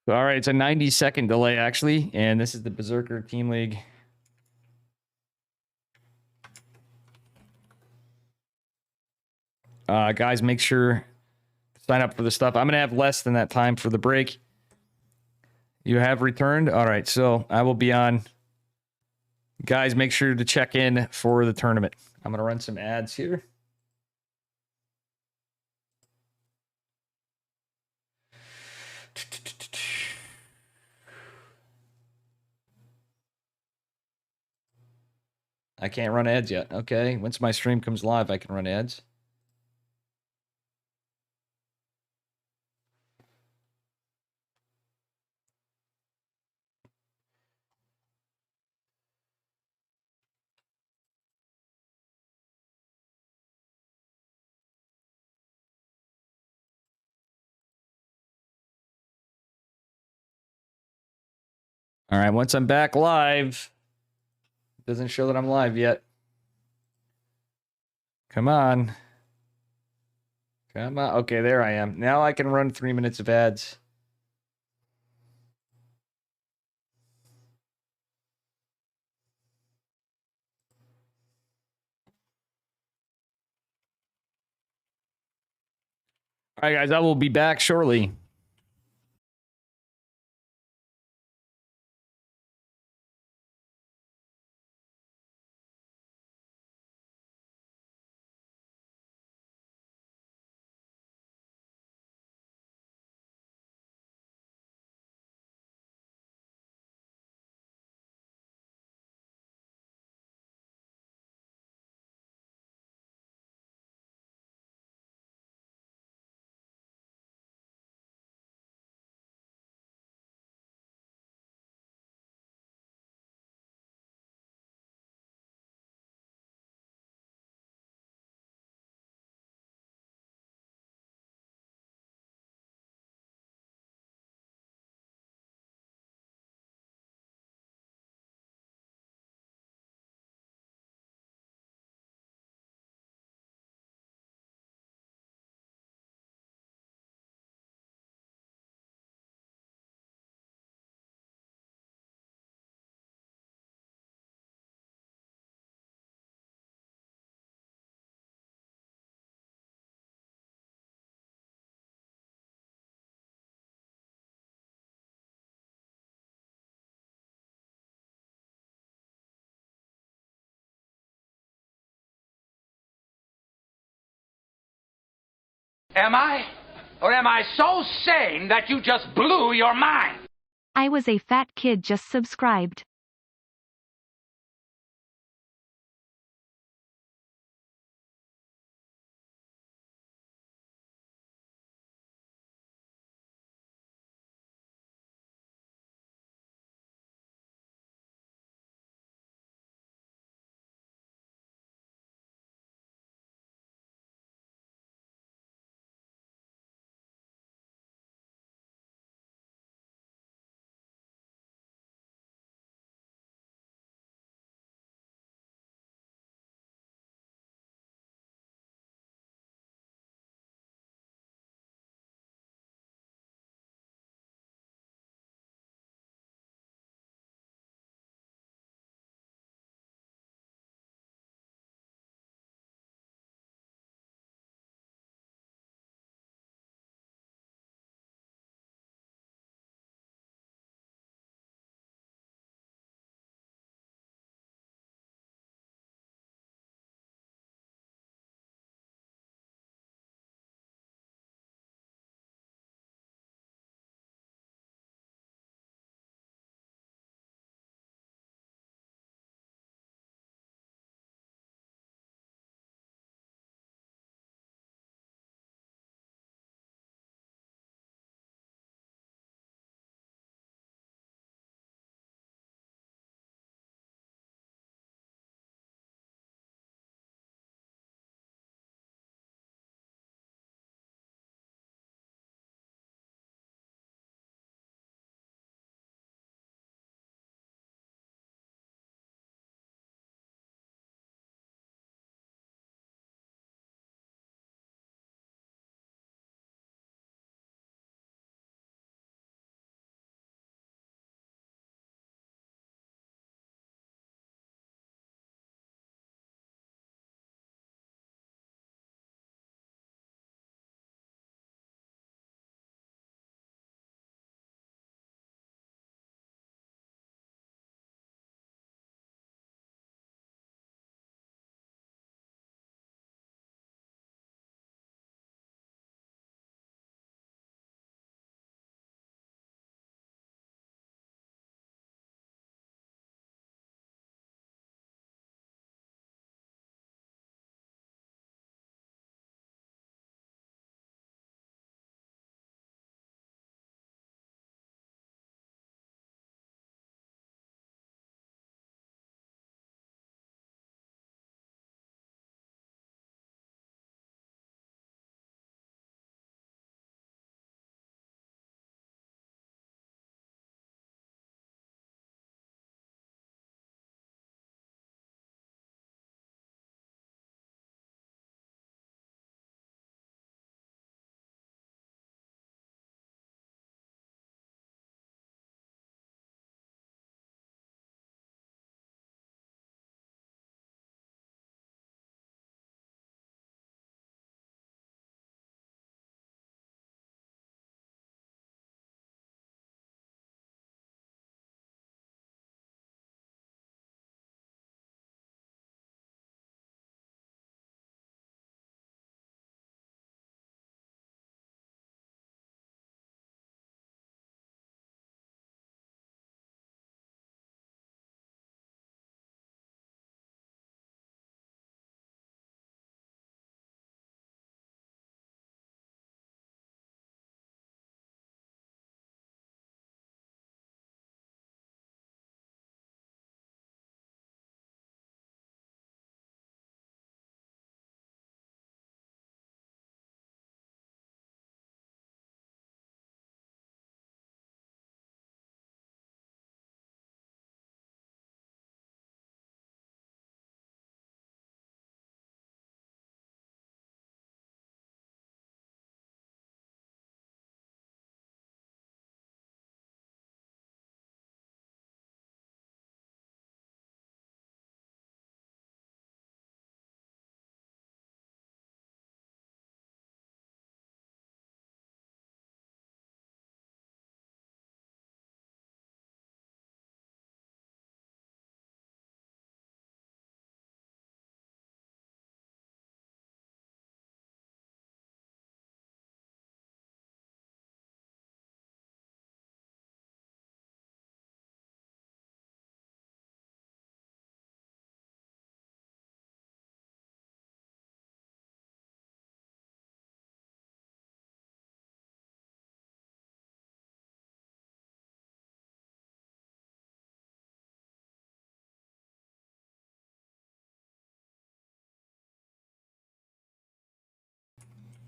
All right, it's a 90-second delay, actually, and this is the Berserker Team League. Guys, make sure to sign up for the stuff. I'm going to have less than that time for the break. You have returned? All right, so I will be on. Guys, make sure to check in for the tournament. I'm going to run some ads here. I can't run ads yet. Okay, once my stream comes live, I can run ads. All right, once I'm back live, it doesn't show that I'm live yet. Come on. Come on. Okay, there I am. Now I can run 3 minutes of ads. All right, guys, I will be back shortly. Am I? Or am I so sane that you just blew your mind? I was a fat kid just subscribed.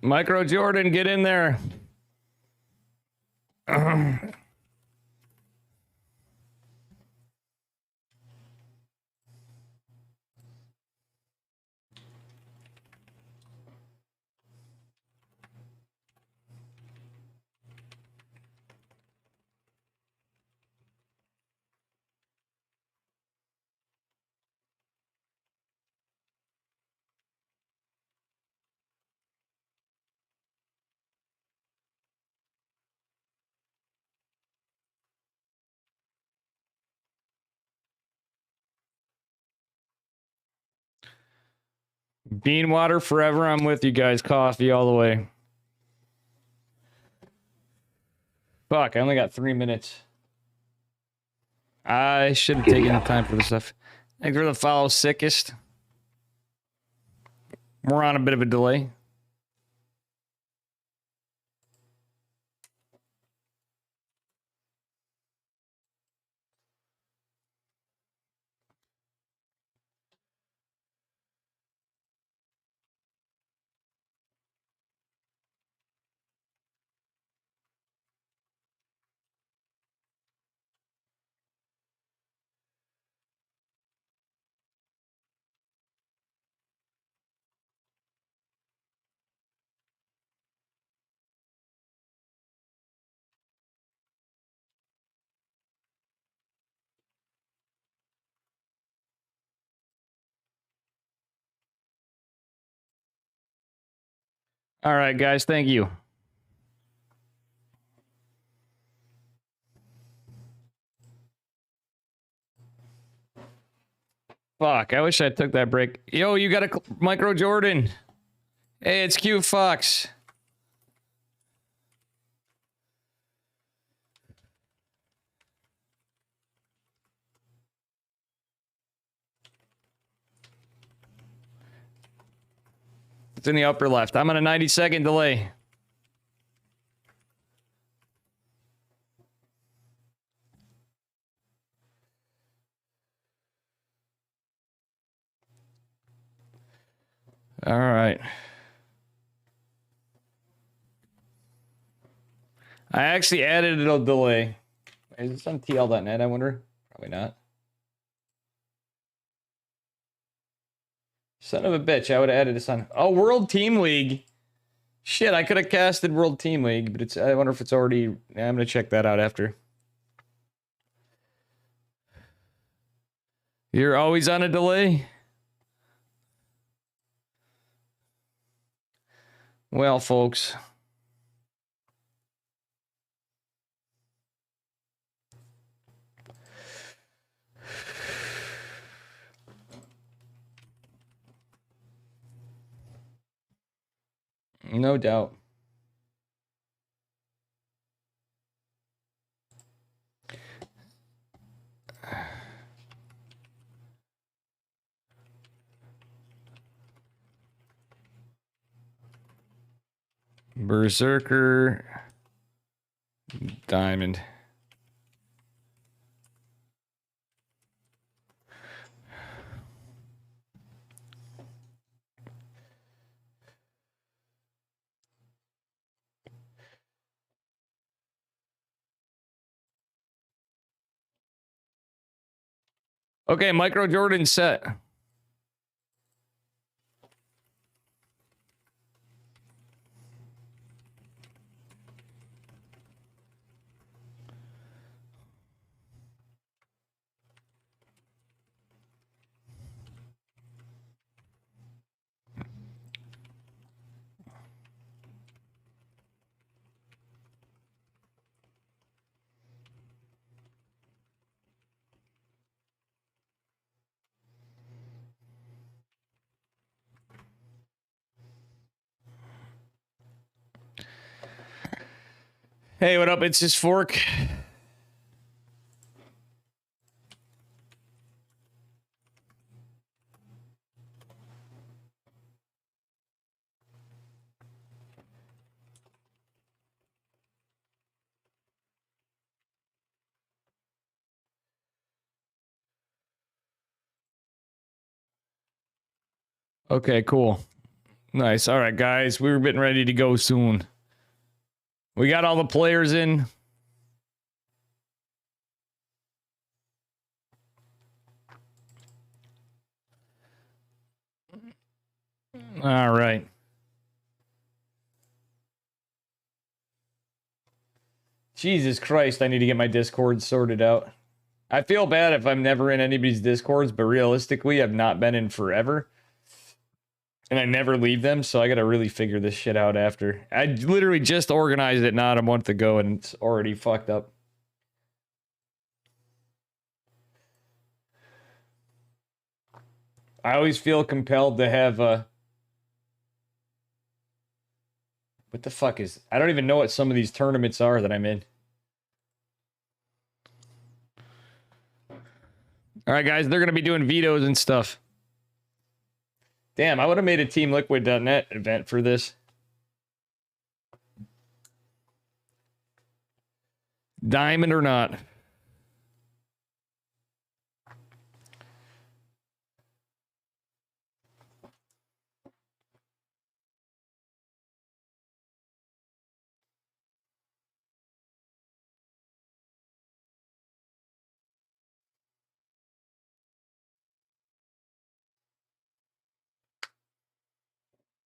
Micro Jordan, get in there. Bean water forever. I'm with you guys. Coffee all the way. Fuck, I only got 3 minutes. I should have taken the time for this stuff. Thanks for the follow, sickest. We're on a bit of a delay. All right, guys. Thank you. Fuck, I wish I took that break. Yo, you got a Micro Jordan. Hey, it's Q Fox. It's in the upper left. I'm on a 90-second delay. All right. I actually added a delay. Is this on TL.net, I wonder? Probably not. Son of a bitch, I would have added this on. Oh, World Team League. Shit, I could have casted World Team League, but it's. I wonder if it's already. I'm gonna check that out after. You're always on a delay? Well, folks. No doubt. Berserker. Diamond. Okay, Micro Jordan set. Hey, what up? It's his fork. Okay, cool. Nice. All right, guys. We were getting ready to go soon. We got all the players in. All right. Jesus Christ, I need to get my Discord sorted out. I feel bad if I'm never in anybody's Discords, but realistically, I've not been in forever. And I never leave them, so I gotta really figure this shit out after. I literally just organized it not a month ago, and it's already fucked up. I always feel compelled to have a... What the fuck is... I don't even know what some of these tournaments are that I'm in. Alright, guys, they're gonna be doing vetoes and stuff. Damn, I would have made a TeamLiquid.net event for this. Diamond or not.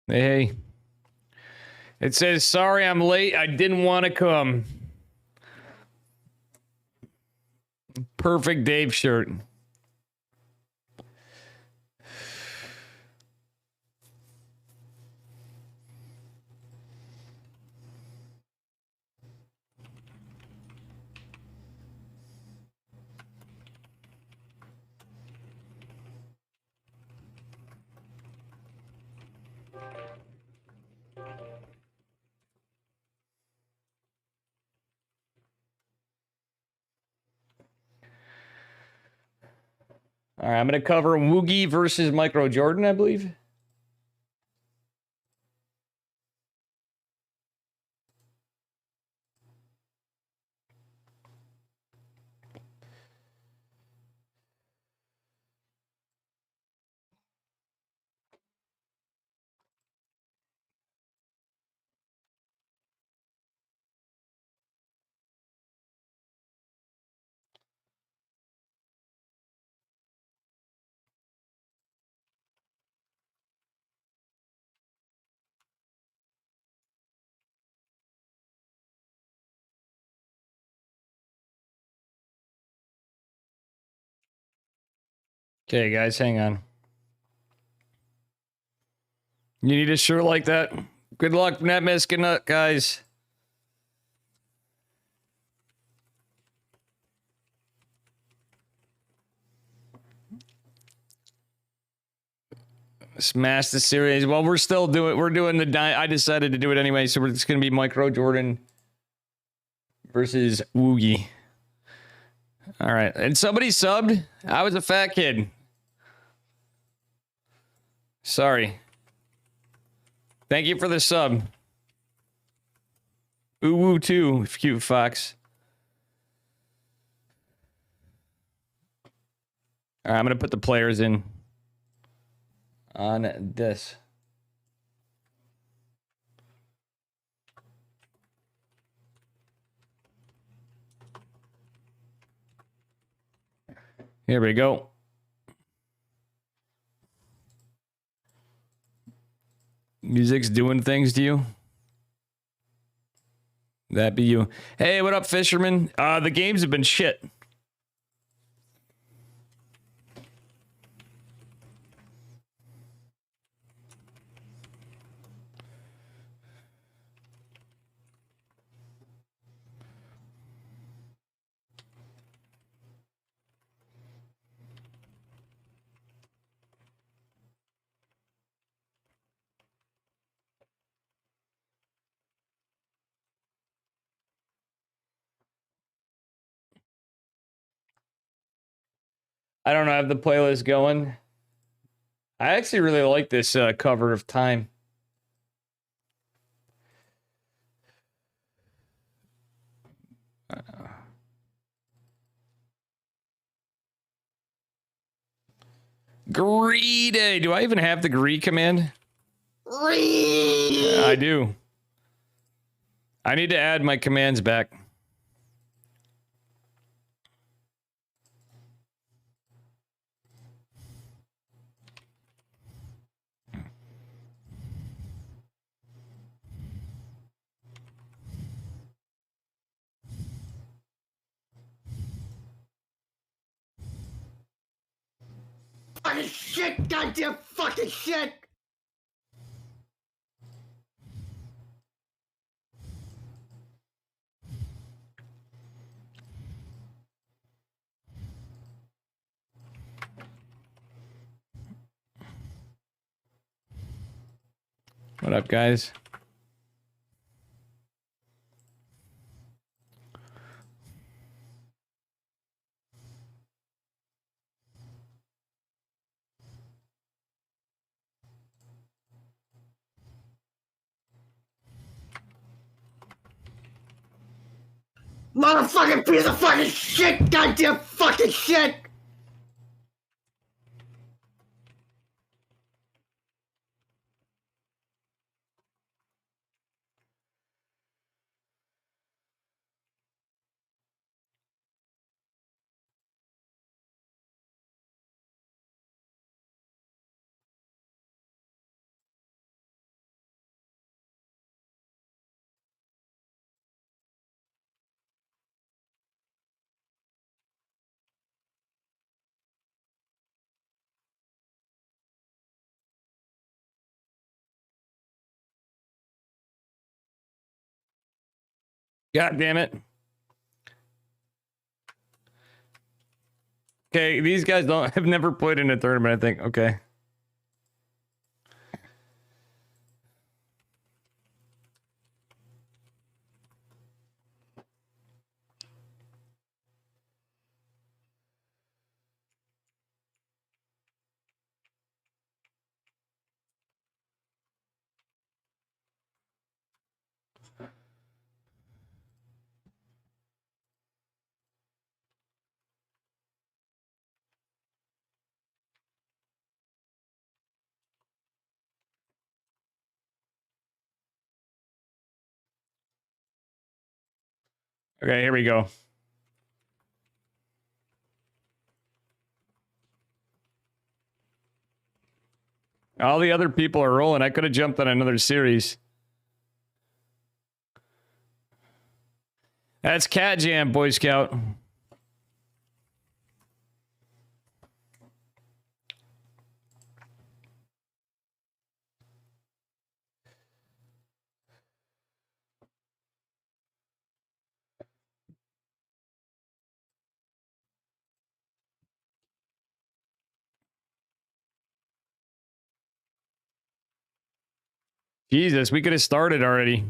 Hey. It says, sorry I'm late. I didn't want to come. Perfect Dave shirt. All right, I'm going to cover Woogie versus Micro Jordan, I believe. Okay, guys, hang on. You need a shirt like that? Good luck, Netmiss. Good luck, guys. Smash the series. Well, we're doing the I decided to do it anyway, so it's going to be Micro Jordan versus Woogie. All right. And somebody subbed. I was a fat kid. Sorry. Thank you for the sub. Ooh woo too, cute fox. All right, I'm going to put the players in on this. Here we go. Music's doing things to you. That be you. Hey, what up, Fisherman? The games have been shit. I don't know. I have the playlist going. I actually really like this cover of Time. Greedy. Do I even have the greed command? I do. I need to add my commands back. Fucking shit, goddamn fucking shit! What up, guys? Motherfucking piece of fucking shit, goddamn fucking shit! God damn it. Okay, these guys have never played in a tournament, I think. Okay. Okay, here we go. All the other people are rolling. I could have jumped on another series. That's Cat Jam, Boy Scout. Jesus, we could have started already.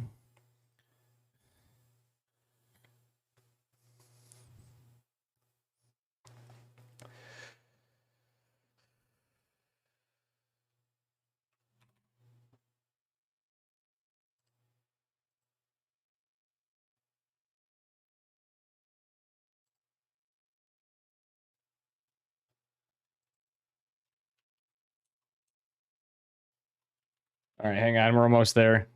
All right, hang on. We're almost there.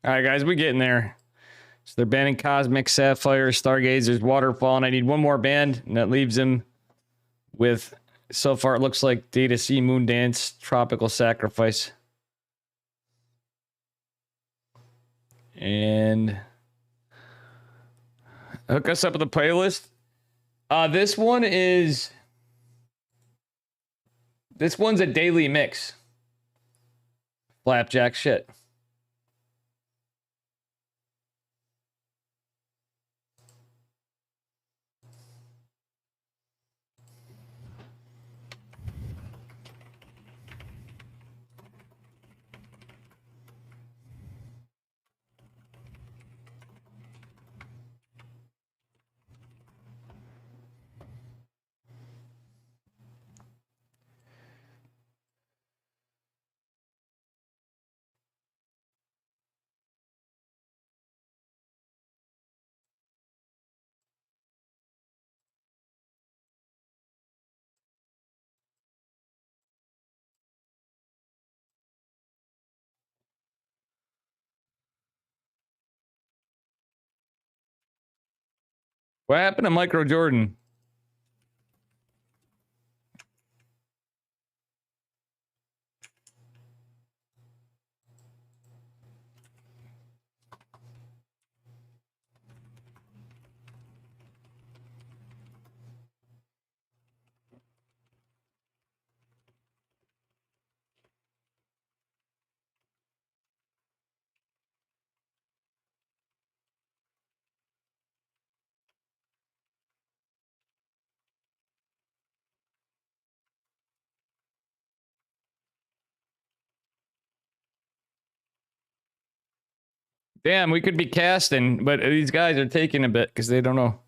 All right, guys, we're getting there. So they're banning Cosmic, Sapphire, Stargazers, Waterfall, and I need one more band, and that leaves them with, so far it looks like Data Sea, Moondance, Tropical Sacrifice. And hook us up with a playlist. This one's a daily mix. Flapjack shit. What happened to Micro Jordan? Damn, we could be casting, but these guys are taking a bit because they don't know.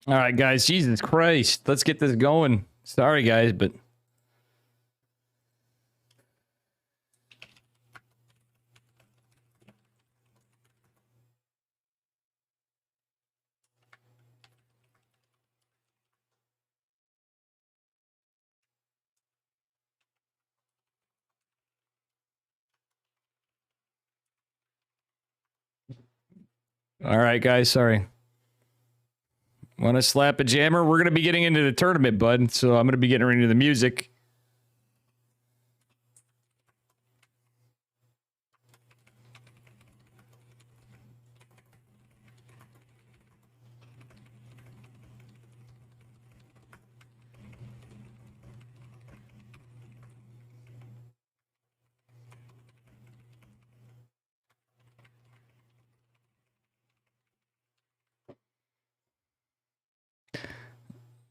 All right, guys. Jesus Christ. Let's get this going. Sorry, guys, but... All right, guys. Sorry. Want to slap a jammer? We're going to be getting into the tournament, bud. So I'm going to be getting into the music.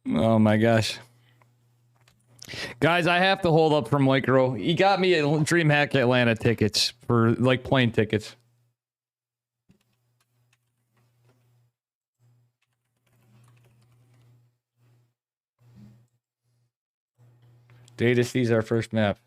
Oh my gosh. Guys, I have to hold up for Micro. He got me a DreamHack Atlanta tickets for like plane tickets. Data sees our first map.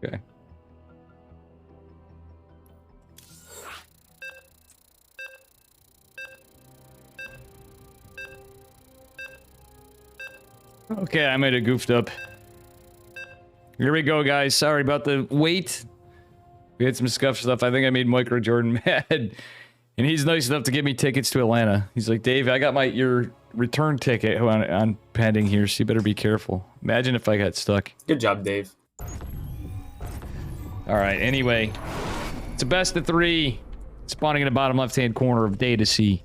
Okay. Okay, I might have goofed up. Here we go, guys. Sorry about the wait. We had some scuff stuff. I think I made Micro Jordan mad. And he's nice enough to give me tickets to Atlanta. He's like, Dave, I got your return ticket on pending here, so you better be careful. Imagine if I got stuck. Good job, Dave. All right, anyway. It's a best of 3. Spawning in the bottom left-hand corner of Data C.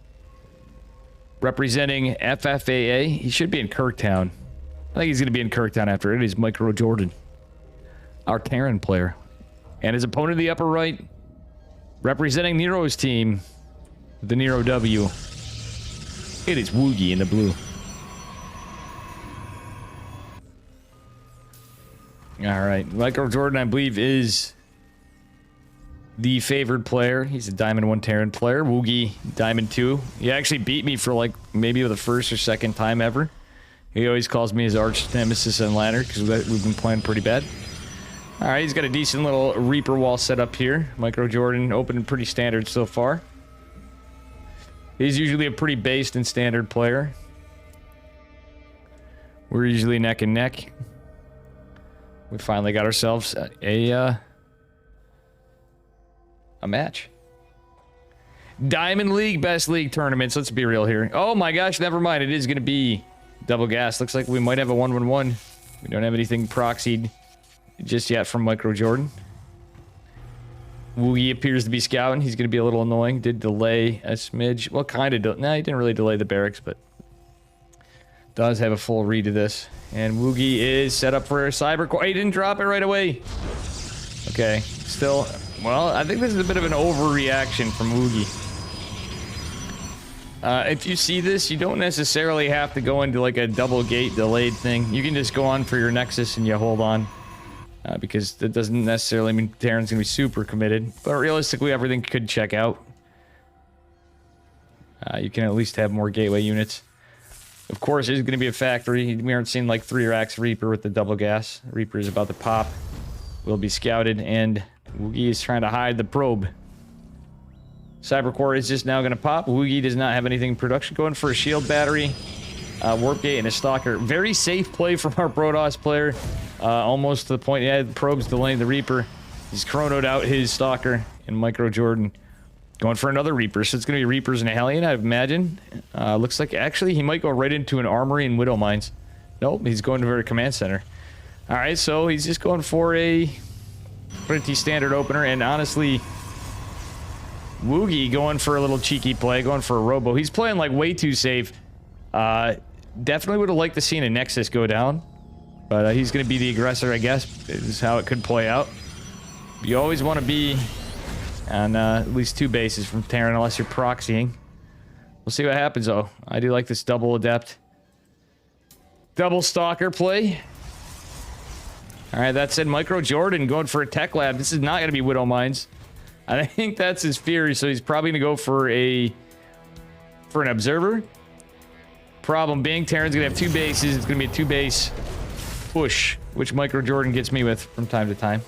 Representing FFAA. He should be in Kirktown. I think he's going to be in Kirktown after it. He's Micro Jordan. Our Terran player. And his opponent in the upper right. Representing Nero's team. The Nero W. It is Woogie in the blue. Alright. Micro Jordan, I believe, is the favored player. He's a Diamond 1 Terran player. Woogie, Diamond 2. He actually beat me for like maybe the first or second time ever. He always calls me his arch nemesis and ladder because we've been playing pretty bad. Alright, he's got a decent little Reaper wall set up here. Micro Jordan opening pretty standard so far. He's usually a pretty based and standard player. We're usually neck and neck. We finally got ourselves a match. Diamond League, best league tournaments. Let's be real here. Oh my gosh, never mind. It is going to be double gas. Looks like we might have a 1-1-1. We don't have anything proxied just yet from Micro Jordan. Woogie appears to be scouting. He's going to be a little annoying. Did delay a smidge. Well, kind of. No, he didn't really delay the barracks, but does have a full read of this. And Woogie is set up for a cyber core. He didn't drop it right away. Okay, still. Well, I think this is a bit of an overreaction from Woogie. If you see this, you don't necessarily have to go into like a double gate delayed thing. You can just go on for your Nexus and you hold on. Because that doesn't necessarily mean Terran's gonna be super committed. But realistically, everything could check out. You can at least have more gateway units. Of course, it's gonna be a factory. We aren't seeing like 3 racks Reaper with the double gas. Reaper is about to pop. Will be scouted, and Woogie is trying to hide the probe. Cybercore is just now gonna pop. Woogie does not have anything in production. Going for a shield battery. Warp gate and a stalker. Very safe play from our Protoss player. Almost to the point, yeah, the probe's delaying the Reaper. He's chronoed out his stalker and Micro Jordan. Going for another Reaper, so it's going to be Reapers and a Hellion, I imagine. Looks like, actually, he might go right into an Armory and Widow Mines. Nope, he's going to a command center. Alright, so he's just going for a pretty standard opener, and honestly, Woogie going for a little cheeky play, going for a Robo. He's playing like way too safe. Definitely would have liked to seen a Nexus go down. But he's going to be the aggressor, I guess, is how it could play out. You always want to be on at least 2 bases from Terran, unless you're proxying. We'll see what happens, though. I do like this double Adept. Double Stalker play. Alright, that said, Micro Jordan going for a Tech Lab. This is not going to be Widow Mines. I think that's his fear, so he's probably going to go for an Observer. Problem being, Terran's going to have 2 bases. It's going to be a 2-base push, which Micro Jordan gets me with from time to time.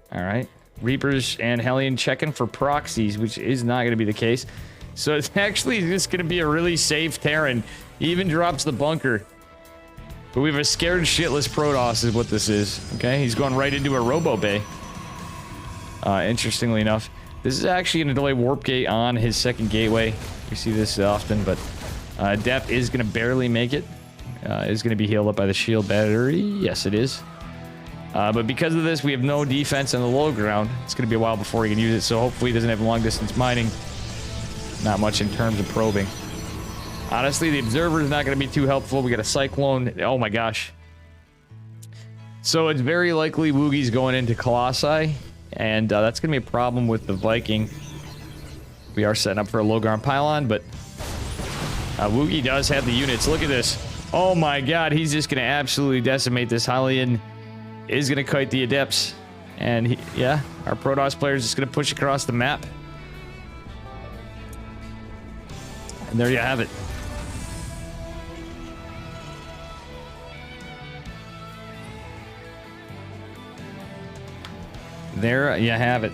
Alright. Reapers and Hellion checking for proxies, which is not going to be the case. So it's actually just going to be a really safe Terran. He even drops the bunker. But we have a scared shitless Protoss is what this is. Okay, he's going right into a Robo Bay. Interestingly enough. This is actually going to delay Warp Gate on his second gateway. We see this often, but Depth is going to barely make it. Is going to be healed up by the shield battery. Yes, it is. But because of this, we have no defense on the low ground. It's going to be a while before he can use it, so hopefully he doesn't have long distance mining. Not much in terms of probing. Honestly, the Observer is not going to be too helpful. We got a Cyclone. Oh my gosh. So it's very likely Woogie's going into Colossi, and that's going to be a problem with the Viking. We are setting up for a low ground pylon, but Woogie does have the units. Look at this. Oh my god, he's just going to absolutely decimate this. Hellion is going to kite the Adepts. And yeah, our Protoss player is just going to push across the map. And there you have it. There you have it.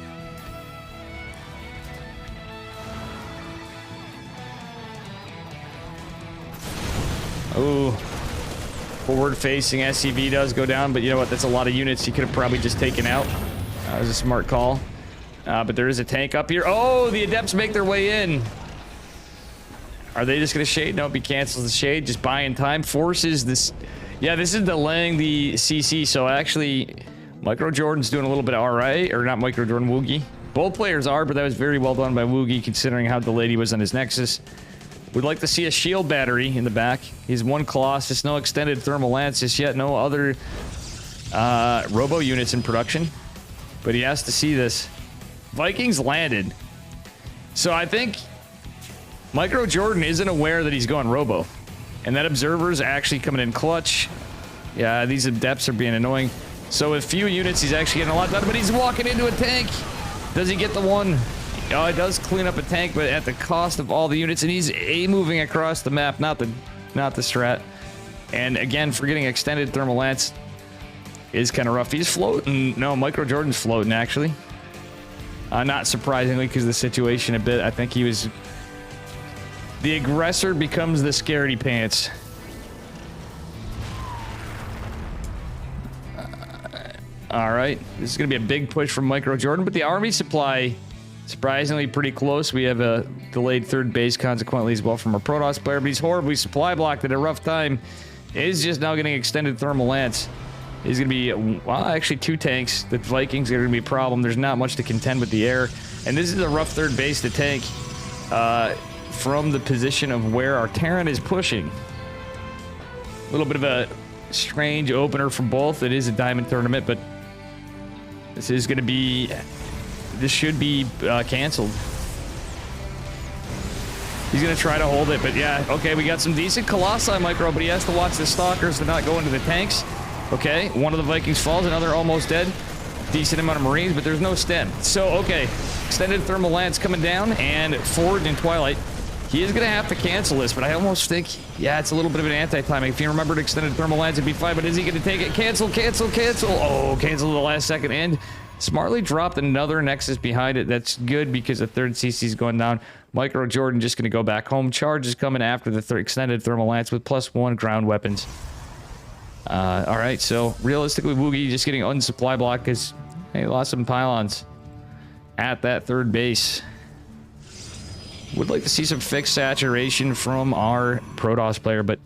Oh, forward-facing SCV does go down, but you know what? That's a lot of units he could have probably just taken out. That was a smart call. But there is a tank up here. Oh, the Adepts make their way in. Are they just going to shade? Nope, he cancels the shade. Just buying time. Forces this. Yeah, this is delaying the CC, so actually, Micro Jordan's doing a little bit of alright. Or not Micro Jordan, Woogie. Both players are, but that was very well done by Woogie, considering how delayed he was on his Nexus. We'd like to see a shield battery in the back. He's 1 Colossus, no extended thermal lance just yet, no other robo units in production. But he has to see this. Vikings landed. So I think Micro Jordan isn't aware that he's going robo. And that Observer's actually coming in clutch. Yeah, these Adepts are being annoying. So with few units, he's actually getting a lot done, but he's walking into a tank. Does he get the one? Oh, it does clean up a tank, but at the cost of all the units, and he's moving across the map, not the strat. And again, for getting extended thermal lance is kind of rough. He's floating. No, Micro Jordan's floating, actually. Not surprisingly, because of the situation a bit. I think he was... The aggressor becomes the scaredy pants. Alright, this is going to be a big push from Micro Jordan, but the army supply... Surprisingly pretty close. We have a delayed 3rd base consequently as well from our Protoss player, but he's horribly supply blocked at a rough time. Is just now getting extended thermal lance. is going to be, well, actually 2 tanks. The Vikings are going to be a problem. There's not much to contend with the air. And this is a rough third base to tank from the position of where our Terran is pushing. A little bit of a strange opener for both. It is a diamond tournament, but this is going to be, this should be canceled. He's going to try to hold it, but yeah, okay, we got some decent Colossi micro, but he has to watch the Stalkers to not go into the tanks. Okay, one of the Vikings falls, another almost dead. Decent amount of Marines, but there's no stem. So, okay, extended thermal lance coming down, and Forge in Twilight. He is going to have to cancel this, but I almost think, yeah, it's a little bit of an anti-timing. If you remembered extended thermal lance, it'd be fine, but is he going to take it? Cancel, cancel, cancel. Oh, cancel at the last second, and smartly dropped another Nexus behind it. That's good because the third CC is going down. Micro Jordan just going to go back home. Charge is coming after the extended thermal lance with +1 ground weapons. All right, so realistically, Woogie just getting unsupply block because he lost some pylons at that third base. Would like to see some fixed saturation from our Protoss player, but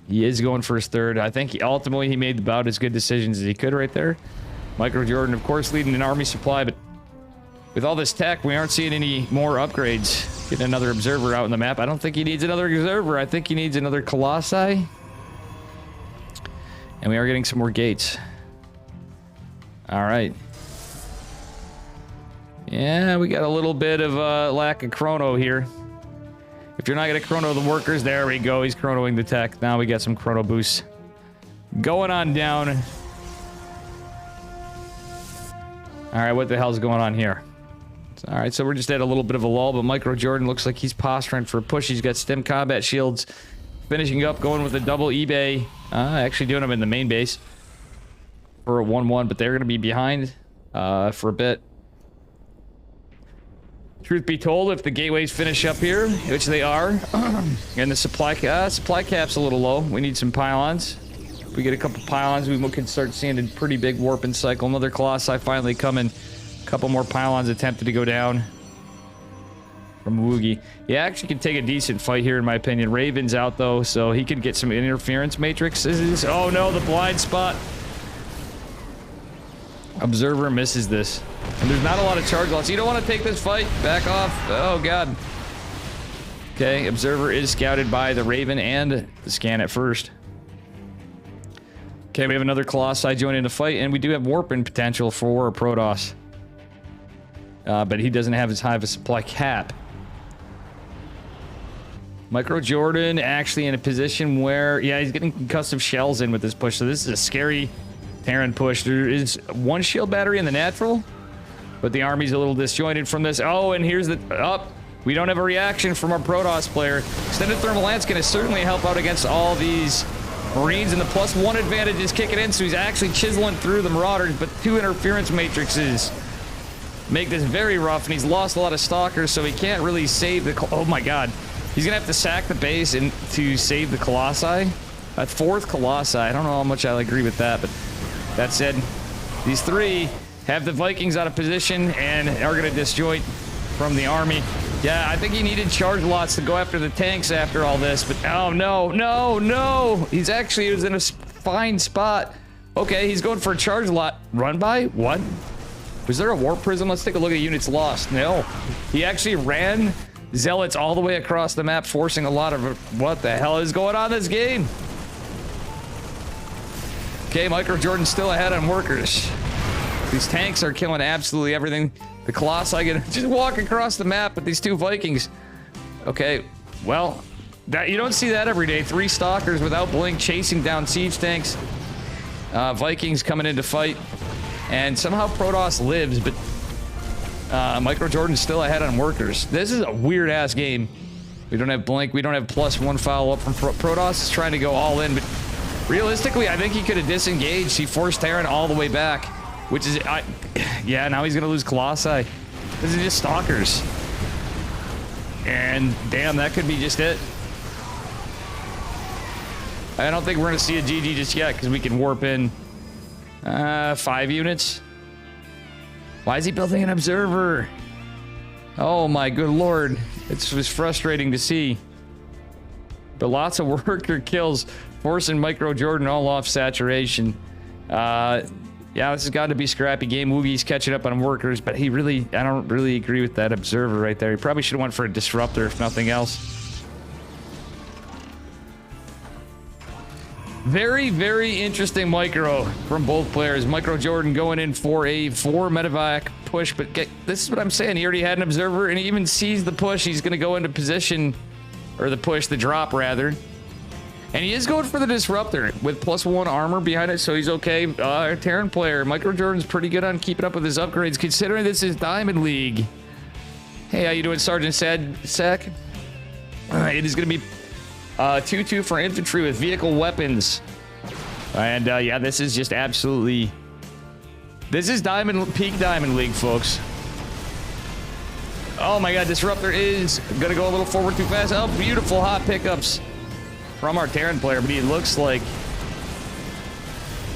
he is going for his third. I think ultimately he made about as good decisions as he could right there. Micro Jordan, of course, leading an army supply, but with all this tech, we aren't seeing any more upgrades. Getting another observer out in the map. I don't think he needs another observer. I think he needs another Colossi. And we are getting some more gates. All right. Yeah, we got a little bit of lack of chrono here. If you're not going to chrono the workers, there we go. He's chronoing the tech. Now we got some chrono boosts going on down. All right, what the hell's going on here? All right, so we're just at a little bit of a lull, but Micro Jordan looks like he's posturing for a push. He's got stem combat shields. Finishing up, going with a double eBay. Actually doing them in the main base for a 1-1, but they're going to be behind for a bit. Truth be told, if the gateways finish up here, which they are, and the supply cap's a little low, we need some pylons. If we get a couple pylons, we can start seeing a pretty big warping cycle. Another Colossi finally coming. A couple more pylons attempted to go down from Woogie. He actually can take a decent fight here, in my opinion. Raven's out, though, so he could get some interference matrixes. Oh, no, the blind spot. Observer misses this. And there's not a lot of charge loss. You don't want to take this fight. Back off. Oh, God. Okay, Observer is scouted by the Raven and the Scan at first. Okay, we have another Colossi joining the fight, and we do have warping potential for Protoss. But he doesn't have as high of a supply cap. Micro Jordan actually in a position where, yeah, he's getting concussive shells in with this push, so this is a scary Terran push. There is one shield battery in the natural, but the army's a little disjointed from this. Oh, and here's the... we don't have a reaction from our Protoss player. Extended Thermal Lance going to certainly help out against all these Marines, and the +1 advantage is kicking in, so he's actually chiseling through the Marauders, but 2 interference matrices make this very rough, and he's lost a lot of Stalkers, so he can't really save the... Oh my God. He's going to have to sack the base to save the Colossi. A 4th Colossi. I don't know how much I agree with that, but that said, these 3 have the Vikings out of position and are going to disjoint from the army. Yeah, I think he needed charge lots to go after the tanks after all this, but oh no, no, no! He was in a fine spot. Okay, he's going for a charge lot. Run by? What? Was there a warp prism? Let's take a look at units lost. No. He actually ran Zealots all the way across the map, forcing a lot of... What the hell is going on in this game? Okay, Micro Jordan's still ahead on workers. These tanks are killing absolutely everything. The Colossi get just walk across the map with these 2 Vikings. Okay, well, you don't see that every day. 3 Stalkers without blink chasing down siege tanks. Vikings coming in to fight. And somehow Protoss lives, but Micro Jordan's still ahead on workers. This is a weird-ass game. We don't have blink. We don't have +1 follow-up from Protoss. Is trying to go all in, but realistically, I think he could have disengaged. He forced Terran all the way back, which is... yeah, now he's going to lose Colossi. This is just Stalkers. And, damn, that could be just it. I don't think we're going to see a GG just yet, because we can warp in 5 units. Why is he building an observer? Oh my good lord. It's just frustrating to see. But lots of worker kills, forcing Micro Jordan all off saturation. Yeah, this has got to be scrappy game. Woogie's catching up on workers, but I don't really agree with that observer right there. He probably should have went for a disruptor, if nothing else. Very, very interesting micro from both players. Micro Jordan going in for a 4 medevac push, but this is what I'm saying. He already had an observer, and he even sees the push. He's going to go into position, or the push, the drop, rather. And he is going for the disruptor with +1 armor behind it, so he's okay. Terran player, Micro Jordan's pretty good on keeping up with his upgrades, considering this is Diamond League. Hey, how you doing, Sergeant Sack? It is going to be 2-2 for infantry with vehicle weapons. And yeah, this is just absolutely... This is peak Diamond League, folks. Oh my god, Disruptor is going to go a little forward too fast. Oh, beautiful hot pickups from our Terran player, but he looks like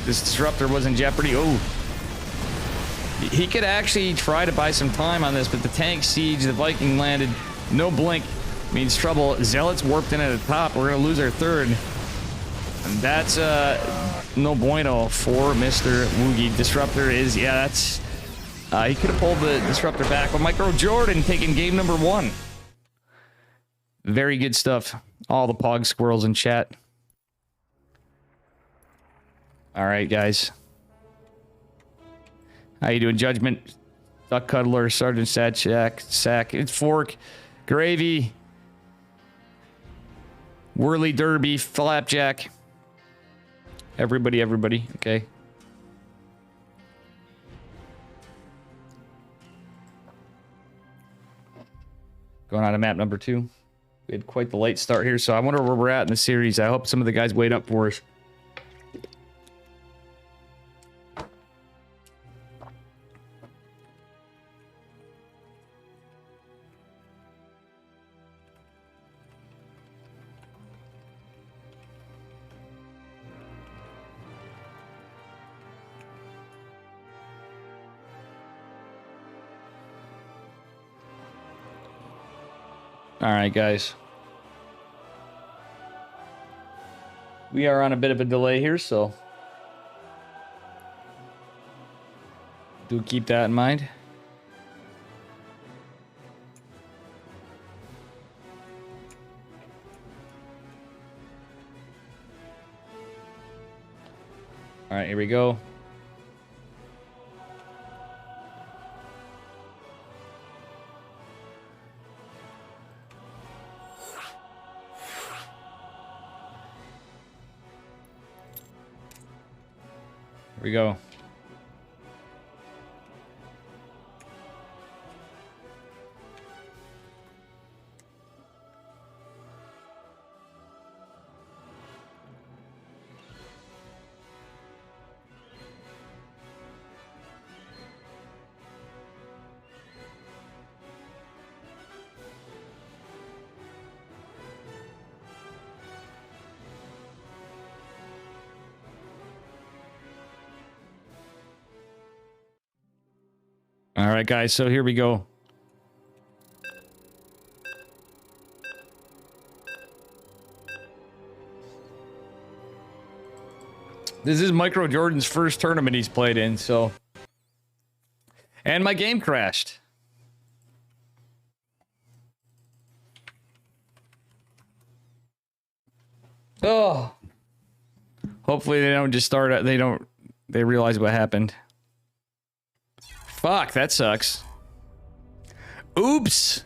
this Disruptor was in jeopardy. Oh. He could actually try to buy some time on this, but the tank siege, the Viking landed, no blink. Means trouble. Zealots warped in at the top. We're going to lose our third. And that's no bueno for Mr. Woogie. Disruptor is, yeah, that's... he could have pulled the Disruptor back. But Micro Jordan taking game number 1. Very good stuff. All the pog squirrels in chat. All right, guys. How you doing, Judgment? Duck Cuddler, Sergeant Sack. It's Fork. Gravy. Whirly Derby, Flapjack. Everybody. Okay. Going on to map number 2. We had quite the late start here, so I wonder where we're at in the series. I hope some of the guys wait up for us. All right, guys. We are on a bit of a delay here, so do keep that in mind. All right, here we go. Here we go. All right, guys, so here we go. This is Micro Jordan's first tournament he's played in, so... And my game crashed. Oh. Hopefully they don't just start... They realize what happened. Fuck, that sucks. Oops.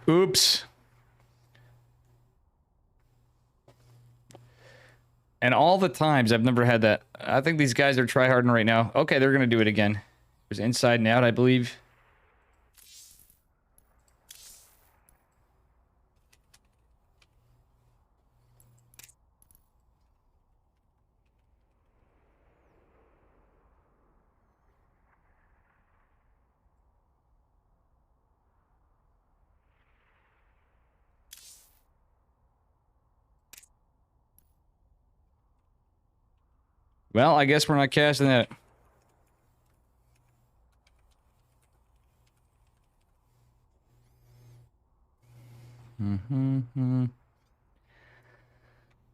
Oops. And all the times I've never had that. I think these guys are tryharding right now. Okay, they're going to do it again. There's inside and out, I believe. Well, I guess we're not casting that.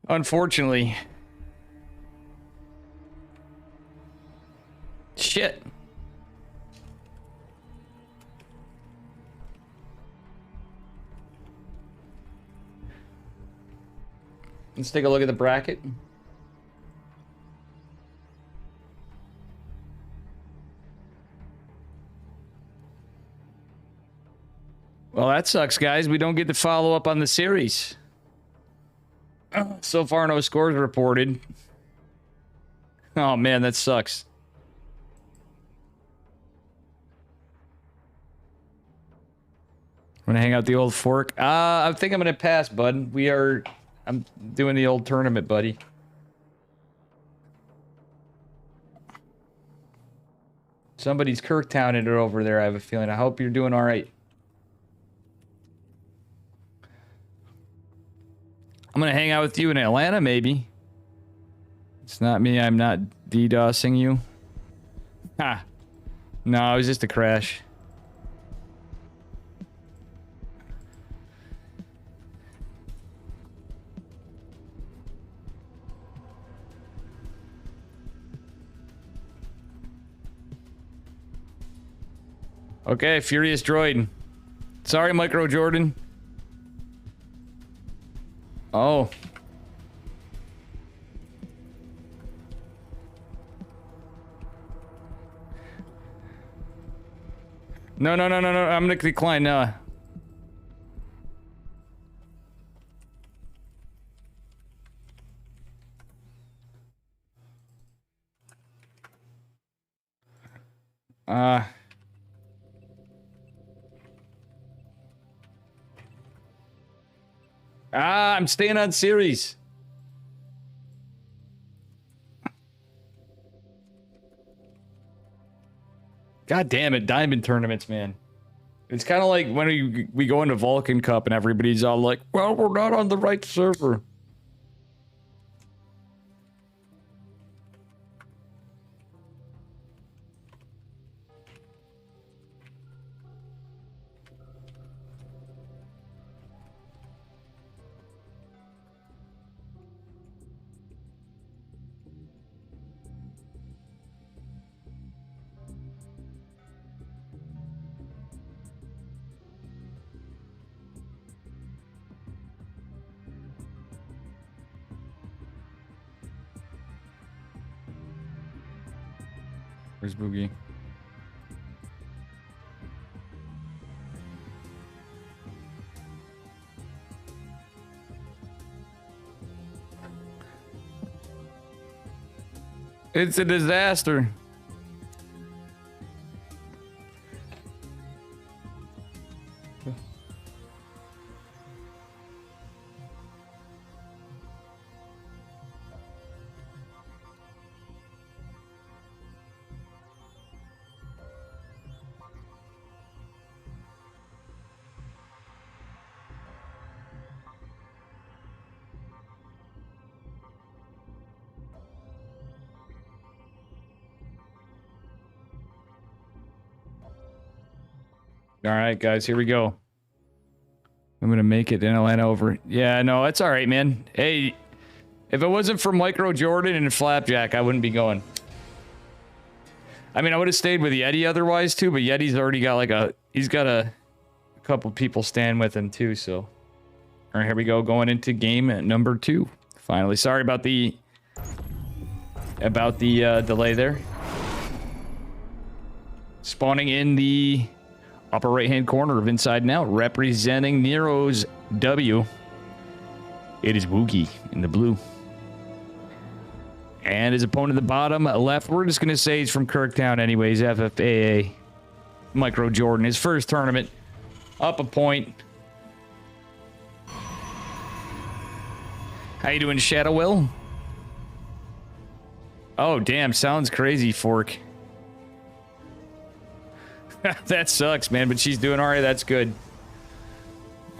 Unfortunately. Shit. Let's take a look at the bracket. Well, that sucks, guys. We don't get to follow up on the series. So far, no scores reported. Oh, man, that sucks. Want to hang out the old fork? I think I'm going to pass, bud. I'm doing the old tournament, buddy. Somebody's Kirktowning it over there, I have a feeling. I hope you're doing all right. I'm going to hang out with you in Atlanta, maybe. It's not me. I'm not DDoSing you. Ha. No, it was just a crash. Okay, Furious Droid. Sorry, Micro Jordan. Oh. No. I'm gonna decline now. I'm staying on series. God damn it, diamond tournaments, man. It's kind of like when we go into Vulcan Cup and everybody's all like, well, we're not on the right server. Where's Boogie? It's a disaster. All right, guys, here we go. I'm going to make it in Atlanta over. Yeah, no, it's all right, man. Hey, if it wasn't for Micro Jordan and Flapjack, I wouldn't be going. I mean, I would have stayed with Yeti otherwise, too, but Yeti's already got like he's got a couple people stand with him, too, so. All right, here we go, going into game number 2. Finally, sorry about the delay there. Spawning in the upper right-hand corner of Inside and Out, representing Nero's W. It is Wookie in the blue. And his opponent at the bottom left, we're just going to say he's from Kirktown anyways, FFAA. Micro Jordan, his first tournament. Up a point. How you doing, Shadow Will? Oh, damn, sounds crazy, Fork. That sucks, man, but she's doing all right. That's good.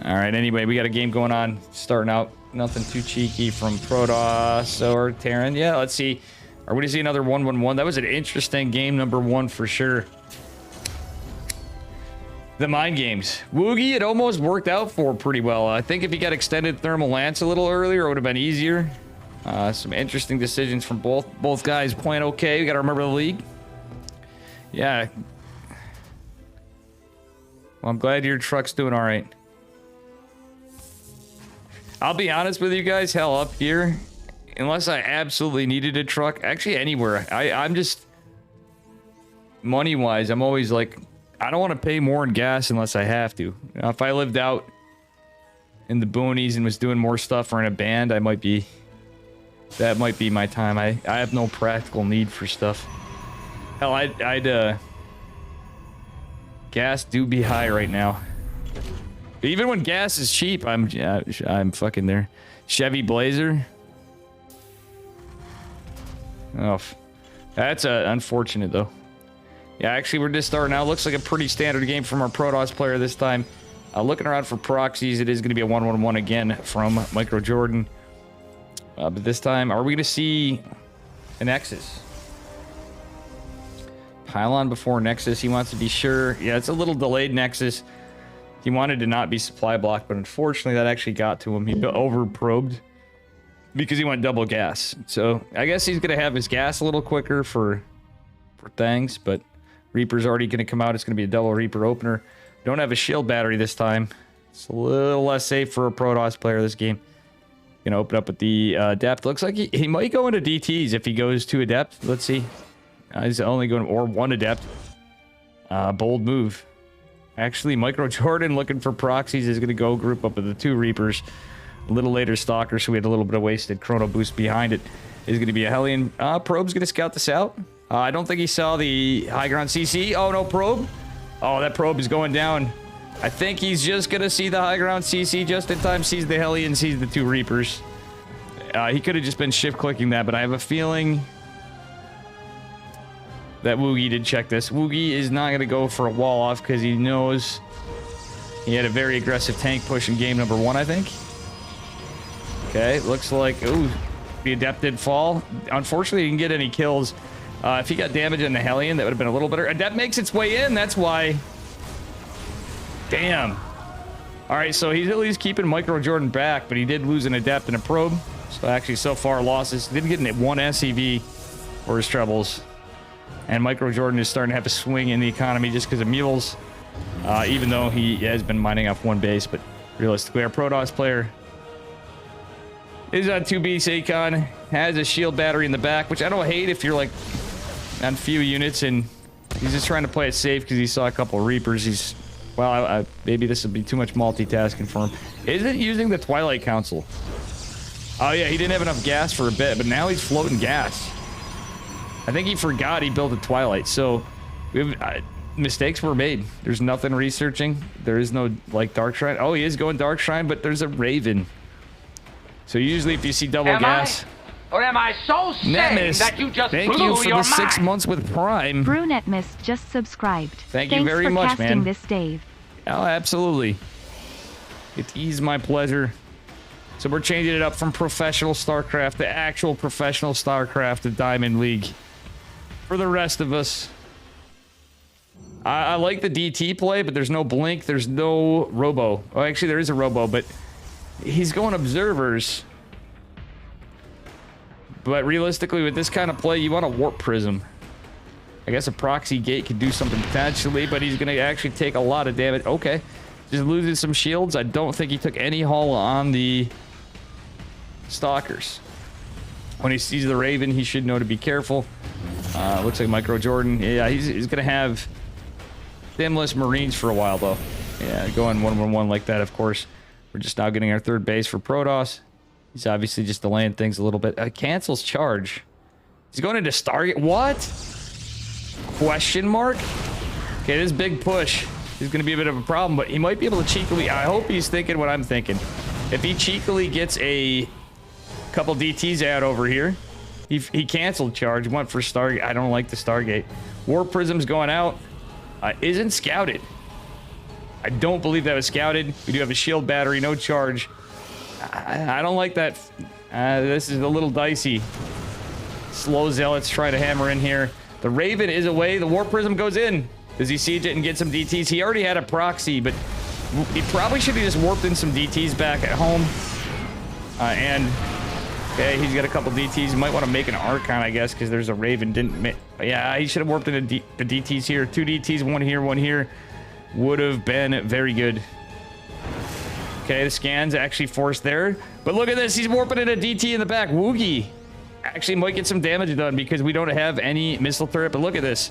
All right, anyway, we got a game going on. Starting out, nothing too cheeky from Protoss or Terran. Yeah, let's see. Are we going to see another 1-1-1? That was an interesting game number 1 for sure. The mind games. Woogie, it almost worked out for pretty well. I think if he got extended Thermal Lance a little earlier, it would have been easier. Some interesting decisions from both guys playing okay. We got to remember the league. Yeah. Well, I'm glad your truck's doing all right. I'll be honest with you guys. Hell, up here, unless I absolutely needed a truck, actually anywhere, I'm just money-wise, I'm always like, I don't want to pay more in gas unless I have to. Now, if I lived out in the boonies and was doing more stuff or in a band, that might be my time. I have no practical need for stuff. Hell, gas do be high right now. Even when gas is cheap, I'm fucking there. Chevy Blazer. Oh, that's unfortunate though. Yeah, actually, we're just starting out. Looks like a pretty standard game from our Protoss player this time. Looking around for proxies, it is going to be a 1-1-1 again from Micro Jordan. But this time, are we going to see a Nexus? Pylon before Nexus. He wants to be sure. Yeah, it's a little delayed Nexus. He wanted to not be supply blocked, but unfortunately, that actually got to him. He over-probed because he went double gas. So I guess he's going to have his gas a little quicker for things, but Reaper's already going to come out. It's going to be a double Reaper opener. Don't have a shield battery this time. It's a little less safe for a Protoss player this game. Going to open up with the Adept. Looks like he might go into DTs if he goes to Adept. Let's see. He's only going, or one Adept. Bold move. Actually, Micro Jordan looking for proxies is going to go group up with the 2 Reapers. A little later Stalker, so we had a little bit of wasted Chrono Boost behind it. Is going to be a Hellion. Probe's going to scout this out. I don't think he saw the high ground CC. Oh, no, Probe. Oh, that Probe is going down. I think he's just going to see the high ground CC just in time. Sees the Hellion, sees the 2 Reapers. He could have just been shift-clicking that, but I have a feeling that Woogie did check this. Woogie is not going to go for a wall off because he knows he had a very aggressive tank push in game number 1, I think. Okay, looks like, ooh, the Adept did fall. Unfortunately, he didn't get any kills. If he got damage on the Hellion, that would have been a little better. Adept makes its way in, that's why. Damn. All right, so he's at least keeping Micro Jordan back, but he did lose an Adept and a Probe. So actually, so far, losses. Did get one SCV for his troubles. And Micro Jordan is starting to have a swing in the economy just because of mules. Even though he has been mining off 1 base, but realistically, our Protoss player is on 2B Sakon, has a shield battery in the back, which I don't hate if you're like on few units and he's just trying to play it safe because he saw a couple of Reapers. He's, well, maybe this would be too much multitasking for him. Isn't using the Twilight Council. Oh yeah, he didn't have enough gas for a bit, but now he's floating gas. I think he forgot he built a Twilight, so mistakes were made. There's nothing researching. There is no, like, Dark Shrine. Oh, he is going Dark Shrine, but there's a Raven. So usually if you see double gas... Or am I so sane that you just blew your mind? Thank you for the 6 months with Prime. Brunette Miss just subscribed. Thank you very much, man. Thanks for casting this, Dave. Oh, absolutely. It is my pleasure. So we're changing it up from professional StarCraft to actual professional StarCraft to Diamond League. For the rest of us, I like the DT play, but there's no blink, there's no robo. Oh, actually, there is a robo, but he's going observers. But realistically, with this kind of play, you want a warp prism. I guess a proxy gate could do something potentially, but he's going to actually take a lot of damage. Okay, just losing some shields. I don't think he took any hull on the Stalkers. When he sees the Raven, he should know to be careful. Looks like Micro Jordan. Yeah, he's going to have Stimless Marines for a while, though. Yeah, going 1-1-1 like that, of course. We're just now getting our 3rd base for Protoss. He's obviously just delaying things a little bit. Cancels charge. He's going into Stargate. What? Question mark? Okay, this big push is going to be a bit of a problem, but he might be able to cheekily... I hope he's thinking what I'm thinking. If he cheekily gets a couple DTs out over here, he canceled charge, went for Stargate. I don't like the Stargate. War Prism's going out. Isn't scouted. I don't believe that was scouted. We do have a shield battery, no charge. I don't like that. This is a little dicey. slow zealots try to hammer in here. The Raven is away. The War Prism goes in. Does he siege it and get some DTs? He already had a proxy, but he probably should have just warped in some DTs back at home. Okay, he's got a couple DTs. He might want to make an Archon, I guess, because there's a Raven. Yeah, he should have warped in the DTs here. 2 DTs, one here. Would have been very good. Okay, the scan's actually forced there. But look at this. He's warping in a DT in the back. Woogie actually might get some damage done because we don't have any missile turret. But look at this.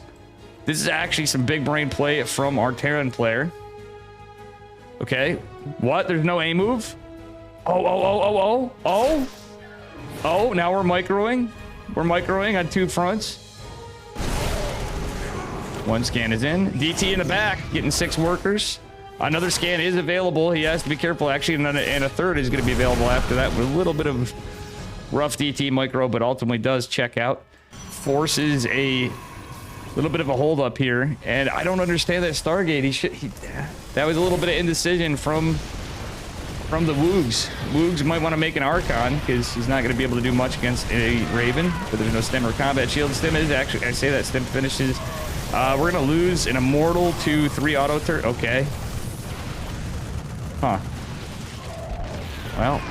This is actually some big brain play from our Terran player. Okay. What? There's no A move? Oh, now we're microing. We're microing on 2 fronts. 1 scan is in. DT in the back, getting 6 workers. Another scan is available. He has to be careful. Actually, and a third is going to be available after that with a little bit of rough DT micro, but ultimately does check out. Forces a little bit of a hold up here. And I don't understand that Stargate. That was a little bit of indecision from the Woogs. Woogs might want to make an Archon because he's not going to be able to do much against a Raven, but there's no stem or combat shield. Stem is actually, I say that stem finishes. We're going to lose an Immortal to 3 auto turret. Okay. Huh. Well,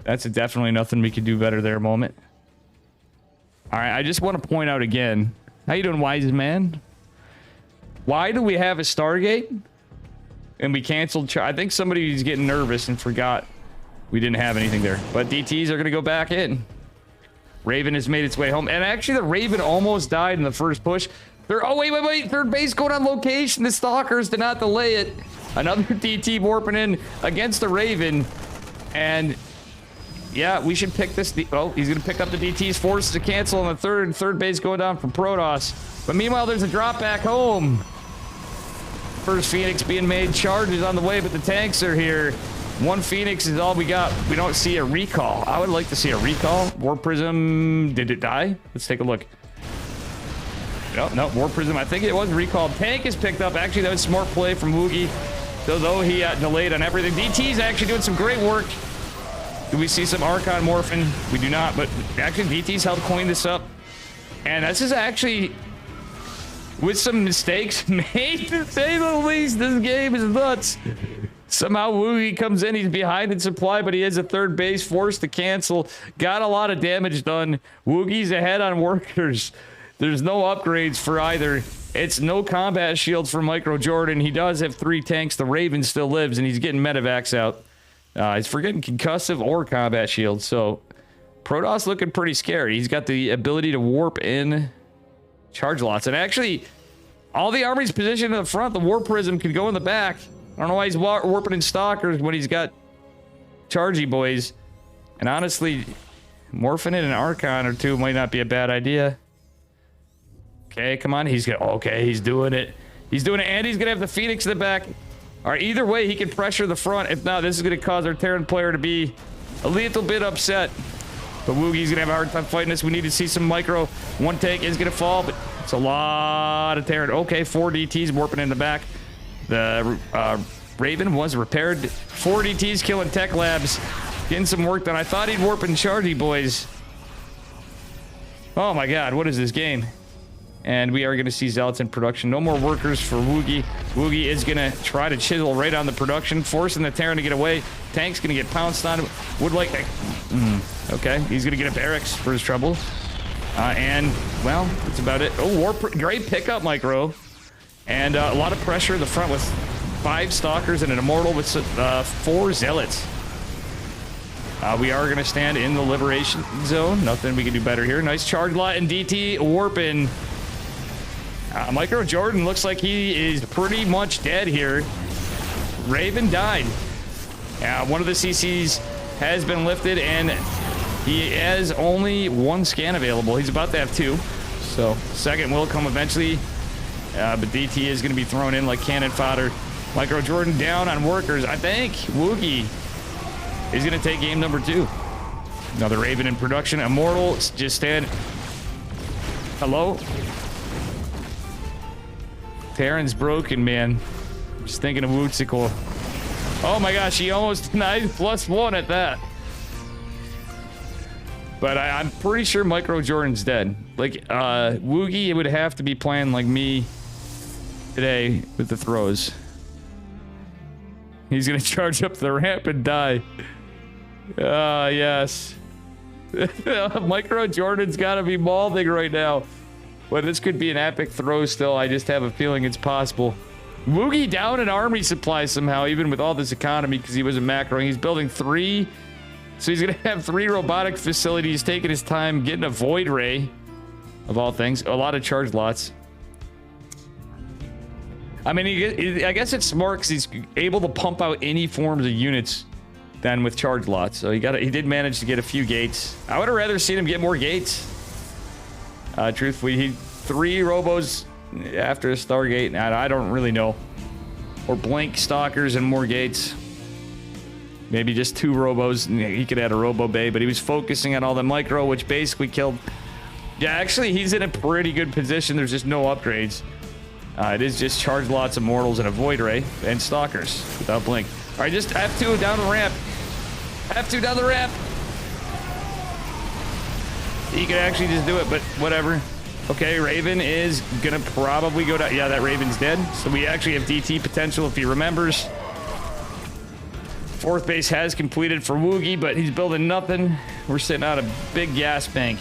that's definitely nothing we could do better there moment. All right, I just want to point out again. How you doing, wise man? Why do we have a Stargate? And we canceled. I think somebody's getting nervous and forgot we didn't have anything there. But DTs are going to go back in. Raven has made its way home. And actually, the Raven almost died in the first push. Oh, wait. Third base going on location. The Stalkers did not delay it. Another DT warping in against the Raven. And yeah, we should pick this. Oh, he's going to pick up the DTs. Forced to cancel on the third base going down from Protoss. But meanwhile, there's a drop back home. First Phoenix being made. Charges on the way, but the tanks are here. 1 Phoenix is all we got. We don't see a recall. I would like to see a recall. War Prism, did it die? Let's take a look. No, War Prism, I think it was recalled. Tank is picked up. Actually, that was smart play from Woogie. Though he delayed on everything. DT's actually doing some great work. Do we see some Archon morphing? We do not, but actually DT's helped coin this up. And this is actually, with some mistakes made, to say the least, this game is nuts. Somehow Woogie comes in, he's behind in supply, but he has a third base, forced to cancel. Got a lot of damage done. Woogie's ahead on workers. There's no upgrades for either. It's no combat shields for Micro Jordan. He does have 3 tanks. The Raven still lives, and he's getting medevacs out. He's forgetting concussive or combat shields, so Protoss looking pretty scary. He's got the ability to warp in charge lots. And actually, all the army's positioned in the front. The War Prism can go in the back. I don't know why he's warping in Stalkers when he's got Chargy boys. And honestly, morphing in an Archon or 2 might not be a bad idea. Okay, come on. He's doing it. He's doing it, and he's going to have the Phoenix in the back. All right, either way, he can pressure the front. If not, this is going to cause our Terran player to be a little bit upset. But Woogie's going to have a hard time fighting this. We need to see some micro. 1 tank is going to fall, but it's a lot of Terran. Okay, 4 DTs warping in the back. The Raven was repaired. 4 DTs killing Tech Labs. Getting some work done. I thought he'd warp in Chargy boys. Oh my god, what is this game? And we are going to see Zealots in production. No more workers for Woogie. Woogie is going to try to chisel right on the production, forcing the Terran to get away. Tank's going to get pounced on. Would like... okay, he's going to get a barracks for his trouble. And, well, that's about it. Oh, great pickup, Micro. And a lot of pressure in the front with 5 Stalkers and an Immortal with 4 Zealots. We are going to stand in the Liberation Zone. Nothing we can do better here. Nice charge lot and DT warping. Micro Jordan looks like he is pretty much dead here. Raven died. One of the CCs has been lifted, and he has only 1 scan available. He's about to have 2. So, second will come eventually. But DT is going to be thrown in like cannon fodder. Micro Jordan down on workers. I think Woogie is going to take game number 2. Another Raven in production. Immortal just stand. Hello? Terran's broken, man. Just thinking of Wootsicle. Oh my gosh, he almost denied +1 at that. But I'm pretty sure Micro Jordan's dead. Like, Woogie would have to be playing like me today with the throws. He's gonna charge up the ramp and die. Ah, yes. Micro Jordan's gotta be mauling right now. But this could be an epic throw still. I just have a feeling it's possible. Woogie down an army supply somehow, even with all this economy, because he wasn't macroing. He's building 3. So he's gonna have 3 robotic facilities, taking his time, getting a void ray, of all things. A lot of charge lots. I mean, I guess it's smart because he's able to pump out any forms of units than with charge lots. So he did manage to get a few gates. I would have rather seen him get more gates. Truthfully, 3 robos after a Stargate. I don't really know. Or blink stalkers and more gates. Maybe just 2 robos. He could add a robo bay, but he was focusing on all the micro, which basically killed. Yeah, actually, he's in a pretty good position. There's just no upgrades. It is just charge lots, immortals, and a void ray, and stalkers without blink. All right, just F2 down the ramp. F2 down the ramp. He could actually just do it, but whatever. Okay, Raven is gonna probably go down. Yeah, that Raven's dead. So we actually have DT potential if he remembers. 4th base has completed for Woogie, but he's building nothing. We're sitting out a big gas bank.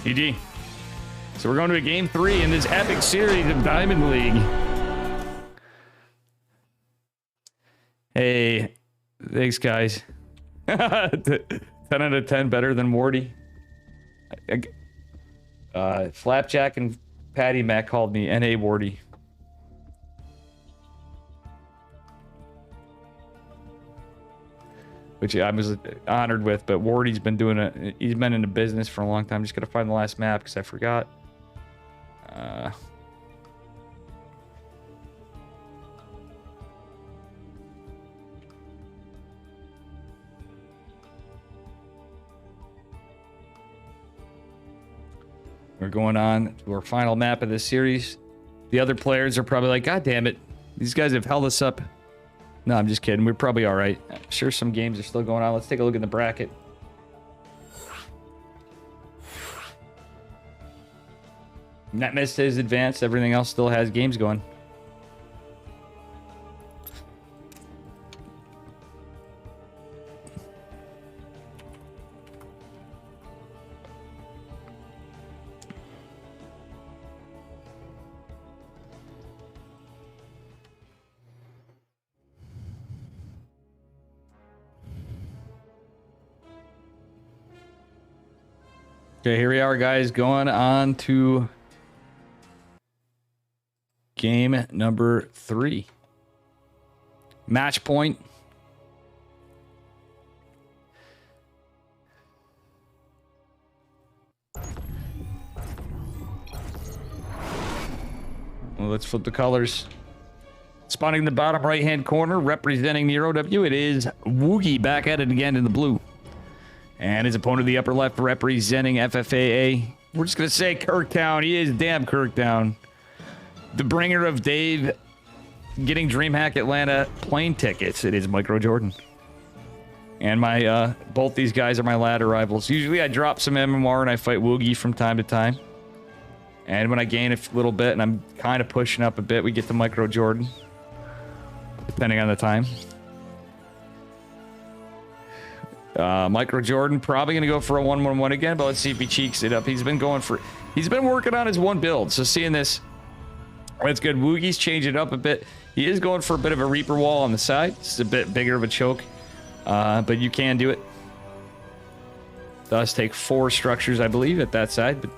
GG. So we're going to a game 3 in this epic series of Diamond League. Hey, thanks, guys. 10 out of 10 better than Morty. Flapjack and Patty Mac called me N.A. Morty. Which I was honored with, but Wardy's been doing it. He's been in the business for a long time. Just gotta find the last map because I forgot. We're going on to our final map of this series. The other players are probably like, God damn it, these guys have held us up. No, I'm just kidding. We're probably all right. I'm sure some games are still going on. Let's take a look at the bracket. NetMist is advanced. Everything else still has games going. Okay, here we are, guys, going on to game number 3. Match point. Well, let's flip the colors. Spawning in the bottom right-hand corner, representing the ROW, it is Woogie back at it again in the blue. And his opponent in the upper left, representing FFAA. We're just going to say Kirktown. He is damn Kirktown. The bringer of Dave getting DreamHack Atlanta plane tickets. It is Micro Jordan. And my both these guys are my ladder rivals. Usually I drop some MMR and I fight Woogie from time to time. And when I gain a little bit and I'm kind of pushing up a bit, we get to Micro Jordan. Depending on the time. Micro Jordan probably going to go for a 1-1-1 again, but let's see if he cheeks it up. He's been working on his one build, so seeing this, that's good. Woogie's changed it up a bit. He is going for a bit of a Reaper wall on the side. It's a bit bigger of a choke, but you can do it. Does take 4 structures, I believe, at that side, but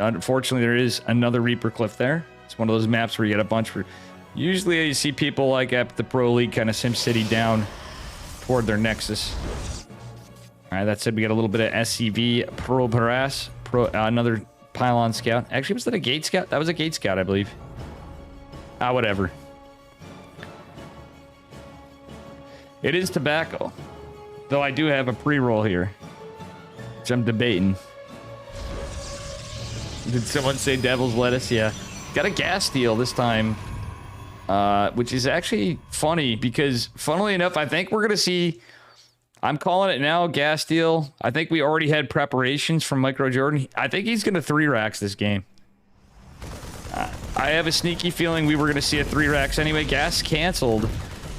unfortunately there is another Reaper cliff there. It's one of those maps where you get a bunch for... Usually you see people like at the Pro League kind of SimCity down toward their Nexus. All right, that said, we got a little bit of SCV Pro Paras, another Pylon Scout. Actually, was that a Gate Scout? That was a Gate Scout, I believe. Whatever. It is tobacco, though I do have a pre-roll here, which I'm debating. Did someone say Devil's Lettuce? Yeah. Got a gas deal this time. Which is actually funny because, funnily enough, I think we're going to see I'm calling it now, gas deal. I think we already had preparations from Micro Jordan. I think he's going to 3-racks this game. I have a sneaky feeling we were going to see a 3-racks anyway. Gas canceled.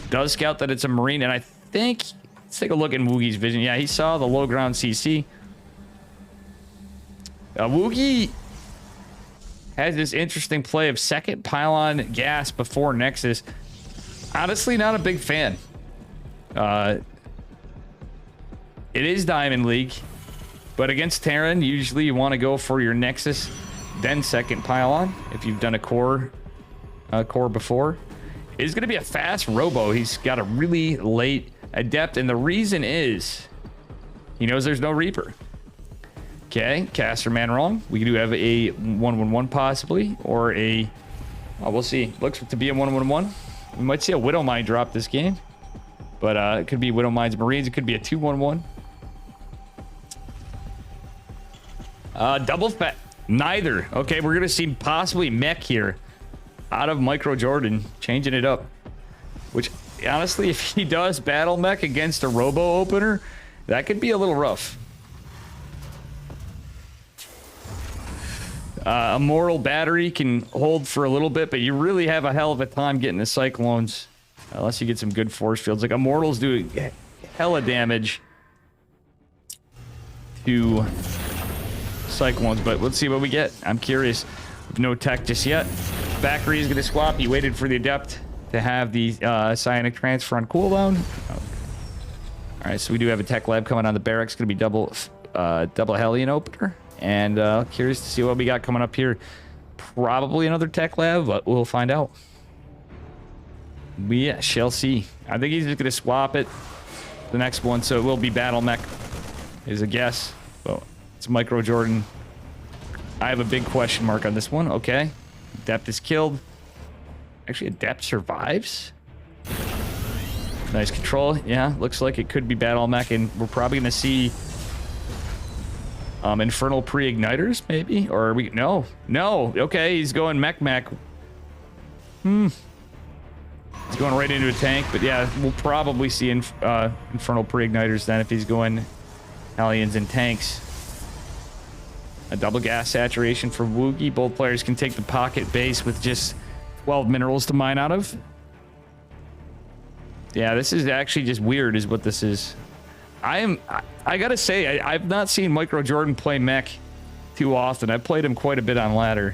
Does scout that it's a Marine, and I think... Let's take a look at Woogie's vision. Yeah, he saw the low ground CC. Woogie has this interesting play of second pylon gas before Nexus. Honestly, not a big fan. It is Diamond League, but against Terran, usually you want to go for your Nexus, then second pylon, if you've done a core before. It's going to be a fast robo. He's got a really late adept, and the reason is he knows there's no Reaper. Okay, caster man wrong. We do have a 1-1-1 possibly, or a... Oh, we'll see. Looks to be a 1-1-1. We might see a Widow Mine drop this game, but it could be Widow Mine's Marines. It could be a 2-1-1. Double fat. Neither. Okay, we're going to see possibly mech here out of Micro Jordan, changing it up. Which, honestly, if he does battle mech against a robo opener, that could be a little rough. Immortal Battery can hold for a little bit, but you really have a hell of a time getting the Cyclones. Unless you get some good force fields. Like, Immortals do hella damage to Cyclones, but let's see what we get. I'm curious. No tech just yet. Valkyrie is going to swap. He waited for the Adept to have the Psionic Transfer on cooldown. Oh. All right, so we do have a tech lab coming on the barracks. Going to be double Hellion opener. And curious to see what we got coming up here. Probably another tech lab, but we'll find out. We shall see. I think he's just going to swap it. The next one, so it will be Battle Mech, is a guess. Well, it's Micro Jordan. I have a big question mark on this one. Okay. Adept is killed. Actually, Adept survives. Nice control. Yeah, looks like it could be Battle Mech, and we're probably going to see Infernal Pre-Igniters, maybe? Or are we... No. No. Okay, he's going Mech. He's going right into a tank, but yeah, we'll probably see Infernal Pre-Igniters then if he's going Hellions and tanks. A double gas saturation for Woogie. Both players can take the pocket base with just 12 minerals to mine out of. Yeah, this is actually just weird is what this is. I gotta say, I've not seen Micro Jordan play mech too often. I've played him quite a bit on ladder.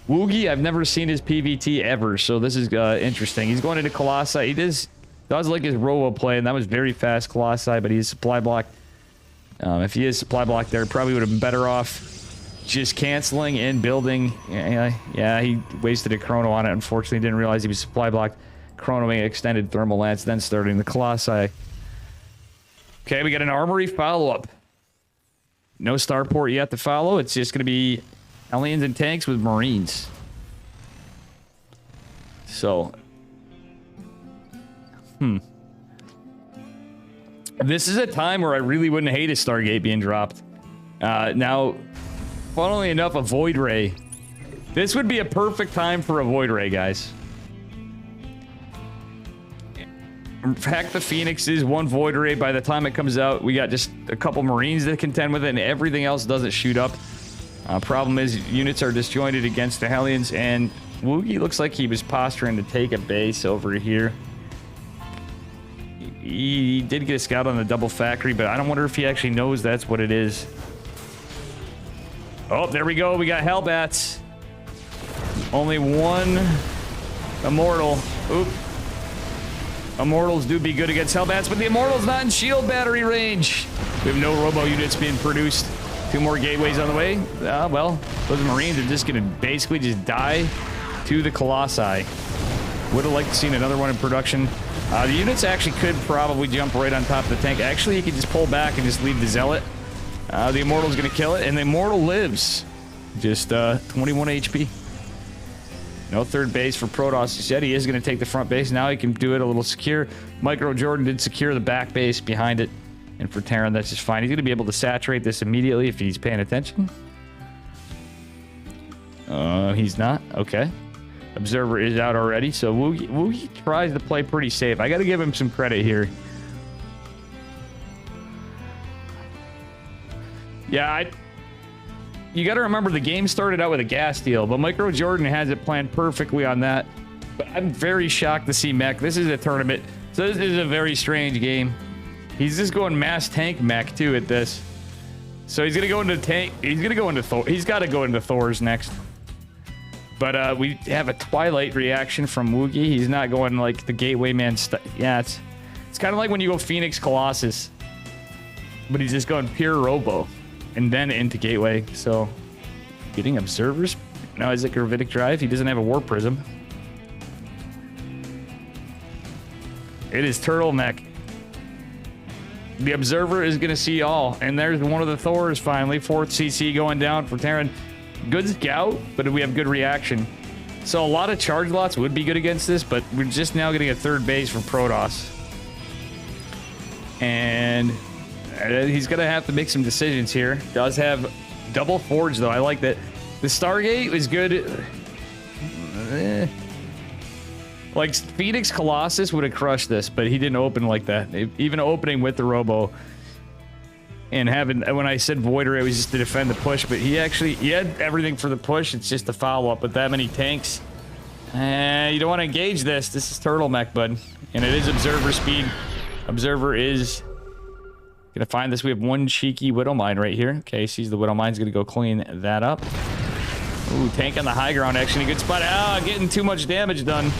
Woogie, I've never seen his PVT ever, so this is interesting. He's going into Colossi. He does like his robo play, and that was very fast Colossi, but he's supply block. If he is supply block there, probably would have been better off just canceling and building. Yeah, he wasted a chrono on it. Unfortunately, didn't realize he was supply blocked. Chronoing extended thermal lance, then starting the Colossi. Okay, we got an armory follow-up. No starport yet to follow. It's just going to be Hellions and tanks with Marines. So. This is a time where I really wouldn't hate a Stargate being dropped. Now, funnily enough, a Void Ray. This would be a perfect time for a Void Ray, guys. Hack the Phoenixes, one Void Ray. By the time it comes out, we got just a couple Marines that contend with it, and everything else doesn't shoot up. Problem is, units are disjointed against the Hellions, and Woogie looks like he was posturing to take a base over here. He did get a scout on the double factory, but I don't wonder if he actually knows that's what it is. Oh, there we go. We got Hellbats. Only one Immortal. Oop. Immortals do be good against Hellbats, but the Immortal's not in shield battery range. We have no robo units being produced. 2 more gateways on the way. Well, those Marines are just going to basically just die to the Colossi. Would have liked to seen another one in production. The units actually could probably jump right on top of the tank. Actually, you can just pull back and just leave the Zealot. The Immortal's going to kill it, and the Immortal lives. Just 21 HP. No third base for Protoss. He said he is going to take the front base. Now he can do it a little secure. Micro Jordan did secure the back base behind it. And for Terran, that's just fine. He's going to be able to saturate this immediately if he's paying attention. He's not. Okay. Observer is out already, so Woogie tries to play pretty safe. I got to give him some credit here. Yeah, you got to remember the game started out with a gas deal, but Micro Jordan has it planned perfectly on that. But I'm very shocked to see mech. This is a tournament, so this is a very strange game. He's just going mass tank mech too at this. So he's gonna go into tank. He's gonna go into Thor. He's got to go into Thor's next. But we have a Twilight reaction from Woogie. He's not going like the Gateway Man stuff. Yeah, it's kind of like when you go Phoenix Colossus, but he's just going pure Robo and then into Gateway. So getting Observers. Now Isaac Gravitic Drive. He doesn't have a War Prism. It is Turtle Mech. The Observer is going to see all. And there's one of the Thors finally. 4th CC going down for Terran. Good scout, but we have good reaction. So a lot of charge lots would be good against this, but we're just now getting a 3rd base from Protoss. And he's going to have to make some decisions here. Does have double forge, though. I like that. The Stargate is good. Like, Phoenix Colossus would have crushed this, but he didn't open like that. Even opening with the Robo. And having, when I said Voider, it was just to defend the push, but he had everything for the push. It's just a follow-up with that many tanks. You don't want to engage this. This is Turtle Mech, bud. And it is Observer speed. Observer is gonna find this. We have one cheeky Widow Mine right here. Okay, sees the Widow Mine's gonna go clean that up. Ooh, tank on the high ground, actually in a good spot. Ah, getting too much damage done.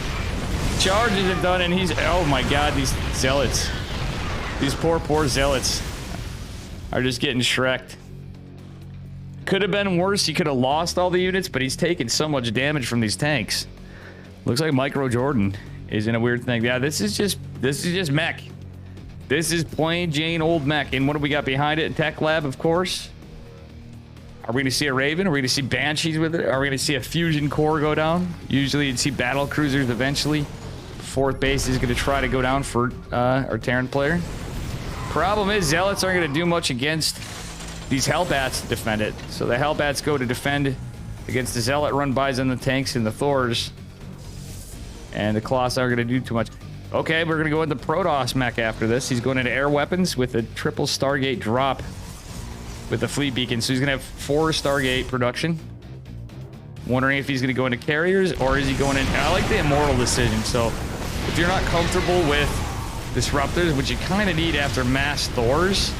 Charges it done, and he's, oh my god, these zealots. These poor zealots are just getting shreked. Could have been worse. He could have lost all the units, but he's taking so much damage from these tanks. Looks like Micro Jordan is in a weird thing. Yeah, this is just mech. This is plain Jane old mech. And what do we got behind it? Tech Lab, of course. Are we going to see a Raven? Are we going to see Banshees with it? Are we going to see a Fusion Core go down? Usually you'd see Battle Cruisers eventually. 4th base is going to try to go down for our Terran player. Problem is, Zealots aren't going to do much against these Hellbats to defend it. So the Hellbats go to defend against the Zealot run-bys on the tanks and the Thors. And the Colossi aren't going to do too much. Okay, we're going to go into Protoss mech after this. He's going into air weapons with a triple Stargate drop with the Fleet Beacon. So he's going to have 4 Stargate production. Wondering if he's going to go into carriers or is he going in... I like the Immortal decision. So if you're not comfortable with Disruptors, which you kind of need after mass Thors,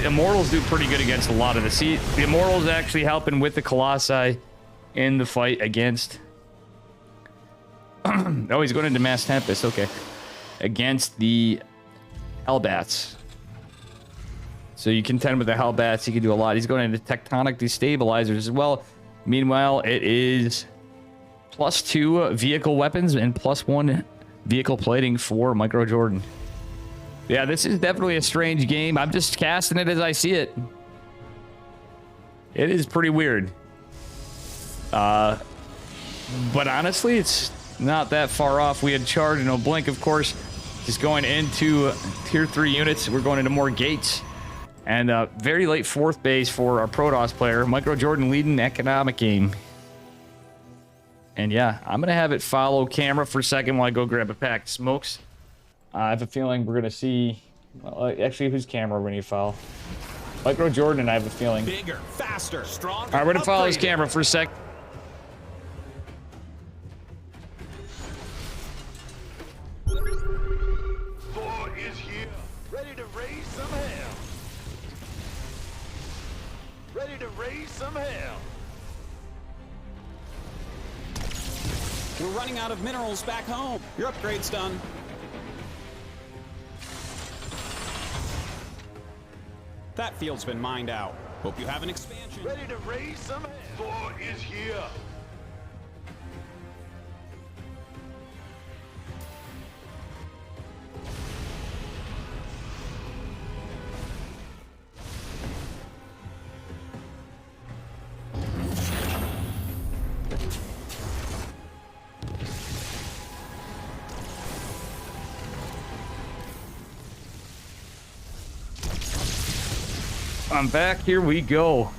Immortals do pretty good against a lot of the... See, the Immortals actually helping with the Colossi in the fight against... oh, he's going into Mass Tempest. Okay. Against the Hellbats. So you contend with the Hellbats, he can do a lot. He's going into Tectonic Destabilizers as well. Meanwhile, it is +2 vehicle weapons and +1 vehicle plating for Micro Jordan. Yeah, this is definitely a strange game. I'm just casting it as I see it. It is pretty weird. But honestly, it's not that far off. We had Charge and No Blink, of course. Just going into tier 3 units. We're going into more gates. And very late 4th base for our Protoss player. Micro Jordan leading economic game. And yeah, I'm going to have it follow camera for a second while I go grab a pack of smokes. I have a feeling we're going to see... Well, actually, whose camera are we going to follow? Micro Jordan, I have a feeling. Bigger, faster, stronger. All right, we're going to follow his camera for a sec. Thor is here, ready to raise some hell. Ready to raise some hell. We're running out of minerals back home. Your upgrade's done. That field's been mined out. Hope you have an expansion. Ready to raise some hell. Thor is here. I'm back. Here we go.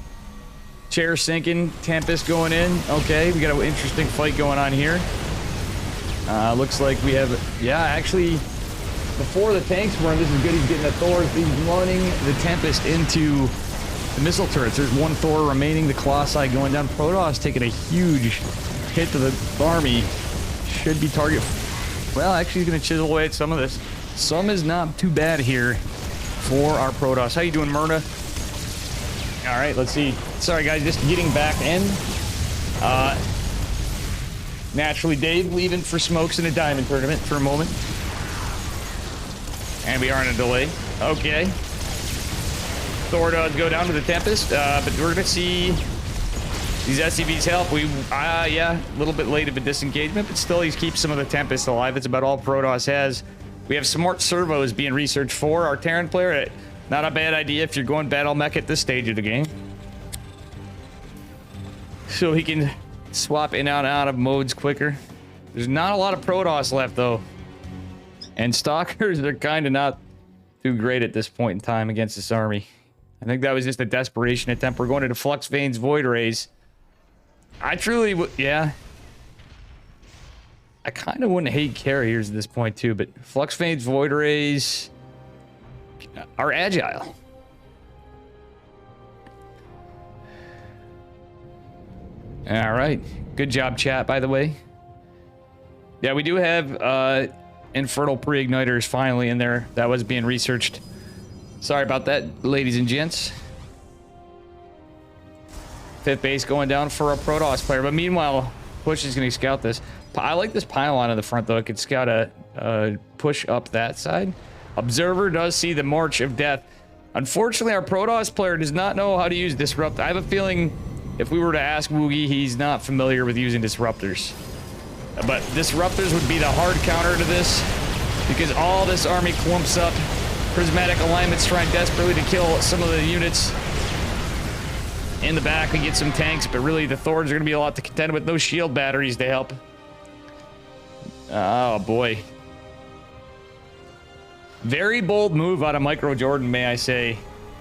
Chair sinking. Tempest going in. Okay, we got an interesting fight going on here. Looks like we have... Yeah, actually, before the tanks run, this is good. He's getting the Thors. He's running the Tempest into the missile turrets. There's one Thor remaining. The Colossi going down. Protoss taking a huge hit to the army. Should be target. Well, actually, he's going to chisel away at some of this. Some is not too bad here for our Protoss. How you doing, Myrna? All right, let's see. Sorry, guys, just getting back in. Naturally, Dave leaving for smokes in a diamond tournament for a moment. And we are in a delay. Okay. Thor does go down to the Tempest, but we're going to see these SCVs help. Yeah, a little bit late of a disengagement, but still he keeps some of the Tempest alive. That's about all Protoss has. We have smart servos being researched for our Terran player. Not a bad idea if you're going battle mech at this stage of the game. So he can swap in and out of modes quicker. There's not a lot of Protoss left, though. And Stalkers are kind of not too great at this point in time against this army. I think that was just a desperation attempt. We're going into Flux Veins Void Rays. I truly would, yeah. I kind of wouldn't hate carriers at this point, too, but Flux Veins Void Rays are agile. All right. Good job, chat, by the way. Yeah, we do have Infernal Pre-Igniters finally in there. That was being researched. Sorry about that, ladies and gents. 5th base going down for a Protoss player. But meanwhile, Push is going to scout this. I like this pylon in the front, though. It could scout a push up that side. Observer does see the March of Death. Unfortunately, our Protoss player does not know how to use Disrupt. I have a feeling if we were to ask Woogie, he's not familiar with using Disruptors. But Disruptors would be the hard counter to this, because all this army clumps up. Prismatic alignments trying desperately to kill some of the units in the back and get some tanks, but really the Thors are going to be a lot to contend with. No shield batteries to help. Oh boy. Very bold move out of Micro Jordan, may I say,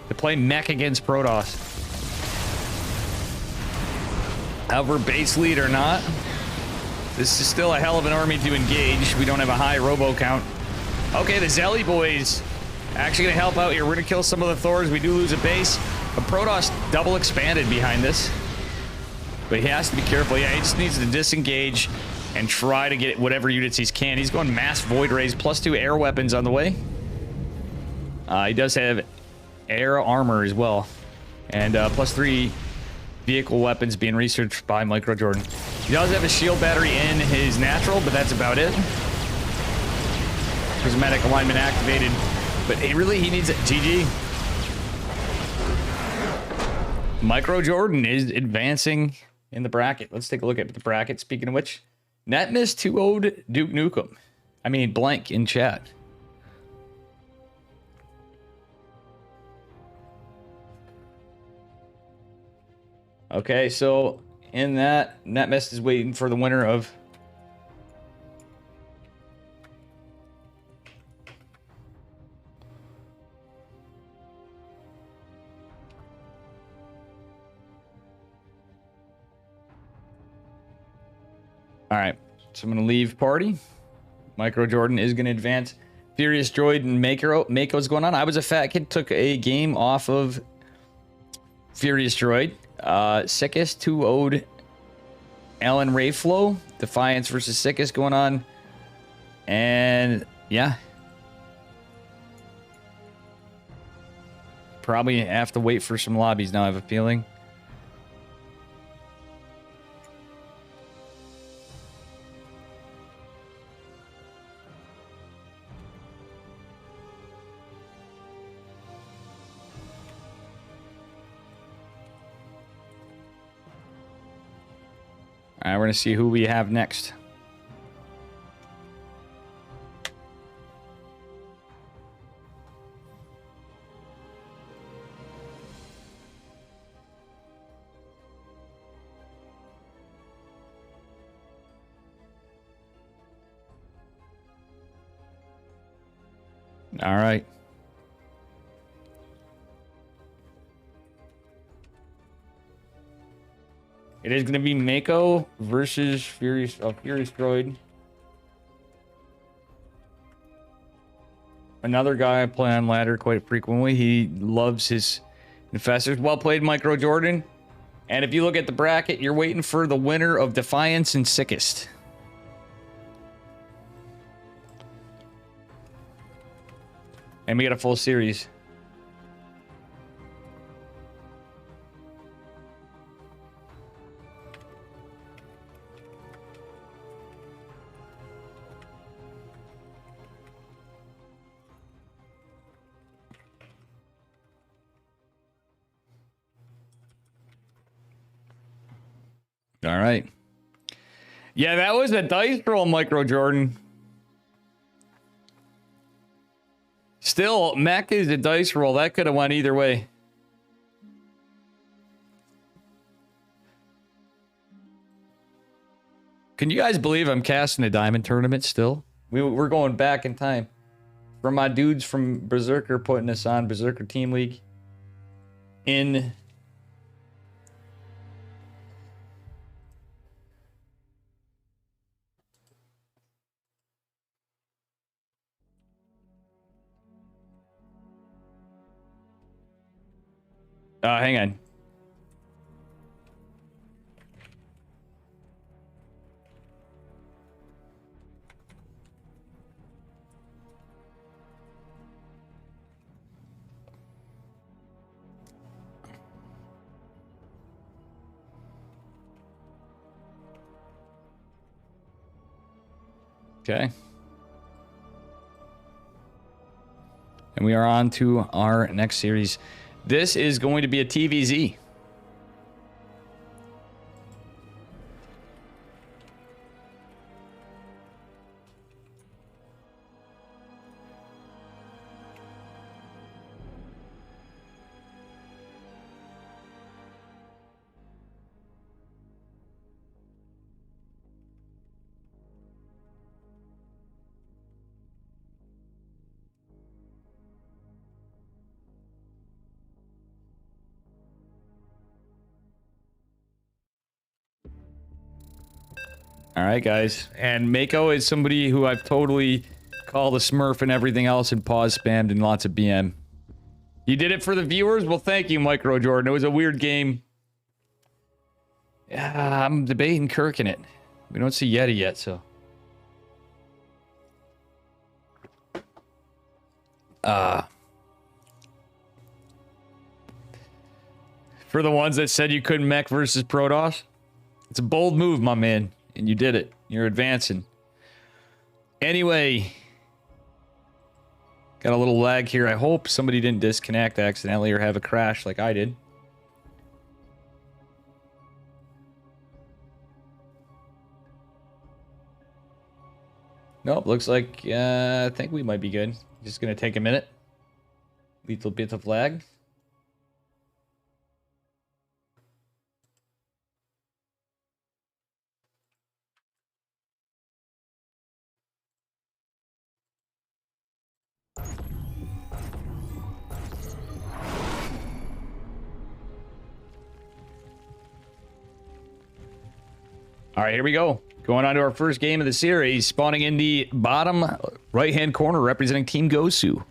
to play mech against Protoss. However, base lead or not, this is still a hell of an army to engage. We don't have a high robo count. Okay, the Zelly boys actually gonna help out here. We're gonna kill some of the Thors. We do lose a base. But Protoss double expanded behind this. But he has to be careful. Yeah, he just needs to disengage and try to get whatever units he can. He's going mass Void Rays, +2 air weapons on the way. He does have air armor as well. And +3 vehicle weapons being researched by Micro Jordan. He does have a shield battery in his natural, but that's about it. Prismatic alignment activated. But he needs it. GG. Micro Jordan is advancing in the bracket. Let's take a look at the bracket. Speaking of which, net miss 2-0'd Duke Nukem. I mean, blank in chat. Okay, so in that, NetMist is waiting for the winner of all right, so I'm going to leave party. Micro Jordan is going to advance. Furious Droid and Mako's going on. I was a fat kid, took a game off of Furious Droid. Sickest 2-0'd Alan Rayflow. Defiance versus Sickest going on. And yeah. Probably have to wait for some lobbies now, I have a feeling. All right, we're going to see who we have next. All right. It is going to be Mako versus Furious Droid. Another guy I play on ladder quite frequently. He loves his infestors. Well played, Micro Jordan. And if you look at the bracket, you're waiting for the winner of Defiance and Sickest. And we got a full series. All right. Yeah, that was a dice roll, Micro Jordan. Still, Mech is a dice roll. That could have went either way. Can you guys believe I'm casting a diamond tournament still? We're going back in time. For my dudes from Berserker putting us on Berserker Team League. In... hang on. Okay. And we are on to our next series. This is going to be a TVZ. All right, guys. And Mako is somebody who I've totally called a smurf and everything else and pause spammed in lots of BM. You did it for the viewers? Well, thank you, Micro Jordan. It was a weird game. Yeah, I'm debating Kirk in it. We don't see Yeti yet, so... For the ones that said you couldn't mech versus Protoss, it's a bold move, my man. And you did it. You're advancing. Anyway. Got a little lag here. I hope somebody didn't disconnect accidentally or have a crash like I did. Nope, looks like I think we might be good. Just gonna take a minute. Little bit of lag. All right, here we go. Going on to our first game of the series. Spawning in the bottom right-hand corner, representing Team Gosu.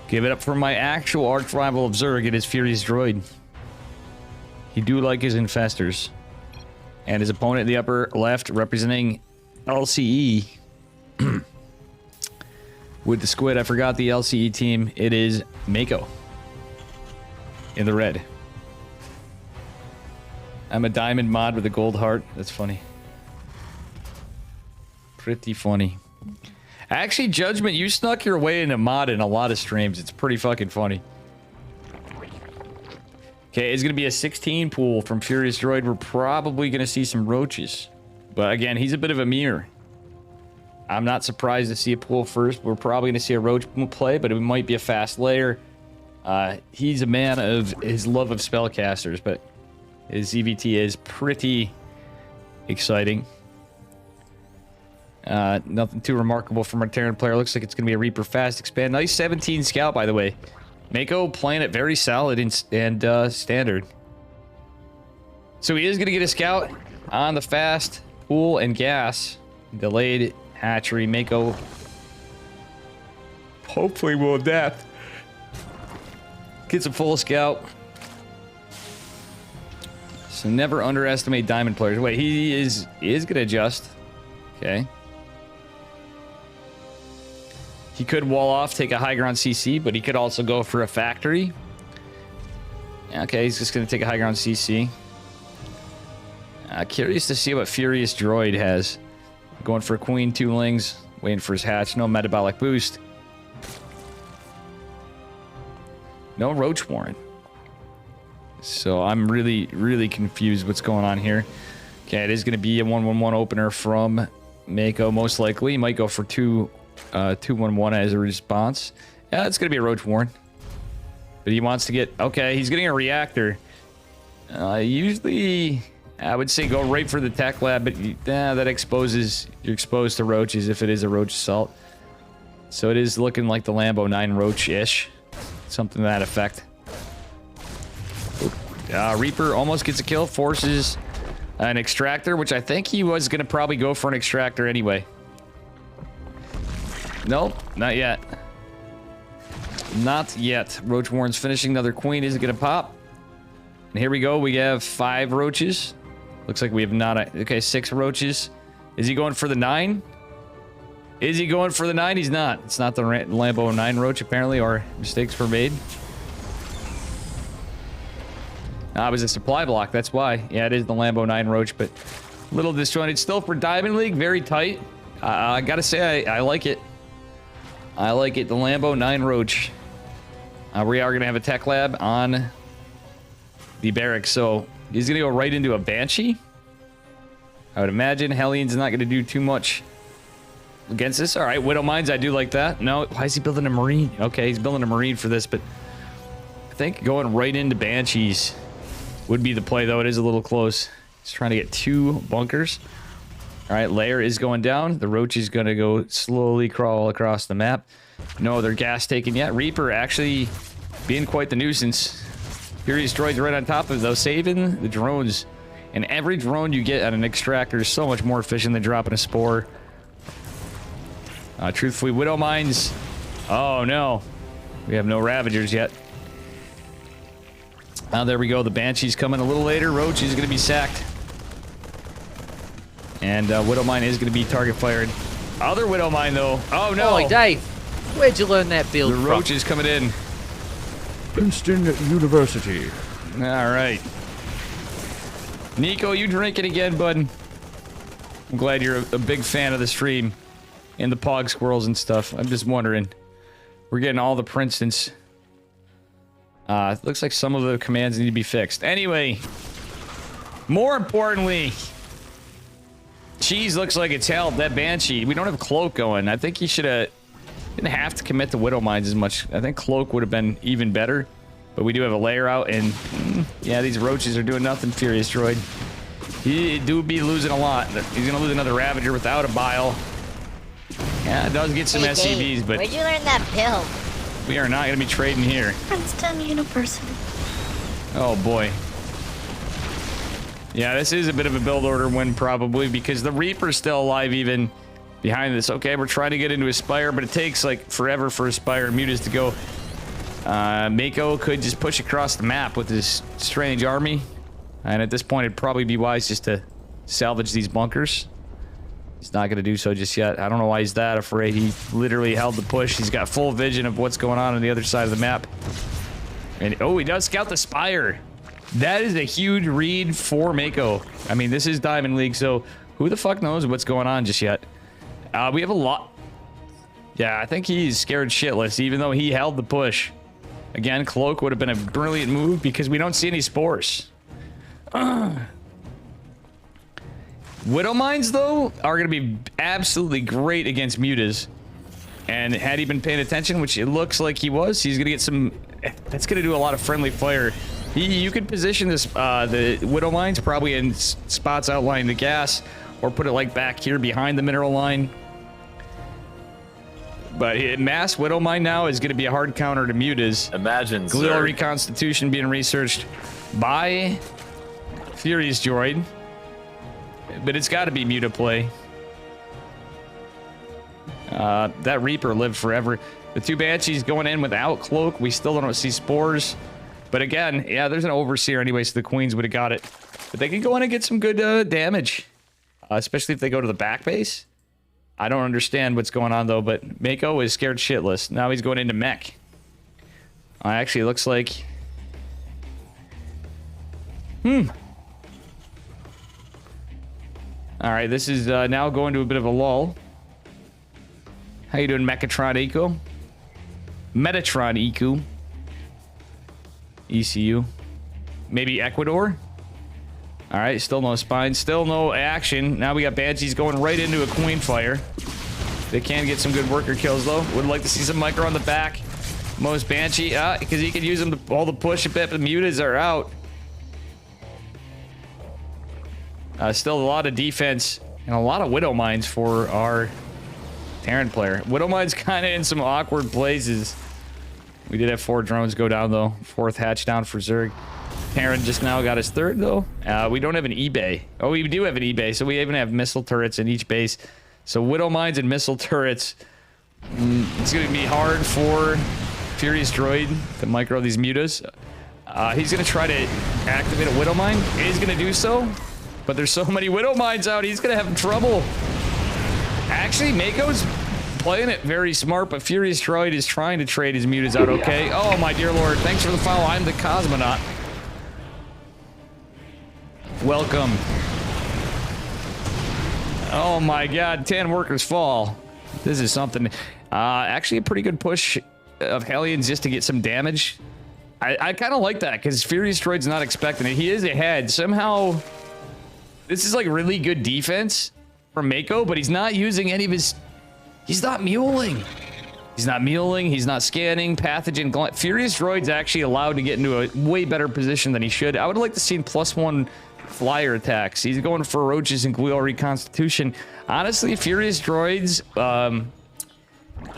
Give it up for my actual arch rival of Zerg. It is Furious Droid. He do like his infestors. And his opponent in the upper left, representing LCE. With the squid, I forgot the LCE team. It is Mako. In the red. I'm a diamond mod with a gold heart. That's funny. Pretty funny. Actually, Judgment, you snuck your way into mod in a lot of streams. It's pretty fucking funny. Okay, it's going to be a 16 pool from Furious Droid. We're probably going to see some roaches. But again, he's a bit of a mirror. I'm not surprised to see a pool first. We're probably going to see a roach play, but it might be a fast layer. He's a man of his love of spellcasters, but his EVT is pretty exciting. Nothing too remarkable from our Terran player. Looks like it's going to be a Reaper fast expand. Nice 17 scout, by the way. Mako playing it very solid and standard. So he is going to get a scout on the fast pool and gas. Delayed hatchery. Mako Hopefully we'll adapt. Gets a full scout. So never underestimate diamond players. Wait, he is gonna adjust. Okay. He could wall off, take a high ground CC, but he could also go for a factory. Okay, he's just gonna take a high ground CC. Curious to see what Furious Droid has. Going for a Queen, 2 Lings, waiting for his hatch. No metabolic boost. No Roach Warren. So I'm really confused what's going on here. Okay, it is going to be a 1-1-1 opener from Mako, most likely. He might go for 2-1-1 as a response. Yeah, it's going to be a Roach Warren. But he wants to get... Okay, he's getting a reactor. Usually, I would say go right for the tech lab, but that exposes... You're exposed to roaches if it is a roach assault. So it is looking like the Lambo 9 roach-ish. Something to that effect. Reaper almost gets a kill, forces an extractor, which I think he was going to probably go for an extractor anyway. Nope, not yet. Not yet. Roach Warren's finishing. Another queen isn't going to pop. And here we go. We have 5 roaches. Looks like we have not... Okay, 6 roaches. Is he going for the 9? Is he going for the 9? He's not. It's not the Lambo 9 roach, apparently, or mistakes were made. It was a supply block, that's why. Yeah, it is the Lambo 9 roach, but a little disjointed. Still for Diamond League, very tight. I gotta say, I like it. I like it, the Lambo 9 roach. We are gonna have a tech lab on the barracks, so he's gonna go right into a Banshee. I would imagine Hellion's not gonna do too much against this. All right, Widow Mines, I do like that. No, why is he building a Marine? Okay, he's building a Marine for this, but I think going right into Banshees would be the play, though. It is a little close. He's trying to get 2 bunkers. All right, Lair is going down. The Roach is going to go slowly crawl across the map. No other gas taken yet. Reaper actually being quite the nuisance. Furious Droid's right on top of it, though, saving the drones. And every drone you get at an extractor is so much more efficient than dropping a spore. Truthfully, Widow Mines. Oh, no. We have no Ravagers yet. There we go. The Banshee's coming a little later. Roach is going to be sacked. And Widow Mine is going to be target fired. Other Widow Mine, though. Oh, no. Oi, Dave. Where'd you learn that build The from? Roach is coming in. Princeton University. All right. Nico, you drinking again, bud? I'm glad you're a big fan of the stream and the Pog Squirrels and stuff. I'm just wondering. We're getting all the Princetons. It looks like some of the commands need to be fixed. Anyway, more importantly, Cheese looks like it's held. That Banshee. We don't have Cloak going. I think he should have... Didn't have to commit to Widow Mines as much. I think Cloak would have been even better. But we do have a layer out, and yeah, these roaches are doing nothing, Furious Droid. He do be losing a lot. He's going to lose another Ravager without a Bile. Yeah, it does get some Hey, SCVs, Dave, but where'd you learn that build? we are not going to be trading here. Princeton University. Oh, boy. Yeah, this is a bit of a build order win, probably, because the Reaper's still alive even behind this. Okay, we're trying to get into Aspire, but it takes, like, forever for Aspire and Mutas to go. Mako could just push across the map with his strange army. And at this point, it'd probably be wise just to salvage these bunkers. He's not going to do so just yet. I don't know why he's that afraid. He literally held the push. He's got full vision of what's going on the other side of the map. And, oh, he does scout the Spire. That is a huge read for Mako. I mean, this is Diamond League, so who the fuck knows what's going on just yet? We have a lot. Yeah, I think he's scared shitless, even though he held the push. Again, Cloak would have been a brilliant move because we don't see any spores. Widow Mines, though, are going to be absolutely great against Mutas. And had he been paying attention, which it looks like he was, he's going to get some... That's going to do a lot of friendly fire. You could position this, the Widow Mines probably in spots outlining the gas, or put it like back here behind the mineral line. But mass Widow Mine now is going to be a hard counter to Mutas. Imagine, Glial sir. Reconstitution being researched by Furious Droid. But it's got to be Muta play. That Reaper lived forever. The 2 Banshees going in without Cloak. We still don't see Spores. But again, yeah, there's an Overseer anyway, so the Queens would have got it. But they can go in and get some good damage. Especially if they go to the back base. I don't understand what's going on, though, but Mako is scared shitless. Now he's going into mech. Actually, it looks like... Alright, this is now going to a bit of a lull. How you doing, Mechatron Eco? Metatron Eco. ECU. Maybe Ecuador? Alright, still no spine. Still no action. Now we got Banshees going right into a Queen Fire. They can get some good worker kills, though. Would like to see some Micro on the back. Most Banshee, because he can use them to all the push a bit, but mutas are out. Still a lot of defense and a lot of Widow Mines for our Terran player. Widow Mines kind of in some awkward places. We did have 4 drones go down, though. 4th hatch down for Zerg. Terran just now got his 3rd, though. We don't have an eBay. Oh, we do have an eBay, so we even have missile turrets in each base. So Widow Mines and missile turrets. It's going to be hard for Furious Droid to micro these mutas. He's going to try to activate a Widow Mine. He's going to do so. But there's so many Widow Mines out, he's going to have trouble. Actually, Mako's playing it very smart, but Furious Droid is trying to trade his mutas out, okay? Oh, my dear lord. Thanks for the follow. I'm the Cosmonaut. Welcome. Oh, my god. 10 workers fall. This is something. Actually, a pretty good push of Hellions just to get some damage. I kind of like that, because Furious Droid's not expecting it. He is ahead. Somehow... This is like really good defense from Mako, but he's not using any of his... He's not muling. He's not muling. He's not scanning. Pathogen. Furious Droid's actually allowed to get into a way better position than he should. I would like to see +1 flyer attacks. He's going for Roaches and Glial Reconstitution. Honestly, Furious Droid's...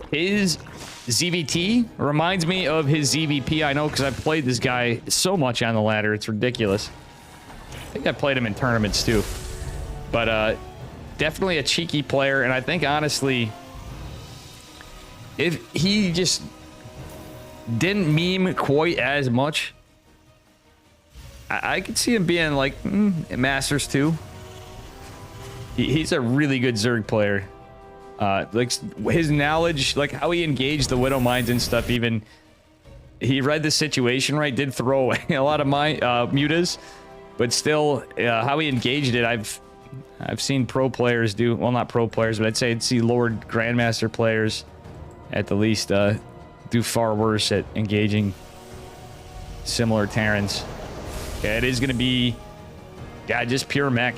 his ZVT reminds me of his ZVP. I know because I played this guy so much on the ladder. It's ridiculous. I think I played him in tournaments too, but definitely a cheeky player. And I think honestly, if he just didn't meme quite as much, I could see him being like Masters 2. He's a really good Zerg player. Like his knowledge, like how he engaged the Widow Mines and stuff. Even he read the situation right, did throw away a lot of my mutas. But still, how he engaged it, I've seen pro players do, well, not pro players, but I'd see Lord Grandmaster players, at the least, do far worse at engaging similar Terrans. Okay, it is going to be, yeah, just pure mech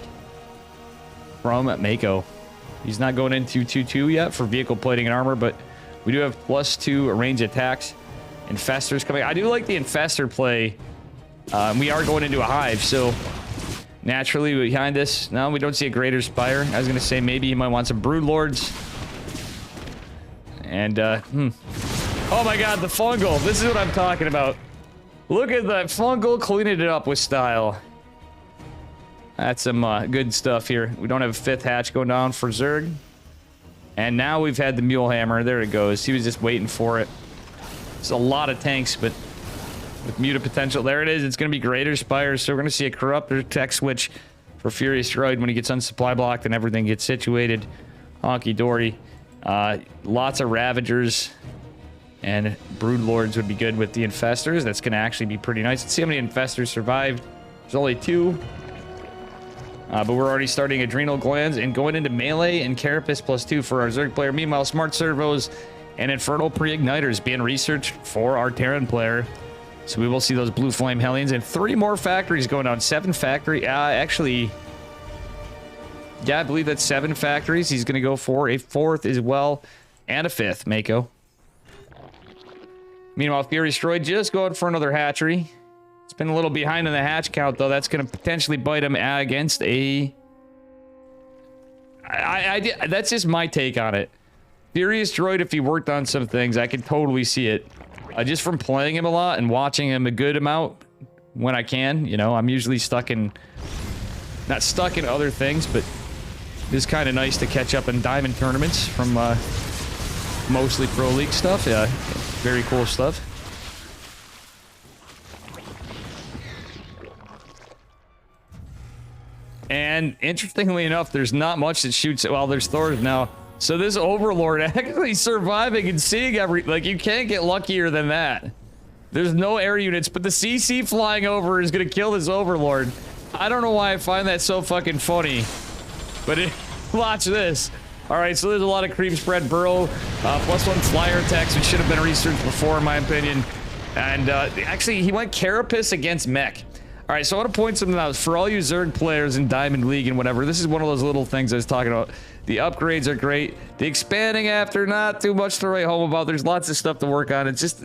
from Mako. He's not going into 2-2 yet for vehicle plating and armor, but we do have +2 range attacks. Infestors coming. I do like the Infestor play. We are going into a hive, so naturally behind this, no, we don't see a Greater Spire. I was going to say maybe you might want some Brood Lords. And, oh my god, the Fungal. This is what I'm talking about. Look at that Fungal cleaning it up with style. That's some good stuff here. We don't have a 5th hatch going down for Zerg. And now we've had the Mule Hammer. There it goes. He was just waiting for it. It's a lot of tanks, but... with muta potential. There it is. It's going to be Greater Spire. So we're going to see a Corruptor tech switch for Furious Droid when he gets unsupply blocked and everything gets situated. Honky dory. Lots of Ravagers and Brood Lords would be good with the Infestors. That's going to actually be pretty nice. Let's see how many Infestors survived. There's only 2. But we're already starting Adrenal Glands and going into Melee and Carapace +2 for our Zerg player. Meanwhile, Smart Servos and Infernal Pre-Igniters being researched for our Terran player. So we will see those Blue Flame Hellions and 3 more factories going down. 7 factory. Actually, yeah, I believe that's 7 factories. He's going to go for a 4th as well and a 5th, Mako. Meanwhile, Furious Droid just going for another hatchery. It's been a little behind in the hatch count, though. That's going to potentially bite him against a... that's just my take on it. Furious Droid, if he worked on some things, I could totally see it. Just from playing him a lot and watching him a good amount when I can. You know, I'm usually stuck in... not stuck in other things, but it's kind of nice to catch up in diamond tournaments from mostly Pro League stuff. Yeah, very cool stuff. And interestingly enough, there's not much that shoots. Well, there's Thors now. So this Overlord actually surviving and seeing like, you can't get luckier than that. There's no air units, but the CC flying over is gonna kill this Overlord. I don't know why I find that so fucking funny, but watch this. All right, so there's a lot of creep spread burrow, +1 flyer attacks, which should have been researched before, in my opinion. And actually, he went Carapace against Mech. All right, so I want to point something out. For all you Zerg players in Diamond League and whatever, this is one of those little things I was talking about. The upgrades are great. The expanding after, not too much to write home about. There's lots of stuff to work on. It's just,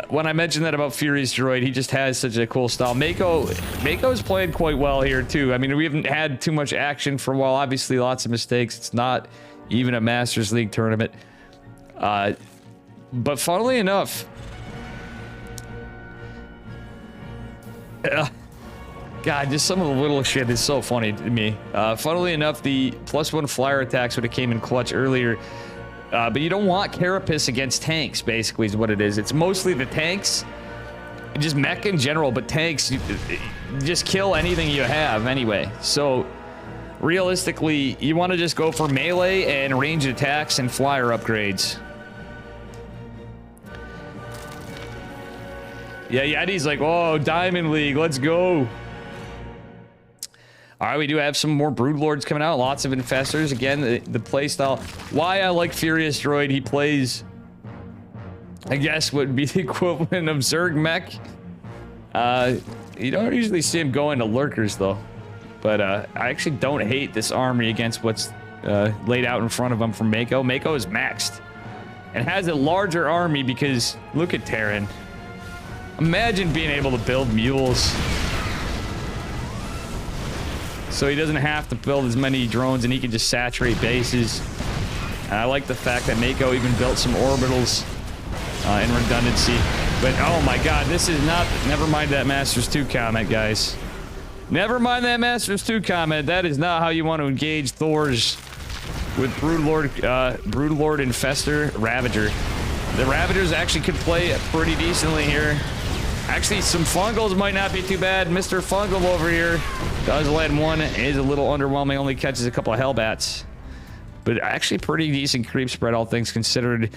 when I mentioned that about Furious Droid, he just has such a cool style. Mako's played quite well here, too. I mean, we haven't had too much action for a while. Obviously, lots of mistakes. It's not even a Masters League tournament. But funnily enough... God, just some of the little shit is so funny to me. Funnily enough, the +1 flyer attacks would have came in clutch earlier. But you don't want Carapace against tanks, basically, is what it is. It's mostly the tanks. Just mech in general, but tanks, you just kill anything you have anyway. So, realistically, you want to just go for melee and ranged attacks and flyer upgrades. Yeah, Yeti's like, oh, Diamond League, let's go. All right, we do have some more Broodlords coming out. Lots of Infestors. Again, the playstyle. Why I like Furious Droid, he plays, I guess, what would be the equivalent of Zerg Mech. You don't usually see him go into Lurkers, though. But I actually don't hate this army against what's laid out in front of him from Mako. Mako is maxed and has a larger army because look at Terran. Imagine being able to build mules. So he doesn't have to build as many drones and he can just saturate bases. And I like the fact that Mako even built some orbitals in redundancy. But oh my god, this is not... Never mind that Masters 2 comment, guys. Never mind that Masters 2 comment. That is not how you want to engage Thors with Broodlord Infestor, Ravager. The Ravagers actually could play pretty decently here. Actually, some Fungals might not be too bad. Mr. Fungal over here does land one. Is a little underwhelming. Only catches a couple of Hellbats. But actually pretty decent creep spread, all things considered.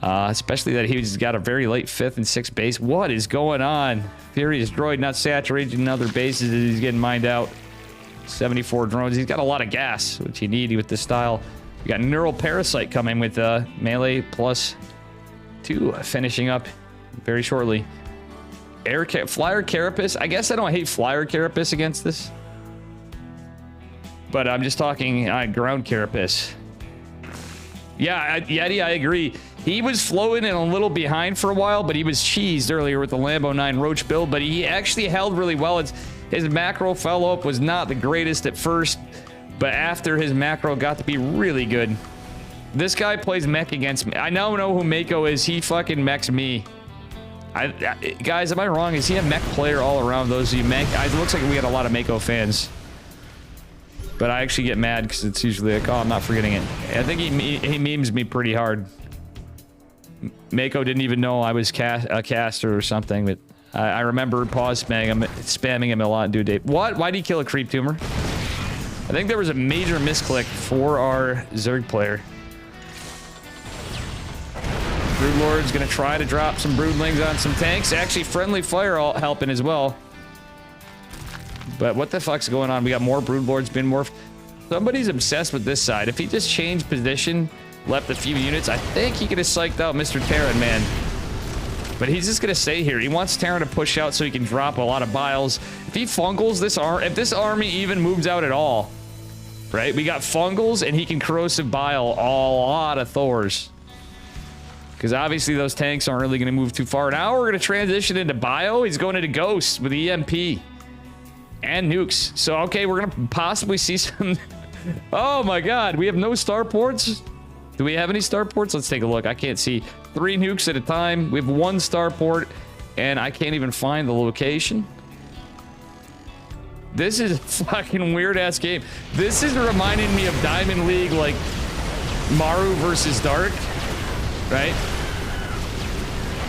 Especially that he's got a very late 5th and 6th base. What is going on? Furious Droid not saturating other bases as he's getting mined out. 74 drones. He's got a lot of gas, which you need with this style. We got Neural Parasite coming with melee +2 finishing up very shortly. Flyer Carapace. I guess I don't hate Flyer Carapace against this. But I'm just talking ground Carapace. Yeah, Yeti, I agree. He was flowing and a little behind for a while, but he was cheesed earlier with the Lambo 9 Roach build, but he actually held really well. His macro follow-up was not the greatest at first, but after his macro got to be really good. This guy plays mech against me. I now know who Mako is. He fucking mechs me. Guys, am I wrong? Is he a mech player all around? Those of you mech? It looks like we got a lot of Mako fans. But I actually get mad because it's usually like, oh, I'm not forgetting it. I think he memes me pretty hard. Mako didn't even know I was a caster or something, but I remember pause spamming him a lot in due date. What? Why did he kill a creep tumor? I think there was a major misclick for our Zerg player. Broodlord's gonna try to drop some broodlings on some tanks. Actually, friendly fire helping as well. But what the fuck's going on? We got more Broodlords being morphed. Somebody's obsessed with this side. If he just changed position, left a few units, I think he could have psyched out Mr. Terran, man. But he's just gonna stay here. He wants Terran to push out so he can drop a lot of biles. If he fungals this if this army even moves out at all, right? We got fungals and he can corrosive bile a lot of Thors. Because obviously those tanks aren't really going to move too far. Now we're going to transition into bio. He's going into Ghosts with EMP. And nukes. So, okay, we're going to possibly see some... Oh my god, we have no starports? Do we have any starports? Let's take a look. I can't see. 3 nukes at a time. We have 1 starport. And I can't even find the location. This is a fucking weird-ass game. This is reminding me of Diamond League, like Maru versus Dark. right?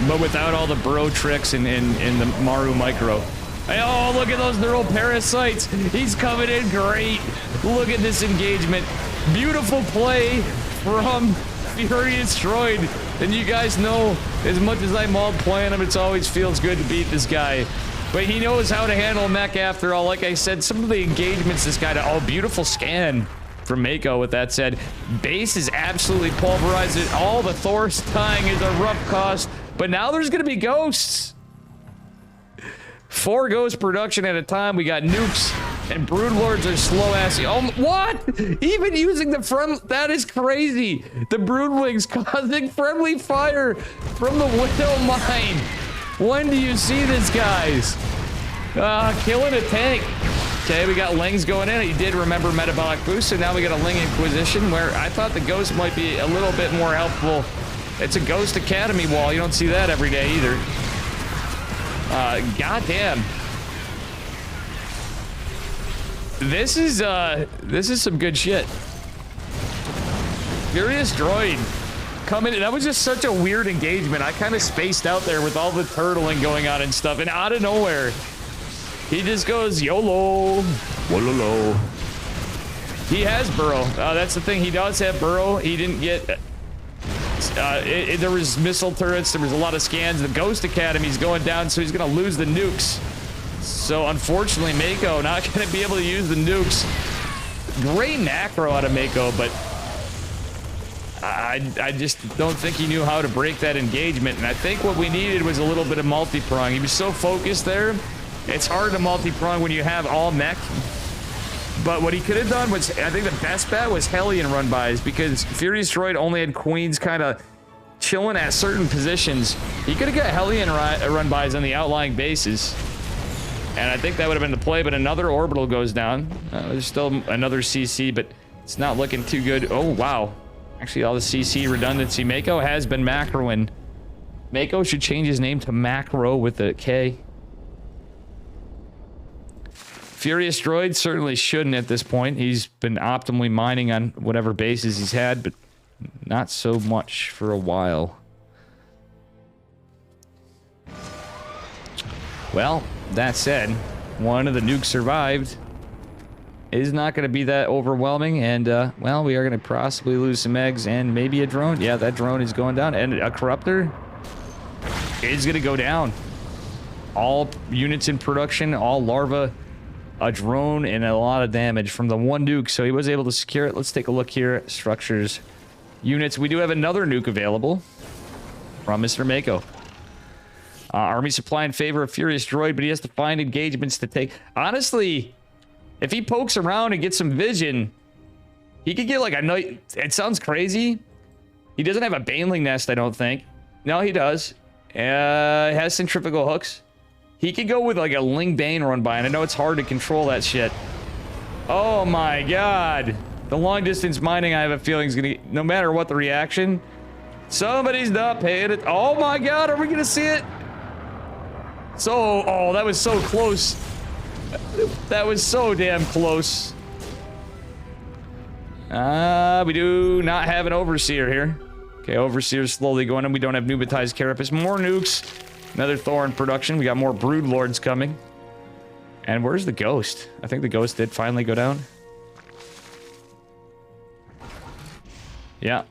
But without all the bro tricks and the Maru micro. Oh, look at those neural parasites. He's coming in great. Look at this engagement. Beautiful play from Furious Droid. And you guys know, as much as I mauled playing him, it always feels good to beat this guy. But he knows how to handle mech after all. Like I said, some of the engagements this guy... Oh, beautiful scan from Mako with that said. Base is absolutely pulverized. All the Thor's tying is a rough cost. But now there's going to be ghosts. 4 ghost production at a time. We got nukes and broodlords are slow ass. Oh, what? Even using the front, that is crazy. The broodlings causing friendly fire from the window mine. When do you see this, guys? Killing a tank. Okay, we got Lings going in. He did remember metabolic boost, so now we got a Ling Inquisition where I thought the ghost might be a little bit more helpful. It's a Ghost Academy wall. You don't see that every day either. Goddamn. This is some good shit. Furious Droid coming in. That was just such a weird engagement. I kind of spaced out there with all the turtling going on and stuff, and out of nowhere, he just goes YOLO. Wololo. He has burrow. That's the thing. He does have burrow. He didn't get... there was missile turrets, there was a lot of scans. The Ghost Academy's going down, so he's gonna lose the nukes. So unfortunately, Mako not gonna be able to use the nukes. Great macro out of Mako, but I just don't think he knew how to break that engagement. And I think what we needed was a little bit of multi-prong. He was so focused there. It's hard to multi-prong when you have all mech. But what he could have done was, I think the best bet was Hellion run-bys, because Furious Droid only had Queens kind of chilling at certain positions. He could have got Hellion run-bys on the outlying bases. And I think that would have been the play, but another orbital goes down. There's still another CC, but it's not looking too good. Oh, wow. Actually, all the CC redundancy. Mako has been macroing. Mako should change his name to Macro with a K. Furious Droid certainly shouldn't at this point. He's been optimally mining on whatever bases he's had, but not so much for a while. Well, that said, one of the nukes survived. Is not going to be that overwhelming, and, well, we are going to possibly lose some eggs and maybe a drone. Yeah, that drone is going down, and a Corruptor is going to go down. All units in production, all larva... A drone and a lot of damage from the one nuke, so he was able to secure it. Let's take a look here at structures, units. We do have another nuke available from Mr. Mako. Army supply in favor of Furious Droid, but he has to find engagements to take. Honestly, if he pokes around and gets some vision, he could get like a night. It sounds crazy. He doesn't have a Baneling nest, I don't think. No, he does. He has centrifugal hooks. He could go with like a Ling Bane run by, and I know it's hard to control that shit. Oh my god. The long distance mining, I have a feeling, is gonna, no matter what the reaction, somebody's not paying it. Oh my god, are we gonna see it? So, oh, that was so close. That was so damn close. We do not have an Overseer here. Okay, Overseer's slowly going, and we don't have Nubatized Carapace. More nukes. Another Thor in production. We got more Brood Lords coming. And where's the Ghost? I think the Ghost did finally go down. Yeah.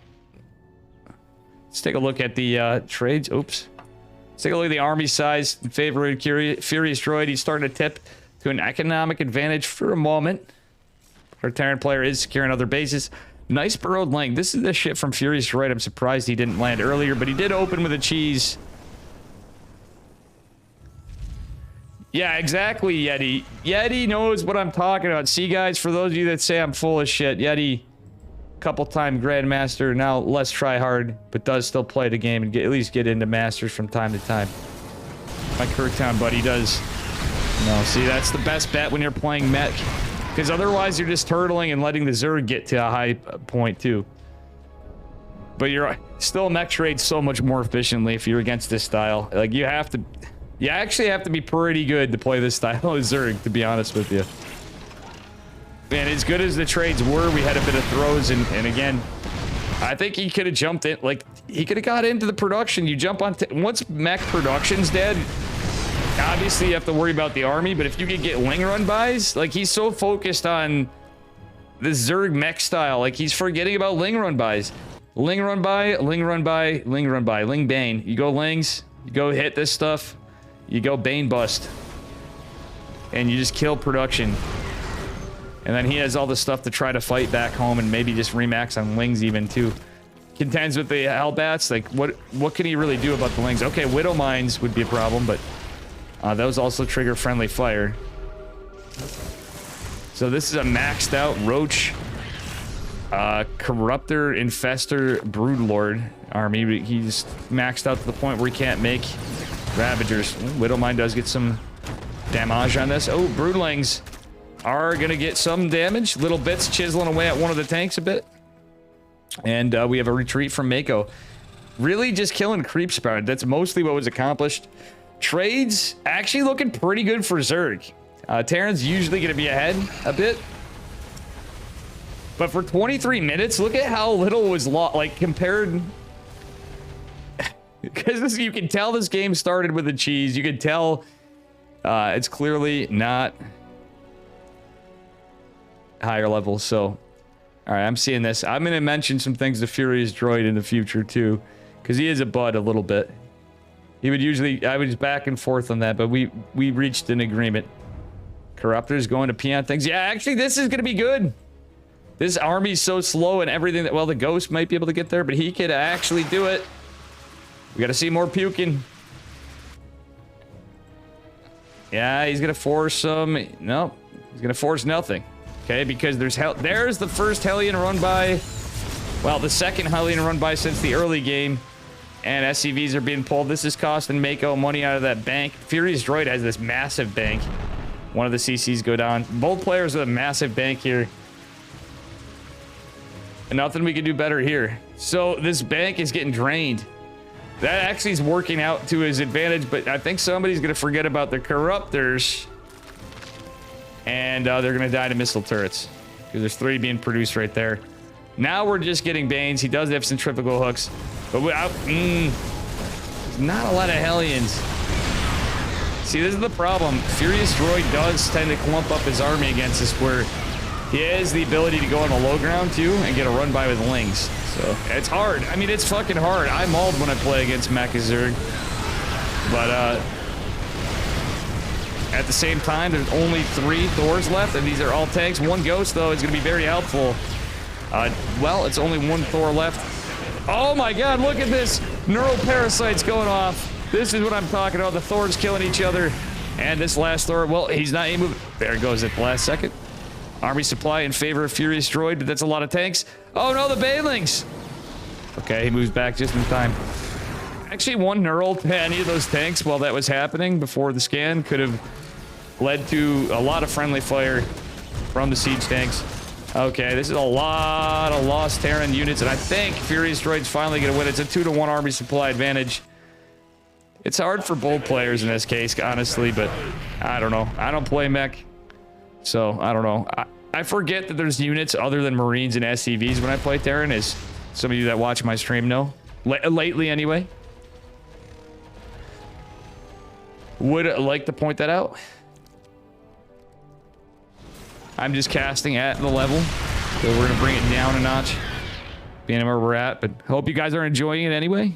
Let's take a look at the trades. Oops. Let's take a look at the army size in favor of Furious Droid. He's starting to tip to an economic advantage for a moment. Our Terran player is securing other bases. Nice burrowed Ling. This is the shit from Furious Droid. I'm surprised he didn't land earlier, but he did open with a cheese. Yeah, exactly, Yeti. Yeti knows what I'm talking about. See, guys, for those of you that say I'm full of shit, Yeti, couple-time Grandmaster, now less try-hard, but does still play the game and at least get into Masters from time to time. My Kirktown buddy does. No, see, that's the best bet when you're playing mech, because otherwise you're just turtling and letting the Zerg get to a high point, too. But you're still mech trade so much more efficiently if you're against this style. Like, you have to... You actually have to be pretty good to play this style of Zerg, to be honest with you. Man, as good as the trades were, we had a bit of throws, and again, I think he could have jumped in. Like, he could have got into the production. You jump on... Once mech production's dead, obviously you have to worry about the army, but if you could get Ling run bys, like, he's so focused on the Zerg mech style, like, he's forgetting about Ling run bys. Ling run by, Ling run by, Ling run by, Ling Bane. You go Lings, you go hit this stuff, you go Bane bust. And you just kill production. And then he has all the stuff to try to fight back home and maybe just remax on Lings even too. Contends with the Hellbats. Like, what can he really do about the Lings? Okay, Widow Mines would be a problem, but those also trigger friendly fire. So this is a maxed out Roach, Corruptor, Infestor, Broodlord army. He's maxed out to the point where he can't make Ravagers. Widow Mine does get some damage on this. Oh, Broodlings are gonna get some damage. Little bits chiseling away at one of the tanks a bit. And we have a retreat from Mako. Really just killing creep sprout. That's mostly what was accomplished. Trades actually looking pretty good for Zerg. Terran's usually gonna be ahead a bit. But for 23 minutes, look at how little was lost, like, compared... Because you can tell this game started with a cheese. You can tell it's clearly not higher level. So, all right, I'm seeing this. I'm going to mention some things to Furious Droid in the future, too. Because he is a bud a little bit. He would usually... I was back and forth on that, but we reached an agreement. Corruptors going to peon things. Yeah, actually, this is going to be good. This army's so slow and everything that... Well, the Ghost might be able to get there, but he could actually do it. We got to see more puking. Yeah, he's going to force some... No, he's going to force nothing. Okay, because there's the first Hellion run by... Well, the second Hellion run by since the early game. And SCVs are being pulled. This is costing Mako money out of that bank. Furious Droid has this massive bank. One of the CCs go down. Both players with a massive bank here. And nothing we can do better here. So this bank is getting drained. That actually is working out to his advantage, but I think somebody's going to forget about the Corruptors. And they're going to die to missile turrets. Because there's 3 being produced right there. Now we're just getting Banes. He does have centrifugal hooks. But not a lot of Hellions. See, this is the problem. Furious Droid does tend to clump up his army against us, where he has the ability to go on the low ground, too, and get a run by with Lings. So, it's hard. I mean, it's fucking hard. I mauled when I play against Mecha Zerg. But, at the same time, there's only 3 Thors left, and these are all tanks. 1 Ghost, though, is going to be very helpful. Well, it's only 1 Thor left. Oh my god, look at this! Neural parasites going off. This is what I'm talking about. The Thors killing each other. And this last Thor, well, he's not moving. There it goes at the last second. Army supply in favor of Furious Droid, but that's a lot of tanks. Oh no, the Banelings! Okay, he moves back just in time. Actually, 1 neural to any of those tanks while that was happening before the scan could have led to a lot of friendly fire from the siege tanks. Okay, this is a lot of lost Terran units, and I think Furious Droid's finally going to win. It's a 2-to-1 army supply advantage. It's hard for both players in this case, honestly, but I don't know. I don't play mech, so I don't know. I forget that there's units other than Marines and SCVs when I play Terran, as some of you that watch my stream know. Lately, anyway. Would like to point that out. I'm just casting at the level, so we're gonna bring it down a notch, being where we're at. But hope you guys are enjoying it anyway.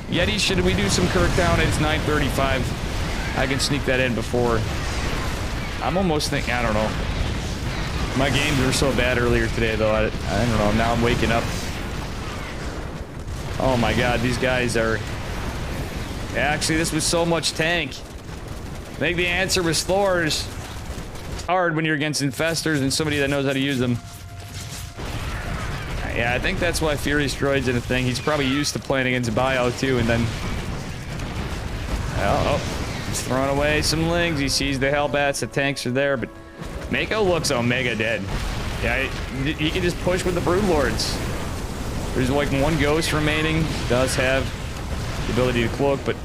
Yeti, should we do some Kirktown? It's 9:35. I can sneak that in before. I'm almost thinking, I don't know. My games were so bad earlier today, though. I don't know. Now I'm waking up. Oh my god, these guys are... Actually, this was so much tank. I think the answer was Thors. It's hard when you're against infestors and somebody that knows how to use them. Yeah, I think that's why Furious Droid's in a thing. He's probably used to playing against Bio too, and then... Oh, he's throwing away some Lings. He sees the Hellbats, the tanks are there, but Mako looks Omega dead. Yeah, he can just push with the Broodlords. There's like 1 Ghost remaining. Does have the ability to cloak, but...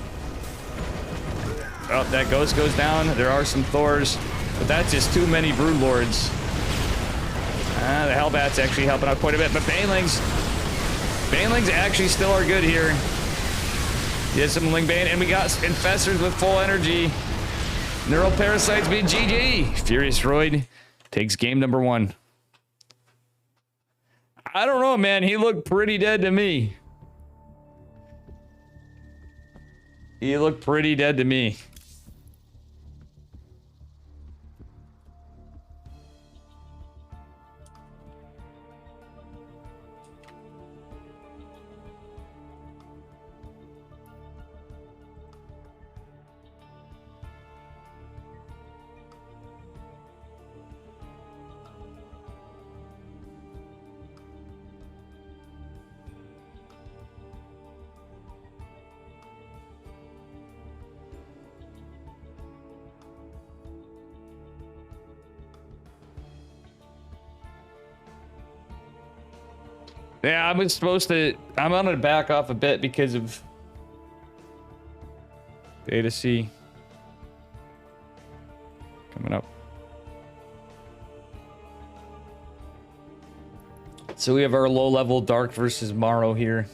Oh, that Ghost goes down. There are some Thors, but that's just too many Broodlords. The Hellbat's actually helping out quite a bit, but Banelings Banelings actually still are good here. Yes, some Ling Bane, and we got Infestors with full energy. Neural Parasites beat GG. Furious Droid takes game number 1. I don't know, man. He looked pretty dead to me. He looked pretty dead to me. Yeah, I'm gonna back off a bit because of Data C coming up. So we have our low level Dark versus Morrow here.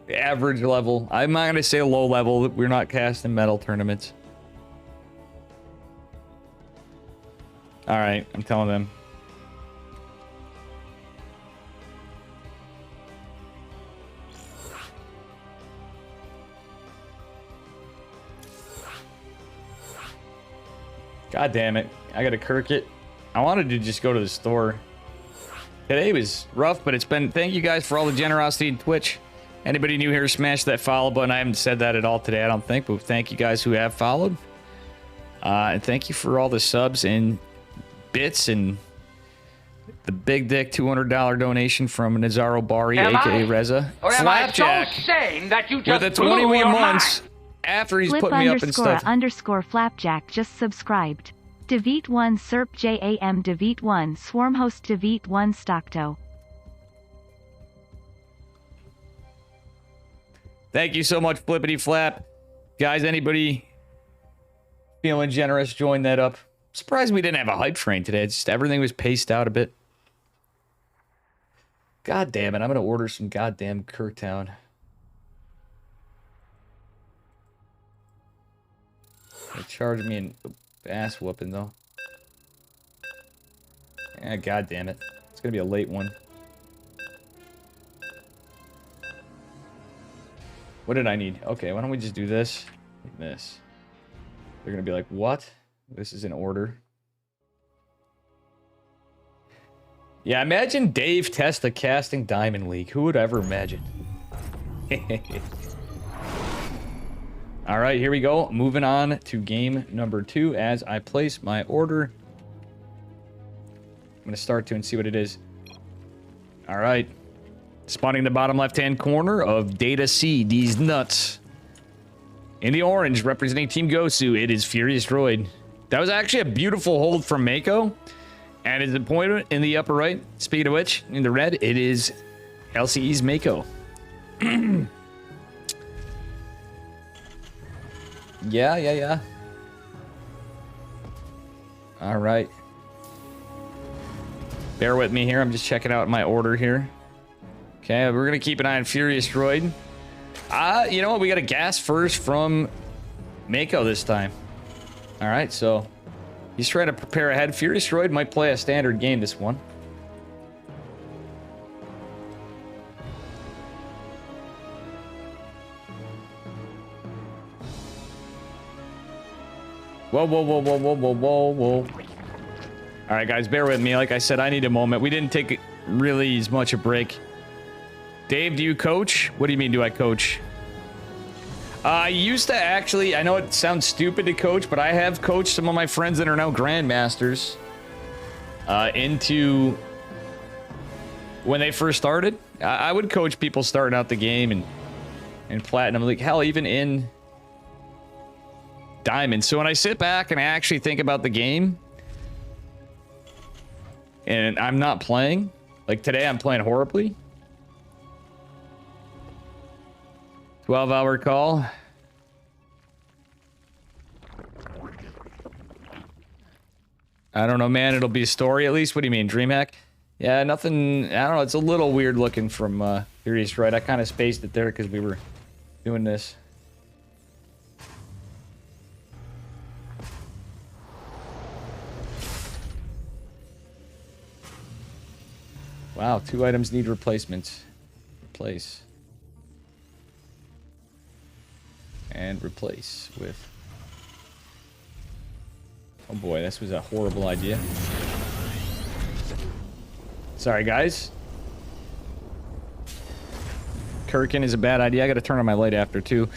The average level. I'm not gonna say low level. We're not casting metal tournaments. All right, I'm telling them. God damn it. I gotta kirk it. I wanted to just go to the store. Today was rough, but it's been... Thank you guys for all the generosity in Twitch. Anybody new here, smash that follow button. I haven't said that at all today, I don't think, but thank you guys who have followed. And thank you for all the subs and bits and the big dick $200 donation from Nazaro Bari, aka Reza. Or am Flapjack, I so sane that you just with the blew 21 your months mind? after he's Flip put me up and stuff. underscore Flapjack just subscribed. Devit 1 Serp JAM Devit 1 Swarm Host Devit 1 Stockto. Thank you so much, Flippity Flap. Guys, anybody feeling generous, join that up. Surprised we didn't have a hype train today. It's just everything was paced out a bit. God damn it. I'm going to order some goddamn Kirktown. They charged me an ass whooping, though. Yeah, god damn it. It's going to be a late one. What did I need? Okay, why don't we just do this? This. They're going to be like, what? This is in order. Yeah, imagine Dave Testa casting Diamond League. Who would ever imagine? All right, here we go. Moving on to game number 2 as I place my order. I'm going to start to and see what it is. All right. Spawning the bottom left-hand corner of Data C, these nuts. In the orange, representing Team Gosu, it is Furious Droid. That was actually a beautiful hold from Mako. And his opponent in the upper right, speaking of which, in the red, it is LCE's Mako. Yeah. All right. Bear with me here. I'm just checking out my order here. Okay, we're going to keep an eye on Furious Droid. You know what? We got a gas first from Mako this time. All right, so he's trying to prepare ahead. Furious Droid might play a standard game this one. Whoa. All right, guys, bear with me. Like I said, I need a moment. We didn't take really as much a break. Dave, do you coach? What do you mean, do I coach? I used to actually, I know it sounds stupid to coach, but I have coached some of my friends that are now grandmasters into when they first started. I would coach people starting out the game and platinum, like hell, even in diamond. So when I sit back and I actually think about the game and I'm not playing, like today I'm playing horribly. 12-hour call. I don't know, man. It'll be a story at least. What do you mean, DreamHack? Yeah, nothing. I don't know. It's a little weird looking from Furious Droid. I kind of spaced it there because we were doing this. Wow, 2 items need replacements. Replace. And replace with... Oh boy, this was a horrible idea. Sorry, guys. Kirkin is a bad idea. I gotta turn on my light after, too.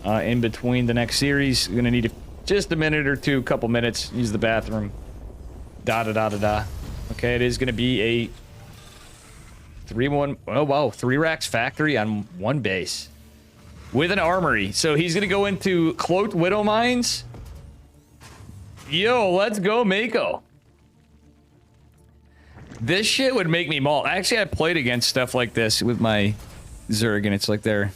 In between the next series. Gonna need just a minute or two, couple minutes. Use the bathroom. Da-da-da-da-da. Okay, it is gonna be a... 3-1... Oh, wow. 3 racks factory on 1 base. With an armory. So he's gonna go into Cloaked Widow Mines. Yo, let's go, Mako. This shit would make me maul. Actually, I played against stuff like this with my Zerg, and it's like there.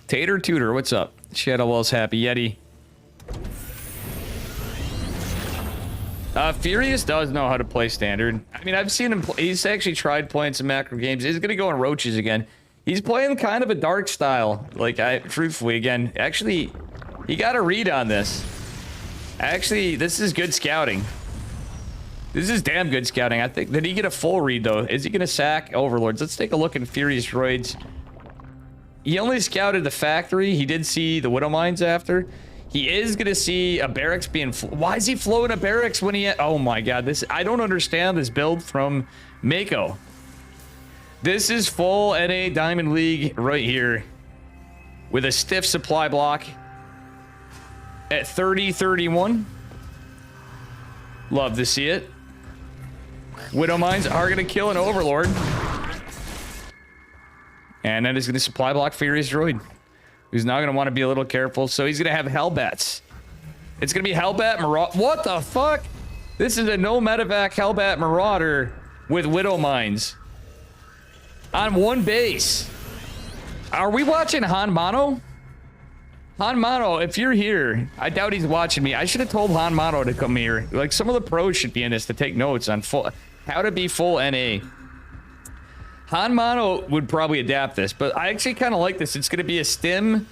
Tater Tutor, what's up? Shadowwell's happy. Yeti. Furious does know how to play standard. I mean, I've seen him play. He's actually tried playing some macro games. He's gonna go in Roaches again. He's playing kind of a dark style. Like, truthfully, again, actually, he got a read on this. Actually, this is good scouting. This is damn good scouting. I think, did he get a full read, though? Is he gonna sack Overlords? Let's take a look at Furious Droids. He only scouted the factory. He did see the Widow Mines after. He is gonna see a barracks being... Why is he flowing a barracks when he... Oh my god, this... I don't understand this build from Mako. This is full NA Diamond League right here. With a stiff supply block. At 30-31. Love to see it. Widow Mines are gonna kill an Overlord. And that is gonna supply block Furious Droid. Who's now gonna want to be a little careful. So he's gonna have Hellbats. It's gonna be Hellbat Marauder. What the fuck? This is a no medevac Hellbat Marauder with Widow Mines. On 1 base. Are we watching Han Mano? Han Mano, if you're here, I doubt he's watching me. I should have told Han Mano to come here. Like, some of the pros should be in this to take notes on how to be full NA. Han Mano would probably adapt this, but I actually kind of like this. It's going to be a stim.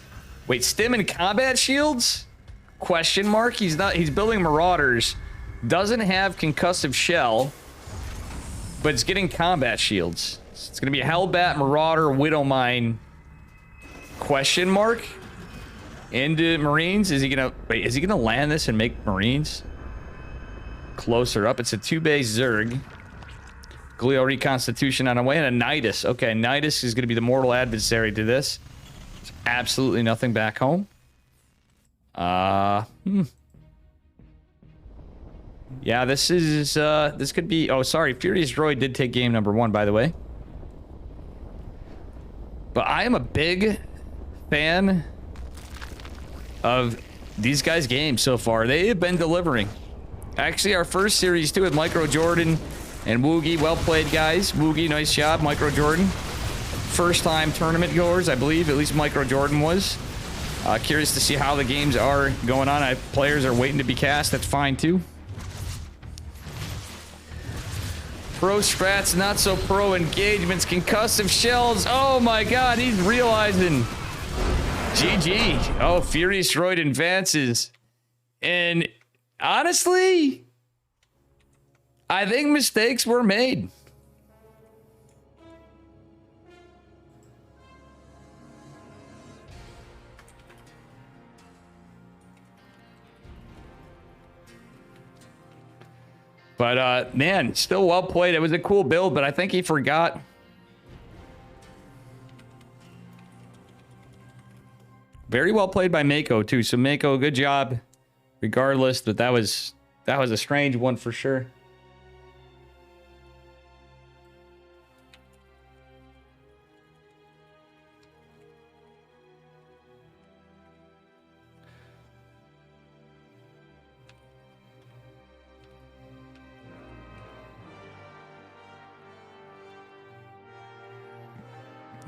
Wait, stim and combat shields? Question mark. He's building Marauders. Doesn't have concussive shell, but it's getting combat shields. So it's going to be a Hellbat Marauder Widow Mine. Question mark. Into Marines. Is he going to... Wait, is he going to land this and make Marines? Closer up. It's a 2-base Zerg. Glio Reconstitution on the way, and a Nidus. Okay, Nidus is going to be the mortal adversary to this. There's absolutely nothing back home. Yeah, this is, this could be... Oh, sorry, Furious Droid did take game number 1, by the way. But I am a big fan of these guys' games so far. They have been delivering. Actually, our first series, too, with Micro Jordan... And Woogie, well played, guys. Woogie, nice job. Micro Jordan. First time tournament goers, I believe. At least Micro Jordan was. Curious to see how the games are going on. Players are waiting to be cast. That's fine, too. Pro strats, not so pro engagements. Concussive shells. Oh, my God. He's realizing. GG. Oh, Furious Droid advances. And honestly... I think mistakes were made. But, man, still well played. It was a cool build, but I think he forgot. Very well played by Mako, too. So, Mako, good job. Regardless, but that was a strange one for sure.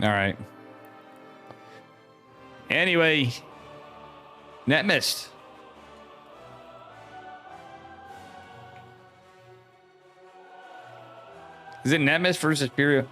All right. Anyway, net missed. Is it Nemesis versus Furio?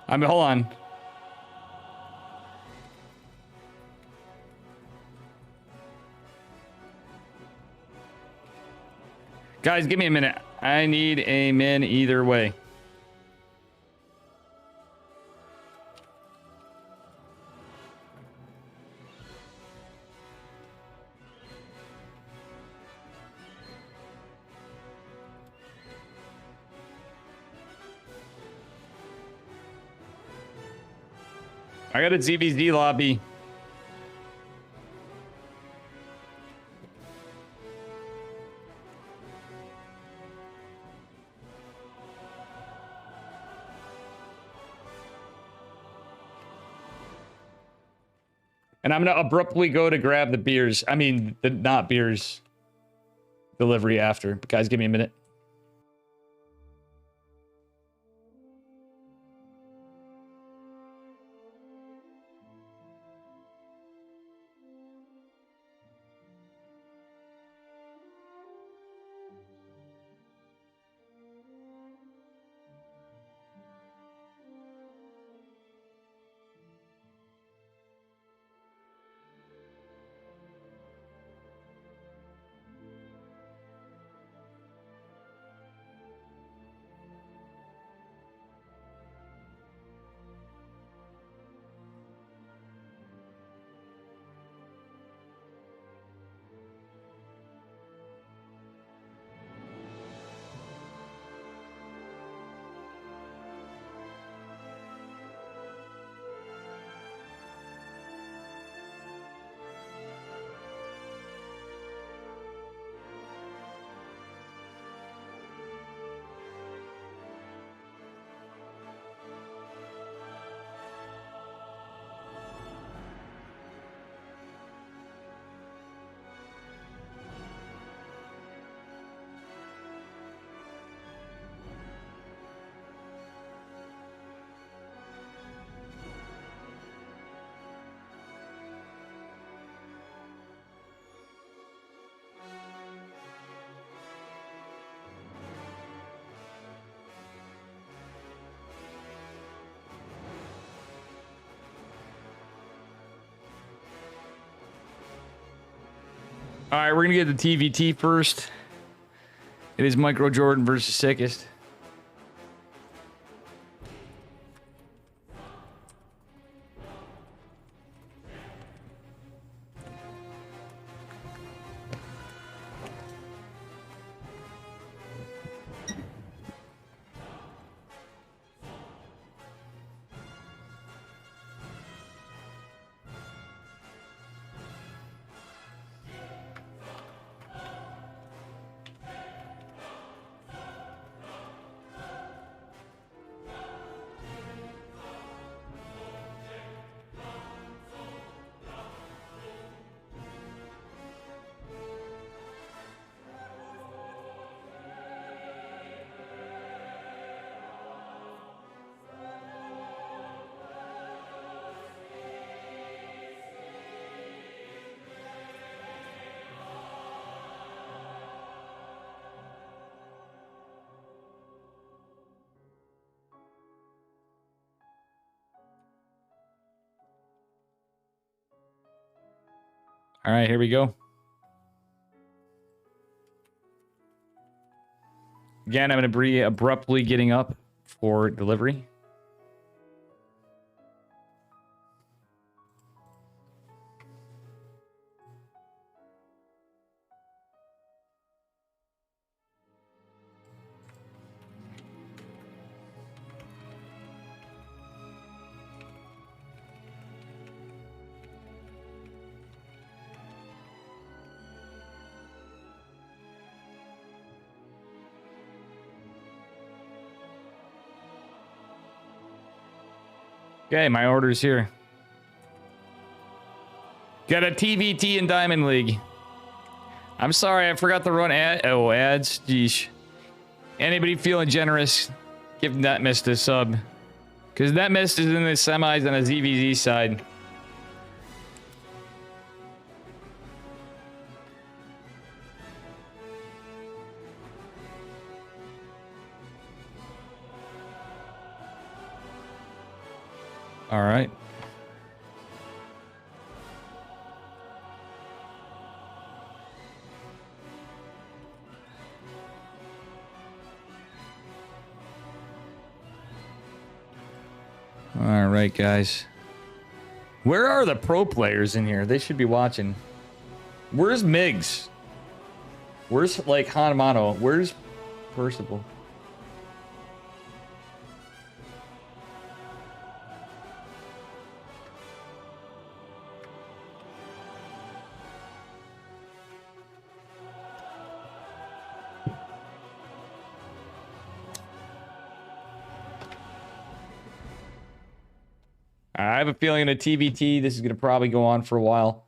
I mean, hold on. Guys, give me a minute. I need a min either way. I got a ZVZ lobby. And I'm going to abruptly go to grab the beers. I mean, the not beers delivery after. But guys, give me a minute. All right, we're going to get the TVT first. It is Micro Jordan versus Sickest. All right, here we go. Again, I'm going to be abruptly getting up for delivery. Okay, my order's here. Got a TVT in Diamond League. I'm sorry, I forgot to run ads. Geesh. Anybody feeling generous, give NetMist a sub. Because NetMist is in the semis on a ZVZ side. All right. All right, guys. Where are the pro players in here? They should be watching. Where's Migs? Where's, like, Hanamano? Where's Percival? I have a feeling in a TBT, this is going to probably go on for a while.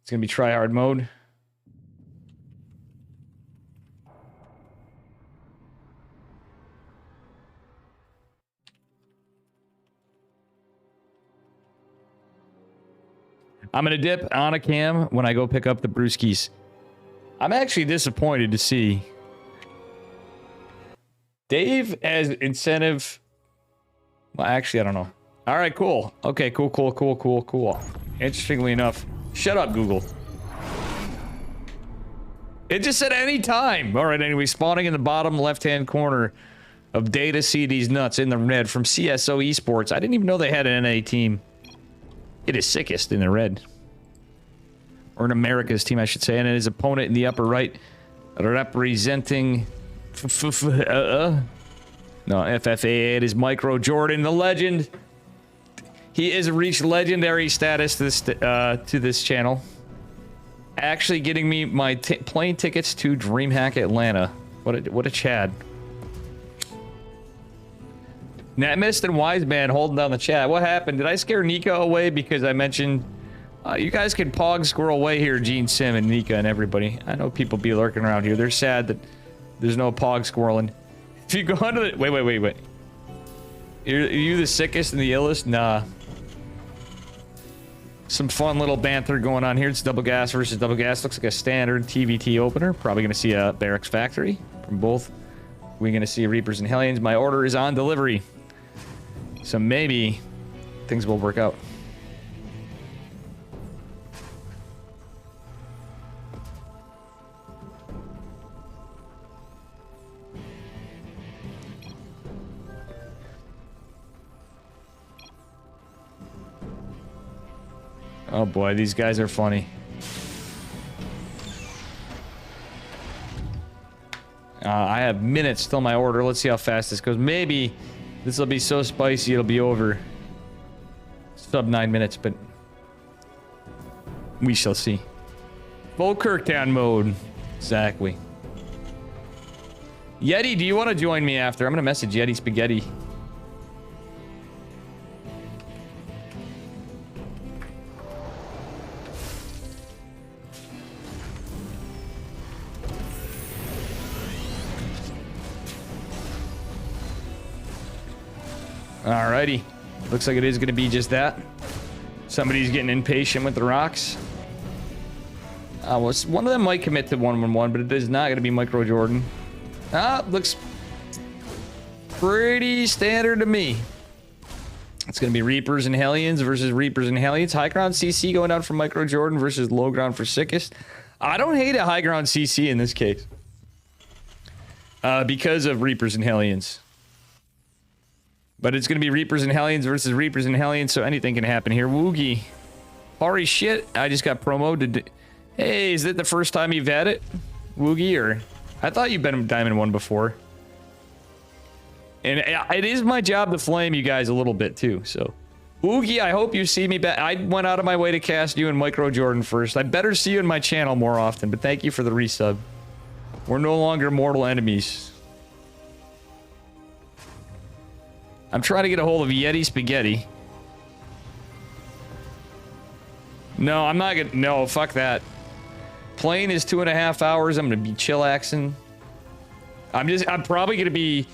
It's going to be tryhard mode. I'm going to dip on a cam when I go pick up the brewskis. I'm actually disappointed to see Dave as incentive. Well, actually, I don't know. All right, cool. Okay, cool. Interestingly enough, shut up, Google. It just said anytime. All right, anyway, spawning in the bottom left-hand corner of Data See These Nuts in the red from CSO Esports. I didn't even know they had an NA team. It is sickest in the red. Or an America's team, I should say. And his opponent in the upper right representing... No, FFA. It is Micro Jordan, the legend. He has reached legendary status to this channel. Actually getting me my plane tickets to DreamHack Atlanta. What a Chad. Netmist and Wiseman holding down the chat. What happened? Did I scare Nika away because I mentioned... you guys can pog squirrel away here, Gene Sim and Nika and everybody. I know people be lurking around here. They're sad that there's no pog squirreling. If you go under the... Wait. Are you the sickest and the illest? Nah. Some fun little banter going on here. It's Double Gas versus Double Gas. Looks like a standard TVT opener. Probably going to see a Barracks Factory from both. We're going to see Reapers and Hellions. My order is on delivery. So maybe things will work out. Oh boy, these guys are funny. I have minutes till my order. Let's see how fast this goes. Maybe this will be so spicy it'll be over sub 9 minutes, but we shall see. Full Kirktown mode. Exactly. Yeti, do you want to join me after? I'm going to message Yeti Spaghetti. Alrighty. Looks like it is going to be just that. Somebody's getting impatient with the rocks. Well, one of them might commit to 1-1-1, but it is not going to be Micro Jordan. Looks pretty standard to me. It's going to be Reapers and Hellions versus Reapers and Hellions. High ground CC going down for Micro Jordan versus low ground for Sickest. I don't hate a high ground CC in this case. Because of Reapers and Hellions. But it's going to be Reapers and Hellions versus Reapers and Hellions, so anything can happen here. Woogie. Holy shit, I just got promoted. Hey, is it the first time you've had it? Woogie, or... I thought you've been Diamond 1 before. And it is my job to flame you guys a little bit, too, so... Woogie, I hope you see me back. I went out of my way to cast you and Micro Jordan first. I better see you in my channel more often, but thank you for the resub. We're no longer mortal enemies. I'm trying to get a hold of Yeti Spaghetti. No, I'm not gonna... No, fuck that. Plane is 2.5 hours. I'm going to be chillaxing. I'm probably going to be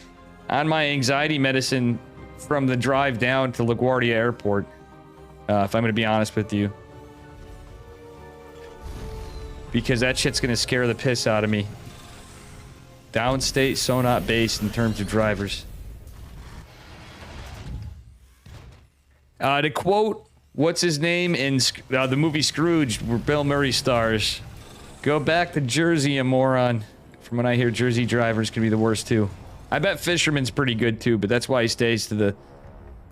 on my anxiety medicine from the drive down to LaGuardia Airport. If I'm going to be honest with you. Because that shit's going to scare the piss out of me. Downstate, so not based in terms of drivers. To quote, what's his name in the movie Scrooge, where Bill Murray stars, go back to Jersey, you moron. From what I hear, Jersey drivers can be the worst too. I bet Fisherman's pretty good too, but that's why he stays to the...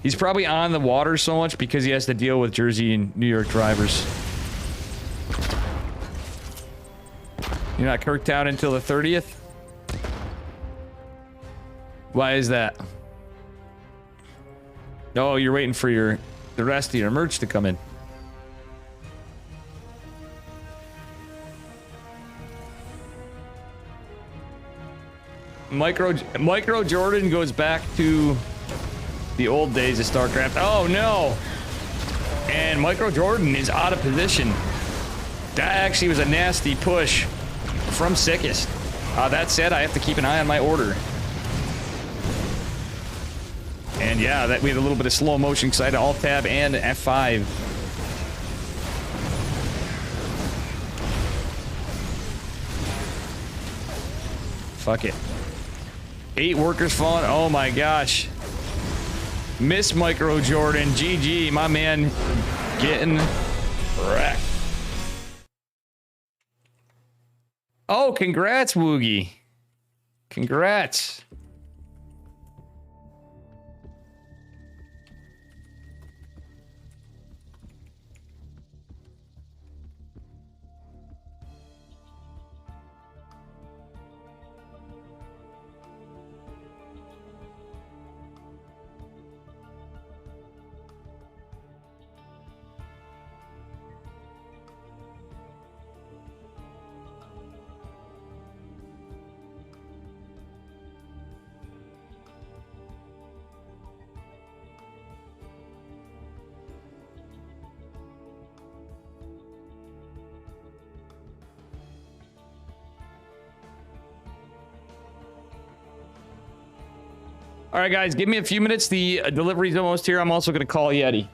He's probably on the water so much because he has to deal with Jersey and New York drivers. You're not kirked out until the 30th? Why is that? Oh, you're waiting for the rest of your merch to come in. Micro Jordan goes back to the old days of StarCraft. Oh no! And Micro Jordan is out of position. That actually was a nasty push from Sickest. That said, I have to keep an eye on my order. And yeah, that we had a little bit of slow motion because I had Alt Tab and F5. Fuck it. 8 workers falling. Oh my gosh. Miss Micro Jordan. GG, my man getting wrecked. Oh, congrats, Woogie. Congrats. All right, guys, give me a few minutes. The delivery's almost here. I'm also going to call Yeti.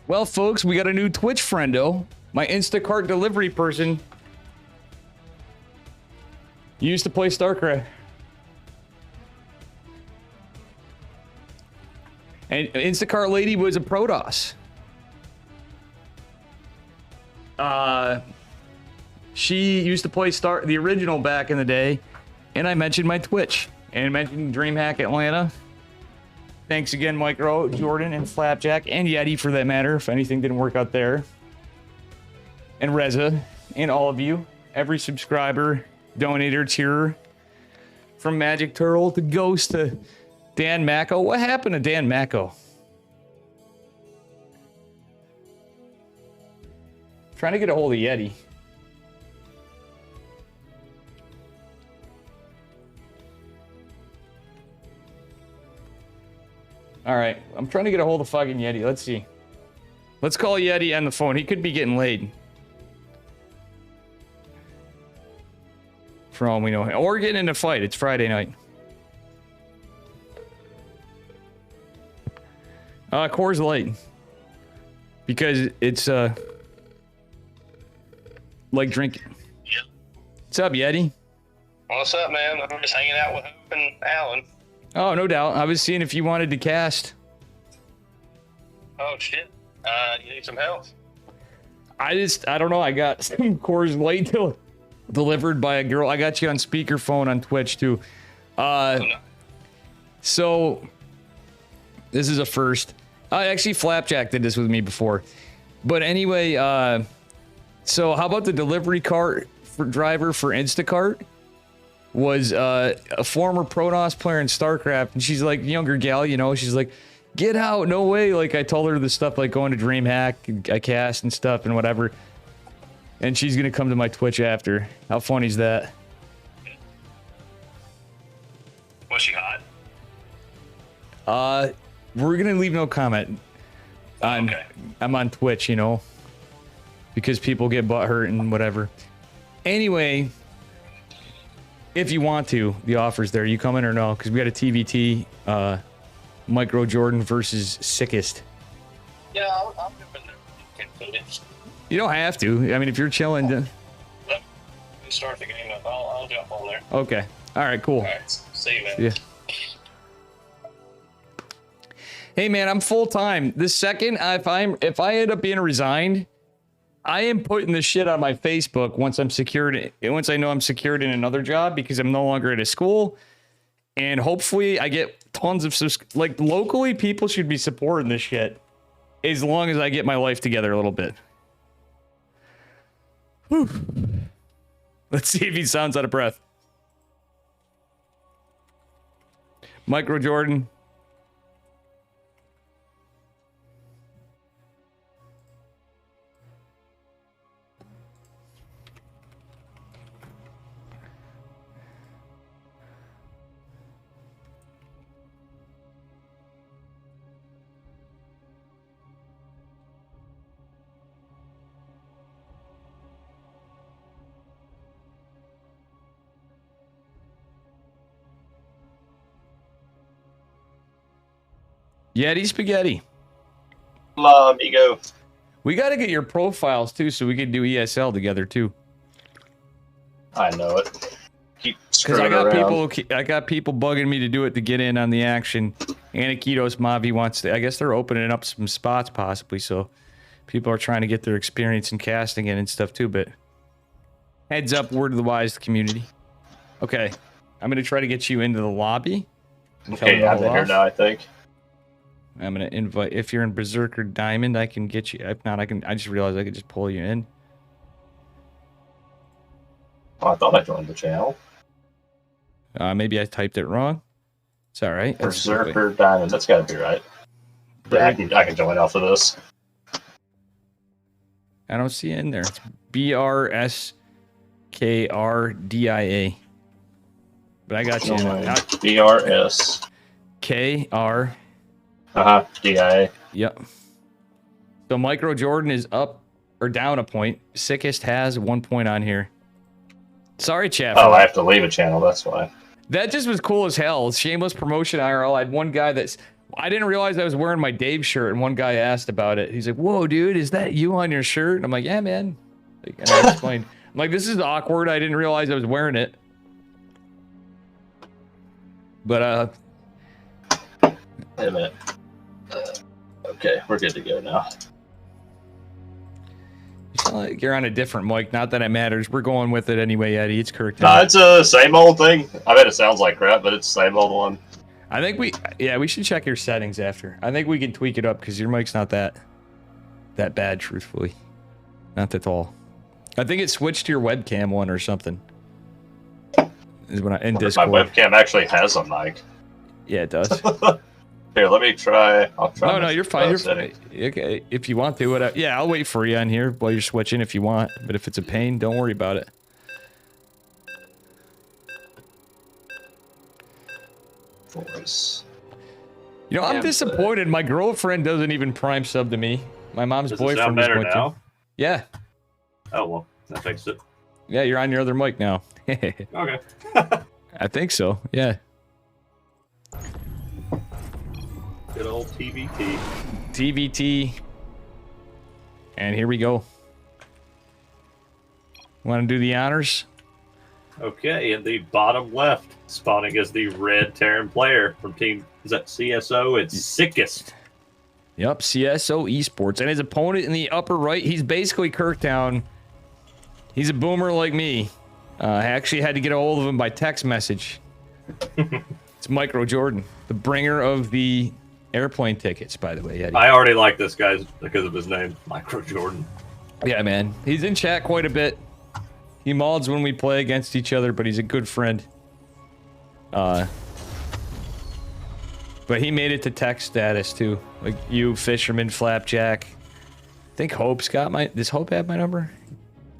Well, folks, we got a new Twitch friendo. My Instacart delivery person used to play StarCraft. And Instacart lady was a Protoss. She used to play the original back in the day, and I mentioned my Twitch and mentioned DreamHack Atlanta. Thanks again, Micro, Jordan, and Flapjack, and Yeti for that matter, if anything didn't work out there. And Reza, and all of you, every subscriber, donator, cheerer, from Magic Turtle to Ghost to Dan Macco. What happened to Dan Macco? Trying to get a hold of Yeti. All right, I'm trying to get a hold of fucking Yeti. Let's see. Let's call Yeti on the phone. He could be getting laid. For all we know. Or getting in a fight. It's Friday night. Coors Light. Because it's, like drinking. Yep. What's up, Yeti? What's up, man? I'm just hanging out with Hope and Alan. Oh, no doubt. I was seeing if you wanted to cast. Oh, shit. You need some help? I don't know. I got some Coors Light delivered by a girl. I got you on speakerphone on Twitch, too. So, this is a first. Actually, Flapjack did this with me before. But anyway, so how about the delivery cart driver for Instacart? Was a former Protoss player in StarCraft, and she's like, younger gal, you know, she's like, get out, no way. Like, I told her the stuff like going to DreamHack, I cast and stuff and whatever. And she's gonna come to my Twitch after. How funny is that? Was she hot? We're gonna leave no comment. Okay. I'm on Twitch, you know, because people get butthurt and whatever. Anyway, if you want to, the offer's there. You come in or no? Because we got a TVT, Micro Jordan versus Sickest. Yeah, I'll jump in there. You don't have to. I mean, if you're chilling. Let me start the game up. I'll jump on there. Okay. All right, cool. All right. See you, man. Yeah. Hey, man, I'm full time. The second, if I end up being resigned, I am putting this shit on my Facebook once I'm secured. Once I know I'm secured in another job because I'm no longer at a school, and hopefully I get tons of like locally. People should be supporting this shit as long as I get my life together a little bit. Whew. Let's see if he sounds out of breath. Micro Jordan. Yeti Spaghetti. Love, ego. We got to get your profiles too, so we can do ESL together too. I know it. Keep Because screwing I got people bugging me to do it to get in on the action. Anakitos Mavi wants to. I guess they're opening up some spots possibly, so people are trying to get their experience in casting in and stuff too. But heads up, word of the wise, community. Okay, I'm gonna try to get you into the lobby. Okay, I'm in here now, I think. I'm gonna invite. If you're in Berserker Diamond, I can get you. If not, I can. I just realized I could just pull you in. Oh, I thought I joined the channel. Maybe I typed it wrong. It's all right. Berserker Diamond. That's got to be right. Yeah, I can join off of this. I don't see it in there. It's BRSKRDIA. But I got you. BRSKR. DIA. Yep. So Micro Jordan is up or down a point. Sickest has 1 point on here. Sorry, chat. Oh, I have to leave a channel. That's why. That just was cool as hell. Shameless promotion IRL. I had one guy that's I didn't realize I was wearing my Dave shirt, and one guy asked about it. He's like, "Whoa, dude, is that you on your shirt?" And I'm like, "Yeah, man." Like, and I explained, I'm like, "This is awkward. I didn't realize I was wearing it." But Wait a minute. Okay, we're good to go now. You sound like you're on a different mic. Not that it matters. We're going with it anyway, Eddie. It's Kirk. Nah, it's the same old thing. I bet it sounds like crap, but it's the same old one. I think we should check your settings after. I think we can tweak it up because your mic's not that bad, truthfully. Not at all. I think it switched to your webcam one or something. Is when in Discord. My webcam actually has a mic. Yeah, it does. Here, let me try. I'll try. No, you're fine. You're fine. Okay, if you want to, yeah, I'll wait for you on here while you're switching if you want. But if it's a pain, don't worry about it. Voice. You know, I'm disappointed. My girlfriend doesn't even prime sub to me. My mom's boyfriend. Does it sound better now? Yeah. Oh well, that fixed it. Yeah, you're on your other mic now. Okay. I think so. Yeah. Good old TVT. TVT. And here we go. Want to do the honors? Okay, in the bottom left, spawning as the red Terran player from team, is that CSO? It's Sickest. Yep, CSO Esports. And his opponent in the upper right, he's basically Kirktown. He's a boomer like me. I actually had to get a hold of him by text message. It's Micro Jordan, the bringer of the airplane tickets, by the way, Eddie. I already like this guy because of his name, Micro Jordan. Yeah, man. He's in chat quite a bit. He mods when we play against each other, but he's a good friend. But he made it to text status, too. Like you, Fisherman, Flapjack. I think Hope's got my... Does Hope have my number?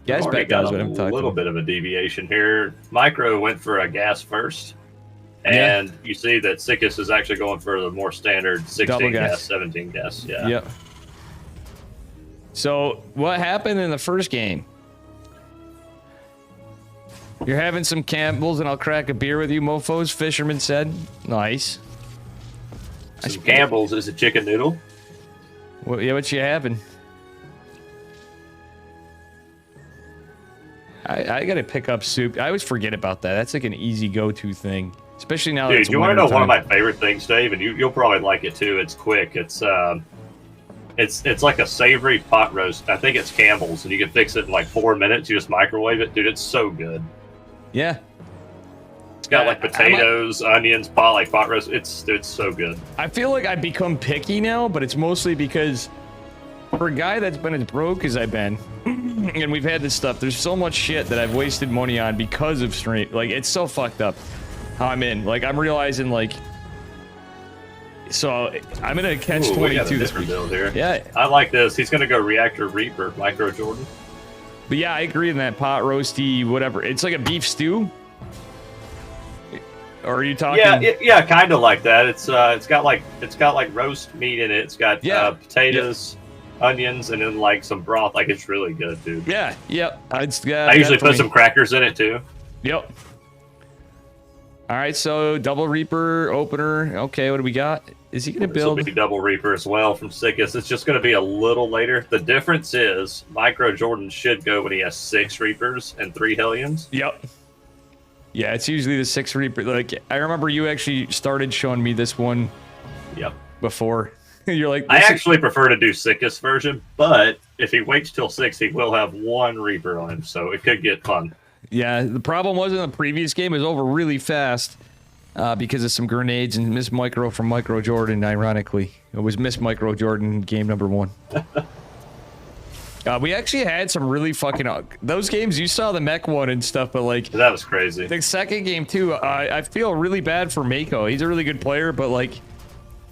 Yeah, I bet does what I'm talking about. A little bit of a deviation here. Micro went for a gas first. And you see that Sickest is actually going for the more standard 16 gas, 17 gas. Yeah. Yep. So, what happened in the first game? You're having some Campbell's and I'll crack a beer with you, mofos, Fisherman said. Nice. Some Campbell's is a chicken noodle. Well, yeah, what you having? I gotta pick up soup. I always forget about that. That's like an easy go-to thing. Especially now that it's you want to know one of my favorite things, Dave, and you'll probably like it too. It's quick. It's like a savory pot roast. I think it's Campbell's, and you can fix it in like 4 minutes. You just microwave it, dude. It's so good. Yeah. It's got like potatoes, onions, pot roast. It's so good. I feel like I've become picky now, but it's mostly because for a guy that's been as broke as I've been, and we've had this stuff, there's so much shit that I've wasted money on because of stream. Like, it's so fucked up how I'm in. Like, I'm realizing, like, so I'm gonna catch 22 this week. Build here. Yeah, I like this. He's gonna go Reactor Reaper, Micro Jordan. But yeah, I agree in that pot roasty, whatever. It's like a beef stew. Or are you talking? Yeah, kind of like that. It's got like roast meat in it. It's got potatoes, onions, and then like some broth. Like, it's really good, dude. Yeah, yep. I usually put some crackers in it too. Yep. All right, so double Reaper opener. Okay, what do we got? Is he gonna build? This will be double Reaper as well from Sickest. It's just gonna be a little later. The difference is Micro Jordan should go when he has 6 Reapers and 3 Hellions. Yep. Yeah, it's usually the 6 Reaper. Like, I remember you actually started showing me this one. Yep. Before. You're like, I actually prefer to do Sickest version, but if he waits till 6, he will have 1 Reaper on him, so it could get fun. Yeah, the problem was in the previous game, it was over really fast because of some grenades and Miss Micro from Micro Jordan, ironically. It was Miss Micro Jordan game number 1. We actually had some really fucking... those games, you saw the mech one and stuff, but like... That was crazy. The second game, too, I feel really bad for Mako. He's a really good player, but like...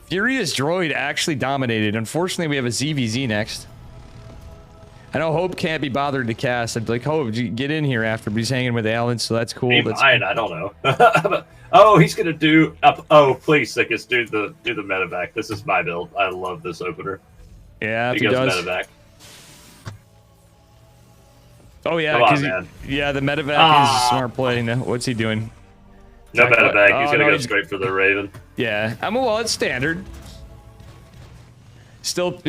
Furious Droid actually dominated. Unfortunately, we have a ZVZ next. I know Hope can't be bothered to cast. I'd be like, Hope, get in here after. But he's hanging with Alan, so that's cool. He might, I don't know. Oh, he's gonna do. Oh, please, Sickest, do the medevac. This is my build. I love this opener. Yeah, if he goes does. medevac. Oh yeah, because the medevac is a smart play. No, what's he doing? No medevac. He's gonna go straight for the Raven. Yeah, well, it's standard.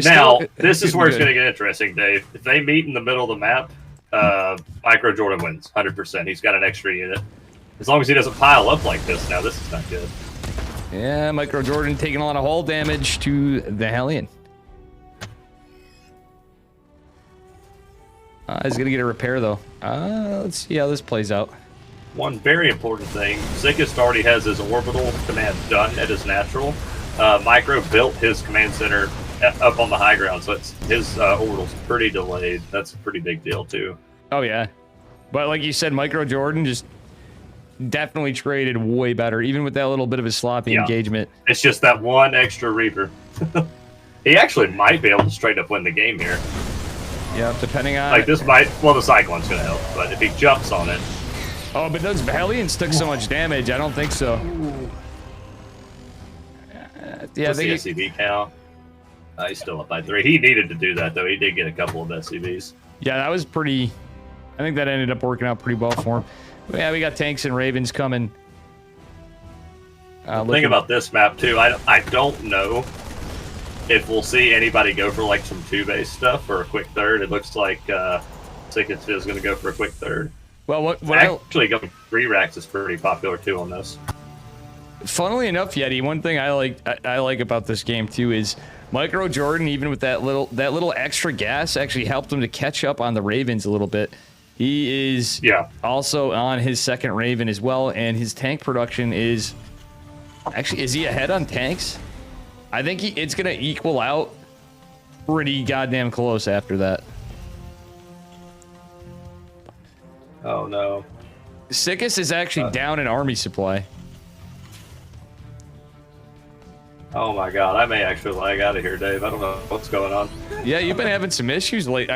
Now, this is where it's going to get interesting, Dave. If they meet in the middle of the map, Micro Jordan wins 100%. He's got an extra unit. As long as he doesn't pile up like this now, this is not good. Yeah, Micro Jordan taking a lot of hull damage to the Hellion. He's going to get a repair, though. Let's see how this plays out. One very important thing, Sickest already has his orbital command done at his natural. Micro built his command center up on the high ground, so his orbital's pretty delayed. That's a pretty big deal, too. Oh, yeah. But like you said, Micro Jordan just definitely traded way better, even with that little bit of a sloppy engagement. It's just that one extra Reaper. He actually might be able to straight up win the game here. Yeah, depending on... Like, this might... Well, the Cyclone's going to help, but if he jumps on it... Oh, but those Hellions took so much damage. I don't think so. Yeah, the SCV count. He's still up by 3. He needed to do that, though. He did get a couple of SCVs. Yeah, that was pretty... I think that ended up working out pretty well for him. But yeah, we got tanks and Ravens coming. Think about this map, too. I don't know if we'll see anybody go for, like, some 2-base stuff or a quick third. It looks like Sickest is going to go for a quick third. Well, Actually, going 3 racks is pretty popular, too, on this. Funnily enough, Yeti, one thing I like about this game, too, is Micro Jordan, even with that little extra gas, actually helped him to catch up on the Ravens a little bit. He is also on his second Raven as well, and his tank production is... Actually, is he ahead on tanks? I think it's going to equal out pretty goddamn close after that. Oh, no. Sickest is actually down in army supply. Oh my god, I may actually lag out of here, Dave. I don't know what's going on. Yeah, you've been having some issues late.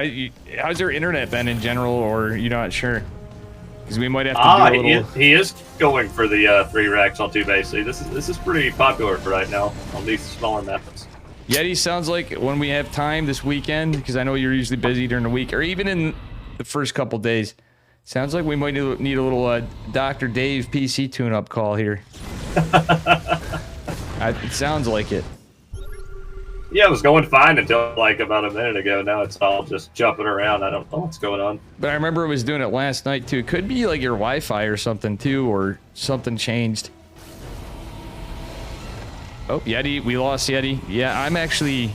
How's your internet been in general, or you're not sure? Because we might have to do a little... He is going for the 3 racks on 2 base. See, this is pretty popular for right now on these smaller maps. Yeti, sounds like when we have time this weekend, because I know you're usually busy during the week, or even in the first couple days, sounds like we might need a little Dr. Dave PC tune-up call here. It sounds like it. Yeah, it was going fine until like about a minute ago. Now it's all just jumping around. I don't know what's going on. But I remember it was doing it last night too. It could be like your Wi-Fi or something too, or something changed. Oh, Yeti, we lost Yeti. Yeah, I'm actually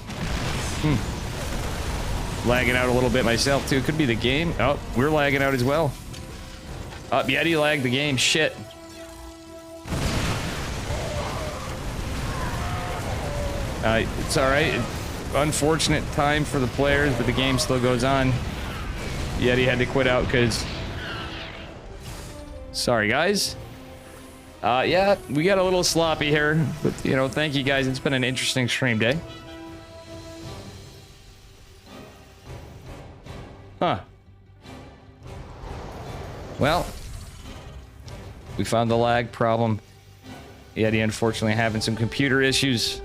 lagging out a little bit myself too. Could be the game. Oh, we're lagging out as well. Yeti lagged the game. Shit. It's all right. Unfortunate time for the players, but the game still goes on. Yeti had to quit out because... Sorry, guys. Yeah, we got a little sloppy here, but, you know, thank you guys. It's been an interesting stream day. Huh. Well, we found the lag problem. Yeti, unfortunately, having some computer issues.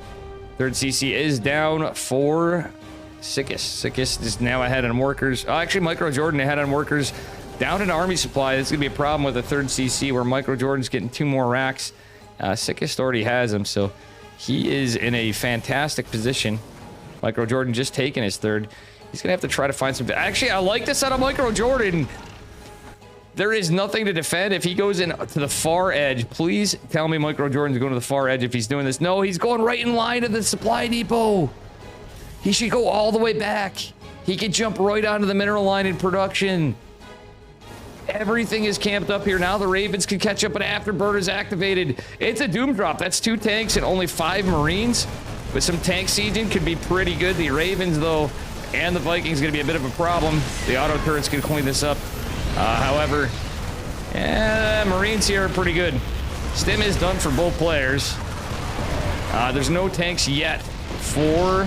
Third CC is down for Sickest. Sickest is now ahead on workers. Oh, actually, Micro Jordan ahead on workers. Down in army supply. This is going to be a problem with the third CC where Micro Jordan's getting 2 more racks. Sickest already has them, so he is in a fantastic position. Micro Jordan just taking his third. He's going to have to try to find some... Actually, I like this out of Micro Jordan. There is nothing to defend if he goes in to the far edge. Please tell me Micro Jordan's going to the far edge if he's doing this. No, he's going right in line to the supply depot. He should go all the way back. He could jump right onto the mineral line in production. Everything is camped up here. Now the Ravens can catch up, and Afterburner is activated. It's a doom drop. That's 2 tanks and only 5 Marines. With some tank sieging could be pretty good. The Ravens, though, and the Vikings going to be a bit of a problem. The auto turrets can clean this up. However, Marines here are pretty good. Stim is done for both players. There's no tanks yet for...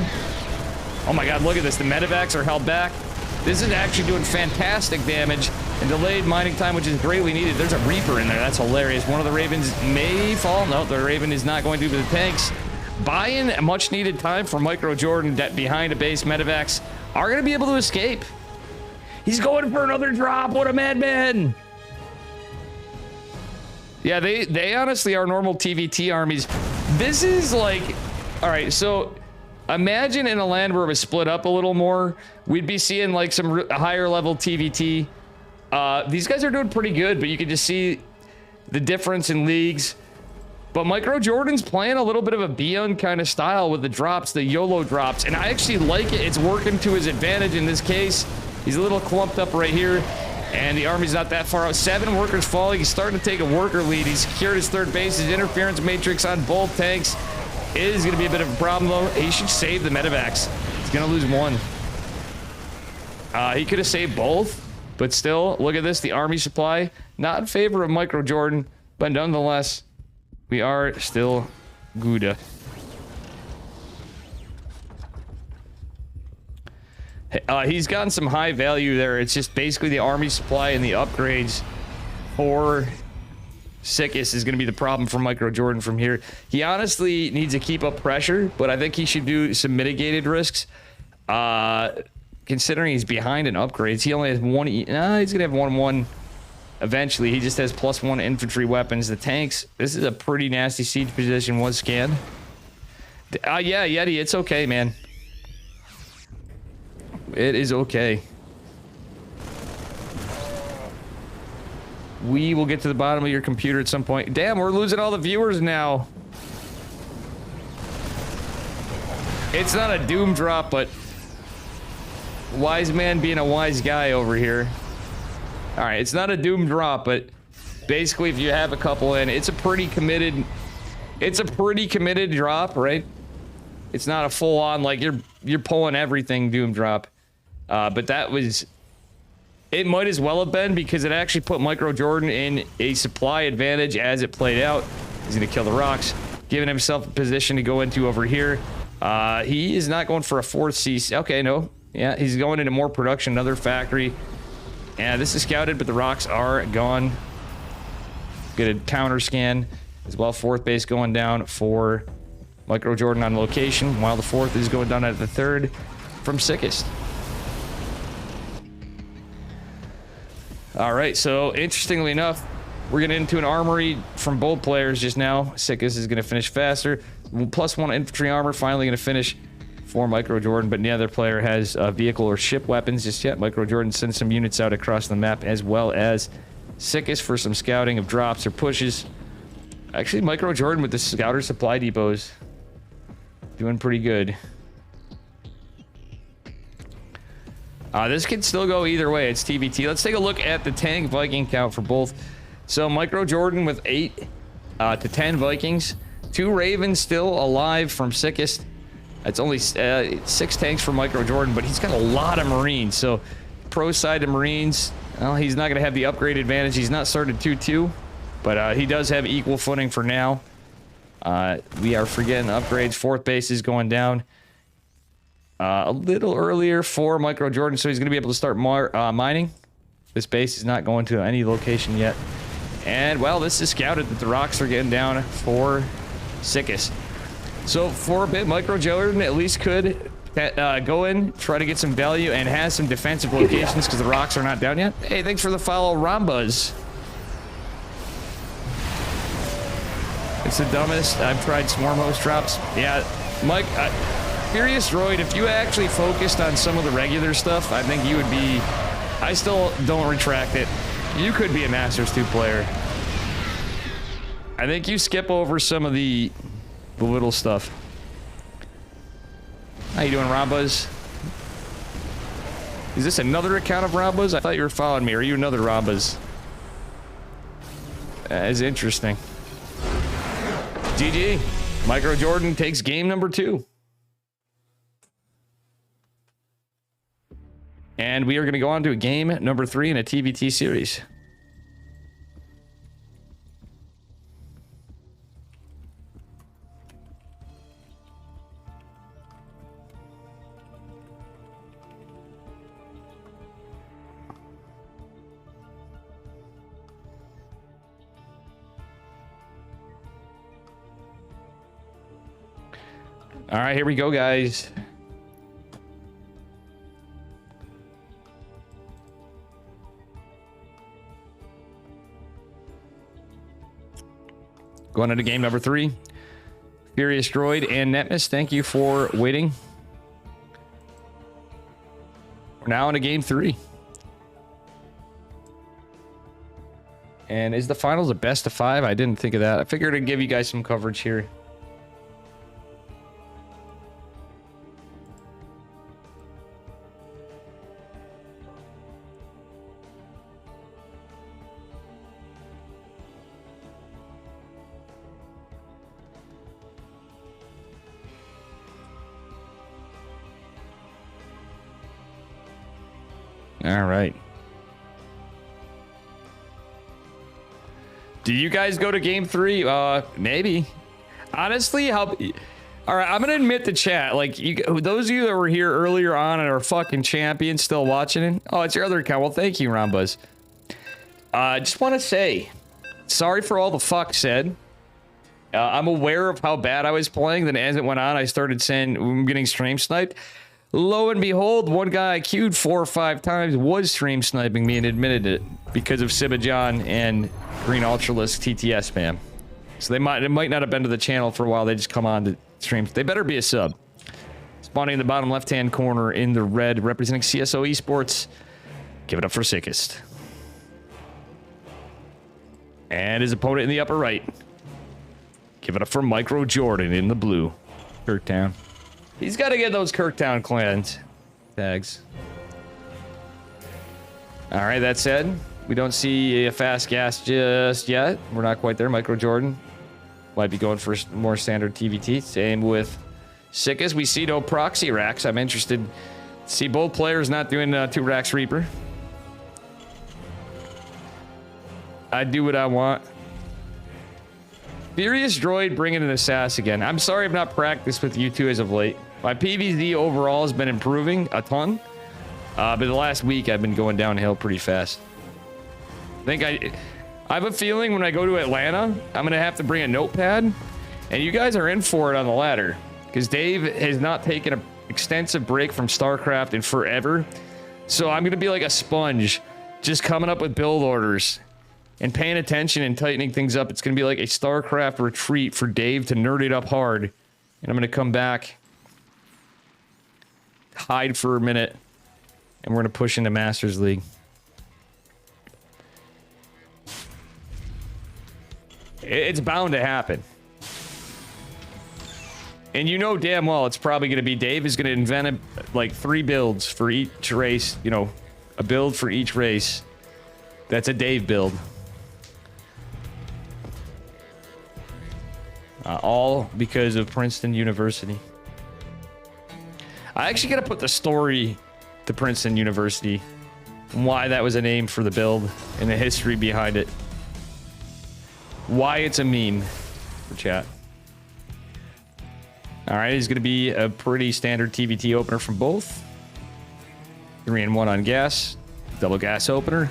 Oh my god, look at this. The medevacs are held back. This is actually doing fantastic damage and delayed mining time, which is greatly needed. There's a Reaper in there. That's hilarious. One of the Ravens may fall. No, the Raven is not going to, but the tanks buying much needed time for Micro Jordan behind a base. Medevacs are going to be able to escape. He's going for another drop. What a madman. Yeah, they honestly are normal TVT armies. This is like... All right, so Imagine in a land where it was split up a little more, we'd be seeing like some higher level TVT. These guys are doing pretty good, but you can just see the difference in leagues. But Micro Jordan's playing a little bit of a Beyond kind of style with the drops, the YOLO drops, and I actually like it. It's working to his advantage in this case. He's a little clumped up right here, and the army's not that far out. 7 workers falling. He's starting to take a worker lead. He's secured his third base. His interference matrix on both tanks is going to be a bit of a problem, though. He should save the medevacs. He's going to lose 1. He could have saved both, but still, look at this. The army supply, not in favor of Micro Jordan, but nonetheless, we are still good. He's gotten some high value there. It's just basically the army supply and the upgrades for Sickest is going to be the problem for Micro Jordan from here. He honestly needs to keep up pressure, but I think he should do some mitigated risks. Considering he's behind in upgrades, he only has 1. He's going to have 1-1 eventually. He just has +1 infantry weapons. The tanks, this is a pretty nasty siege position. Was scanned. Yeah, Yeti, it's okay, man. It is okay. We will get to the bottom of your computer at some point. Damn, we're losing all the viewers now. It's not a doom drop, but wise man being a wise guy over here. All right, it's not a doom drop, but basically if you have a couple in, it's a pretty committed drop, right? It's not a full on like you're pulling everything doom drop. But that was, it might as well have been because it actually put Micro Jordan in a supply advantage as it played out. He's going to kill the rocks, giving himself a position to go into over here. He is not going for a 4th C. Okay, no. Yeah, he's going into more production, another factory. Yeah, this is scouted, but the rocks are gone. Get a counter scan as well. 4th base going down for Micro Jordan on location, while the 4th is going down at the 3rd from Sickest. All right, so interestingly enough, we're getting into an armory from both players just now. Sickest is going to finish faster. +1 infantry armor finally going to finish for Micro Jordan, but neither player has vehicle or ship weapons just yet. Micro Jordan sends some units out across the map, as well as Sickest for some scouting of drops or pushes. Actually, Micro Jordan with the scouter supply depots doing pretty good. This could still go either way. It's TBT. Let's take a look at the tank Viking count for both. So Micro Jordan with 8 to 10 Vikings. 2 Ravens still alive from Sickest. That's only 6 tanks for Micro Jordan, but he's got a lot of Marines. So pro side of Marines, well, he's not going to have the upgrade advantage. He's not started 2-2, but he does have equal footing for now. We are forgetting upgrades. 4th base is going down a little earlier for Micro Jordan, so he's going to be able to start mining. This base is not going to any location yet. And, well, this is scouted that the rocks are getting down for Sickest. So, for a bit, Micro Jordan at least could go in, try to get some value, and has some defensive locations because the rocks are not down yet. Hey, thanks for the follow, Rambuzz. It's the dumbest. I've tried swarm host drops. Yeah, Mike, Furious Droid, if you actually focused on some of the regular stuff, I think you would be... I still don't retract it. You could be a Masters 2 player. I think you skip over some of the little stuff. How you doing, Rambuzz? Is this another account of Rambuzz? I thought you were following me. Are you another Rambuzz? That is interesting. GG. Micro Jordan takes game number 2. And we are going to go on to a game number 3 in a TVT series. All right, here we go, guys. Going into game number 3. Furious Droid and Netmus, thank you for waiting. We're now into game 3. And is the finals a best of 5? I didn't think of that. I figured I'd give you guys some coverage here. All right. Do you guys go to game 3? Maybe. Honestly, all right, I'm gonna admit to chat. Like, those of you that were here earlier on and are fucking champions still watching it. Oh, it's your other account. Well, thank you, Rambuzz. Just want to say, sorry for all the fuck said. I'm aware of how bad I was playing. Then as it went on, I started saying I'm getting stream sniped. Lo and behold, one guy I queued 4 or 5 times was stream sniping me and admitted it because of Sibajon and Green Ultralisk TTS spam. So it might not have been to the channel for a while. They just come on to stream. They better be a sub. Spawning in the bottom left-hand corner in the red, representing CSO Esports. Give it up for Sickest. And his opponent in the upper right. Give it up for Micro Jordan in the blue. Kirktown. He's got to get those Kirktown clans tags. All right, that said, we don't see a fast gas just yet. We're not quite there. Micro Jordan might be going for more standard TVT. Same with Sickest. We see no proxy racks. I'm interested to see both players not doing 2 racks Reaper. I do what I want. Furious Droid bringing in the sass again. I'm sorry I've not practiced with you two as of late. My PvZ overall has been improving a ton. But the last week I've been going downhill pretty fast. I have a feeling when I go to Atlanta, I'm going to have to bring a notepad. And you guys are in for it on the ladder. Because Dave has not taken an extensive break from StarCraft in forever. So I'm going to be like a sponge. Just coming up with build orders. And paying attention and tightening things up. It's going to be like a StarCraft retreat for Dave to nerd it up hard. And I'm going to come back. Hide for a minute. And we're going to push into Masters League. It's bound to happen. And you know damn well it's probably going to be Dave is going to invent like 3 builds for each race. You know, a build for each race. That's a Dave build. All because of Princeton University. I actually got to put the story to Princeton University and why that was a name for the build and the history behind it. Why it's a meme for chat. All right, it's going to be a pretty standard TVT opener from both. 3 and 1 on gas. Double gas opener.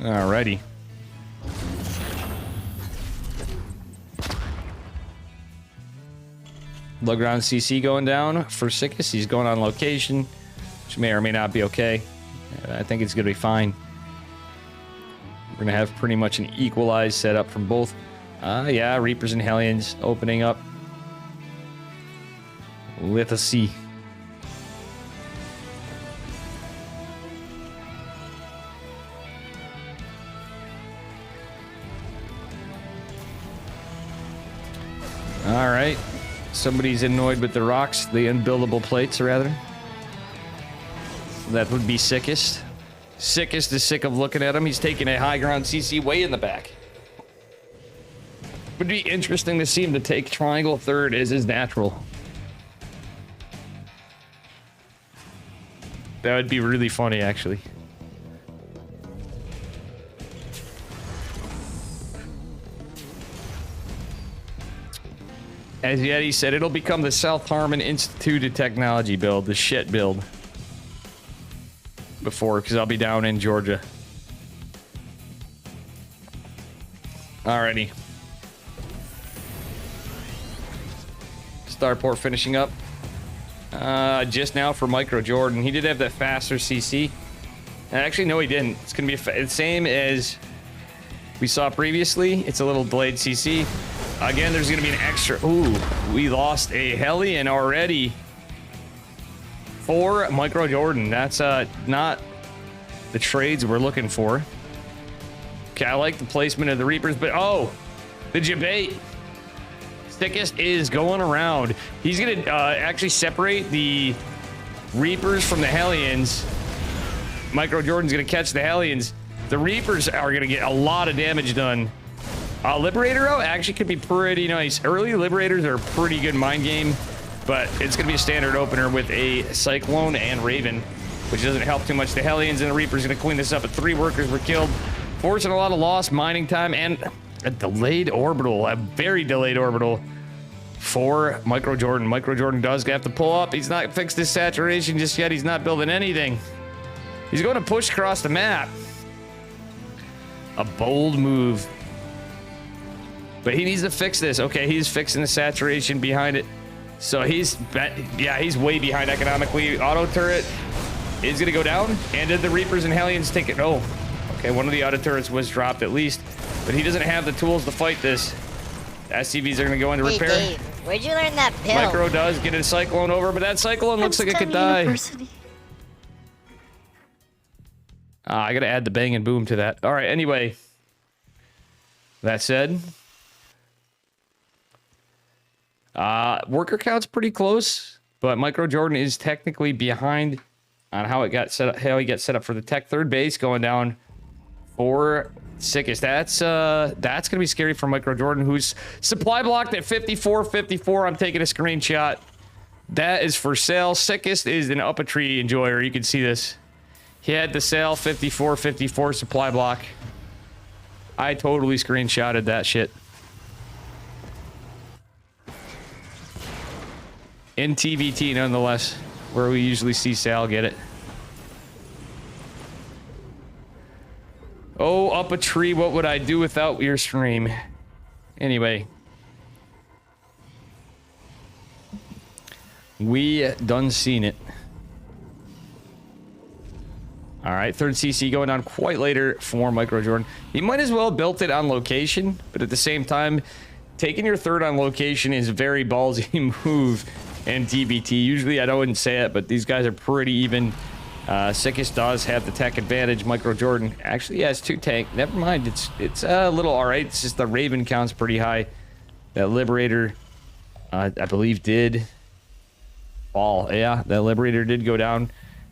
Alrighty. Low ground CC going down for Sickest. He's going on location, which may or may not be okay. I think it's going to be fine. We're going to have pretty much an equalized setup from both. Yeah, Reapers and Hellions opening up. Let us see. All right. Somebody's annoyed with the rocks, the unbuildable plates, rather. That would be Sickest. Sickest is sick of looking at him. He's taking a high ground CC way in the back. Would be interesting to see him to take triangle third as his natural. That would be really funny, actually. As Yeti said, it'll become the South Harmon Institute of Technology build, the shit build. Before, because I'll be down in Georgia. Alrighty. Starport finishing up. just now for Micro Jordan. He did have that faster CC. Actually, no, he didn't. It's going to be the same as we saw previously. It's a little delayed CC. Again, there's going to be an extra... Ooh, we lost a Hellion already for Micro Jordan. That's not the trades we're looking for. Okay, I like the placement of the Reapers, but oh, the debate. Thickest is going around. He's going to actually separate the Reapers from the Hellions. Micro Jordan's going to catch the Hellions. The Reapers are going to get a lot of damage done. Liberator, though, actually could be pretty nice. Early Liberators are a pretty good mind game, but it's going to be a standard opener with a Cyclone and Raven, which doesn't help too much. The Hellions and the Reapers are going to clean this up, but 3 workers were killed, forcing a lot of lost mining time and a delayed orbital, a very delayed orbital for Micro Jordan. Micro Jordan does have to pull up. He's not fixed his saturation just yet. He's not building anything. He's going to push across the map. A bold move. But he needs to fix this. Okay, he's fixing the saturation behind it. So he's way behind economically. Auto turret is going to go down. And did the Reapers and Hellions take it? Oh, okay, one of the auto turrets was dropped at least. But he doesn't have the tools to fight this. SCVs are going to go into repair. Dave, where'd you learn that pill? Micro does get a Cyclone over, but that Cyclone looks like it could die. University. I got to add the bang and boom to that. All right, anyway. That said, worker count's pretty close, but Micro Jordan is technically behind on how it got set up, how he got set up for the tech third base going down for Sickest. That's gonna be scary for Micro Jordan, who's supply blocked at 54. I'm taking a screenshot. That is for sale. Sickest is an up a tree enjoyer. You can see this. He had the sale 54 supply block. I totally screenshotted that shit. In TVT, nonetheless, where we usually see Sal get it. Oh, up a tree, what would I do without your stream? Anyway. We done seen it. Alright, third CC going on quite later for Micro Jordan. He might as well have built it on location, but at the same time, taking your third on location is a very ballsy move in TBT. Usually I wouldn't say it, but these guys are pretty even. Sickest does have the tech advantage. Micro Jordan actually has 2 tank. Never mind, it's a little alright. It's just the Raven count's pretty high. That Liberator, I believe, did fall. Yeah, that Liberator did go down.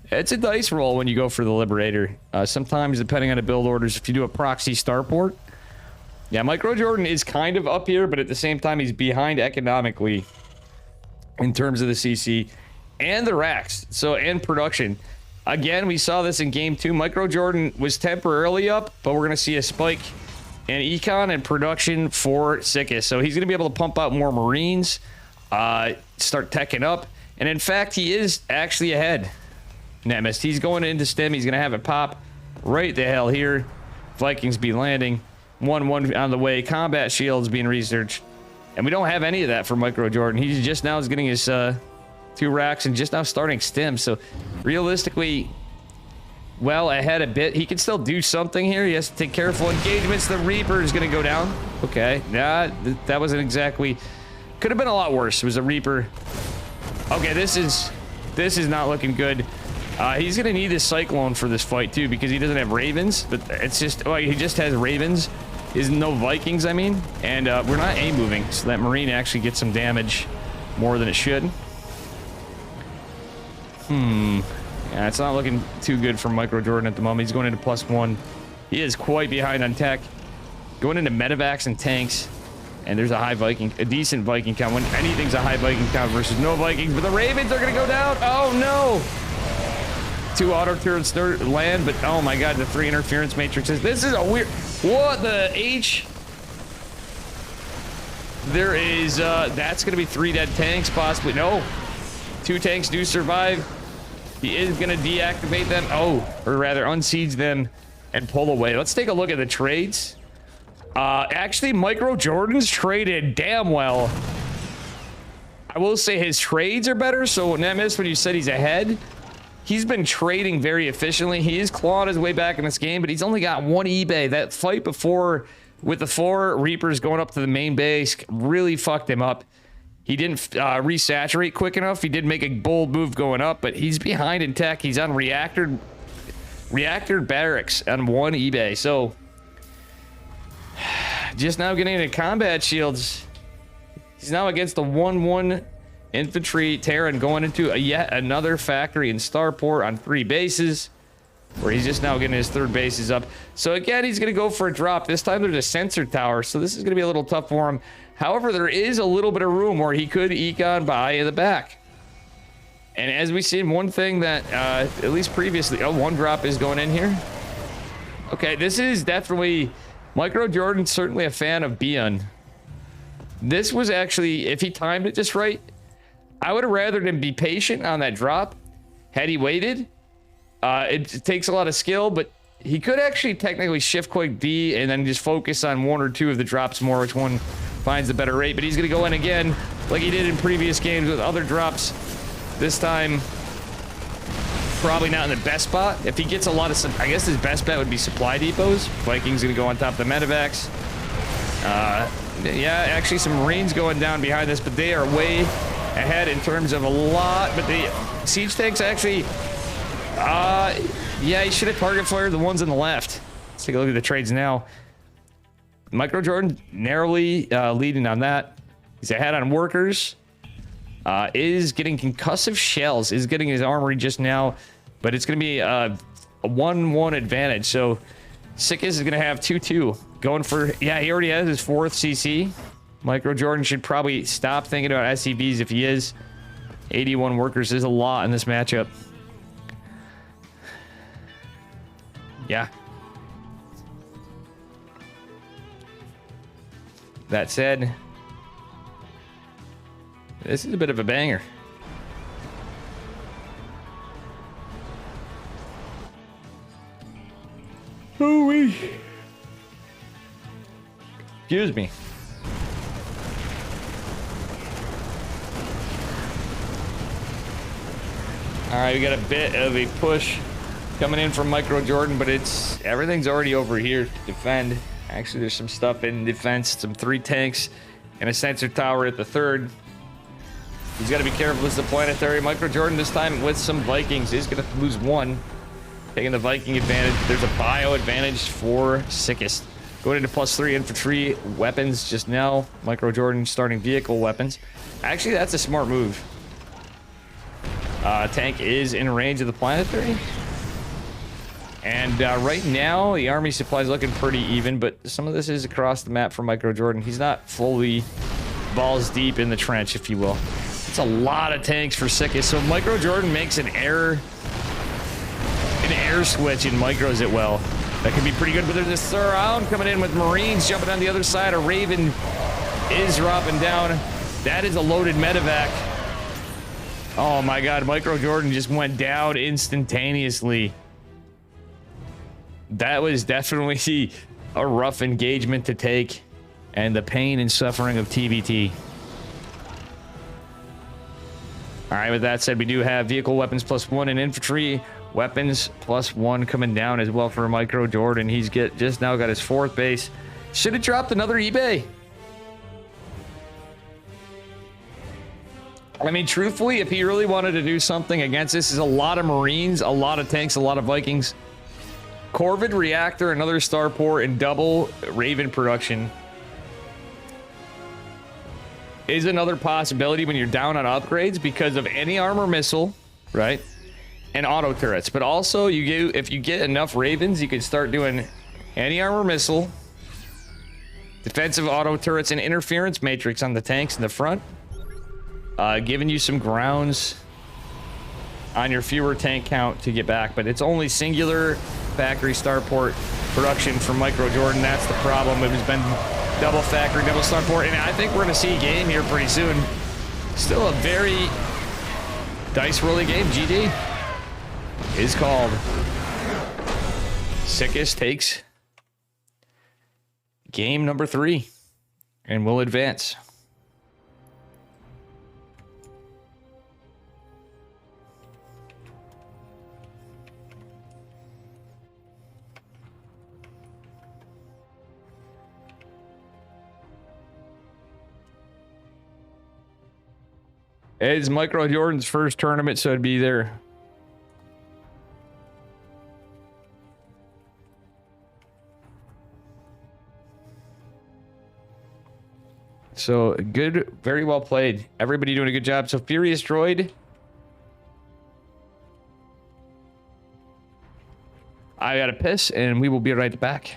It's a dice roll when you go for the Liberator. Sometimes, depending on the build orders, if you do a proxy starport. Yeah, Micro Jordan is kind of up here, but at the same time, he's behind economically in terms of the CC and the racks. So, and production. Again, we saw this in game 2. Micro Jordan was temporarily up, but we're going to see a spike in econ and production for Sickest. So he's going to be able to pump out more Marines, start teching up. And in fact, he is actually ahead. Nemesis. He's going into stem. He's going to have it pop right the hell here. Vikings be landing. 1-1 on the way. Combat shields being researched. And we don't have any of that for Micro Jordan. He just now is getting his 2 racks and just now starting stem. So realistically, well ahead a bit. He can still do something here. He has to take careful engagements. The Reaper is going to go down. Okay. Nah, that wasn't exactly... Could have been a lot worse. It was a Reaper. Okay, this is not looking good. He's going to need this Cyclone for this fight, too, because he doesn't have Ravens. But it's just... Well, he just has Ravens. Is no Vikings, I mean. And we're not A-moving, so that Marine actually gets some damage more than it should. Yeah, it's not looking too good for Micro Jordan at the moment. He's going into +1. He is quite behind on tech. Going into medevacs and tanks. And there's a decent Viking count. When anything's a high Viking count versus no Vikings. But the Ravens are going to go down. Oh, no. 2 auto turrets land, but oh my god, the 3 interference matrices. This is a weird... What the H? There is, that's going to be 3 dead tanks, possibly. No. 2 tanks do survive. He is going to deactivate them. Oh, or rather unsiege them and pull away. Let's take a look at the trades. Actually, Micro Jordan's traded damn well. I will say his trades are better. So Nemesis, when you said he's ahead, he's been trading very efficiently. He is clawing his way back in this game, but he's only got one eBay. That fight before with the 4 Reapers going up to the main base really fucked him up. He didn't resaturate quick enough. He did make a bold move going up, but he's behind in tech. He's on reactor barracks on 1 eBay. So just now getting into combat shields. He's now against the 1-1 infantry Terran going into yet another factory in Starport on 3 bases, where he's just now getting his 3rd bases up. So again, he's going to go for a drop. This time there's a sensor tower, so this is going to be a little tough for him. However, there is a little bit of room where he could eke on by in the back. And as we've seen, one thing that, at least previously... Oh, 1 drop is going in here. Okay, this is definitely... Micro Jordan's certainly a fan of Bion. This was actually... If he timed it just right, I would have rather him be patient on that drop. Had he waited, it takes a lot of skill, but he could actually technically shift quick D and then just focus on 1 or 2 of the drops more, which one finds the better rate. But he's going to go in again like he did in previous games with other drops. This time, probably not in the best spot. If he gets a lot of... I guess his best bet would be supply depots. Vikings going to go on top of the medevacs. Yeah, actually some Marines going down behind this, but they are way ahead in terms of a lot. But the siege tanks actually... yeah, he should have target fired the ones on the left. Let's take a look at the trades now. Micro Jordan narrowly leading on that. He's ahead on workers. Is getting concussive shells. Is getting his armory just now. But it's going to be a 1-1 advantage. So Sickis is going to have 2-2. Going for... Yeah, he already has his 4th CC. Micro Jordan should probably stop thinking about SCVs if he is. 81 workers is a lot in this matchup. Yeah. That said, this is a bit of a banger. Ooh-wee. Excuse me. All right, we got a bit of a push coming in from Micro Jordan, but everything's already over here to defend. Actually, there's some stuff in defense, some 3 tanks and a sensor tower at the 3rd. He's got to be careful. This is the planetary. Micro Jordan this time with some Vikings is going to lose 1. Taking the Viking advantage. There's a bio advantage for Sickest. Going into +3 infantry weapons just now. Micro Jordan starting vehicle weapons. Actually, that's a smart move. Tank is in range of the planetary. And right now, the army supply is looking pretty even, but some of this is across the map for Micro Jordan. He's not fully balls deep in the trench, if you will. It's a lot of tanks for Sickest. So Micro Jordan makes an air switch and micros it well. That could be pretty good, but there's a surround coming in with Marines jumping on the other side. A Raven is dropping down. That is a loaded medevac. Oh my god, Micro Jordan just went down instantaneously. That was definitely a rough engagement to take, and the pain and suffering of TBT. All right, with that said, we do have vehicle weapons +1 and infantry weapons +1 coming down as well for Micro Jordan. He's just now got his 4th base. Should have dropped another eBay. I mean, truthfully, if he really wanted to do something against this, is a lot of Marines, a lot of tanks, a lot of Vikings. Corvid reactor, another starport, and double Raven production is another possibility when you're down on upgrades because of any armor missile, right? And auto turrets. But also, if you get enough Ravens, you can start doing anti-armor missile, defensive auto turrets, and interference matrix on the tanks in the front. Giving you some grounds on your fewer tank count to get back. But it's only singular factory starport production from Micro Jordan. That's the problem. It has been double factory, double starport. And I think we're going to see a game here pretty soon. Still a very dice rolling game. GD is called. Sickest takes game number 3 and will advance. It's Micro Jordan's first tournament, so it'd be there. So good, very well played. Everybody doing a good job. So Furious Droid. I gotta piss, and we will be right back.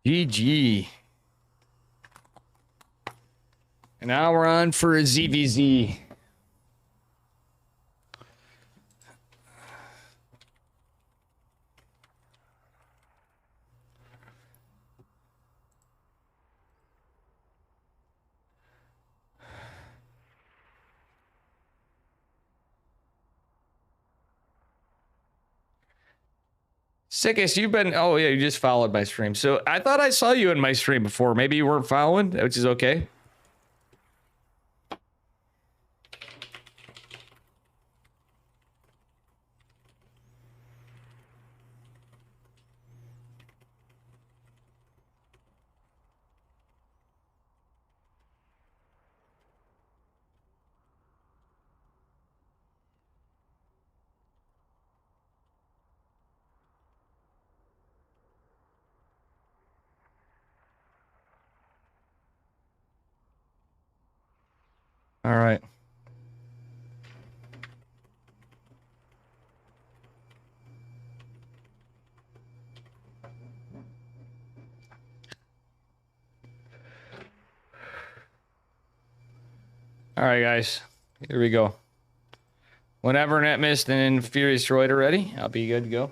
GG. And now we're on for a ZVZ. Sickest, you've been, oh yeah, you just followed my stream. So I thought I saw you in my stream before. Maybe you weren't following, which is okay. All right. All right, guys. Here we go. Whenever Net Mist and Furious Droid are ready, I'll be good to go.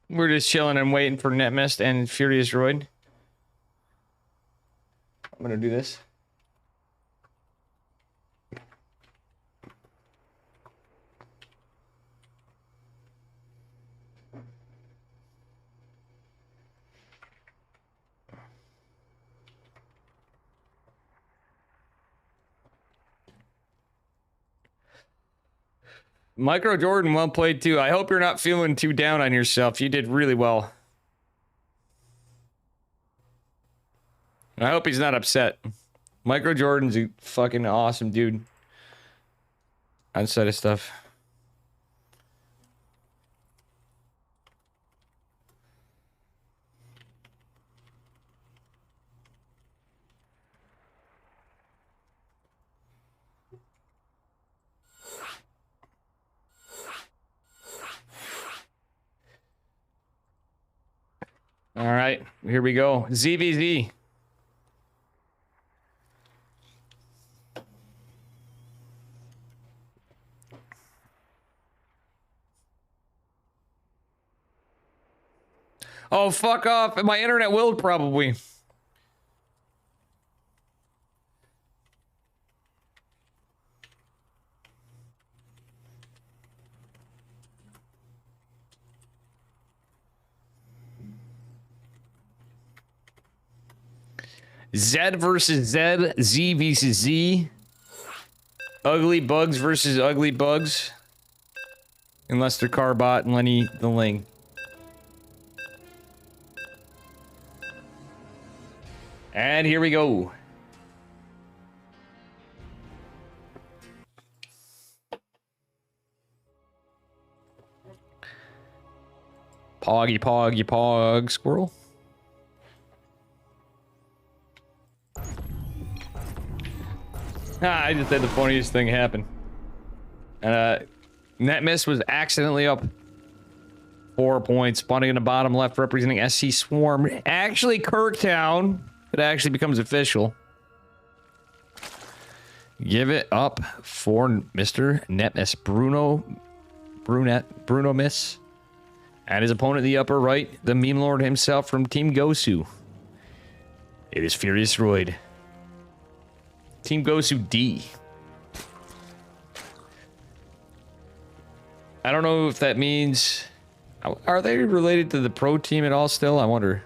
We're just chilling and waiting for Net Mist and Furious Droid. I'm gonna do this. Micro Jordan, well played too. I hope you're not feeling too down on yourself. You did really well. I hope he's not upset. Micro Jordan's a fucking awesome dude. Outside of stuff. All right, here we go. ZVZ. Oh, fuck off. My internet will probably. Zed versus Zed. Z versus Z. Ugly Bugs versus Ugly Bugs. And Lester Carbot and Lenny the Ling. And here we go. Poggy, poggy, pog, squirrel. I just had the funniest thing happen. Net miss was accidentally up 4 points, spawning in the bottom left, representing SC Swarm. Actually, Kirktown. It actually becomes official. Give it up for Mr. Netmiss Bruno Miss. And his opponent in the upper right, the meme lord himself from Team Gosu. It is Furious Roid. Team Gosu D. I don't know if that means... Are they related to the pro team at all still? I wonder.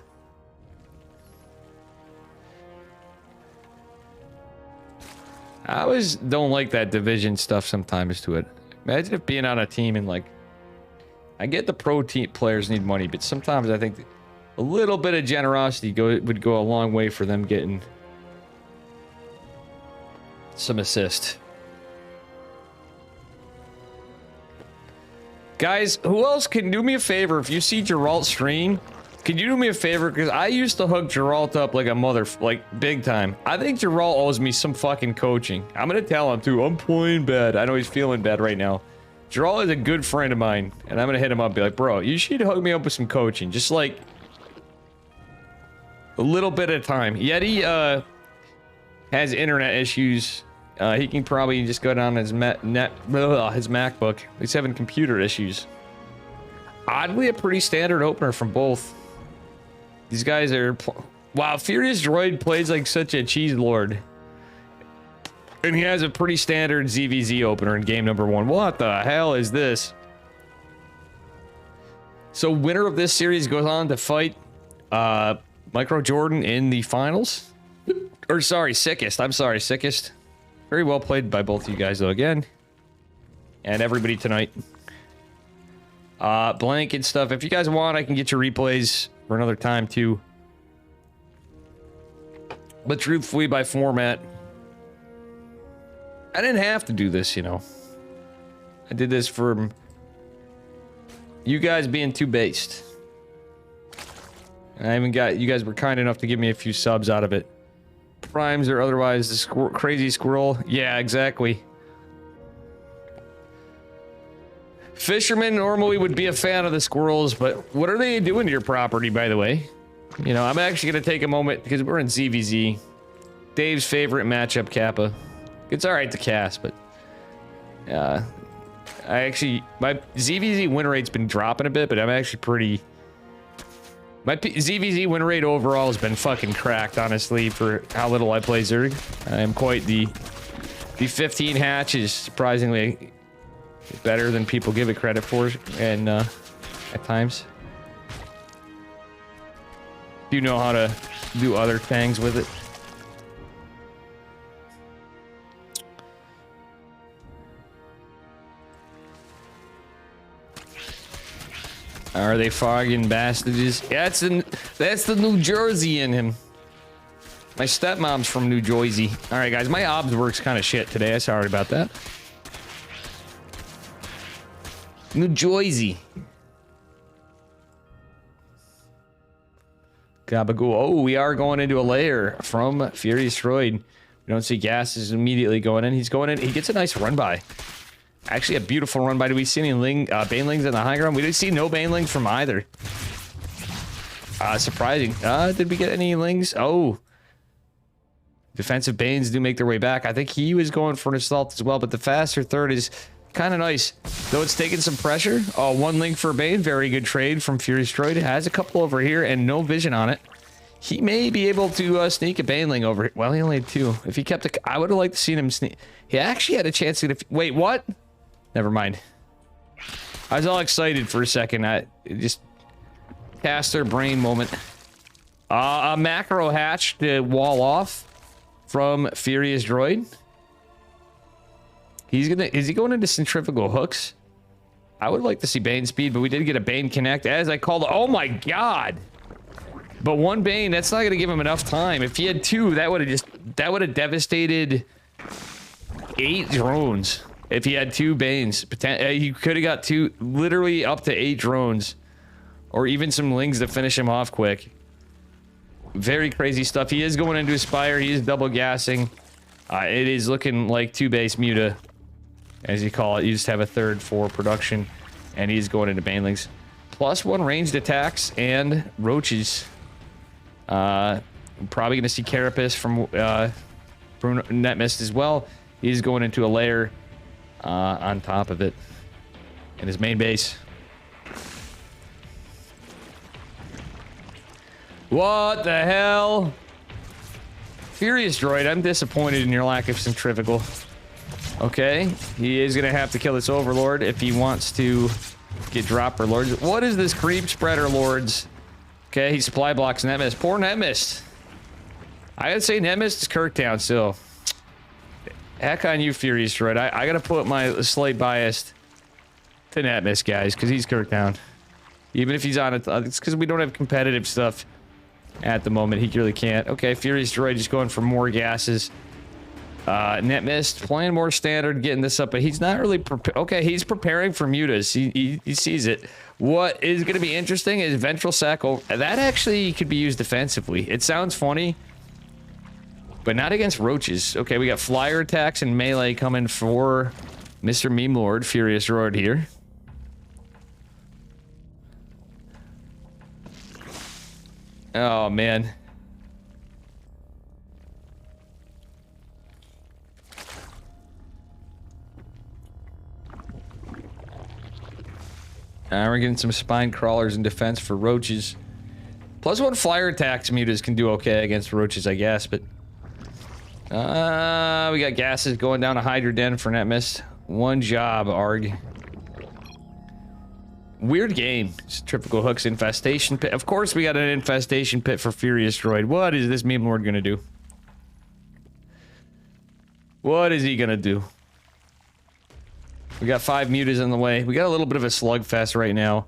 I always don't like that division stuff sometimes to it. Imagine if being on a team and like... I get the pro team players need money, but sometimes I think a little bit of generosity would go a long way for them getting some assist. Guys, who else can do me a favor? If you see Geralt stream, can you do me a favor? Because I used to hook Geralt up like a mother, like big time. I think Geralt owes me some fucking coaching. I'm gonna tell him too. I'm playing bad. I know he's feeling bad right now. Geralt is a good friend of mine, and I'm gonna hit him up and be like, bro, you should hook me up with some coaching. Just like a little bit at a time. Yeti has internet issues. He can probably just go down his MacBook. He's having computer issues. Oddly, a pretty standard opener from both. These guys are... Wow, Furious Droid plays like such a cheese lord. And he has a pretty standard ZVZ opener in game number 1. What the hell is this? So winner of this series goes on to fight Micro Jordan in the finals. Or sorry, Sickest. I'm sorry, Sickest. Very well played by both of you guys, though, again. And everybody tonight. Blank and stuff. If you guys want, I can get your replays for another time, too. But truthfully, by format, I didn't have to do this, you know. I did this for you guys being too based. And I even got... You guys were kind enough to give me a few subs out of it. Primes or otherwise, the crazy squirrel. Yeah, exactly. Fishermen normally would be a fan of the squirrels, but what are they doing to your property, by the way? You know, I'm actually going to take a moment because we're in ZVZ. Dave's favorite matchup, Kappa. It's alright to cast, but... my ZVZ win rate's been dropping a bit, but I'm actually pretty... My ZVZ win rate overall has been fucking cracked, honestly, for how little I play Zerg. I am quite the 15 hatch is surprisingly better than people give it credit for, and at times. Do you know how to do other things with it? Are they fogging bastards? Yeah, that's the New Jersey in him. My stepmom's from New Jersey. All right, guys, my obs works kind of shit today. I'm sorry about that. New Jersey. Gabagoo. Oh, we are going into a layer from Furious Droid. We don't see gases immediately going in. He's going in. He gets a nice run by. Actually, a beautiful run by. Do we see any banelings in the high ground? We didn't see no banelings from either. Surprising. Did we get any lings? Oh. Defensive banes do make their way back. I think he was going for an assault as well, but the faster third is Kind of nice. Though it's taking some pressure. Oh, 1 link for Bane. Very good trade from Furious Droid. Has a couple over here and no vision on it. He may be able to sneak a Baneling over here. Well, he only had 2. If he kept I would have liked to seen him sneak. He actually had a chance to wait, what? Never mind. I was all excited for a second. I just caster brain moment. A macro hatch to wall off from Furious Droid. Is he going into centrifugal hooks? I would like to see Bane speed, but we did get a Bane connect as I called. Oh my god. But 1 Bane, that's not going to give him enough time. If he had 2, that would have devastated 8 drones. If he had 2 Banes, he could have got 2, literally up to 8 drones. Or even some Lings to finish him off quick. Very crazy stuff. He is going into Aspire. He is double gassing. It is looking like 2 base Muta, as you call it. You just have a 3rd for production. And he's going into Banelings. +1 ranged attacks and roaches. Probably going to see Carapace from Net Mist as well. He's going into a layer on top of it in his main base. What the hell? Furious Droid, I'm disappointed in your lack of centrifugal. Okay, he is going to have to kill this Overlord if he wants to get dropper lords. What is this creep spreader lords? Okay, he supply blocks Net Mist. Poor Net Mist. I gotta say Net Mist is Kirktown still. Heck on you, Furious Droid. I gotta put my slight bias to Net Mist, guys, because he's Kirktown. Even if he's on it, it's because we don't have competitive stuff at the moment. He really can't. Okay, Furious Droid just going for more gases. Net Mist playing more standard, getting this up, but he's not really okay, he's preparing for mutas. He sees it. What is going to be interesting is Ventral Sack. That actually could be used defensively. It sounds funny, but not against roaches. Okay, we got flyer attacks and melee coming for Mr. Meme Lord, Furious Droid here. Oh, man. We're getting some spine crawlers in defense for roaches. +1 flyer attacks mutas can do okay against roaches, I guess, but... we got gases going down a Hydra Den for Net Mist. 1 job, Arg. Weird game. Centrifugal hooks, infestation pit. Of course we got an infestation pit for Furious Droid. What is this meme lord gonna do? What is he gonna do? We got 5 mutas in the way. We got a little bit of a slugfest right now.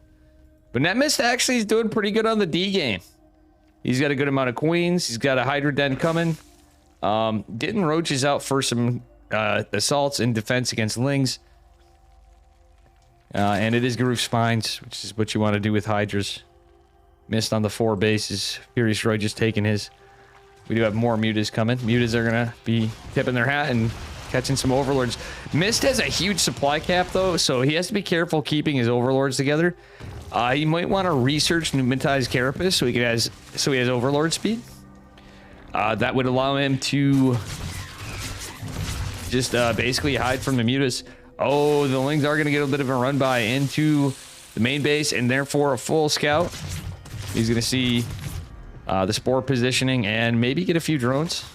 But Net Mist actually is doing pretty good on the D game. He's got a good amount of queens. He's got a Hydra Den coming. Getting roaches out for some assaults in defense against Lings. And it is Garoof Spines, which is what you want to do with Hydras. Missed on the 4 bases. Furious Droid just taking his. We do have more mutas coming. Mutas are going to be tipping their hat and catching some overlords. Mist has a huge supply cap, though, so he has to be careful keeping his overlords together. He might want to research pneumatize Carapace so he has overlord speed. That would allow him to just basically hide from the mutas. Oh, the Lings are going to get a bit of a run by into the main base, and therefore a full scout. He's going to see the spore positioning and maybe get a few drones.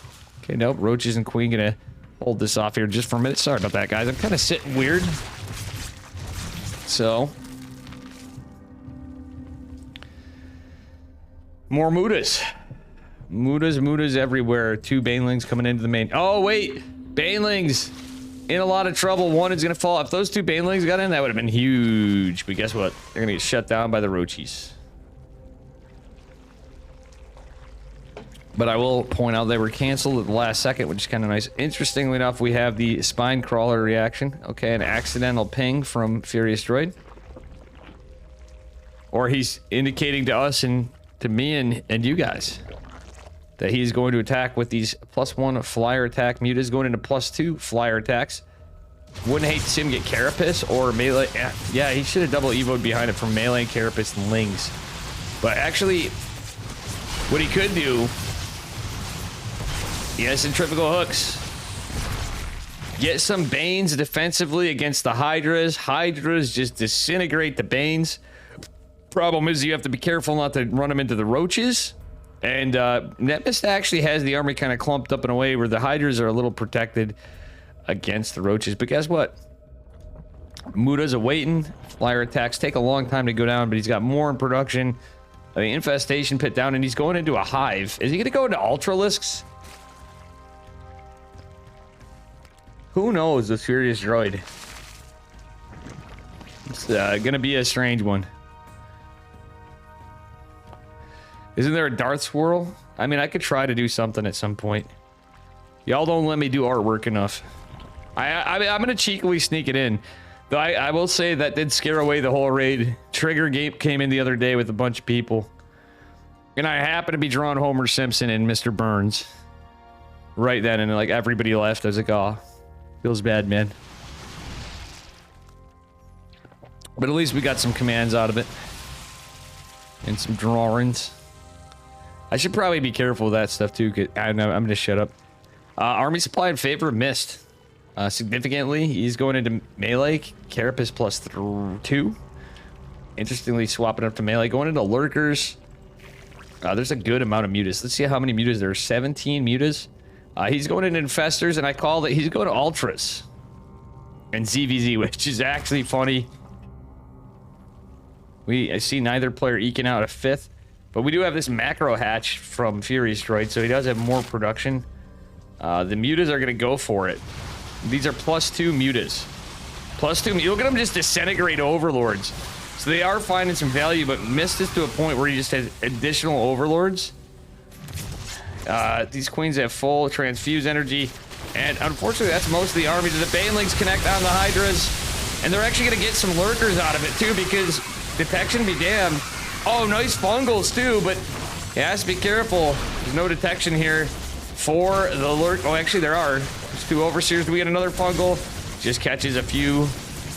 Okay, nope. Roaches and Queen going to hold this off here just for a minute. Sorry about that, guys. I'm kind of sitting weird. So, more mutas. Mutas everywhere. 2 Banelings coming into the main. Oh, wait. Banelings in a lot of trouble. 1 is going to fall. If those 2 Banelings got in, that would have been huge. But guess what? They're going to get shut down by the roaches. But I will point out they were canceled at the last second, which is kind of nice. Interestingly enough, we have the spine crawler reaction. Okay, an accidental ping from Furious Droid. Or he's indicating to us and to me and you guys that he's going to attack with these +1 flyer attack mutas going into +2 flyer attacks. Wouldn't hate to see him get Carapace or melee. Yeah, he should have double evoed behind it from melee, Carapace, and Lings. But actually, what he could do... He has centrifugal hooks. Get some Banes defensively against the Hydras. Hydras just disintegrate the Banes. Problem is you have to be careful not to run them into the roaches. And Netmist actually has the army kind of clumped up in a way where the Hydras are a little protected against the roaches. But guess what? Muda's awaiting. Flyer attacks take a long time to go down, but he's got more in production. The infestation pit down, and he's going into a hive. Is he going to go into Ultralisks? Who knows with Furious Droid? It's going to be a strange one. Isn't there a Darth Swirl? I mean, I could try to do something at some point. Y'all don't let me do artwork enough. I'm going to cheekily sneak it in. Though I will say that did scare away the whole raid. Trigger Game came in the other day with a bunch of people. And I happened to be drawing Homer Simpson and Mr. Burns. Right then, and like everybody left. I was like, oh, feels bad, man. But at least we got some commands out of it. And some drawings. I should probably be careful with that stuff too, because I'm going to shut up. Army supply in favor of Mist. Significantly, he's going into melee. Carapace plus 2. Interestingly, swapping up to melee. Going into lurkers. There's a good amount of mutas. Let's see how many mutas there are. 17 mutas. He's going into infestors, and I call it. He's going to ultras and ZVZ, which is actually funny. I see neither player eking out a 5th, but we do have this macro hatch from Furious Droid, so he does have more production. The mutas are going to go for it. These are +2 mutas. +2. Look at them just disintegrate overlords. So they are finding some value, but Mist is to a point where he just has additional overlords. These queens have full transfuse energy, and unfortunately, that's most of the army. The Banelings connect on the Hydras, and they're actually going to get some lurkers out of it too, because detection be damned. Oh, nice fungals too, but he has to be careful. There's no detection here for the lurk. Oh, actually, there are. There's 2 overseers. Do we get another fungal? Just catches a few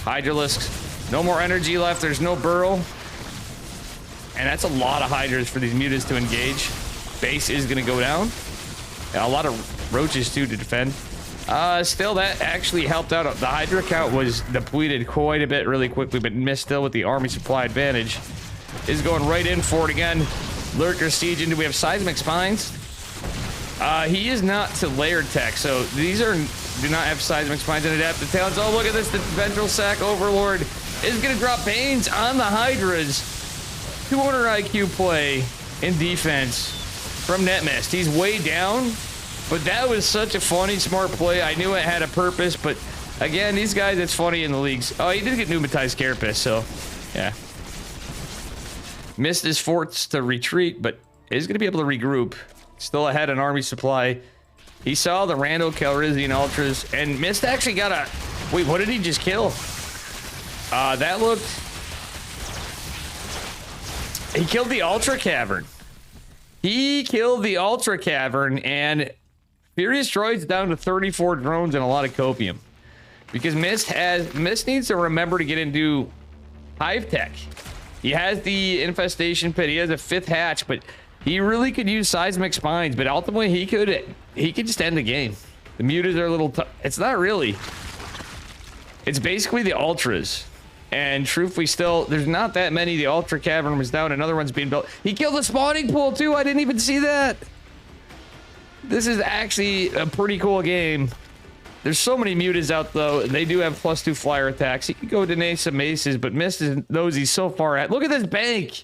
Hydralisks. No more energy left. There's no burrow. And that's a lot of Hydras for these mutas to engage. Base is going to go down. A lot of roaches, too, to defend. Still, that actually helped out. The Hydra count was depleted quite a bit really quickly, but Mist still with the army supply advantage is going right in for it again. Lurker siege into. We have seismic spines. He is not to layered tech, so these do not have seismic spines and adaptive talents. Oh, look at this. The Ventral Sac Overlord is going to drop Banes on the Hydras. 200 IQ play in defense from Netmist. He's way down, but that was such a funny, smart play. I knew it had a purpose, but again, these guys, it's funny in the leagues. Oh, he did get pneumatized Carapace, so yeah. Missed his forts to retreat, but is going to be able to regroup. Still ahead in army supply. He saw the Rando Calrissian Ultras, and Mist actually got a... Wait, what did he just kill? That looked... He killed the Ultra Cavern. He killed the Ultra Cavern, and Furious Droid's down to 34 drones and a lot of copium. Because Mist needs to remember to get into Hive Tech. He has the Infestation Pit. He has a 5th hatch, but he really could use Seismic Spines. But ultimately, he could just end the game. The mutas are a little it's not really. It's basically the Ultras. And truthfully, still, there's not that many. The Ultra Cavern was down. Another one's being built. He killed the spawning pool, too. I didn't even see that. This is actually a pretty cool game. There's so many mutas out, though. They do have +2 flyer attacks. He could go deny some aces, but Mist knows he's so far at. Look at this bank.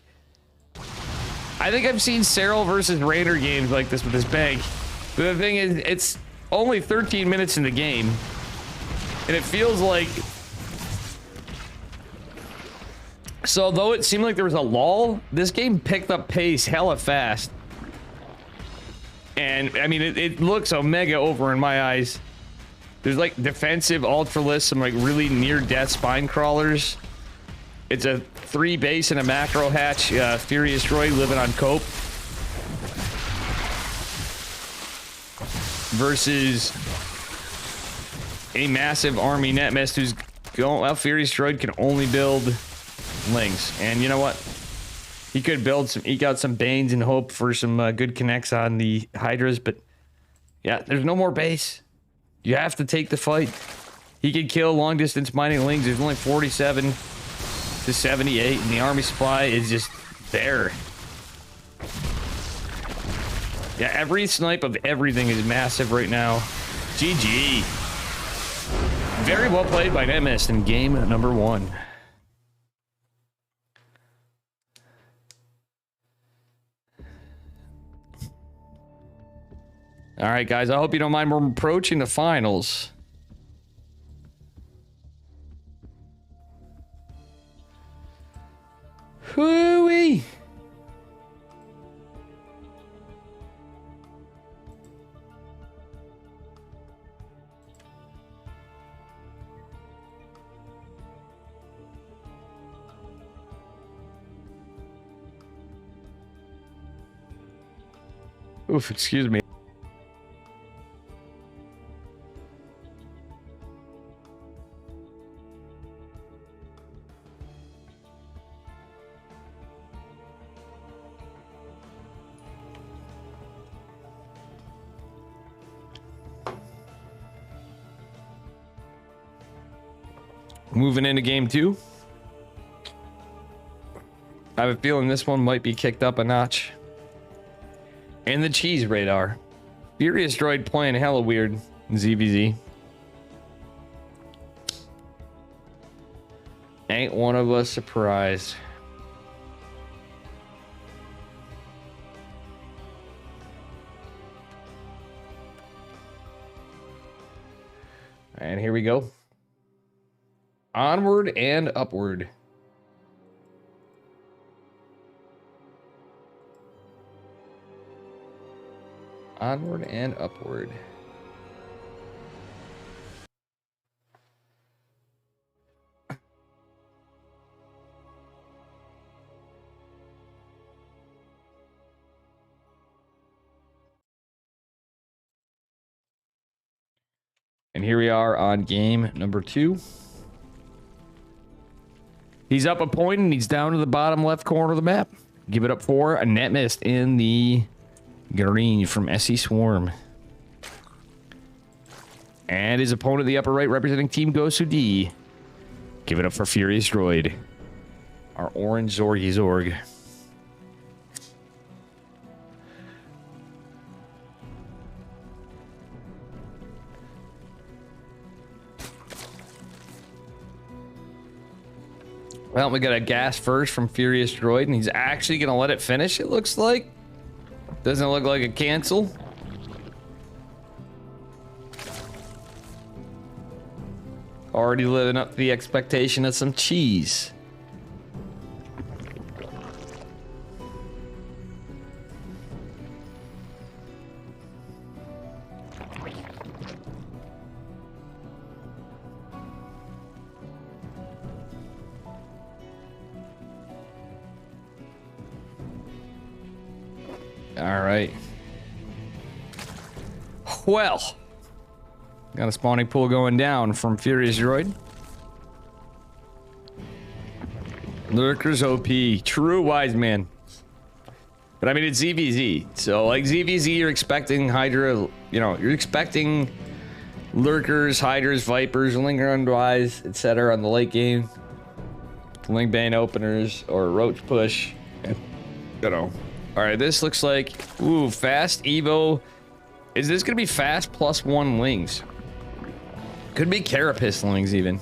I think I've seen Cyril versus Raider games like this with this bank. But the thing is, it's only 13 minutes in the game. And it feels like... So, though it seemed like there was a lull, this game picked up pace hella fast. And, I mean, it looks omega over in my eyes. There's, like, defensive Ultralisks, some, like, really near-death spine crawlers. It's a 3 base and a macro hatch. Furious Droid living on cope. Versus a massive army Netmist who's going... Well, Furious Droid can only build... Lings, and you know what? He could build some, eke out some Banes and hope for some good connects on the Hydras, but yeah, there's no more base. You have to take the fight. He can kill long distance mining lings. There's only 47 to 78, and the army supply is just there. Yeah, every snipe of everything is massive right now. GG. Very well played by Netmist in game number 1. All right, guys, I hope you don't mind. We're approaching the finals. Hooey. Oof, excuse me. Moving into game 2. I have a feeling this one might be kicked up a notch. And the cheese radar. Furious Droid playing hella weird. ZVZ. Ain't one of us surprised. And here we go. Onward and upward. Onward and upward. And here we are on game number 2. He's up a point and he's down to the bottom left corner of the map. Give it up for a Netmist in the green from SE Swarm. And his opponent, the upper right, representing Team Gosu D. Give it up for Furious Droid. Our orange Zorgy Zorg. Well, we got a gas first from Furious Droid, and he's actually going to let it finish, it looks like. Doesn't look like a cancel. Already living up to the expectation of some cheese. All right. Well, got a spawning pool going down from Furious Droid. Lurkers OP, true wise man. But I mean, it's ZVZ. So like ZVZ, you're expecting Hydra, you know, you're expecting Lurkers, Hydras, Vipers, Linger Unwise, etc. on the late game. Link Bane openers or Roach push. You know. All right, this looks like, ooh, fast Evo. Is this gonna be fast +1 lings? Could be Carapace lings even.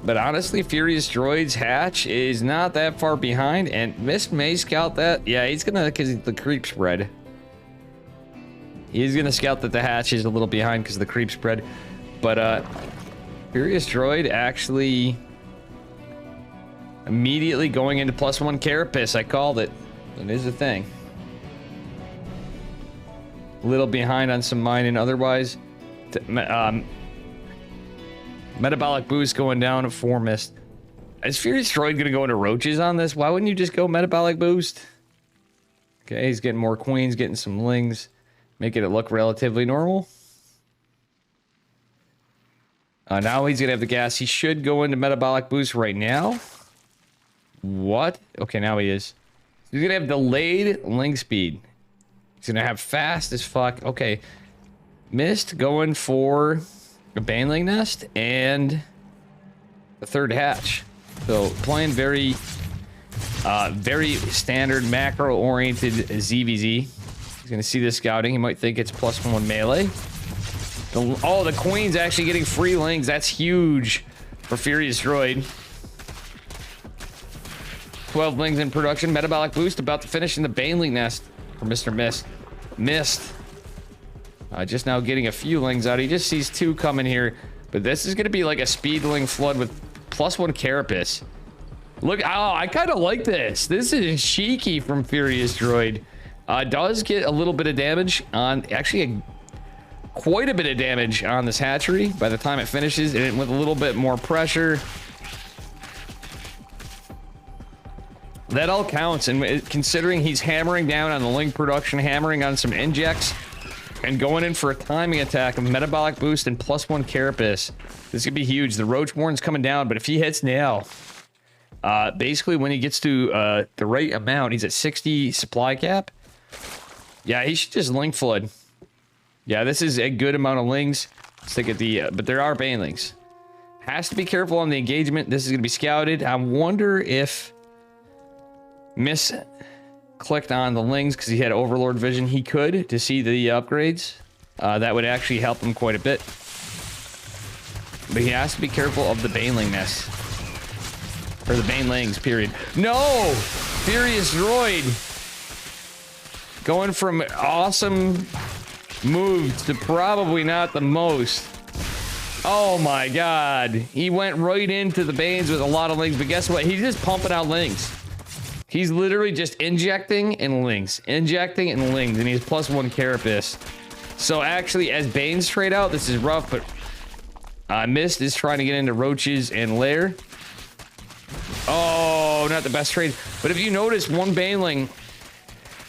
But honestly, Furious Droid's hatch is not that far behind, and Mist may scout that. Yeah, he's gonna, because the creep spread. He's gonna scout that the hatch is a little behind because of the creep spread. But Furious Droid actually immediately going into +1 Carapace. I called it. It is a thing. A little behind on some mining otherwise. Metabolic boost going down at 4 Mist. Is Furious Droid gonna go into roaches on this? Why wouldn't you just go metabolic boost? Okay, he's getting more queens, getting some lings, making it look relatively normal. Now he's gonna have the gas. He should go into metabolic boost right now. What? Okay, now he is. He's gonna have delayed link speed. He's gonna have fast as fuck. Okay. Mist going for a Baneling Nest and a third hatch. So playing very standard macro-oriented ZVZ. He's gonna see this scouting. He might think it's +1 melee. The Queen's actually getting free lings. That's huge for Furious Droid. 12 lings in production. Metabolic boost about to finish in the Baneling Nest for Mr. Mist. Mist. Just now getting a few lings out. He just sees 2 coming here. But this is going to be like a speedling flood with +1 carapace. Look, oh, I kind of like this. This is cheeky from Furious Droid. Does get a little bit of damage on, actually quite a bit of damage on this hatchery by the time it finishes, and with a little bit more pressure. That all counts, and considering he's hammering down on the ling production, hammering on some injects, and going in for a timing attack, a metabolic boost, and +1 carapace. This could be huge. The Roachborn's coming down, but if he hits now, basically when he gets to the right amount, he's at 60 supply cap. Yeah, he should just ling flood. Yeah, this is a good amount of lings. Let's take at the, but there are banelings. Has to be careful on the engagement. This is going to be scouted. I wonder if Miss clicked on the lings because he had Overlord vision. He could to see the upgrades. That would actually help him quite a bit. But he has to be careful of the baneling nest. Or the banelings, period. No! Furious Droid! Going from awesome moves to probably not the most. Oh my god. He went right into the Banes with a lot of lings, but guess what? He's just pumping out lings. He's literally just injecting and lings. Injecting and lings, and he's +1 carapace. So actually, as Banes trade out, this is rough, but Mist is trying to get into Roaches and Lair. Oh, not the best trade. But if you notice, one Baneling,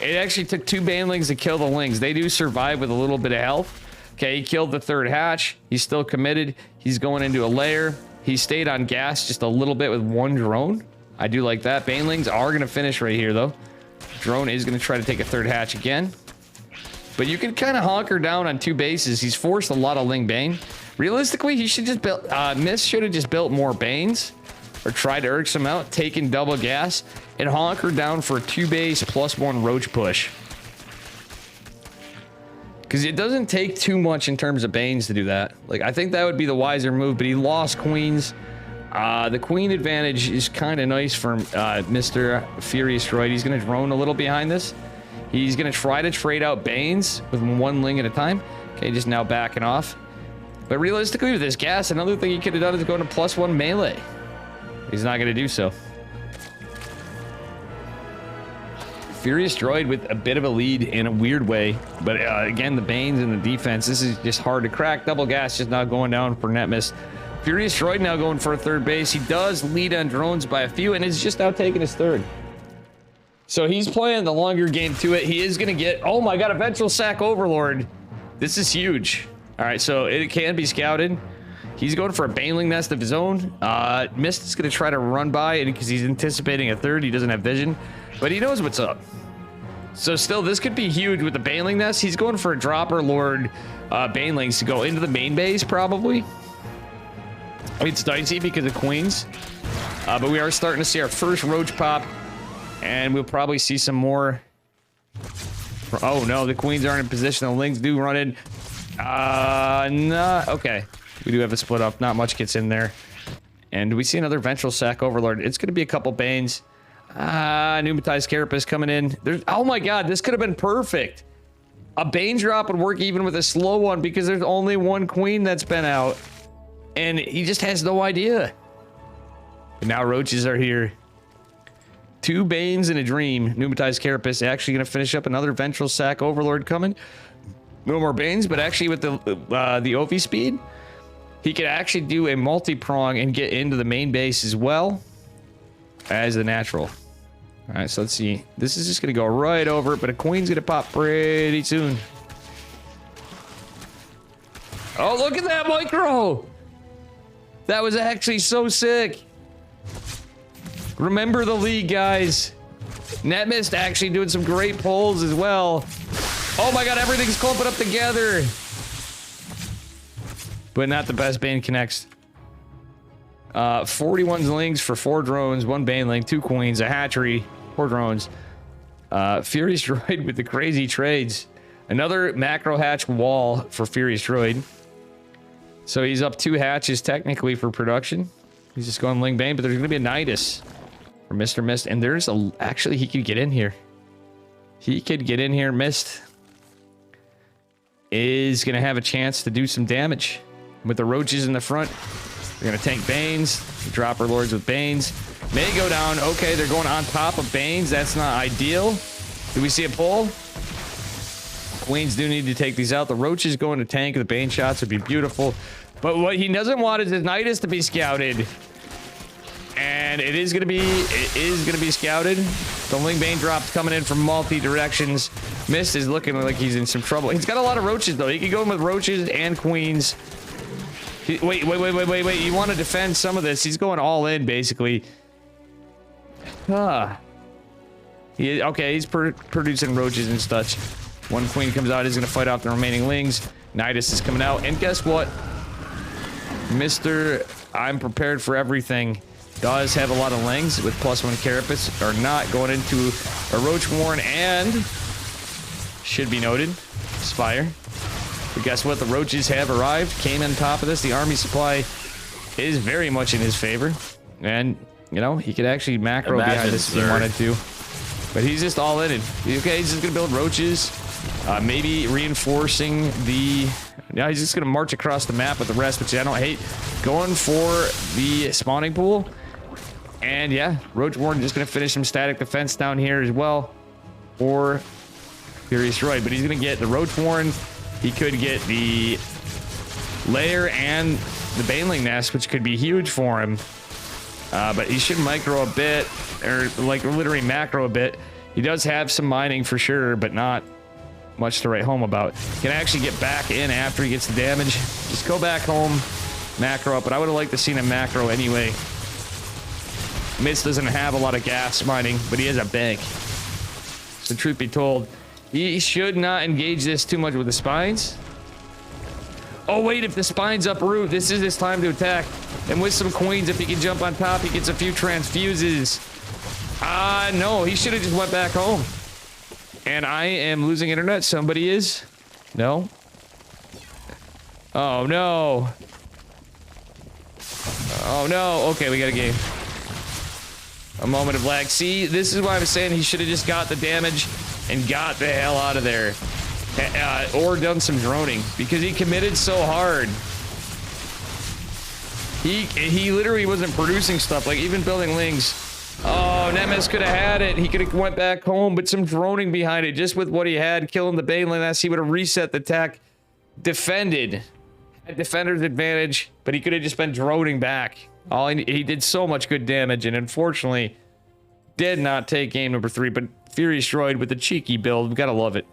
it actually took 2 Banelings to kill the Lings. They do survive with a little bit of health. Okay, he killed the 3rd hatch. He's still committed. He's going into a lair. He stayed on gas just a little bit with 1 drone. I do like that. Banelings are going to finish right here, though. Drone is going to try to take a 3rd hatch again. But you can kind of honker down on 2 bases. He's forced a lot of Ling Bane. Realistically, he should just build... Mist should have just built more Banes. Or tried to irk some out, taking double gas, and honker down for a 2 base +1 Roach push. Because it doesn't take too much in terms of Banes to do that. Like, I think that would be the wiser move, but he lost Queens. The Queen advantage is kind of nice for Mr. Furious Droid. He's going to drone a little behind this. He's going to try to trade out Banes with 1 Ling at a time. Okay, just now backing off. But realistically, with this gas, another thing he could have done is go to +1 melee. He's not going to do so. Furious Droid with a bit of a lead in a weird way. But again, the Banes and the defense, this is just hard to crack. Double gas just now going down for Netmiss. Furious Droid now going for a 3rd base. He does lead on drones by a few, and is just now taking his 3rd. So he's playing the longer game to it. He is going to get... Oh my god, eventual sack Overlord. This is huge. All right, so it can be scouted. He's going for a Baneling Nest of his own. Mist is going to try to run by it because he's anticipating a 3rd. He doesn't have vision, but he knows what's up. So still, this could be huge with the Baneling Nest. He's going for a Dropper Lord Banelings to go into the main base, probably. I mean, it's dicey because of Queens. But we are starting to see our first Roach pop, and we'll probably see some more. Oh no, the Queens aren't in position. The Lings do run in. Nah, okay. We do have a split up. Not much gets in there. And we see another Ventral Sack Overlord. It's going to be a couple Banes. Pneumatized Carapace coming in. Oh my god, this could have been perfect. A Bane drop would work even with a slow one because there's only 1 Queen that's been out. And he just has no idea. But now Roaches are here. 2 Banes in a dream. Pneumatized Carapace actually going to finish up another Ventral Sack Overlord coming. No more Banes, but actually with the OV speed, he could actually do a multi-prong and get into the main base as well as the natural. All right, so let's see. This is just going to go right over, but a Queen's going to pop pretty soon. Oh, look at that micro! That was actually so sick. Remember the league, guys. Netmist actually doing some great pulls as well. Oh my god, everything's clumping up together. But not the best Bane connects. 41 Lings for 4 drones, 1 Baneling, 2 Queens, a hatchery, 4 drones. Furious Droid with the crazy trades. Another macro hatch wall for Furious Droid. So he's up 2 hatches technically for production. He's just going Ling Bane, but there's going to be a Nidus for Mr. Mist. And there's a... Actually, he could get in here. He could get in here. Mist is going to have a chance to do some damage. With the roaches in the front, they're going to tank Banes. Dropper Lords with Banes. May go down. Okay, they're going on top of Banes. That's not ideal. Do we see a pull? Queens do need to take these out. The roaches going to tank. The Bane shots would be beautiful. But what he doesn't want is his Nidus to be scouted. And it is going to be scouted. The Ling Bane drops coming in from multi directions. Mist is looking like he's in some trouble. He's got a lot of roaches though. He could go in with roaches and queens. Wait. You want to defend some of this. He's going all in basically. Okay, he's producing roaches and such. 1 queen comes out, he's going to fight off the remaining Lings. Nidus is coming out, and guess what? Mr. I'm prepared for everything does have a lot of Lings with +1 carapace, are not going into a Roach Warren, and should be noted, Spire. But guess what? The roaches have arrived, came on top of this. The army supply is very much in his favor, and you know, he could actually macro behind this if he wanted to. But he's just all in it. Okay, he's just going to build roaches. Maybe reinforcing the... Yeah, he's just going to march across the map with the rest, which I don't hate. Going for the spawning pool. And yeah, Roach Warden just going to finish some static defense down here as well. Or Furious Droid. But he's going to get the Roach Warden. He could get the Lair and the Baneling Nest, which could be huge for him. But he should micro a bit, or like literally macro a bit. He does have some mining for sure, but not much to write home about. Can actually get back in after he gets the damage. Just go back home, macro up. But I would have liked to seen him macro anyway. Mist doesn't have a lot of gas mining, but he has a bank. So truth be told, he should not engage this too much with the spines. Oh wait, if the spines uproot, this is his time to attack. And with some queens, if he can jump on top, he gets a few transfuses. No, he should have just went back home. And I am losing internet. Somebody is? No? Oh no. Oh no. Okay, we got a game. A moment of lag. See, this is why I'm saying he should have just got the damage and got the hell out of there. Or done some droning, because he committed so hard. He literally wasn't producing stuff, like even building Lings. Oh, Nemesis could have had it. He could have went back home, but some droning behind it, just with what he had, killing the Baneling Nest, he would have reset the tech, defended, had defender's advantage, but he could have just been droning back. He did so much good damage, and unfortunately, did not take game number 3. But Furious Droid with the cheeky build, we gotta love it.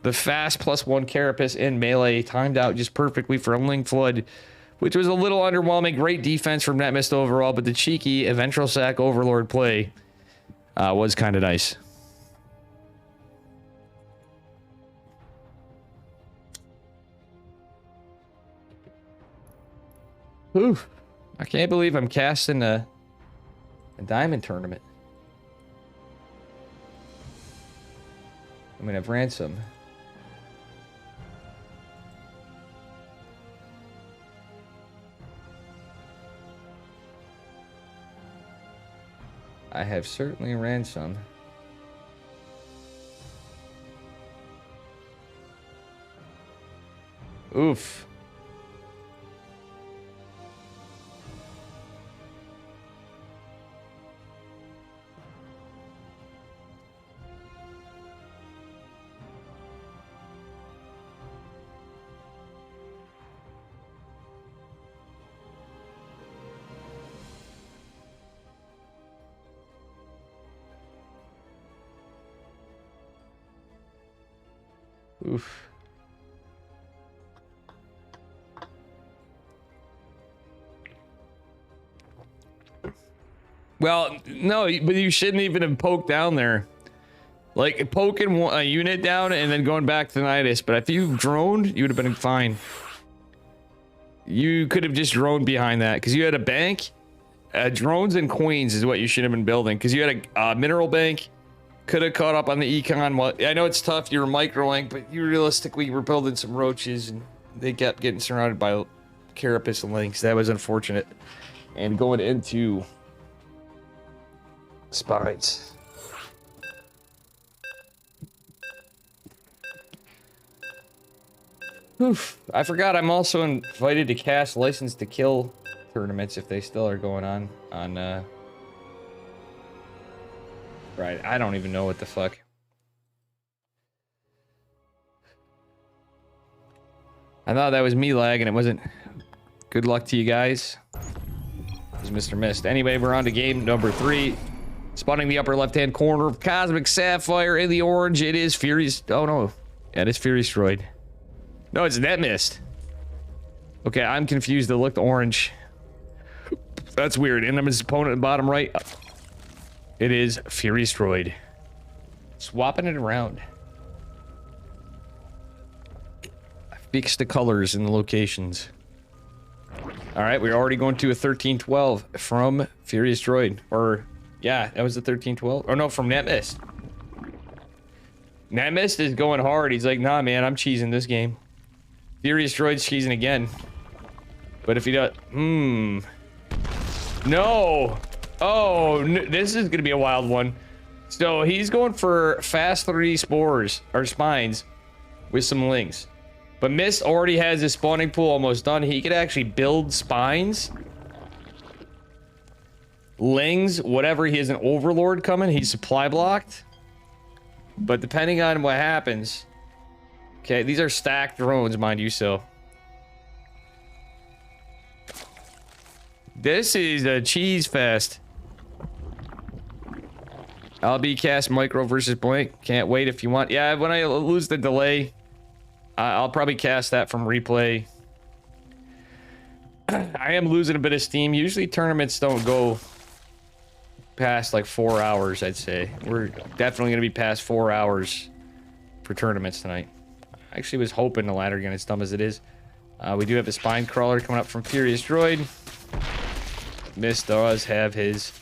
The fast +1 carapace in melee timed out just perfectly for a Ling Flood, which was a little underwhelming. Great defense from Netmist overall, but the cheeky Ventral Sack Overlord play was kind of nice. Oof. I can't believe I'm casting a diamond tournament. I'm gonna have ransom. I have certainly ransom. Oof. Oof. Well, no, but you shouldn't even have poked down there. Like, poking a unit down and then going back to Nidus. But if you droned, you would have been fine. You could have just droned behind that, because you had a bank. Drones and queens is what you should have been building, because you had a mineral bank. Could have caught up on the econ. Well, I know it's tough, you're microing, but you realistically were building some roaches, and they kept getting surrounded by carapace and lynx. That was unfortunate. And going into spines. Oof. I forgot I'm also invited to cast License to Kill tournaments if they still are going on right, I don't even know what the fuck. I thought that was me lagging, it wasn't. Good luck to you guys. It was Mr. Mist. Anyway, we're on to game number 3. Spawning the upper left-hand corner of Cosmic Sapphire in the orange. It is Furious. Oh no. Yeah, it is Furious Droid. No, it's Net Mist. Okay, I'm confused. It looked orange. That's weird. And I'm his opponent in the bottom right. It is Furious Droid. Swapping it around. I fixed the colors and the locations. Alright, we're already going to a 1312 from Furious Droid. Or, yeah, that was the 1312. Or no, from Net Mist. Net Mist is going hard. He's like, nah, man, I'm cheesing this game. Furious Droid's cheesing again. But if he does... No! Oh, this is gonna be a wild one. So he's going for fast 3 spores, or spines, with some lings. But Mist already has his spawning pool almost done. He could actually build spines. Lings, whatever, he has an overlord coming. He's supply blocked. But depending on what happens... Okay, these are stacked drones, mind you, so... This is a cheese fest. I'll be cast micro versus blank. Can't wait if you want. Yeah, when I lose the delay, I'll probably cast that from replay. I am losing a bit of steam. Usually tournaments don't go past like 4 hours, I'd say. We're definitely going to be past 4 hours for tournaments tonight. I actually was hoping the ladder gun, as dumb as it is. We do have a spine crawler coming up from Furious Droid. Mist does have his...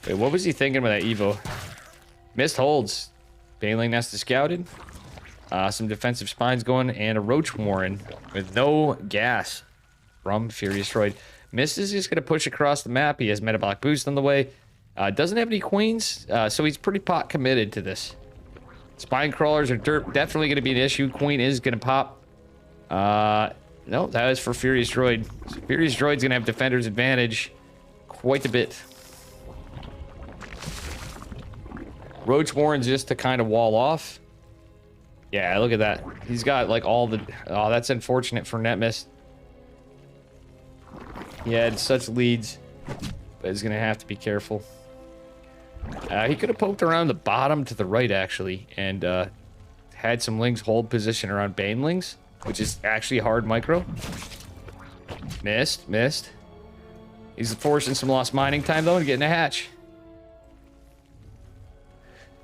Wait, what was he thinking with that Evo? Mist holds. Baneling Nest is scouted. Some defensive spines going, and a Roach Warren with no gas from Furious Droid. Mist is just going to push across the map. He has metabolic boost on the way. Doesn't have any queens, so he's pretty pot committed to this. Spine crawlers are definitely going to be an issue. Queen is going to pop. No, that is for Furious Droid. So Furious Droid's going to have defender's advantage quite a bit. Roach Warren's just to kind of wall off. Yeah, look at that. He's got like all the... Oh, that's unfortunate for Net Mist. He had such leads, but he's going to have to be careful. He could have poked around the bottom to the right, actually, and had some lings hold position around Banelings, which is actually hard micro. Missed. He's forcing some lost mining time, though, and getting a hatch.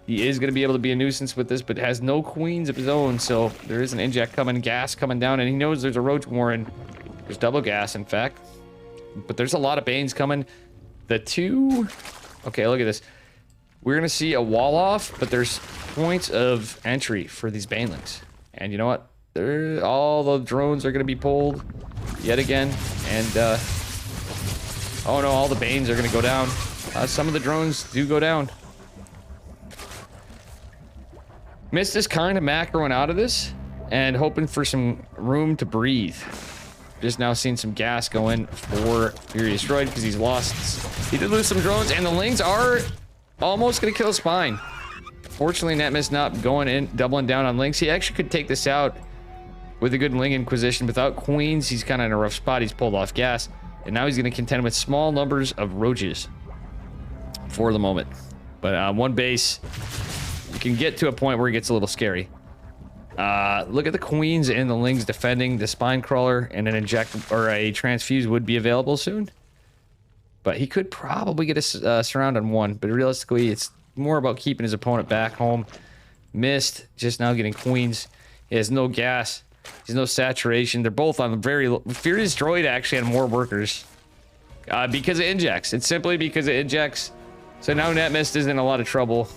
He is going to be able to be a nuisance with this, but has no queens of his own, so there is an inject coming, gas coming down, and he knows there's a Roach Warren. There's double gas, in fact. But there's a lot of Banes coming. The two... Okay, look at this. We're going to see a wall off, but there's points of entry for these Banelings. And you know what? All the drones are going to be pulled yet again. And, oh no, all the Banes are going to go down. Some of the drones do go down. Mist is kind of macroing out of this and hoping for some room to breathe. Just now seeing some gas going for Furious Droid because he's lost. He did lose some drones, and the Lings are almost going to kill Spine. Fortunately, Netmist not going in, doubling down on Lings. He actually could take this out with a good Ling Inquisition. Without Queens, he's kind of in a rough spot. He's pulled off gas, and now he's going to contend with small numbers of Roaches for the moment. But one base, you can get to a point where it gets a little scary. Look at the Queens and the Lings defending. The Spine Crawler and an inject or a Transfuse would be available soon. But he could probably get a surround on one. But realistically, it's more about keeping his opponent back home. Mist just now getting queens. He has no gas. There's no saturation. They're both on very low. Furious Droid actually had more workers. Because it injects. It's simply because it injects. So now Netmist is in a lot of trouble.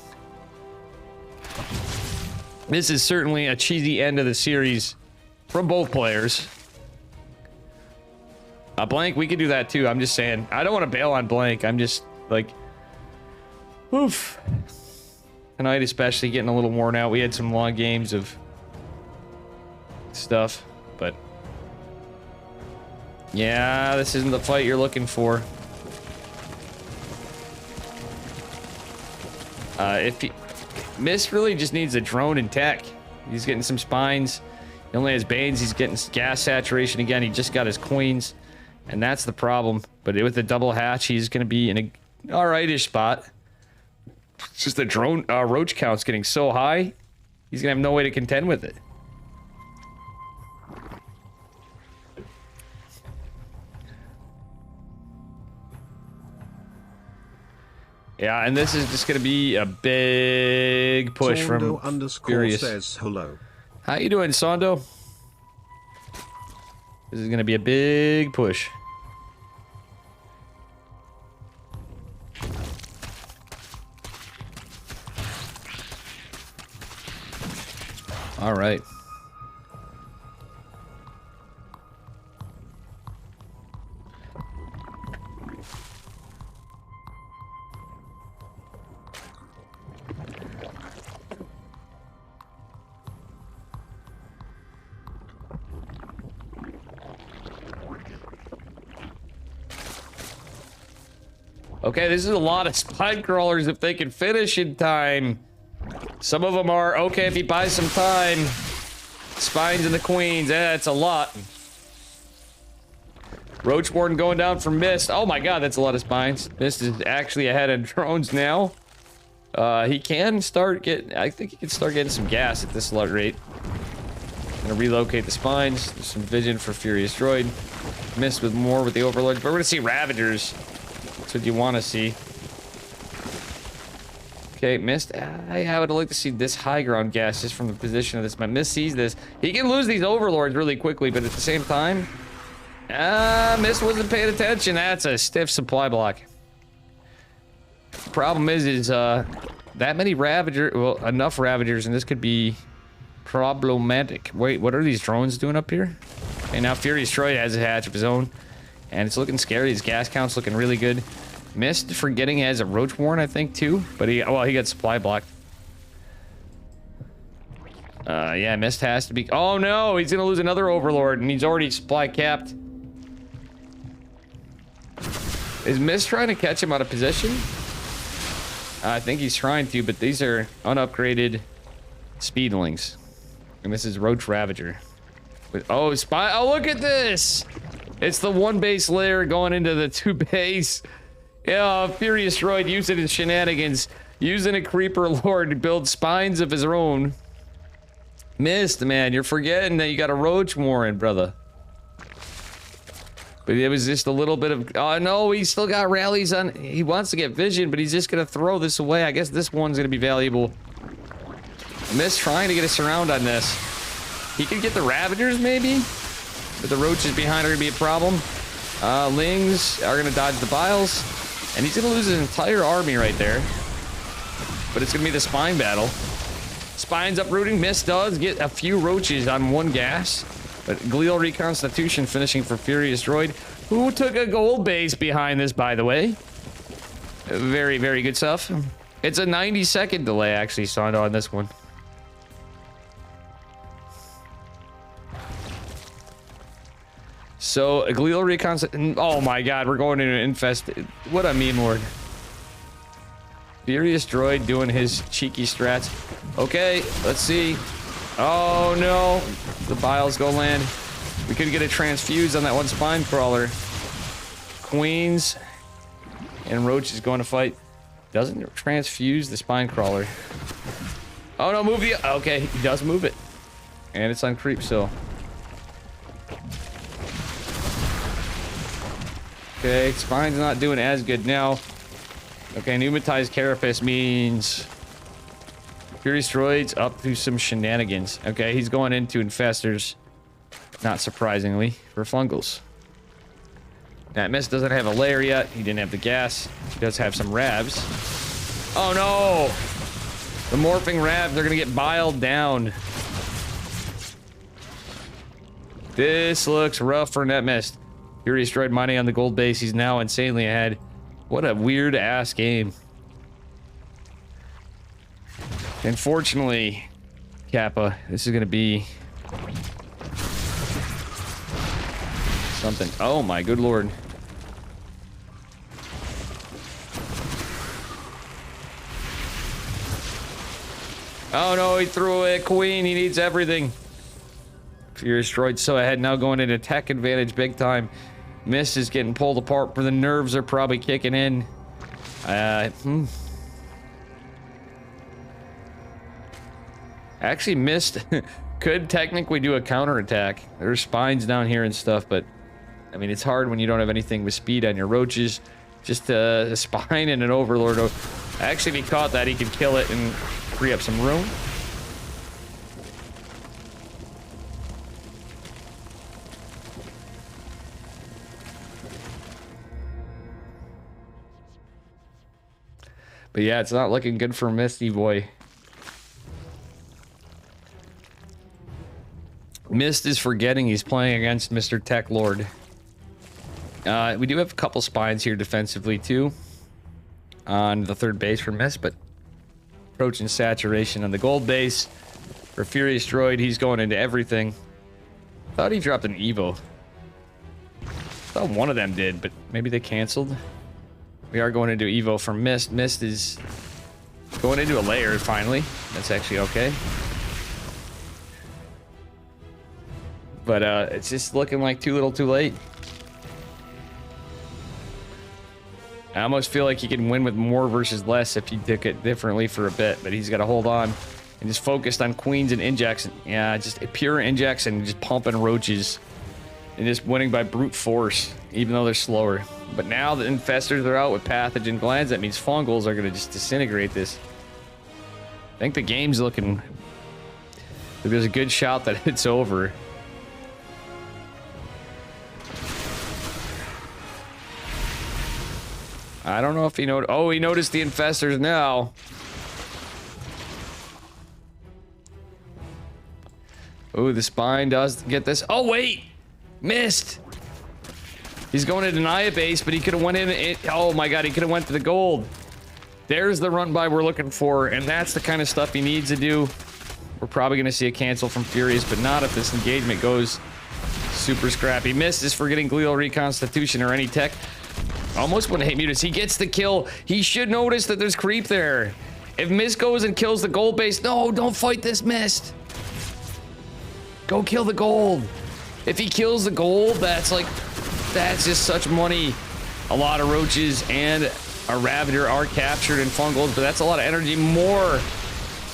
This is certainly a cheesy end of the series from both players. Blank, we could do that too. I'm just saying. I don't want to bail on Blank. I'm just like, oof. Tonight especially getting a little worn out. We had some long games of stuff, but yeah, this isn't the fight you're looking for. Mist really just needs a drone in tech. He's getting some spines. He only has Banes. He's getting gas saturation again. He just got his queens, and that's the problem. But with the double hatch, he's going to be in a alright-ish spot. It's just the drone roach count's getting so high, he's going to have no way to contend with it. Yeah, and this is just going to be a big push from Furious. Says hello. How you doing, Sondo? This is going to be a big push. All right. Okay, this is a lot of spine crawlers if they can finish in time. Some of them are okay if he buys some time. Spines and the queens, it's a lot. Roach Warden going down for Mist. Oh my god, that's a lot of spines. Mist is actually ahead of drones now. He can start getting, I think he can start getting some gas at this rate. Gonna relocate the spines. There's some vision for Furious Droid. Mist with more with the Overlords, but we're gonna see Ravagers. That's what you want to see. Okay, Mist. I would like to see this high ground gas just from the position of this man. Mist sees this. He can lose these Overlords really quickly, but at the same time, Mist wasn't paying attention. That's a stiff supply block. Problem is that many Ravagers, well, enough Ravagers, and this could be problematic. Wait, what are these drones doing up here? Okay, now Furious Droid has a hatch of his own. And it's looking scary. His gas count's looking really good. Missed forgetting he has a Roach Warren, I think, too. But he got supply blocked. Yeah, Mist has to be... Oh, no! He's gonna lose another Overlord, and he's already supply capped. Is Mist trying to catch him out of position? I think he's trying to, but these are unupgraded Speedlings. And this is Roach Ravager. Oh, spy... Oh, look at this! It's the one base layer going into the two base. Yeah, Furious Droid using his shenanigans, using a Creeper Lord to build spines of his own. Mist, man, you're forgetting that you got a Roach Warren, brother. But it was just a little bit of... Oh, no, he's still got rallies on... He wants to get vision, but he's just going to throw this away. I guess this one's going to be valuable. Mist trying to get a surround on this. He could get the Ravagers, maybe? But the Roaches behind are going to be a problem. Lings are going to dodge the Biles. And he's going to lose his entire army right there. But it's going to be the Spine battle. Spine's uprooting. Mist does get a few Roaches on one gas. But Glial Reconstitution finishing for Furious Droid. Who took a gold base behind this, by the way. Very, very good stuff. It's a 90-second delay, actually, Sondo, on this one. So, Glial Reconstitution... Oh my god, we're going into an infest... What a meme lord. Furious Droid doing his cheeky strats. Okay, let's see. Oh no. The Biles go land. We could get a transfuse on that one Spine Crawler. Queens. And Roach is going to fight. Doesn't transfuse the Spine Crawler. Oh no, move the... Okay, he does move it. And it's on creep, so... Okay, Spine's not doing as good now. Okay, pneumatized Carapace means Furious Droid's up to some shenanigans. Okay, he's going into infestors. Not surprisingly, for fungals. That mist doesn't have a layer yet. He didn't have the gas. He does have some ravs. Oh no! The morphing ravs are gonna get biled down. This looks rough for Net Mist. Furious Droid mining on the gold base. He's now insanely ahead. What a weird ass game. Unfortunately, Kappa, this is gonna be something. Oh my good lord. Oh no, he threw away a queen. He needs everything. Furious Droid so ahead, now going into tech advantage big time. Mist is getting pulled apart, but the nerves are probably kicking in. Actually, Mist could technically do a counterattack. There's spines down here and stuff, but I mean, it's hard when you don't have anything with speed on your roaches. Just a spine and an overlord. Actually, if he caught that, he could kill it and free up some room. But yeah, it's not looking good for Misty Boy. Mist is forgetting he's playing against Mr. Tech Lord. We do have a couple spines here defensively too. On the third base for Mist, but approaching saturation on the gold base. For Furious Droid, he's going into everything. Thought he dropped an Evo. Thought one of them did, but maybe they canceled. We are going into Evo for Mist. Mist is going into a layer finally. That's actually okay. But it's just looking like too little too late. I almost feel like he can win with more versus less if he took it differently for a bit, but he's got to hold on and just focused on queens and injects. Yeah, just pure injects and just pumping roaches and just winning by brute force, even though they're slower. But now the infestors are out with pathogen glands. That means fungals are going to just disintegrate this. I think the game's looking... There's a good shot that it's over. I don't know if he noticed. Oh, he noticed the infestors now. Oh, the spine does get this. Oh, wait! Missed! He's going to deny a base, but he could have went in. Oh my god, he could have went to the gold. There's the run by we're looking for, and that's the kind of stuff he needs to do. We're probably going to see a cancel from Furious, but not if this engagement goes super scrappy. Misses for getting glial reconstitution or any tech. Almost wouldn't hate Mutus. He gets the kill. He should notice that there's creep there. If Mist goes and kills the gold base, no, don't fight this Mist. Go kill the gold. If he kills the gold, that's just such money. A lot of roaches and a Ravager are captured in fungals, but that's a lot of energy. More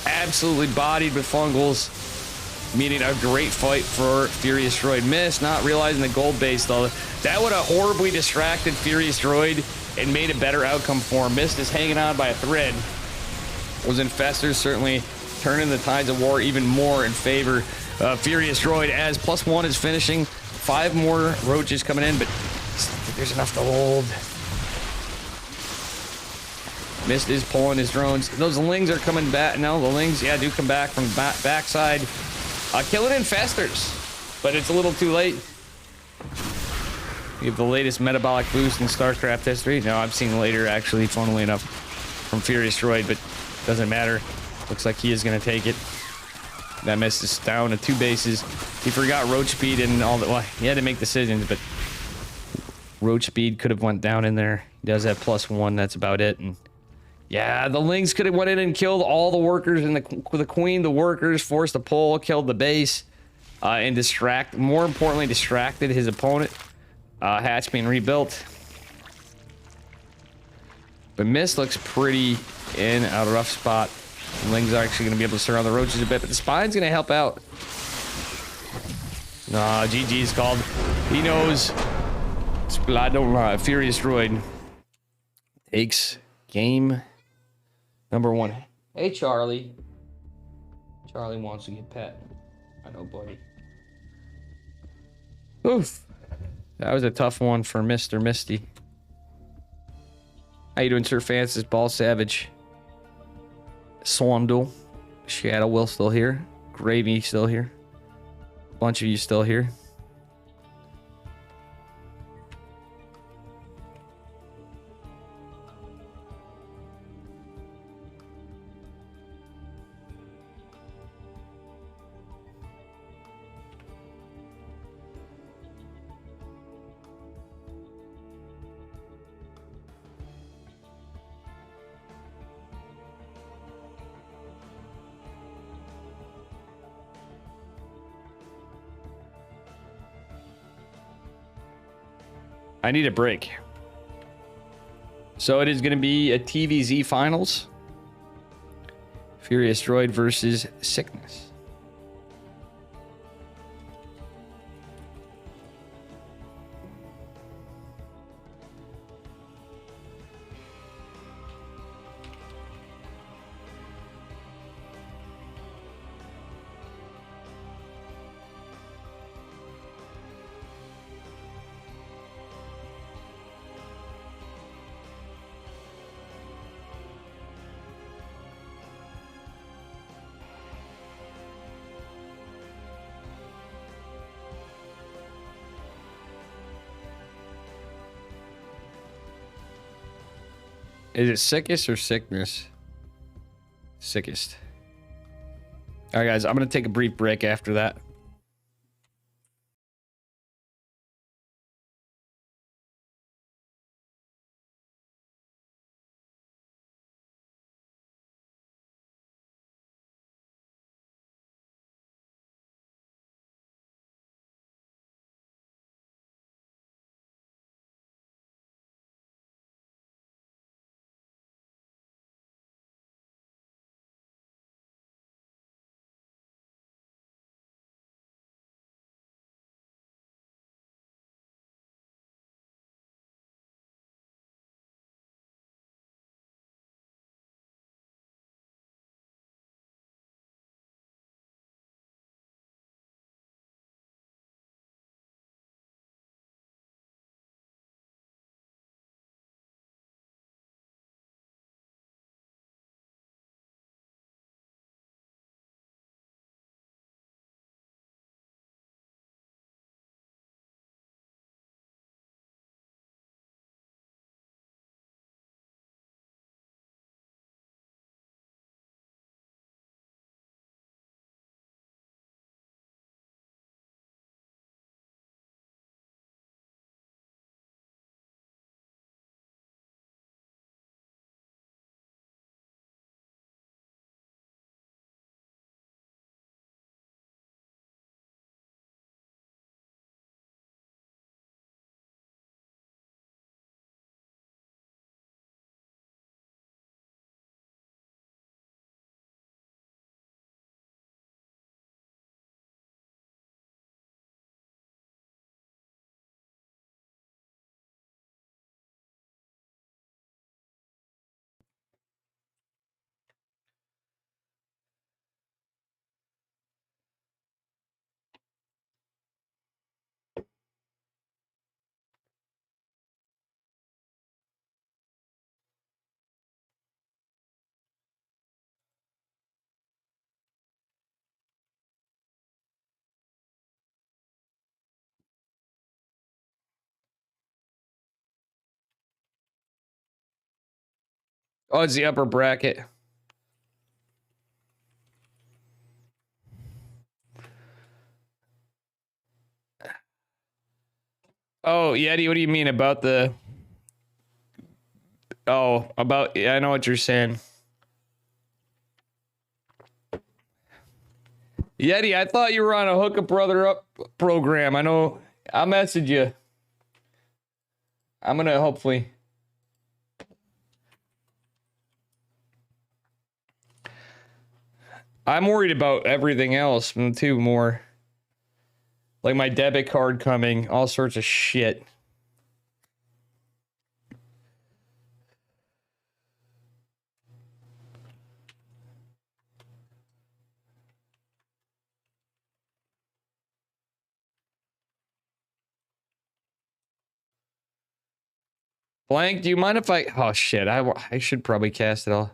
absolutely bodied with fungals, meaning a great fight for Furious Droid. Mist not realizing the gold base though. That would have horribly distracted Furious Droid and made a better outcome for him. Mist is hanging on by a thread. Those infestors certainly turning the tides of war even more in favor of Furious Droid as +1 is finishing. 5 more roaches coming in, but there's enough to hold. Mist is pulling his drones. Those lings are coming back. No, the lings, yeah, do come back from backside. Killing infestors, but it's a little too late. We have the latest metabolic boost in StarCraft history. No, I've seen later, actually, funnily enough, from Furious Droid, but doesn't matter. Looks like he is going to take it. That Mist is down to 2 bases. He forgot roach speed and all that. Well, he had to make decisions, but roach speed could have went down in there. He does have +1. That's about it. And yeah, the Lings could have went in and killed all the workers, and the queen, the workers, forced a pull, killed the base, and more importantly, distracted his opponent. Hatch being rebuilt. But Mist looks pretty in a rough spot. The Lings are actually going to be able to surround the roaches a bit, but the spine's going to help out. Nah, GG's called. He knows. I don't know. Furious Droid takes game number 1. Hey, Charlie. Charlie wants to get pet. I know, buddy. Oof. That was a tough one for Mr. Misty. How you doing, Sir Francis? Ball Savage. Swandle. Shadow Will still here. Gravy still here. Bunch of you still here. I need a break. So it is going to be a TVZ finals. Furious Droid versus Sickness. Is it sickest or sickness? Sickest. All right, guys, I'm going to take a brief break after that. Oh, it's the upper bracket. Oh, Yeti, what do you mean about the... Oh, about... Yeah, I know what you're saying. Yeti, I thought you were on a Hook a Brother Up program. I know. I'll message you. I'm going to hopefully... I'm worried about everything else, too, more. Like my debit card coming, all sorts of shit. Blank, do you mind if I... Oh, shit. I should probably cast it all.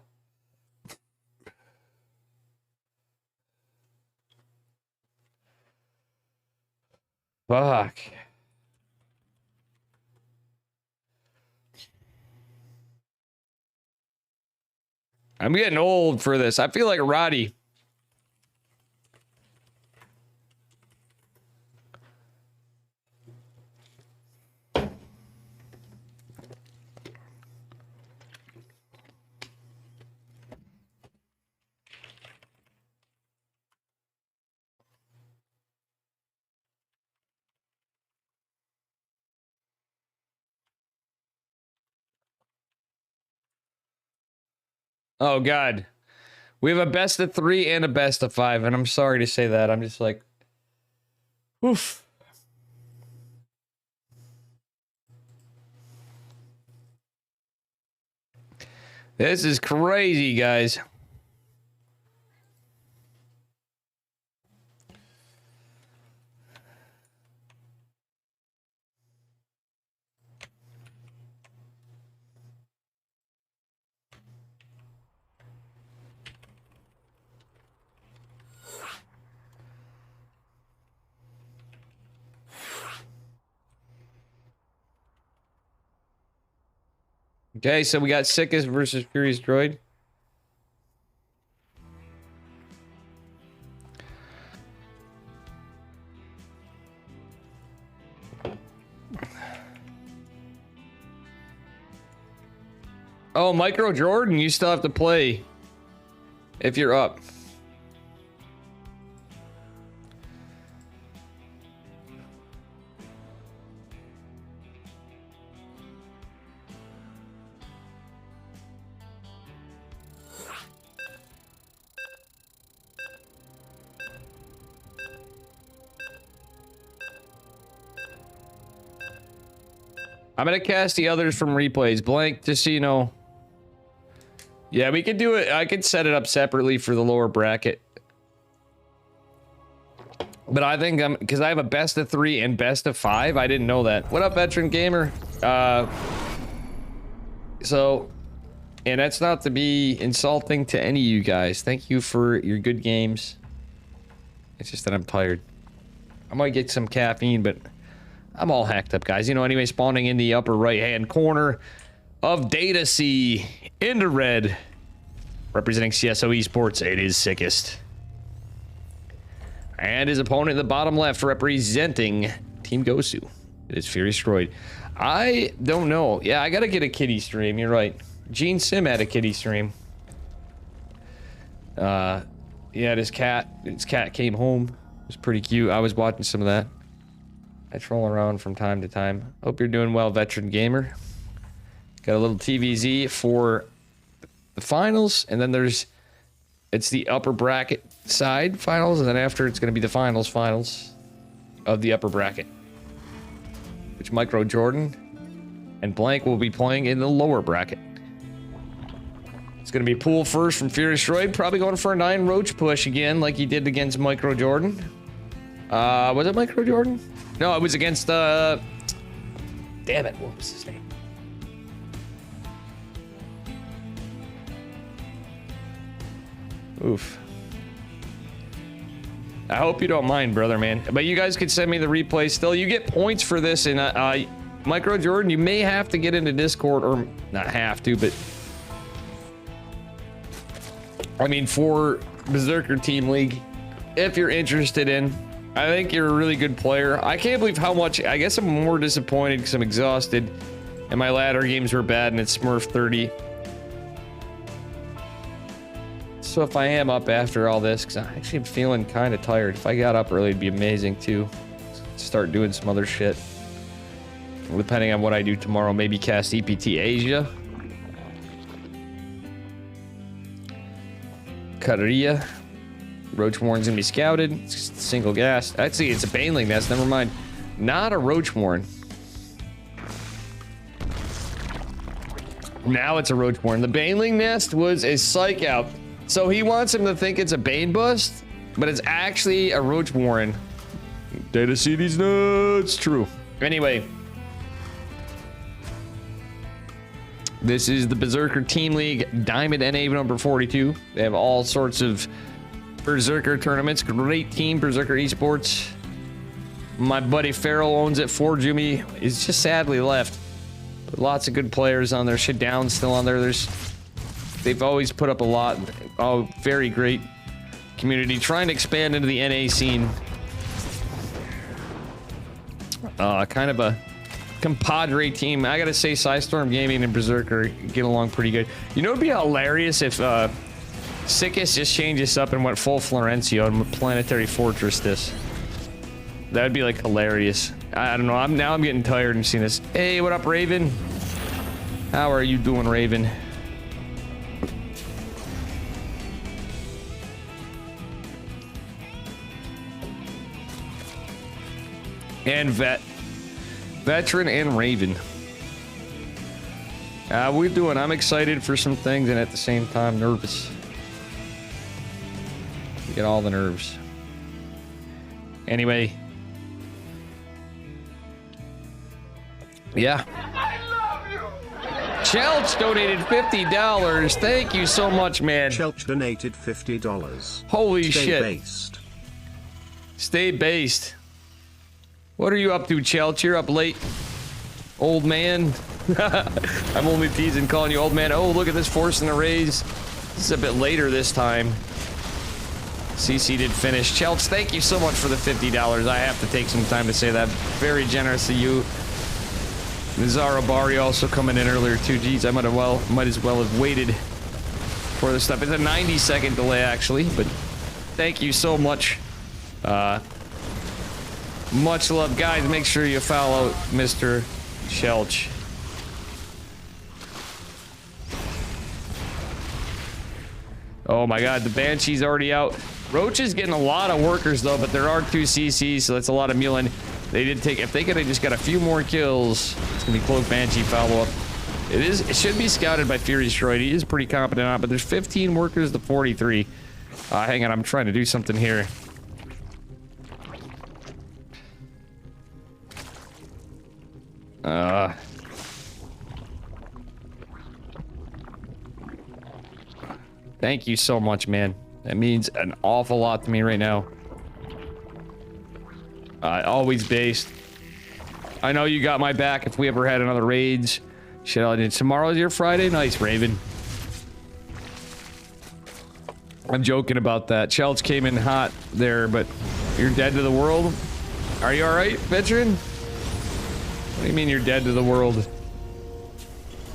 Fuck. I'm getting old for this. I feel like Roddy. Oh, God. We have a best of 3 and a best of 5, and I'm sorry to say that. I'm just like, oof. This is crazy, guys. Okay, so we got Sickest versus Furious Droid. Oh, Micro Jordan, you still have to play if you're up. I'm gonna cast the others from replays. Blank, just so you know. Yeah, we could do it. I could set it up separately for the lower bracket. But I think I'm... Because I have a best of 3 and best of 5. I didn't know that. What up, Veteran Gamer? So... And that's not to be insulting to any of you guys. Thank you for your good games. It's just that I'm tired. I might get some caffeine, but... I'm all hacked up, guys. You know, anyway, spawning in the upper right-hand corner of Data C in the red. Representing CSO Esports, it is Sickest. And his opponent in the bottom left representing Team Gosu. It is Furious Droid. I don't know. Yeah, I gotta get a kitty stream. You're right. Gene Sim had a kitty stream. Yeah, his cat came home. It was pretty cute. I was watching some of that. I troll around from time to time. Hope you're doing well, Veteran Gamer. Got a little TVZ for the finals, and then it's the upper bracket side finals, and then after it's going to be the finals of the upper bracket, which Micro Jordan and Blank will be playing in the lower bracket. It's going to be pool first from Furious Droid, probably going for a 9 roach push again, like he did against Micro Jordan. Was it Micro Jordan? No, it was against, damn it, what was his name? Oof. I hope you don't mind, brother, man. But you guys could send me the replay still. You get points for this, and Micro Jordan, you may have to get into Discord, or not have to, but... I mean, for Berserker Team League, if you're interested in... I think you're a really good player. I can't believe how much... I guess I'm more disappointed because I'm exhausted. And my ladder games were bad and it's Smurf 30. So if I am up after all this, because I actually am feeling kind of tired. If I got up early, it'd be amazing too. Start doing some other shit. Depending on what I do tomorrow, maybe cast EPT Asia. Carilla. Roach Warren's gonna be scouted. It's just single gas. Actually, it's a Baneling nest. Never mind. Not a Roach Warren. Now it's a Roach Warren. The Baneling nest was a psych out. So he wants him to think it's a Bane bust, but it's actually a Roach Warren. Data CD's nuts. True. Anyway. This is the Berserker Team League Diamond NA number 42. They have all sorts of Berserker tournaments. Great team, Berserker Esports. My buddy Farrell owns it. Jimmy is just sadly left. But lots of good players on there. Shitdown's still on there. They've always put up a lot. Oh, very great community. Trying to expand into the NA scene. Kind of a compadre team. I gotta say, Psystorm Gaming and Berserker get along pretty good. You know, it'd be hilarious if Sickest just changed this up and went full Florencio and Planetary Fortress this. That'd be like hilarious. I don't know. I'm getting tired of seeing this. Hey, what up, Raven? How are you doing, Raven? And Veteran and Raven. We're doing. I'm excited for some things and at the same time nervous. You get all the nerves. Anyway. Yeah. I love you. Chelch donated $50. Thank you so much, man. Chelch donated $50. Holy Stay shit. Based. Stay based. What are you up to, Chelch? You're up late, old man. I'm only teasing, calling you old man. Oh, look at this forcing a raise. This is a bit later this time. CC did finish. Chelch, thank you so much for the $50. I have to take some time to say that. Very generous of you. Zara Bari also coming in earlier too. Geez, I might as well have waited for this stuff. It's a 90-second delay actually, but thank you so much. Much love, guys. Make sure you follow Mr. Chelch. Oh my god, the Banshee's already out. Roach is getting a lot of workers though, but there are 2 CCs, so that's a lot of Mulin. They did take, if they could have just got a few more kills, it's gonna be Cloak Banshee follow-up. It should be scouted by Furious Droid. He is pretty competent on it, but there's 15 workers to 43. Hang on, I'm trying to do something here. Thank you so much, man. That means an awful lot to me right now. Always based. I know you got my back if we ever had another raids. Shit, I did. Tomorrow's your Friday? Nice, Raven. I'm joking about that. Chelch came in hot there, but you're dead to the world? Are you alright, Veteran? What do you mean you're dead to the world?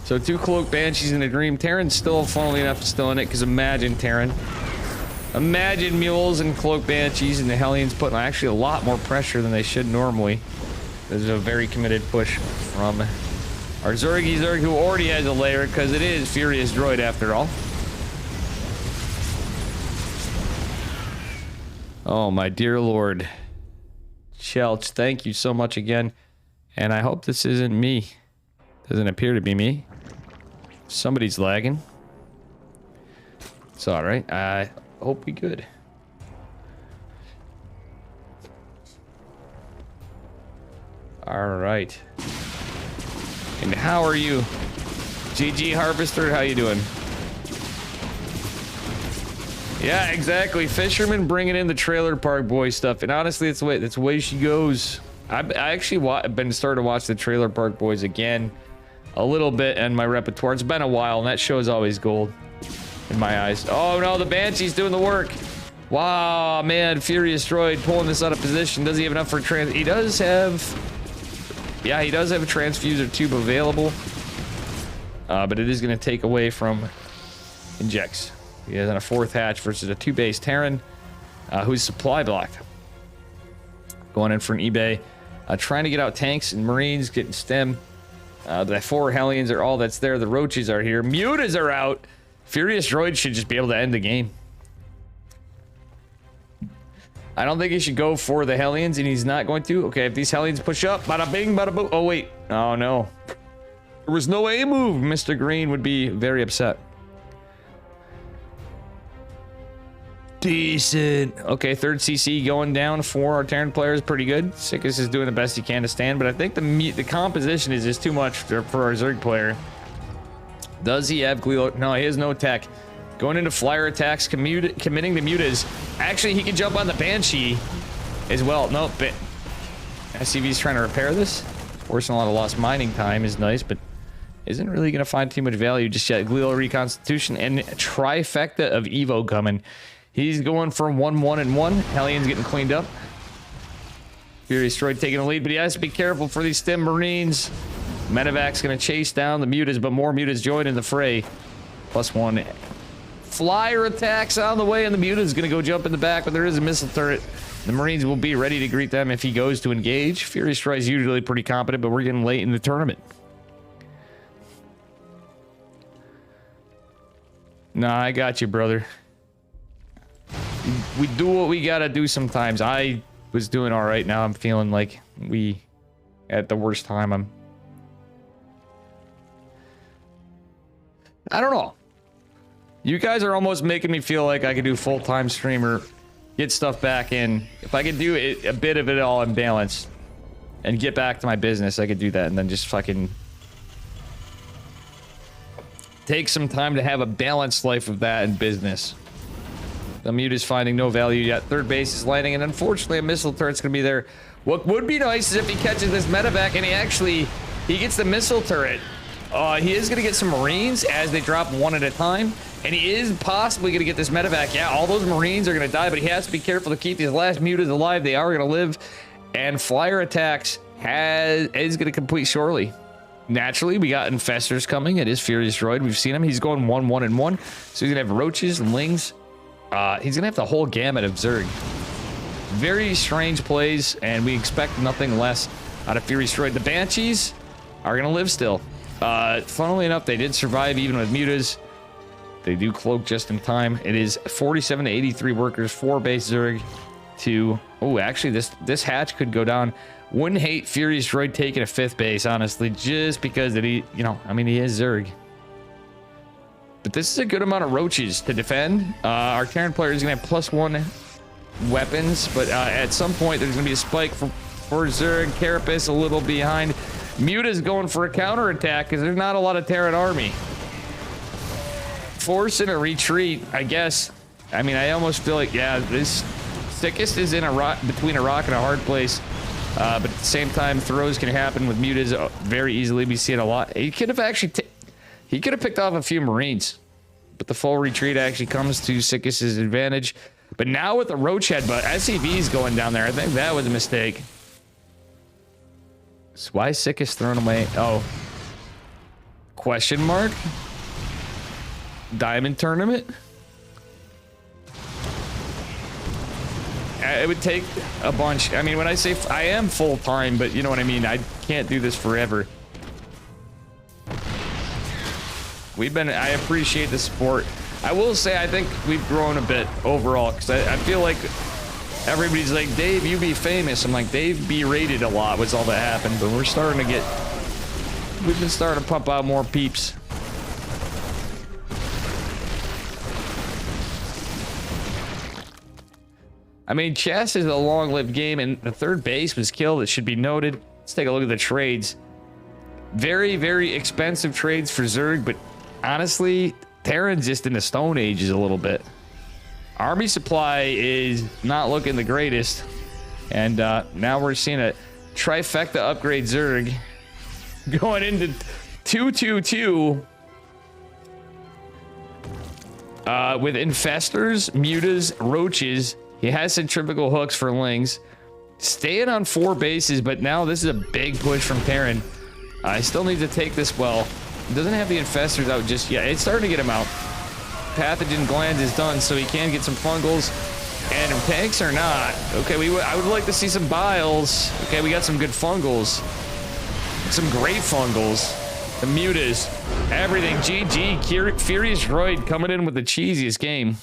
So 2 Cloak Banshees in a Dream. Terran's still, funnily enough, still in it, because imagine, Terran. Imagine Mules and Cloak Banshees and the Hellions putting actually a lot more pressure than they should normally. There's a very committed push from our Zerg, who already has a layer, because it is Furious Droid after all. Oh, my dear lord. Chelch, thank you so much again. And I hope this isn't me. Doesn't appear to be me. Somebody's lagging. It's alright. I hope we good. Alright. And how are you? GG Harvester, how you doing? Yeah, exactly. Fisherman bringing in the Trailer Park Boy stuff. And honestly, that's the way she goes. I actually been starting to watch the Trailer Park Boys again a little bit in my repertoire. It's been a while, and that show is always gold in my eyes. Oh no, the Banshee's doing the work. Wow, man, Furious Droid pulling this out of position. Does he have enough for trans? He does have. Yeah, he does have a transfuser tube available, but it is going to take away from injects. He has on a 4th hatch versus a 2-base Terran, who's supply blocked. Going in for an eBay. Trying to get out tanks and Marines, getting stem. The 4 Hellions are all that's there. The Roaches are here. Mutas are out. Furious Droid should just be able to end the game. I don't think he should go for the Hellions, and he's not going to. Okay, if these Hellions push up, bada bing, bada boom. Oh, wait. Oh, no. There was no A move. Mr. Green would be very upset. Decent. Okay, 3rd CC going down for our Terran players. Pretty good. Sickest is doing the best he can to stand, but I think the composition is just too much for our Zerg player. Does he have Gleo? No, he has no tech. Going into flyer attacks, committing to mutas. Actually, he can jump on the Banshee as well. No, but SCV's trying to repair this. Forcing a lot of lost mining time is nice, but isn't really going to find too much value just yet. Gleo reconstitution and trifecta of Evo coming. He's going for 1-1-1. Hellions getting cleaned up. Furious Droid taking the lead, but he has to be careful for these Stim Marines. Medevac's going to chase down the mutas, but more mutas join in the fray. +1. Flyer attacks on the way, and the muta's going to go jump in the back, but there is a missile turret. The Marines will be ready to greet them if he goes to engage. Furious Droid is usually pretty competent, but we're getting late in the tournament. Nah, I got you, brother. We do what we gotta do sometimes. I was doing all right. Now I'm feeling like we at the worst time. I don't know. You guys are almost making me feel like I could do full-time streamer, get stuff back in. If I could do it, a bit of it all in balance and get back to my business, I could do that and then just fucking take some time to have a balanced life of that in business. The mute is finding no value yet. Third base is landing, and unfortunately a missile turret's gonna be there. What would be nice is if he catches this medevac and he gets the missile turret. He is gonna get some Marines as they drop one at a time, and he is possibly gonna get this medevac. Yeah, all those Marines are gonna die, but he has to be careful to keep these last mutas alive. They are gonna live, and flyer attacks is gonna complete shortly. Naturally, we got infestors coming. It is Furious Droid. We've seen him. He's going 1-1-1. So he's gonna have roaches and lings. He's gonna have the whole gamut of Zerg. Very strange plays, and we expect nothing less out of Furious Droid. The Banshees are gonna live still. Funnily enough, they did survive even with mutas. They do cloak just in time. It is 47 to 83 workers, 4 base Zerg to... Oh, actually, this hatch could go down. Wouldn't hate Furious Droid taking a 5th base, honestly, just because he is Zerg. But this is a good amount of roaches to defend. Our Terran player is going to have +1 weapons, but at some point there's going to be a spike for Zerg. Carapace a little behind. Muta's going for a counterattack because there's not a lot of Terran army. Forcing a retreat, I guess. I mean, I almost feel like, yeah, this Sickest is in between a rock and a hard place. But at the same time, throws can happen with mutas very easily. We see it a lot. He could have actually... He could have picked off a few Marines, but the full retreat actually comes to Sickest's advantage. But now with the roach head, but SCV's going down there. I think that was a mistake. So why is Sickest thrown away? Oh. Question mark? Diamond tournament? It would take a bunch. I mean, when I say I am full-time, but you know what I mean? I can't do this forever. I appreciate the support. I will say I think we've grown a bit overall, because I feel like everybody's like, Dave, you be famous. I'm like, Dave be rated a lot was all that happened, but we're starting to we've been starting to pump out more peeps. I mean, chess is a long-lived game, and the third base was killed. It should be noted. Let's take a look at the trades. Very, very expensive trades for Zerg, but honestly, Terran's just in the Stone Ages a little bit. Army supply is not looking the greatest. And now we're seeing a trifecta upgrade Zerg going into 2-2-2 with infestors, mutas, roaches. He has centrifugal hooks for lings. Staying on 4 bases, but now this is a big push from Terran. I still need to take this well. Doesn't have the infestors out just yet. It's starting to get him out. Pathogen glands is done, so he can get some fungals. And tanks are not. Okay, I would like to see some biles. Okay, we got some good fungals. Some great fungals. The mutas. Everything. GG. Furious Droid coming in with the cheesiest game.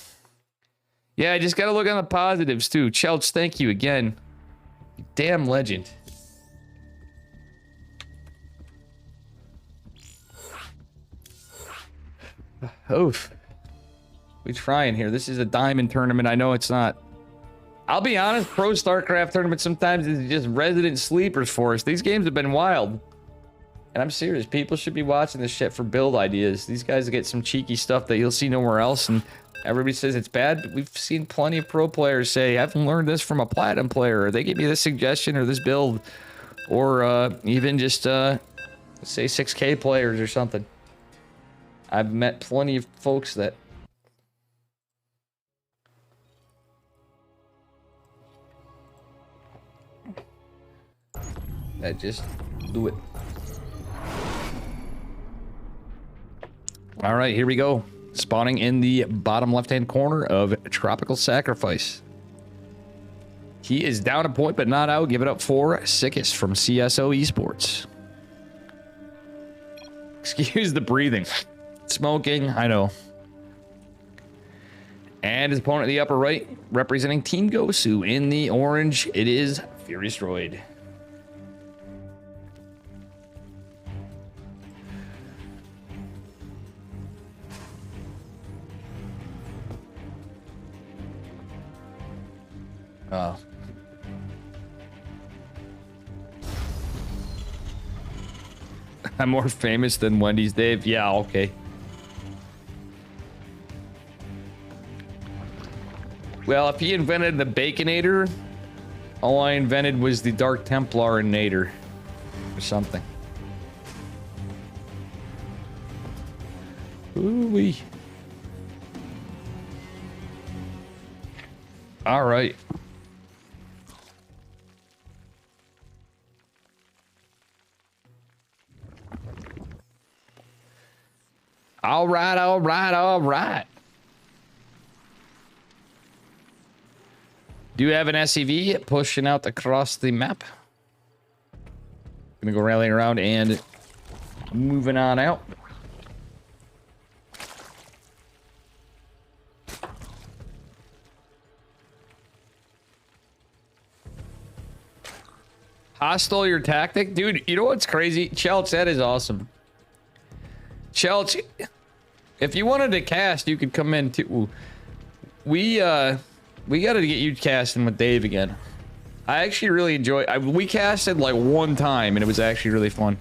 Yeah, I just gotta look on the positives too. Chelch, thank you again. You damn legend. Oof. We trying here. This is a diamond tournament. I know it's not. I'll be honest, pro StarCraft tournament sometimes is just resident sleepers for us. These games have been wild. And I'm serious. People should be watching this shit for build ideas. These guys get some cheeky stuff that you'll see nowhere else, and everybody says it's bad. But we've seen plenty of pro players say, I've learned this from a platinum player, or they gave me this suggestion or this build, or even just, say 6K players or something. I've met plenty of folks that... just do it. All right, here we go. Spawning in the bottom left-hand corner of Tropical Sacrifice. He is down a point, but not out. Give it up for Sickest from CSO Esports. Excuse the breathing. Smoking, I know. And his opponent in the upper right, representing Team Gosu. In the orange, it is Furious Droid. Oh. I'm more famous than Wendy's Dave. Yeah, okay. Well, if he invented the Baconator, all I invented was the Dark Templar and Nader. Or something. Ooh-wee. All right. All right, all right, all right. Do you have an SCV pushing out across the map? Gonna go rallying around and moving on out. Hostile your tactic? Dude, you know what's crazy? Chelch, that is awesome. Chelch, if you wanted to cast, you could come in too. We gotta get you casting with Dave again. I actually really enjoy. We casted like one time, and it was actually really fun.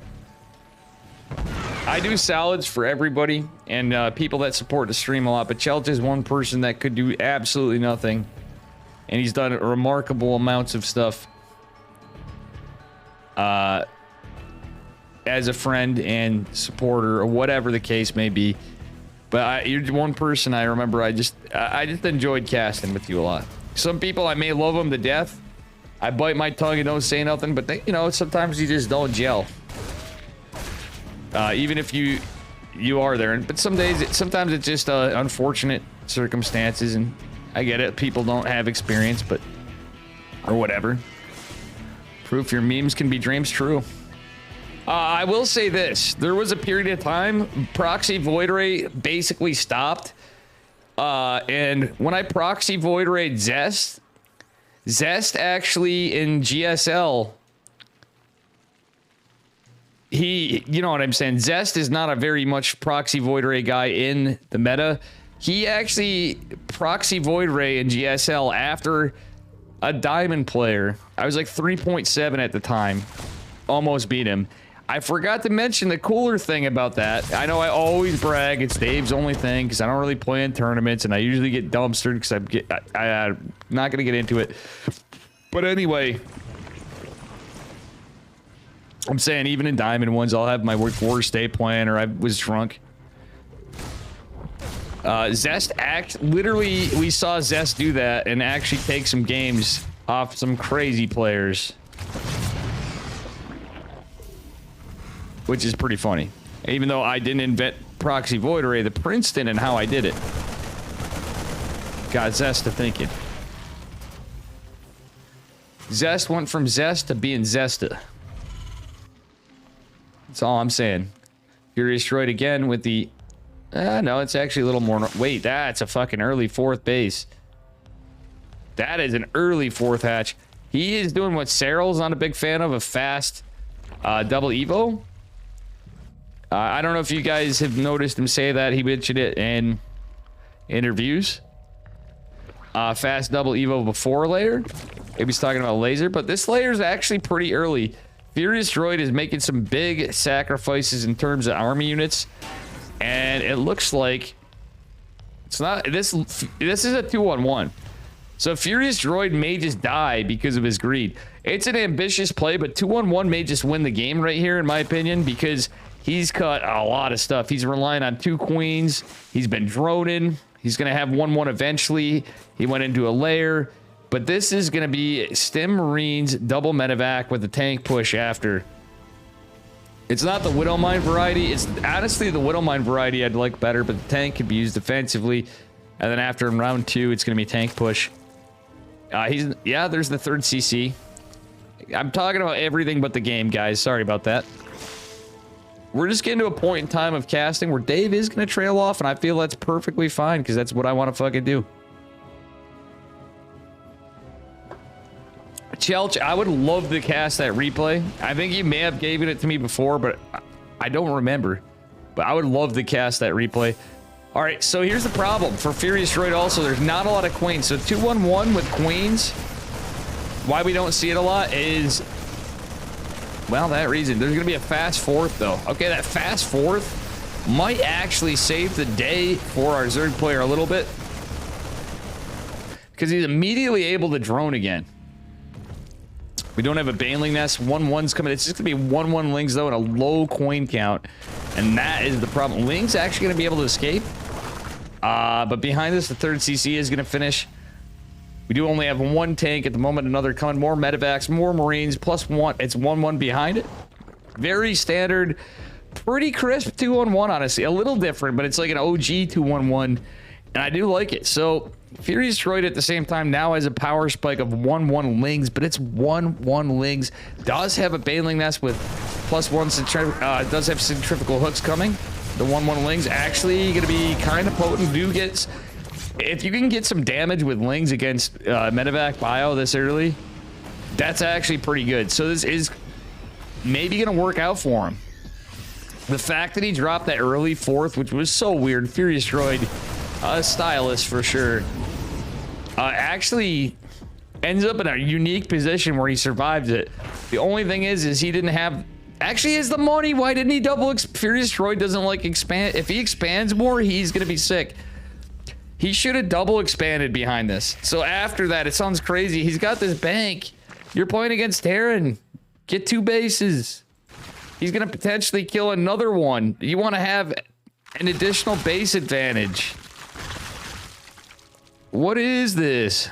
I do salads for everybody and people that support the stream a lot, but Chelch is one person that could do absolutely nothing, and he's done remarkable amounts of stuff. As a friend and supporter, or whatever the case may be. But you're one person I remember. I just enjoyed casting with you a lot. Some people, I may love them to death. I bite my tongue and don't say nothing, but they, you know, sometimes you just don't gel. Even if you are there, but sometimes it's just unfortunate circumstances, and I get it. People don't have experience, but or whatever. Proof your memes can be dreams true. I will say this. There was a period of time Proxy Void Ray basically stopped. And when I Proxy Void Rayed Zest actually in GSL, you know what I'm saying? Zest is not a very much Proxy Void Ray guy in the meta. He actually Proxy Void Ray in GSL after a Diamond player. I was like 3.7 at the time. Almost beat him. I forgot to mention the cooler thing about that. I know I always brag it's Dave's only thing because I don't really play in tournaments and I usually get dumpstered because I'm not going to get into it. But anyway, I'm saying even in Diamond ones, I'll have my worst day plan or I was drunk. Zest literally, we saw Zest do that and actually take some games off some crazy players. Which is pretty funny. Even though I didn't invent Proxy Void Array, the Princeton and how I did it got Zest to thinking. Zest went from Zest to being Zesta. That's all I'm saying. Furious Droid again with the... no, it's actually a little more... Wait, that's a fucking early fourth base. That is an early fourth hatch. He is doing what Cyril's not a big fan of, a fast double Evo. I don't know if you guys have noticed him say that. He mentioned it in interviews. Fast double Evo before layer. Maybe he's talking about laser, but this layer is actually pretty early. Furious Droid is making some big sacrifices in terms of army units, and it looks like it's not this is a 2-on-1. So Furious Droid may just die because of his greed. It's an ambitious play, but 2-on-1 may just win the game right here, in my opinion, because he's cut a lot of stuff. He's relying on 2 queens. He's been droning. He's going to have 1-1 eventually. He went into a lair. But this is going to be Stim Marines double medevac with a tank push after. It's not the Widowmine variety. It's honestly the Widowmine variety I'd like better, but the tank could be used defensively. And then after in round 2, it's going to be tank push. Yeah, there's the 3rd CC. I'm talking about everything but the game, guys. Sorry about that. We're just getting to a point in time of casting where Dave is going to trail off, and I feel that's perfectly fine because that's what I want to fucking do. Chelch, I would love to cast that replay. I think you may have given it to me before, but I don't remember. But I would love to cast that replay. All right, so here's the problem. For Furious Droid also, there's not a lot of queens. So 2-1-1 with queens, why we don't see it a lot is, well, that reason. There's going to be a fast 4th, though. Okay, that fast 4th might actually save the day for our Zerg player a little bit, because he's immediately able to drone again. We don't have a Baneling Nest. 1-1's coming. It's just going to be 1-1 Lings, though, and a low coin count. And that is the problem. Ling's actually going to be able to escape. But behind this, the 3rd CC is going to finish. We do only have 1 tank at the moment. Another coming. More medevacs, more Marines, plus 1. It's 1-1 behind it. Very standard. Pretty crisp 2-on-1, honestly. A little different, but it's like an OG 2-1-1. And I do like it. So Furious Droid at the same time now has a power spike of 1-1 Lings, but it's 1-1 Lings. Does have a Baneling Nest with +1 does have centrifugal hooks coming. The 1-1 Lings actually going to be kind of potent. If you can get some damage with Lings against medevac bio this early, that's actually pretty good. So this is maybe going to work out for him. The fact that he dropped that early 4th, which was so weird, Furious Droid, stylist for sure, actually ends up in a unique position where he survives it. The only thing is he didn't have, actually is the money. Why didn't he double? Furious Droid doesn't like expand. If he expands more, he's gonna be sick. He should have double expanded behind this. So after that, it sounds crazy. He's got this bank. You're playing against Terran. Get 2 bases. He's gonna potentially kill another one. You want to have an additional base advantage. What is this?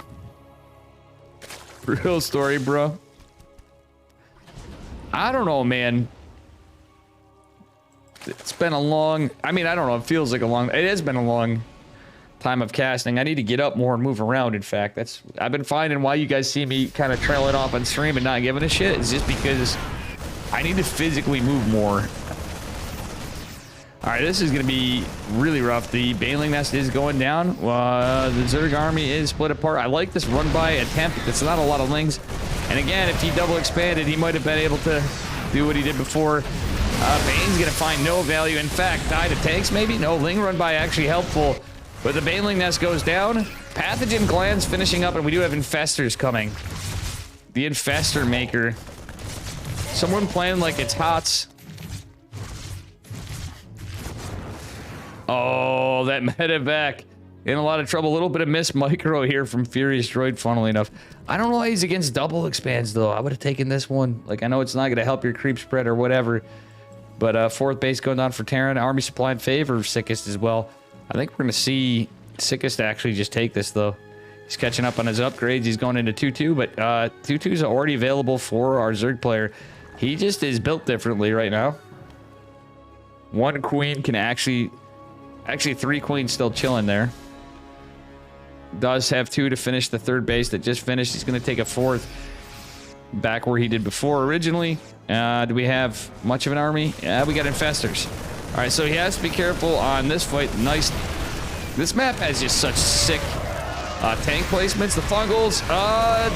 Real story, bro. I don't know, man. It's been a long... I mean, I don't know. It feels like a long... It has been a long time of casting. I need to get up more and move around, in fact. I've been finding why you guys see me kind of trailing off on stream and not giving a shit. It's just because I need to physically move more. All right, this is going to be really rough. The Baneling Nest is going down. The Zerg army is split apart. I like this run-by attempt. It's not a lot of Lings. And again, if he double expanded, he might have been able to do what he did before. Bane's going to find no value. In fact, die to tanks, maybe? No, Ling run-by actually helpful. But the Baneling Nest goes down. Pathogen Glands finishing up, and we do have Infestors coming. The Infestor Maker. Someone playing like it's HOTS. Oh, that medevac in a lot of trouble. A little bit of miss micro here from Furious Droid, funnily enough. I don't know why he's against double expands, though. I would have taken this one. Like, I know it's not going to help your creep spread or whatever. But 4th base going down for Terran. Army supply in favor of Sickest as well. I think we're going to see Sickest actually just take this, though. He's catching up on his upgrades. He's going into 2-2, but 2-2s are already available for our Zerg player. He just is built differently right now. 1 queen can actually 3 queens still chilling there. Does have 2 to finish the 3rd base that just finished. He's going to take a 4th back where he did before originally. Do we have much of an army? Yeah, we got Infestors. All right, so he has to be careful on this fight. Nice. This map has just such sick tank placements. The Fungals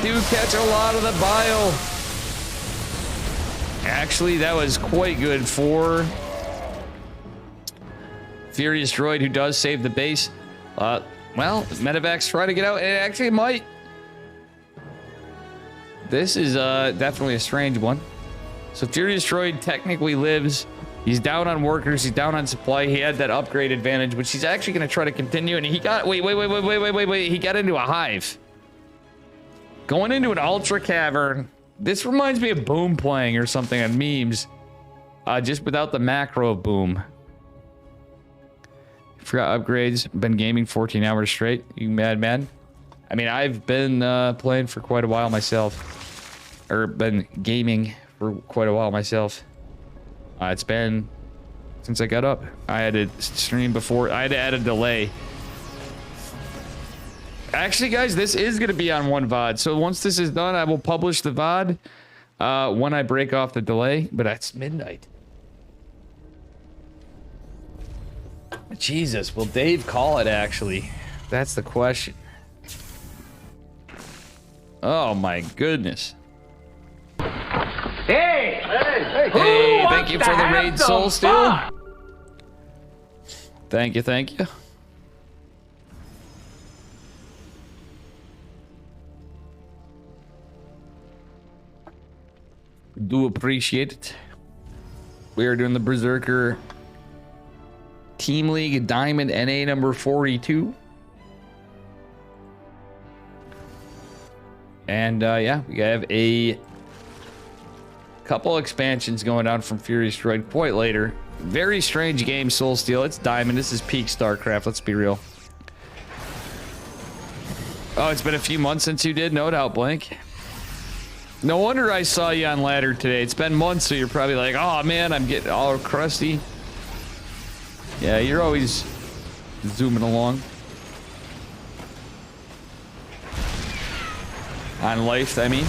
do catch a lot of the bio. Actually, that was quite good for Furious Droid, who does save the base. Well, Medevac's trying to get out, and it actually might. This is definitely a strange one. So Furious Droid technically lives. He's down on workers. He's down on supply. He had that upgrade advantage, which he's actually going to try to continue. And he got... Wait. He got into a hive. Going into an ultra cavern. This reminds me of Boom playing or something on memes. Just without the macro of Boom. Forgot upgrades. Been gaming 14 hours straight. You mad man? I mean, I've been playing for quite a while myself. Or been gaming for quite a while myself. It's been since I got up. I had to stream before. I had to add a delay. Actually, guys, this is going to be on one VOD. So once this is done, I will publish the VOD when I break off the delay. But that's midnight. Jesus, will Dave call it, actually? That's the question. Oh, my goodness. Hey! Hey, thank you for the raid, Soul Steel. Thank you. Do appreciate it. We are doing the Berserker Team League Diamond NA number 42. And yeah, we have a couple expansions going on from Furious Droid quite later. Very strange game, Soul Steel. It's Diamond. This is peak StarCraft. Let's be real. Oh, it's been a few months since you did? No doubt, Blink. No wonder I saw you on ladder today. It's been months, so you're probably like, oh man, I'm getting all crusty. Yeah, you're always zooming along. On life, I mean.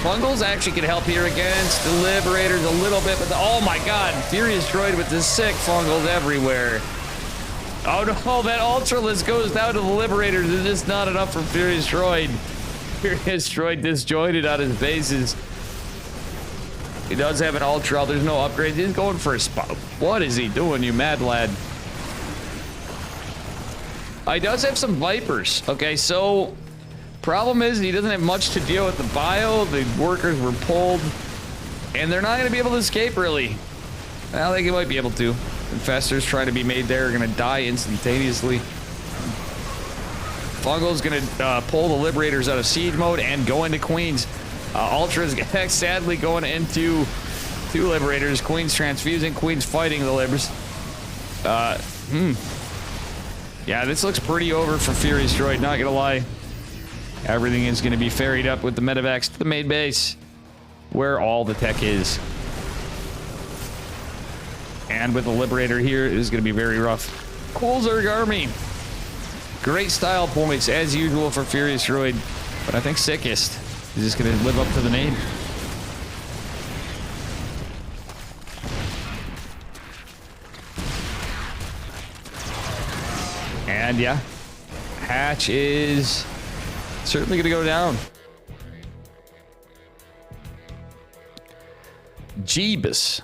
Fungals actually can help here against the Liberators a little bit, but oh my god, Furious Droid with the sick Fungals everywhere. Oh no, that Ultralisk goes down to the Liberators. It's just not enough for Furious Droid. Furious Droid disjointed on his bases. He does have an Ultra. There's no upgrades. He's going for a spot. What is he doing, you mad lad? He does have some Vipers. Okay, so problem is he doesn't have much to deal with the bio. The workers were pulled, and they're not going to be able to escape, really. Well, they might be able to. Infestors trying to be made there are going to die instantaneously. Fungal's going to pull the Liberators out of siege mode and go into Queens. Ultra's sadly going into two Liberators. Queen's transfusing. Queen's fighting the Libs. Yeah, this looks pretty over for Furious Droid, not going to lie. Everything is going to be ferried up with the medevacs to the main base, where all the tech is. And with the Liberator here, it is going to be very rough. Cool Zerg army. Great style points, as usual, for Furious Droid. But I think sickest is just going to live up to the name. And yeah, Hatch is certainly going to go down. Jeebus.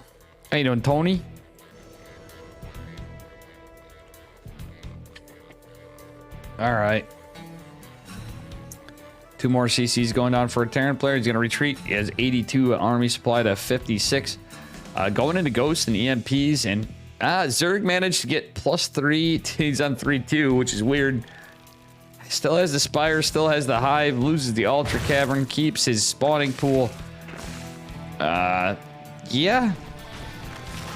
How you doing, Tony? All right. 2 more CCs going down for a Terran player. He's going to retreat. He has 82 army supply to 56. Going into Ghosts and EMPs. And Zerg managed to get +3. He's on 3-2, which is weird. Still has the Spire, still has the Hive, loses the Ultra Cavern, keeps his spawning pool. Yeah.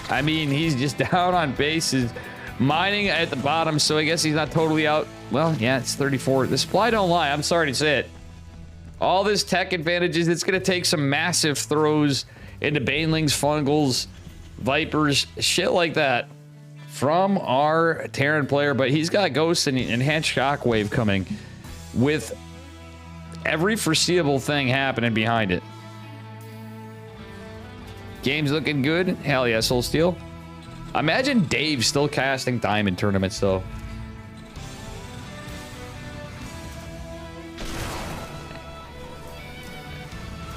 I mean, he's just down on bases. Mining at the bottom, so I guess he's not totally out. Well, yeah, it's 34. The supply don't lie. I'm sorry to say it. All this tech advantages, it's going to take some massive throws into Banelings, Fungals, Vipers, shit like that from our Terran player. But he's got Ghosts and Enhanced Shockwave coming with every foreseeable thing happening behind it. Game's looking good. Hell yeah, Soul Steel. Imagine Dave still casting Diamond tournaments, though.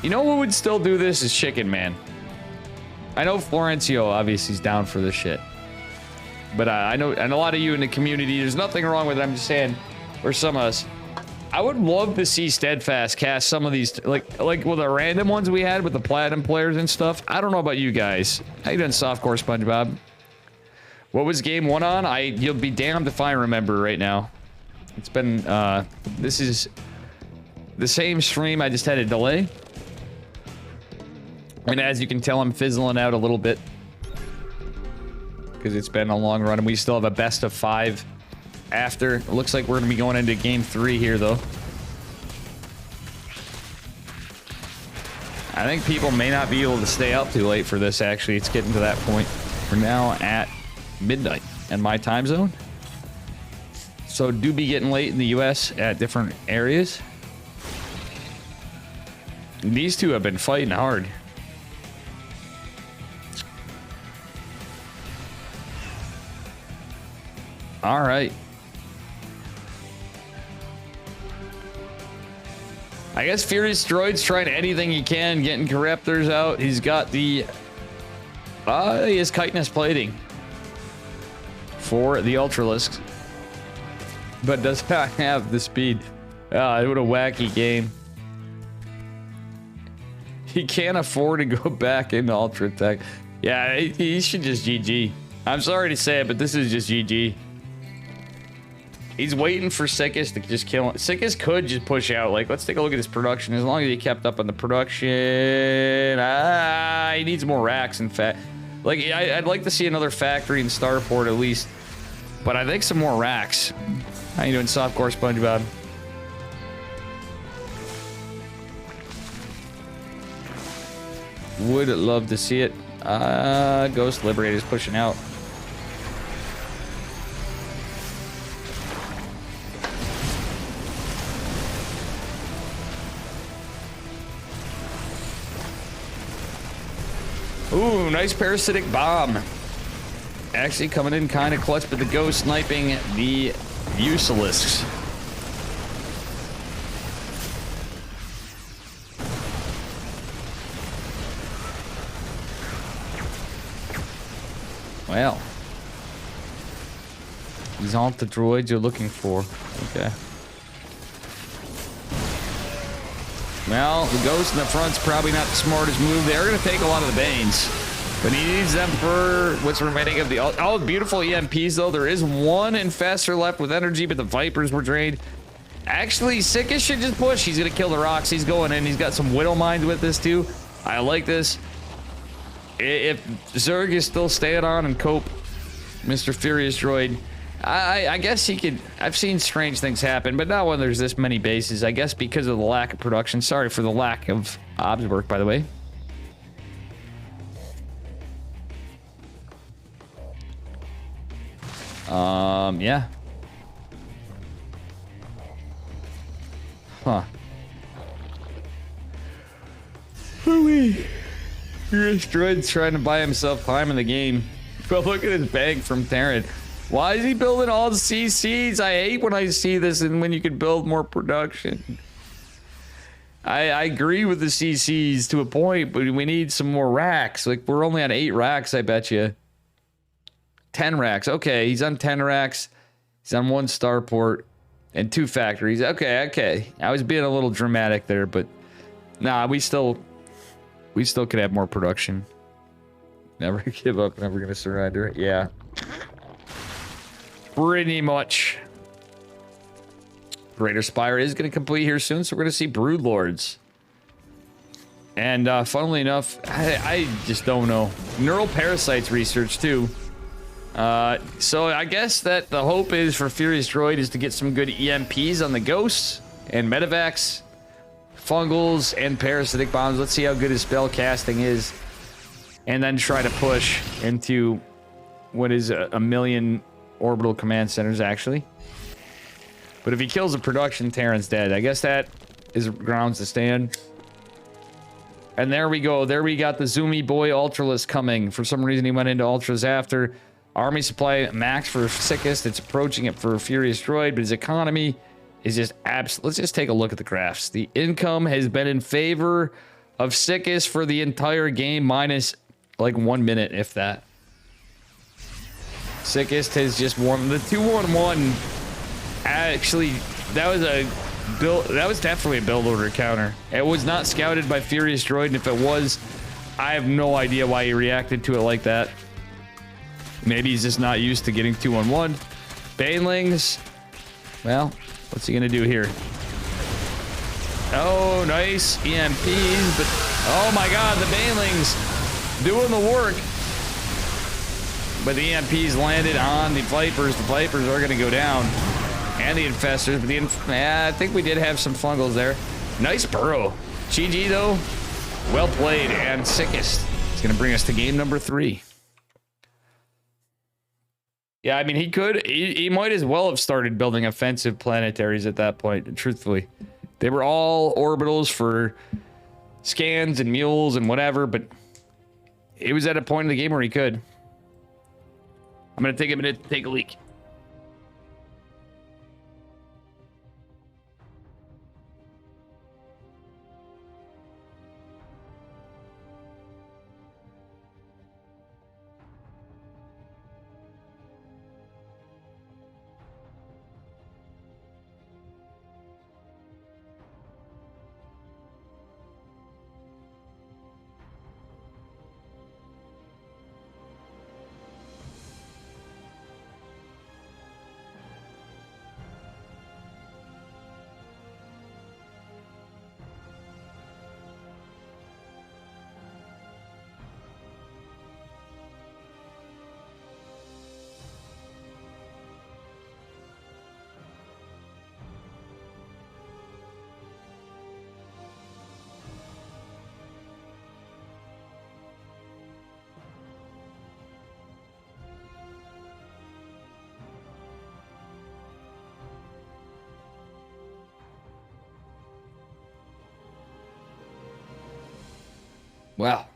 You know who would still do this is Chicken Man. I know Florencio obviously is down for this shit. But I know, and a lot of you in the community, there's nothing wrong with it. I'm just saying, for some of us, I would love to see Steadfast cast some of these, like with the random ones we had with the platinum players and stuff. I don't know about you guys. How you doing, softcore SpongeBob? What was game 1 on? You'll be damned if I remember right now. It's been, this is the same stream, I just had a delay. And as you can tell, I'm fizzling out a little bit. Because it's been a long run, and we still have a best of 5 after. It looks like we're going to be going into game 3 here, though. I think people may not be able to stay up too late for this, actually. It's getting to that point. We're now at midnight in my time zone. So do be getting late in the US at different areas. These two have been fighting hard. All right. I guess Furious Droid's trying anything he can, getting Corruptors out. He's got the... he has chitinous plating for the Ultralisks, but does not have the speed. What a wacky game. He can't afford to go back into Ultra Tech. Yeah, he should just GG. I'm sorry to say it, but this is just GG. He's waiting for Sickest to just kill him. Sickest could just push out. Like, let's take a look at his production. As long as he kept up on the production. He needs more racks, in fact. Like, I'd like to see another factory in Starport at least. But I think some more racks. How you doing, softcore SpongeBob? Would love to see it. Ghost Liberator's pushing out. Ooh, nice parasitic bomb. Actually coming in kind of clutch, but the ghost sniping the Uselisks. Well, these aren't the droids you're looking for. Okay. Well, the ghost in the front's probably not the smartest move. They're going to take a lot of the Banes. But he needs them for what's remaining of the... Oh, beautiful EMPs, though. There is one Infestor left with energy, but the Vipers were drained. Actually, Sickest should just push. He's going to kill the rocks. He's going in. He's got some Widow Mines with this, too. I like this. If Zerg is still staying on and cope, Mr. Furious Droid... I guess he could... I've seen strange things happen, but not when there's this many bases. I guess because of the lack of production. Sorry for the lack of obs work, by the way. Yeah. Huh. Furious Droid's trying to buy himself time in the game. But look at his bag from Terran. Why is he building all the CCs? I hate when I see this and when you can build more production. I agree with the CCs to a point, but we need some more racks. Like, we're only on 8 racks, I bet you. 10 racks. Okay, he's on 10 racks. He's on 1 starport and 2 factories. Okay. I was being a little dramatic there, but nah, we still could have more production. Never give up, never gonna surrender. Yeah. Pretty much. Greater Spire is going to complete here soon, so we're going to see Broodlords. And funnily enough, I just don't know. Neural Parasites research, too. So I guess that the hope is for Furious Droid is to get some good EMPs on the Ghosts and Medivacs, Fungals, and Parasitic Bombs. Let's see how good his spell casting is. And then try to push into what is a million... orbital command centers, actually. But if he kills the production, Terran's dead. I guess that is grounds to stand. And there we go. There we got the Zoomy Boy Ultralist coming. For some reason, he went into Ultras after. Army supply max for Sickest. It's approaching it for Furious Droid, but his economy is just absolute. Let's just take a look at the graphs. The income has been in favor of Sickest for the entire game, minus like 1 minute, if that. Sickest has just won the 2-1-1. Actually, that was a That was definitely a build order counter. It was not scouted by Furious Droid, and if it was, I have no idea why he reacted to it like that. Maybe he's just not used to getting 2-on-1. Banelings. Well, what's he gonna do here? Oh, nice EMPs, but oh my god, the Banelings doing the work. But the EMPs landed on the Vipers. The Vipers are gonna go down. And the Infestors, but I think we did have some fungals there. Nice burrow. GG though. Well played and sickest. It's gonna bring us to game number 3. Yeah, I mean, he might as well have started building offensive planetaries at that point, truthfully. They were all orbitals for scans and mules and whatever, but he was at a point in the game where he could. I'm gonna take a minute to take a leak. Wow.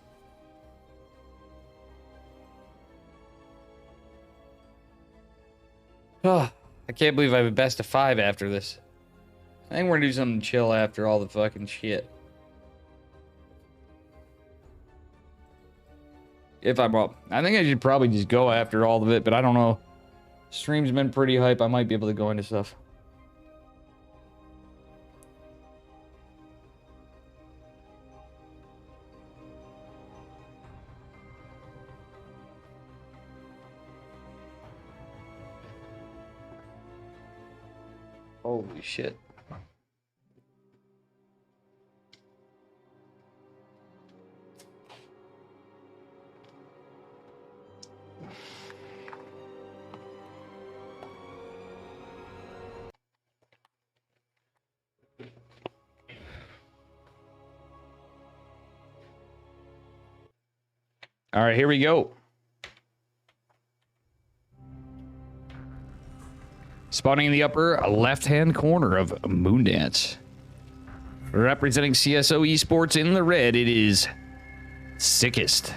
Oh, I can't believe I have a best of 5 after this. I think we're gonna do something chill after all the fucking shit. If I'm up. I think I should probably just go after all of it, but I don't know. Stream's been pretty hype. I might be able to go into stuff. Holy shit. All right, here we go. Spawning in the upper left-hand corner of Moondance. Representing CSO Esports in the red, it is Sickest.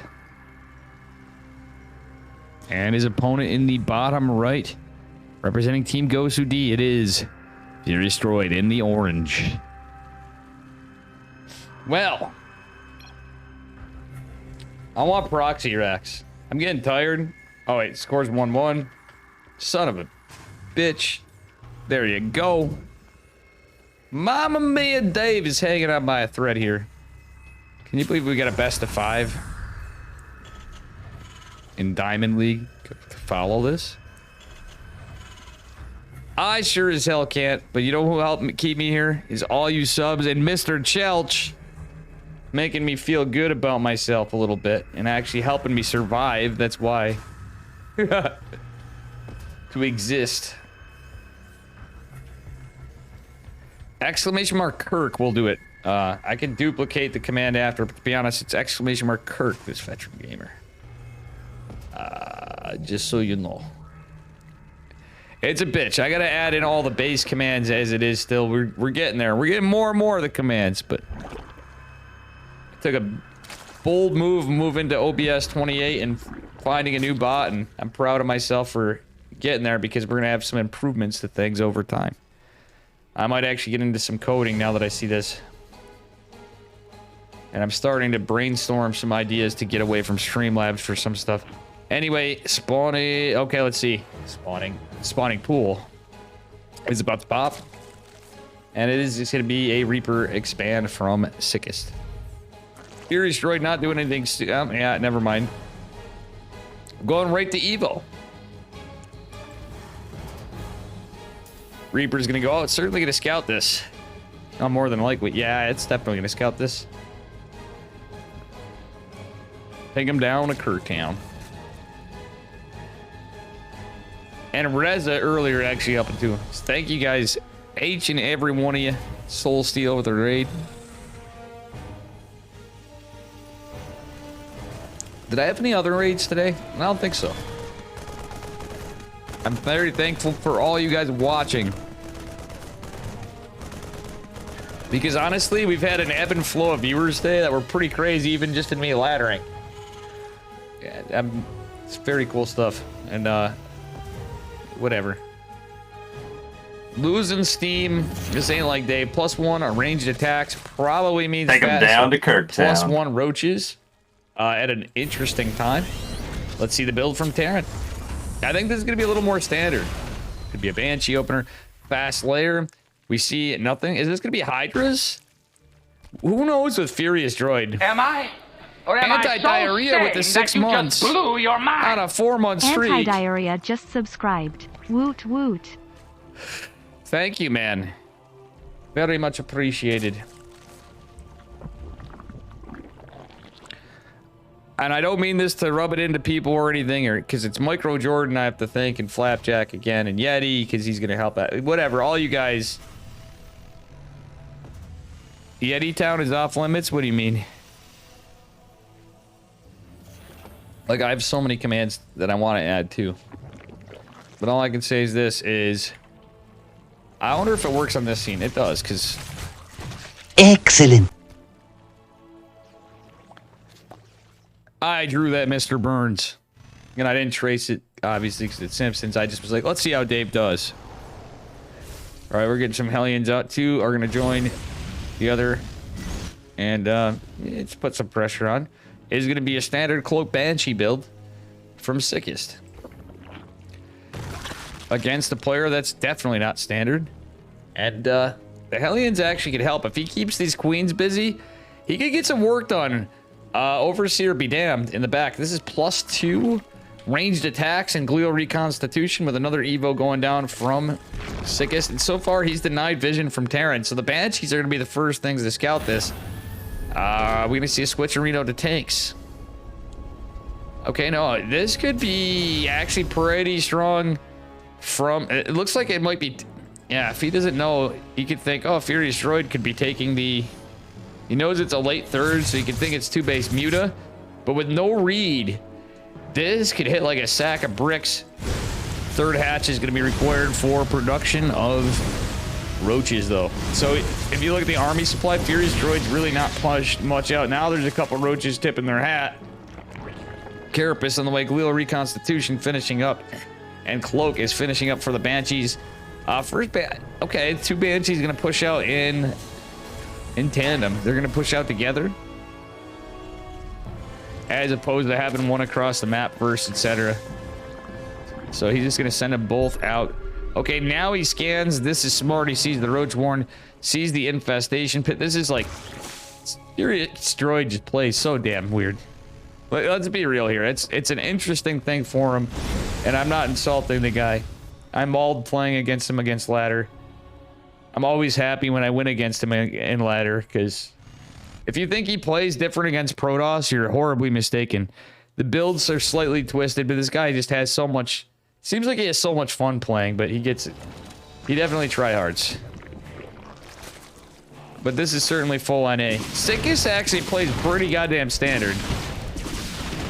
And his opponent in the bottom right, representing Team Gosu D, it is Furious Droid in the orange. Well, I want Proxy Rex. I'm getting tired. Oh wait, scores 1-1. Son of a bitch. There you go. Mamma mia, Dave is hanging out by a thread here. Can you believe we got a best of 5 in Diamond League to follow this? I sure as hell can't, but you know who helped me keep me here is all you subs and Mr. Chelch, making me feel good about myself a little bit and actually helping me survive. That's why. To exist. Exclamation mark Kirk will do it. I can duplicate the command after, but to be honest, it's exclamation mark Kirk, this veteran gamer. Just so you know. It's a bitch. I gotta add in all the base commands as it is still. We're getting there. We're getting more and more of the commands, but I took a bold move into OBS 28 and finding a new bot, and I'm proud of myself for getting there because we're gonna have some improvements to things over time. I might actually get into some coding now that I see this. And I'm starting to brainstorm some ideas to get away from Streamlabs for some stuff. Anyway, spawning... Okay, let's see. Spawning pool is about to pop. And it is just going to be a Reaper expand from Sickest. Furious Droid not doing anything. Yeah, never mind. Going right to Evo. Reaper's going to go, oh, it's certainly going to scout this. Oh, more than likely. Yeah, it's definitely going to scout this. Take him down to Kirktown. And Reza earlier actually up into. Thank you guys, each and every one of you. Soul Steel with a raid. Did I have any other raids today? I don't think so. I'm very thankful for all you guys watching. Because honestly, we've had an ebb and flow of viewers today that were pretty crazy, even just in me laddering. Yeah, it's very cool stuff. And, whatever. Losing steam. This ain't like Dave. +1 on ranged attacks probably means take them down to Kirktown. +1 roaches at an interesting time. Let's see the build from Terran. I think this is going to be a little more standard. Could be a Banshee opener. Fast layer. We see nothing. Is this going to be Hydras? Who knows with Furious Droid? Am I? Or am Anti-diarrhea with the 6 months. Just blew your mind. On a 4-month streak. Anti-diarrhea just subscribed. Woot woot. Thank you, man. Very much appreciated. And I don't mean this to rub it into people or anything, or because it's Micro Jordan I have to thank, and Flapjack again, and Yeti because he's gonna help out. Whatever, all you guys. Yeti Town is off limits. What do you mean? Like, I have so many commands that I want to add too. But all I can say is this is, I wonder if it works on this scene. It does, because... Excellent. I drew that, Mr. Burns. And I didn't trace it, obviously, because it's Simpsons. I just was like, let's see how Dave does. All right, we're getting some Hellions out, too. Are going to join the other. And, let's put some pressure on. It is going to be a standard Cloak Banshee build from Sickest. Against a player that's definitely not standard. And, the Hellions actually could help. If he keeps these queens busy, he could get some work done. Overseer be damned in the back. This is +2 ranged attacks and glial reconstitution with another Evo going down from Sickest. And so far, he's denied vision from Terran. So the Banshees are going to be the first things to scout this. We're going to see a switcherino to tanks. Okay, no, this could be actually pretty strong from... It looks like it might be... Yeah, if he doesn't know, he could think, oh, Furious Droid could be taking the... He knows it's a late third, so he can think it's 2-base Muta. But with no read, this could hit like a sack of bricks. Third hatch is going to be required for production of roaches, though. So if you look at the army supply, Furious Droid's really not pushed much out. Now there's a couple roaches tipping their hat. Carapace on the way, glial reconstitution finishing up. And Cloak is finishing up for the Banshees. Okay, 2 Banshees going to push out in tandem. They're going to push out together. As opposed to having one across the map first, etc. So he's just going to send them both out. Okay, now he scans. This is smart. He sees the Roach Warren, sees the infestation pit. This is like... Furious Droid just plays so damn weird. Let's be real here. It's an interesting thing for him. And I'm not insulting the guy. I mauled playing against him against ladder. I'm always happy when I win against him in ladder, because if you think he plays different against Protoss, you're horribly mistaken. The builds are slightly twisted, but this guy just has so much... Seems like he has so much fun playing, but he gets it. He definitely tryhards. But this is certainly full on A. Sickest actually plays pretty goddamn standard.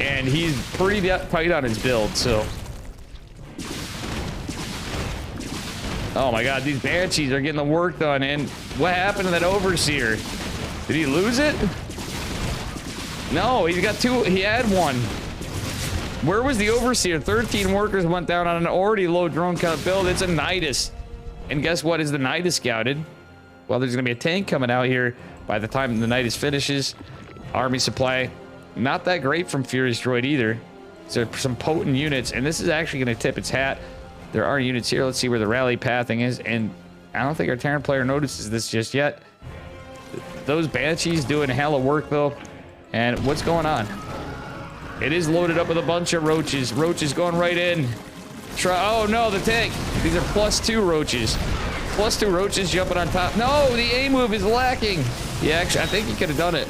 And he's pretty tight on his build, so... Oh my god, these Banshees are getting the work done. And what happened to that Overseer? Did he lose it? No, he's got 2. He had 1. Where was the Overseer? 13 workers went down on an already low drone count build. It's a Nidus. And guess what? Is the Nidus scouted? Well, there's going to be a tank coming out here by the time the Nidus finishes. Army supply, not that great from Furious Droid either. So some potent units. And this is actually going to tip its hat. There are units here. Let's see where the rally pathing is. And I don't think our Terran player notices this just yet. Those Banshees doing hella work, though. And what's going on? It is loaded up with a bunch of roaches. Roaches going right in. Oh, no, the tank. These are +2 roaches. +2 roaches jumping on top. No, the A move is lacking. Yeah, actually, I think he could have done it.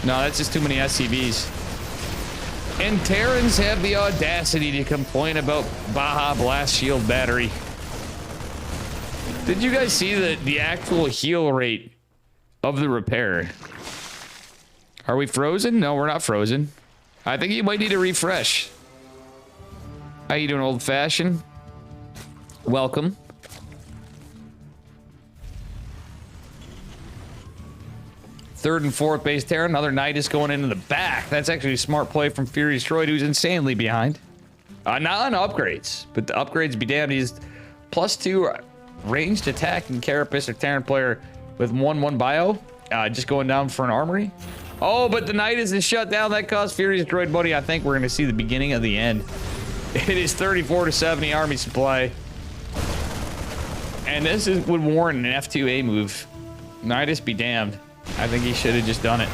No, that's just too many SCVs. And Terrans have the audacity to complain about Baja Blast Shield Battery. Did you guys see the actual heal rate of the repair? Are we frozen? No, we're not frozen. I think you might need a refresh. How you doing, old fashioned? Welcome. Third and fourth base Terran. Another Knight is going into the back. That's actually a smart play from Furious Droid, who's insanely behind. Not on upgrades, but the upgrades be damned. He's +2 ranged attack and Carapace or Terran player with 1/1 bio. Just going down for an armory. Oh, but the Knight isn't shut down. That cost Furious Droid money. I think we're going to see the beginning of the end. It is 34 to 70 army supply. And this would warrant an F2A move. Nidus be damned. I think he should have just done it.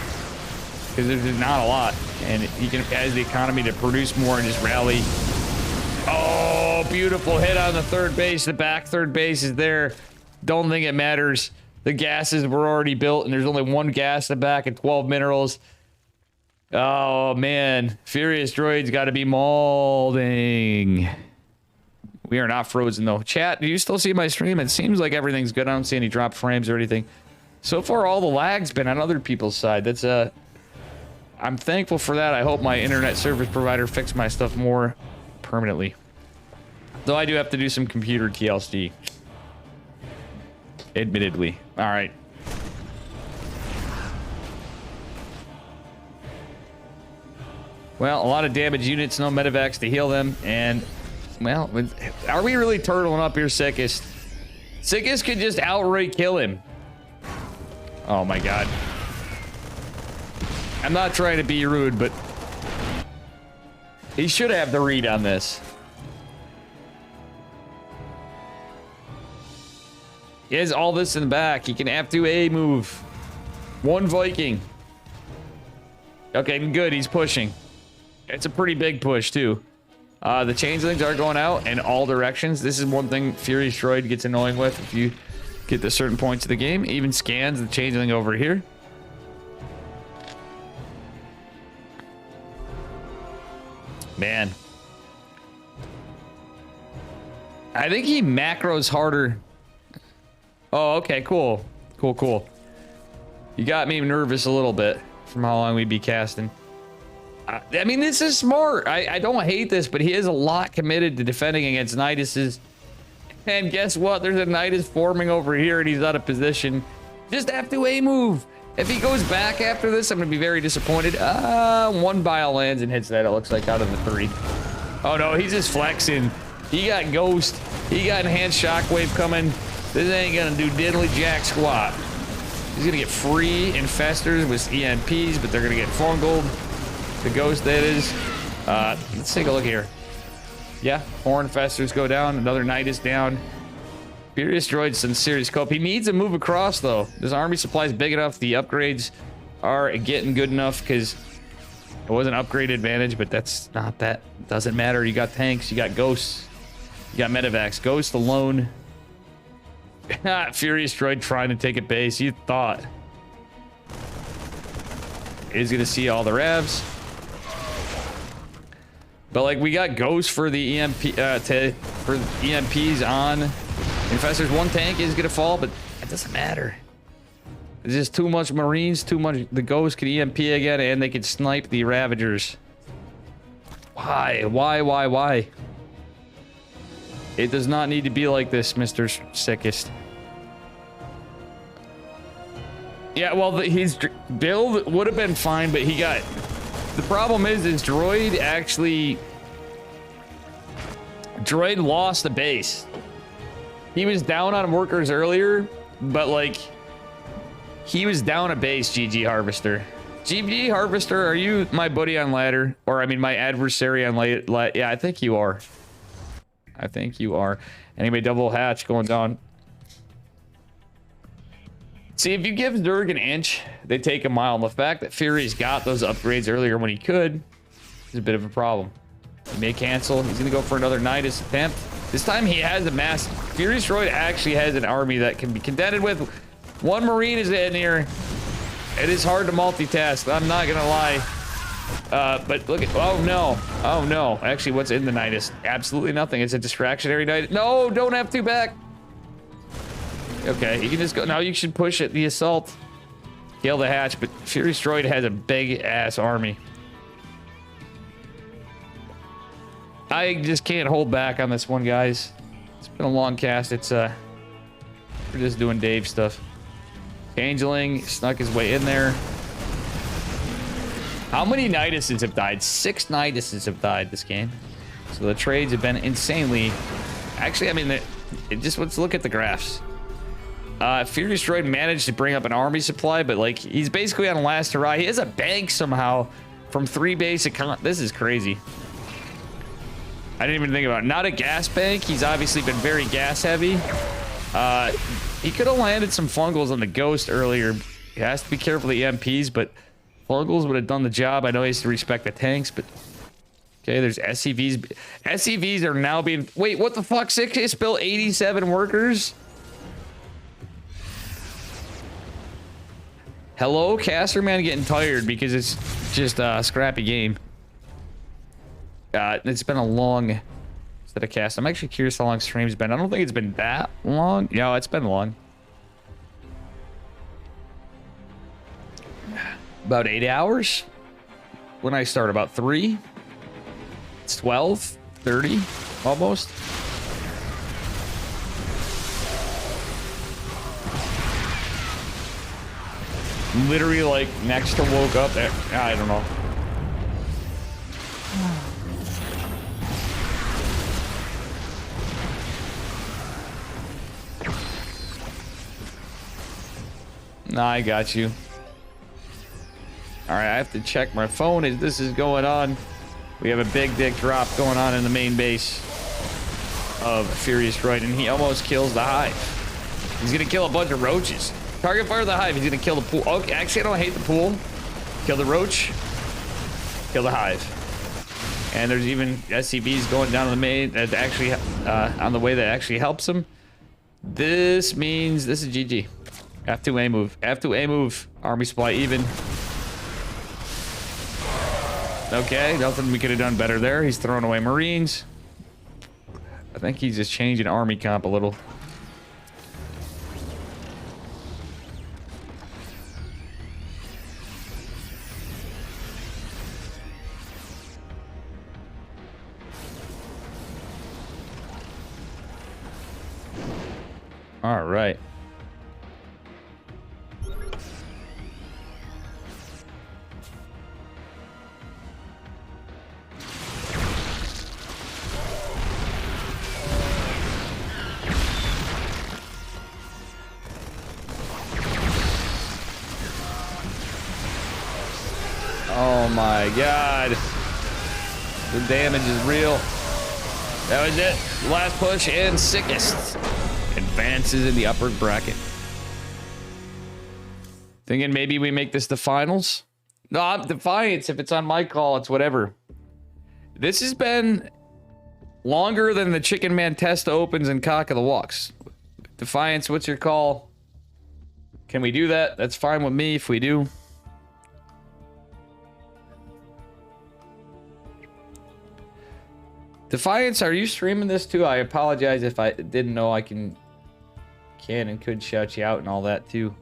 Because there's not a lot. And he has the economy to produce more and just rally. Oh, beautiful hit on the third base. The back third base is there. Don't think it matters. The gases were already built, and there's only one gas in the back and 12 minerals. Oh, man. Furious Droid's got to be molding. We are not frozen, though. Chat, do you still see my stream? It seems like everything's good. I don't see any drop frames or anything. So far, all the lag's been on other people's side. That's, I'm thankful for that. I hope my internet service provider fixed my stuff more permanently. Though I do have to do some computer TLC. Admittedly. All right. Well, a lot of damage units, no medevacs to heal them, and, well, are we really turtling up here, Sickest? Sickest could just outright kill him. Oh my god. I'm not trying to be rude, but he should have the read on this. He has all this in the back. He can F2A move. One Viking. Okay, good. He's pushing. It's a pretty big push, too. The changelings are going out in all directions. This is one thing Furious Droid gets annoying with if you get to certain points of the game. Even scans the changeling over here. Man. I think he macros harder. Oh, okay, cool. Cool, cool. You got me nervous a little bit from how long we'd be casting. I mean, this is smart. I don't hate this, but he is a lot committed to defending against Niduses. And guess what? There's a Nidus forming over here, and he's out of position. Just F2A move. If he goes back after this, I'm going to be very disappointed. One bile lands and hits that, it looks like, out of the 3. Oh, no, he's just flexing. He got Ghost. He got Enhanced Shockwave coming. This ain't going to do diddly jack squat. He's going to get free Infestors with EMPs, but they're going to get Fungal. The Ghost, that is. Let's take a look here. Yeah, 4 Infestors go down. Another Knight is down. Furious Droid's some serious cope. He needs to move across, though. This army supply is big enough. The upgrades are getting good enough because it was an upgrade advantage, but that's not that. Doesn't matter. You got tanks. You got Ghosts. You got Medevacs. Ghost alone. Furious Droid trying to take a base. You thought. He's going to see all the revs. But, like, we got Ghost for the EMP, for EMPs on Infestors. One tank is going to fall, but it doesn't matter. There's just too much Marines, too much. The Ghost can EMP again, and they can snipe the Ravagers. Why? Why? It does not need to be like this, Mr. Sickest. Yeah, well, his build would have been fine, but he got... The problem is Droid actually... Droid lost the base. He was down on workers earlier, but, like... He was down a base, GG Harvester. GG Harvester, are you my buddy on ladder? Or, I mean, my adversary on ladder? Yeah, I think you are. I think you are. Anyway, double hatch going down. See, if you give Zerg an inch, they take a mile. And the fact that Fury's got those upgrades earlier when he could is a bit of a problem. He may cancel. He's going to go for another Nidus attempt. This time he has a mass. Furious Droid actually has an army that can be contended with. One Marine is in here. It is hard to multitask. I'm not going to lie. But look at, oh no. Oh no. Actually, what's in the Nidus? Absolutely nothing. It's a distractionary Nidus. No, don't have to back. Okay, you can just go. Now you should push it, the assault. Kill the hatch, but Furious Droid has a big ass army. I just can't hold back on this one, guys. It's been a long cast. It's we're just doing Dave stuff. Changeling snuck his way in there. How many Niduses have died? 6 Niduses have died this game. So the trades have been insanely. Actually, I mean, just let's look at the graphs. Furious Droid managed to bring up an army supply, but like he's basically on last hurrah. He has a bank somehow from 3 basic. This is crazy. I didn't even think about it. Not a gas bank. He's obviously been very gas heavy. He could have landed some fungals on the Ghost earlier. He has to be careful of the EMPs, but fungals would have done the job. I know he has to respect the tanks, but okay, there's SCVs. SCVs are now being. Wait, what the fuck? 6 spill 87 workers. Hello, caster man getting tired because it's just a scrappy game. It's been a long set of casts. I'm actually curious how long stream's been. I don't think it's been that long. No, it's been long. About 8 hours. When I start, about 3. It's 12, 30, almost. Literally, like, next to woke up there. I don't know. Nah, I got you. All right, I have to check my phone as this is going on. We have a big dick drop going on in the main base of Furious Droid, and he almost kills the hive. He's gonna kill a bunch of roaches. Target fire the hive. He's gonna kill the pool. Okay, actually, I don't hate the pool. Kill the roach. Kill the hive. And there's even SCVs going down to the main that actually on the way that actually helps him. This means this is GG. F2A move. F2A move. Army supply even. Okay, nothing we could have done better there. He's throwing away Marines. I think he's just changing army comp a little. All right. Oh my god. The damage is real. That was it. Last push and sickest. Advances in the upper bracket. Thinking maybe we make this the finals? No, I'm Defiance. If it's on my call, it's whatever. This has been longer than the Chicken Man test opens and Cock of the Walks. Defiance, what's your call? Can we do that? That's fine with me if we do. Defiance, are you streaming this too? I apologize if I didn't know I can and could shout you out and all that too.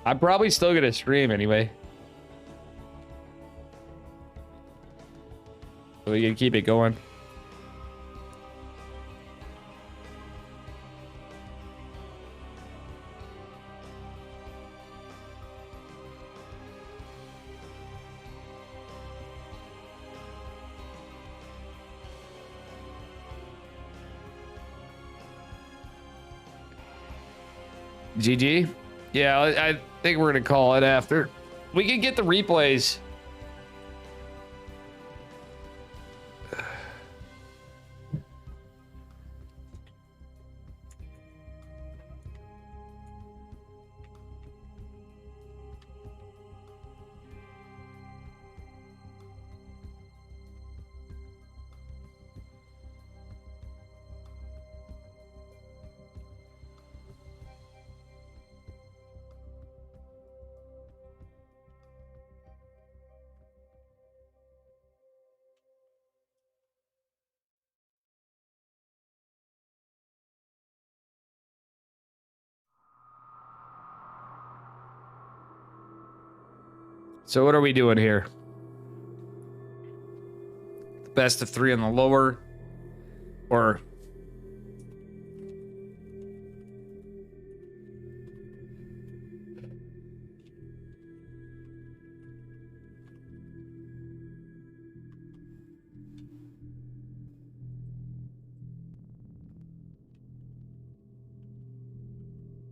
I'm probably still gonna stream anyway. So we can keep it going. GG? Yeah, I think we're gonna call it after. We can get the replays. So what are we doing here? Best of 3 on the lower, or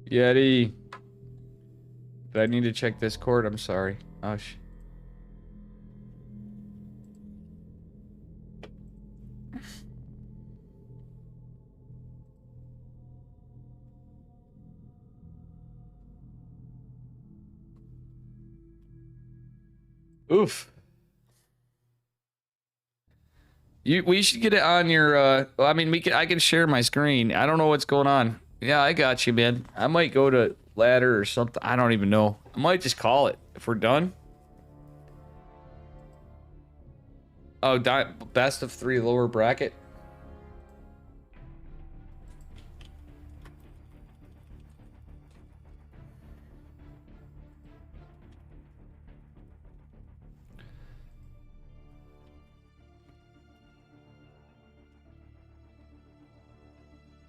Yeti. Do I need to check this cord? I'm sorry. Oh, oof. We should get it on your, I mean, I can share my screen. I don't know what's going on. Yeah, I got you, man. I might go to ladder or something. I don't even know. I might just call it if we're done. Oh, best of 3 lower bracket.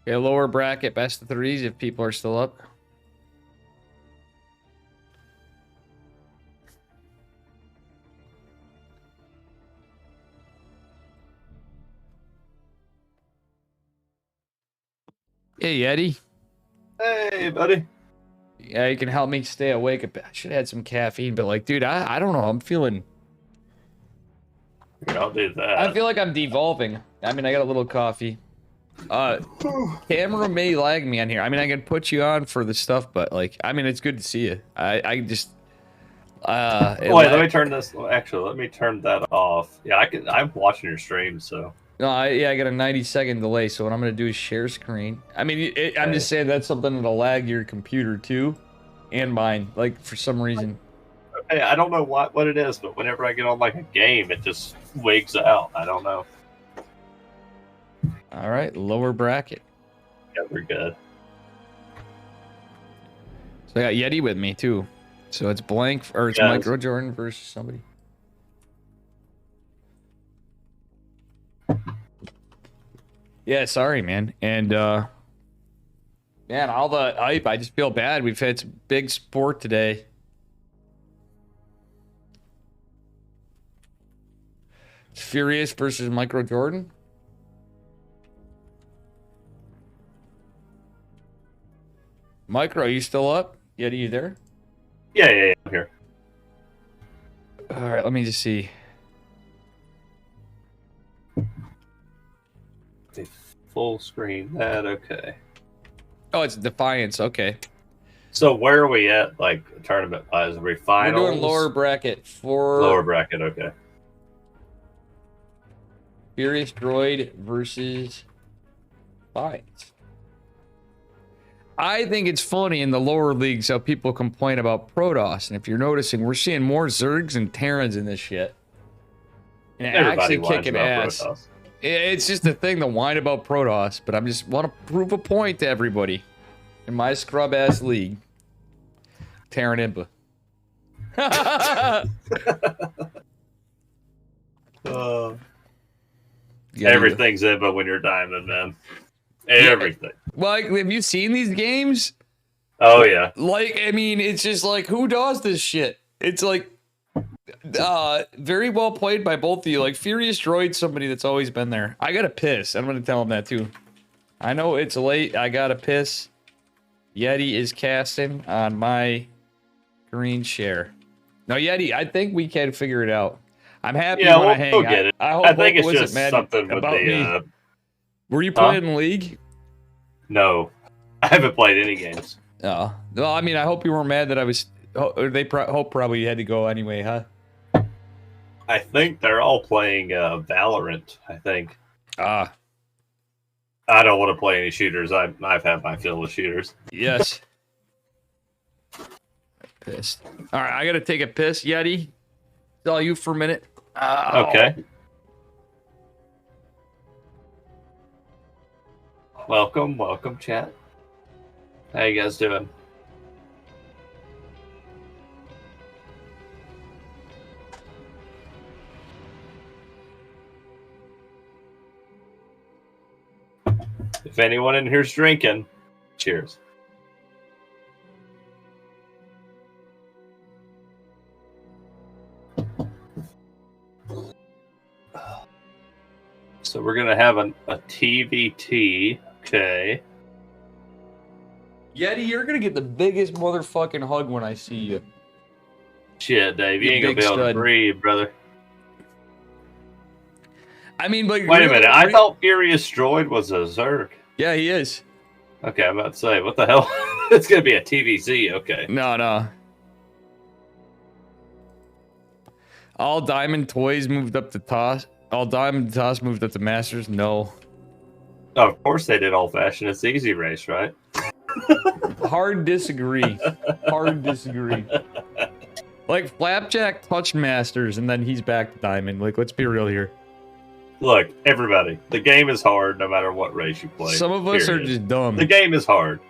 Okay, lower bracket, best of 3s if people are still up. Hey, Yeti. Hey, buddy. Yeah, you can help me stay awake a bit. I should have had some caffeine, but like, dude, I don't know. I'm feeling... I'll do that. I feel like I'm devolving. I mean, I got a little coffee. Camera may lag me on here. I mean, I can put you on for the stuff, but like, I mean, it's good to see you. I just... wait, let me turn this... Actually, let me turn that off. Yeah, I'm watching your stream, so... No, I got a 90-second delay, so what I'm going to do is share screen. I mean, I'm just saying that's something that'll lag your computer, too, and mine, like, for some reason. Hey, I don't know what it is, but whenever I get on, like, a game, it just wigs out. I don't know. All right, lower bracket. Yeah, we're good. So I got Yeti with me, too. So it's blank, or it's Micro Jordan versus somebody. Yeah, sorry, man. And, man, all the hype, I just feel bad. We've had some big sport today. Furious versus Micro Jordan. Micro, are you still up? Yet, are you there? Yeah, I'm here. All right, let me just see. Full screen that, okay. Oh, it's Defiance, okay. So where are we at, like, tournament-wise? Are we finals? We're doing lower bracket for... Lower bracket, okay. Furious Droid versus Defiance. I think it's funny in the lower leagues how people complain about Protoss, and if you're noticing, we're seeing more Zergs and Terrans in this shit. And Everybody actually kicking ass. Protoss. It's just a thing to whine about Protoss, but I just want to prove a point to everybody. In my scrub-ass league. Terran Impa. Everything's in, but when you're diamond, man. Everything. Well, like, have you seen these games? Oh, yeah. Like, I mean, it's just like, who does this shit? It's like, very well played by both of you. Like, Furious Droid's somebody that's always been there. I gotta piss. I'm gonna tell him that too. I know it's late. I gotta piss. Yeti is casting on my green share. No, Yeti, I think we can figure it out. I'm happy when I hang. We'll get it. I hope I think Hope it's wasn't just mad something with about the. me. Were you playing in League? No, I haven't played any games. Oh, well, I mean, I hope you weren't mad that I was. Hope probably you had to go anyway, huh? I think they're all playing Valorant. I think. Ah. I don't want to play any shooters. I've had my fill of shooters. Yes. Pissed. All right, I gotta take a piss, Yeti. It's all you for a minute. Okay. Welcome, chat. How you guys doing? If anyone in here's drinking, cheers. So we're gonna have a TVT. Okay. Yeti, you're gonna get the biggest motherfucking hug when I see you. Shit, Dave, you You ain't gonna big be able stud. to breathe, brother. I mean, like, Wait a minute. I thought Furious Droid was a Zerg. Yeah, he is. Okay, I'm about to say, what the hell? It's gonna be a TVZ. Okay. No. All Diamond Toys moved up to Toss. All Diamond Toss moved up to Masters. No. Oh, of course they did old fashioned. It's the easy race, right? Hard disagree. Hard disagree. Like, Flapjack touched Masters, and then he's back to Diamond. Like, let's be real here. Look, everybody, the game is hard no matter what race you play. Some of us are just dumb. The game is hard.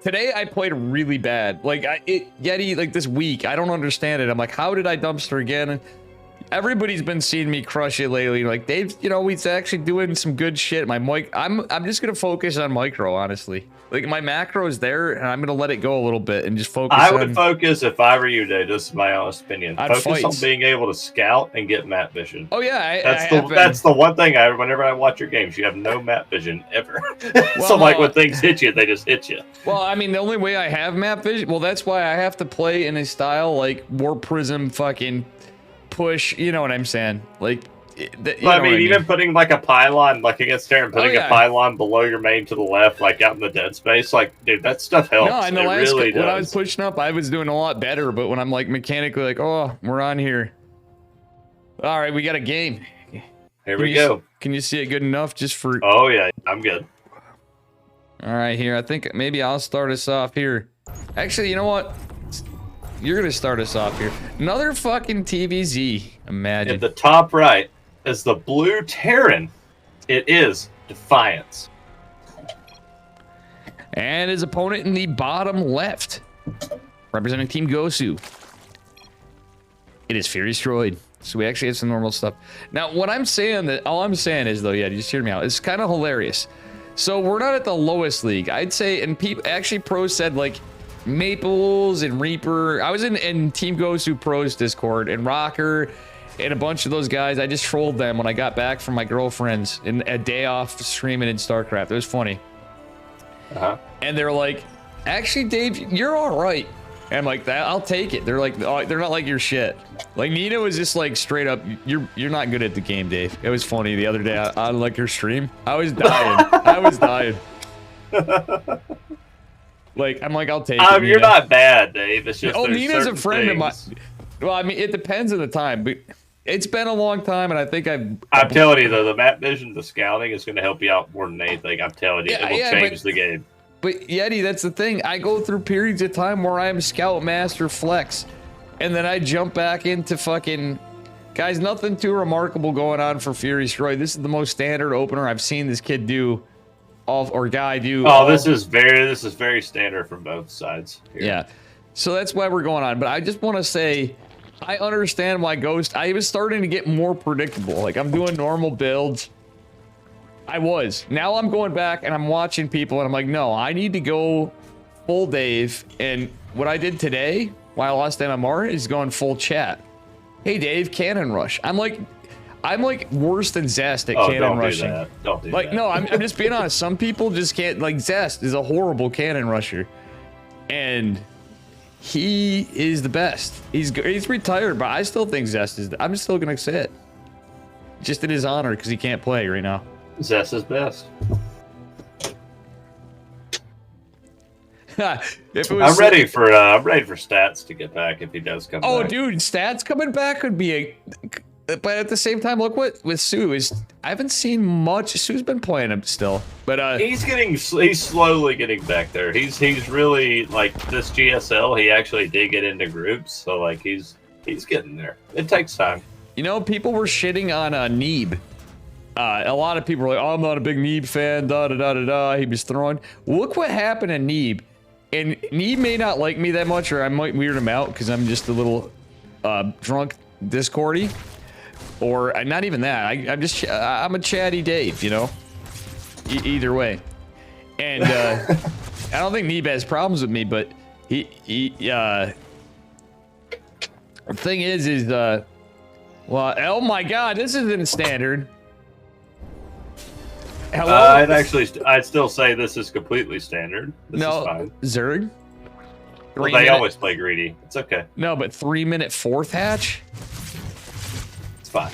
Today I played really bad. Like, Yeti, like this week, I don't understand it. I'm like, how did I dumpster again? And everybody's been seeing me crush it lately. Like, Dave, you know, he's actually doing some good shit. My mic, I'm just gonna focus on micro, honestly. Like, my macro is there, and I'm gonna let it go a little bit and just focus. I would focus if I were you, Dave. This is my honest opinion. I'd Focus fight. on being able to scout and get map vision. Oh yeah, that's the one thing. Whenever I watch your games, you have no map vision ever. Well, So like when things hit you, they just hit you. Well, I mean, the only way I have map vision, well, that's why I have to play in a style like War Prism fucking push, you know what I'm saying? Like, I mean, even putting like a pylon, like against Terran, putting a pylon below your main to the left, like out in the dead space, like, dude, that stuff helps. No, in the it last, really when does. I was pushing up, I was doing a lot better, but when I'm like mechanically like, oh, we're on here. All right, we got a game. Here we go. Can you see it good enough just for... Oh, yeah, I'm good. All right, here. I think maybe I'll start us off here. Actually, you know what? You're going to start us off here. Another fucking TVZ. Imagine. In the top right is the blue Terran. It is Defiance. And his opponent in the bottom left, representing Team Gosu. It is Furious Droid. So we actually have some normal stuff. Now, what I'm saying, all I'm saying is, though, yeah, just hear me out. It's kind of hilarious. So we're not at the lowest league. I'd say, and people, actually pros said, like, Maples and Reaper. I was in Team Gosu Pros Discord, and Rocker, and a bunch of those guys. I just trolled them when I got back from my girlfriend's in a day off streaming in StarCraft. It was funny. And they're like, actually, Dave, you're all right. And I'm like, that I'll take it. They're like, oh, they're not like your shit. Like, Nina was just like straight up, you're not good at the game, Dave. It was funny the other day on like your stream. I was dying. I was dying. Like, I'm like, I'll take it. You're not bad, Dave. It's just Nina's a friend of mine. Well, I mean, it depends on the time, but it's been a long time, and I think I'm telling you though, the map vision, the scouting is going to help you out more than anything. I'm telling you, it will change the game. But Yeti, that's the thing. I go through periods of time where I'm Scout Master Flex, and then I jump back into fucking... Guys, nothing too remarkable going on for Furious Droid. This is the most standard opener I've seen this kid do, guy do. Oh, this is very standard from both sides. Here. Yeah, so that's why we're going on. But I just want to say, I understand why Ghost... I was starting to get more predictable. Like, I'm doing normal builds. I was. Now I'm going back and I'm watching people and I'm like, no, I need to go full Dave. And what I did today while I lost MMR is going full chat. Hey Dave, cannon rush. I'm like worse than Zest at cannon rushing. Don't do like, that. no, I'm just being honest. Some people just can't. Like Zest is a horrible cannon rusher, and he is the best. He's retired, but I still think Zest is. I'm still gonna say it, just in his honor, because he can't play right now. Zest is best. If it was I'm ready for stats to get back if he does come back. Oh, dude, stats coming back would be a. But at the same time, look what with Sue is. I haven't seen much. Sue's been playing him still, but he's slowly getting back there. He's really like this GSL. He actually did get into groups, so like he's getting there. It takes time. You know, people were shitting on Neeb. A lot of people were like, "Oh, I'm not a big Neeb fan." Da da da da da. He was throwing. Look what happened to Neeb. And Neeb may not like me that much, or I might weird him out because I'm just a little drunk Discordy. Or not even that. I'm a chatty Dave, you know. Either way, and I don't think Neeb has problems with me, but he the thing is well, oh my God, this isn't standard. Hello? I'd still say this is completely standard. This is fine. Zerg. Well, they always play greedy. It's okay. No, but 3-minute fourth hatch. It's fine.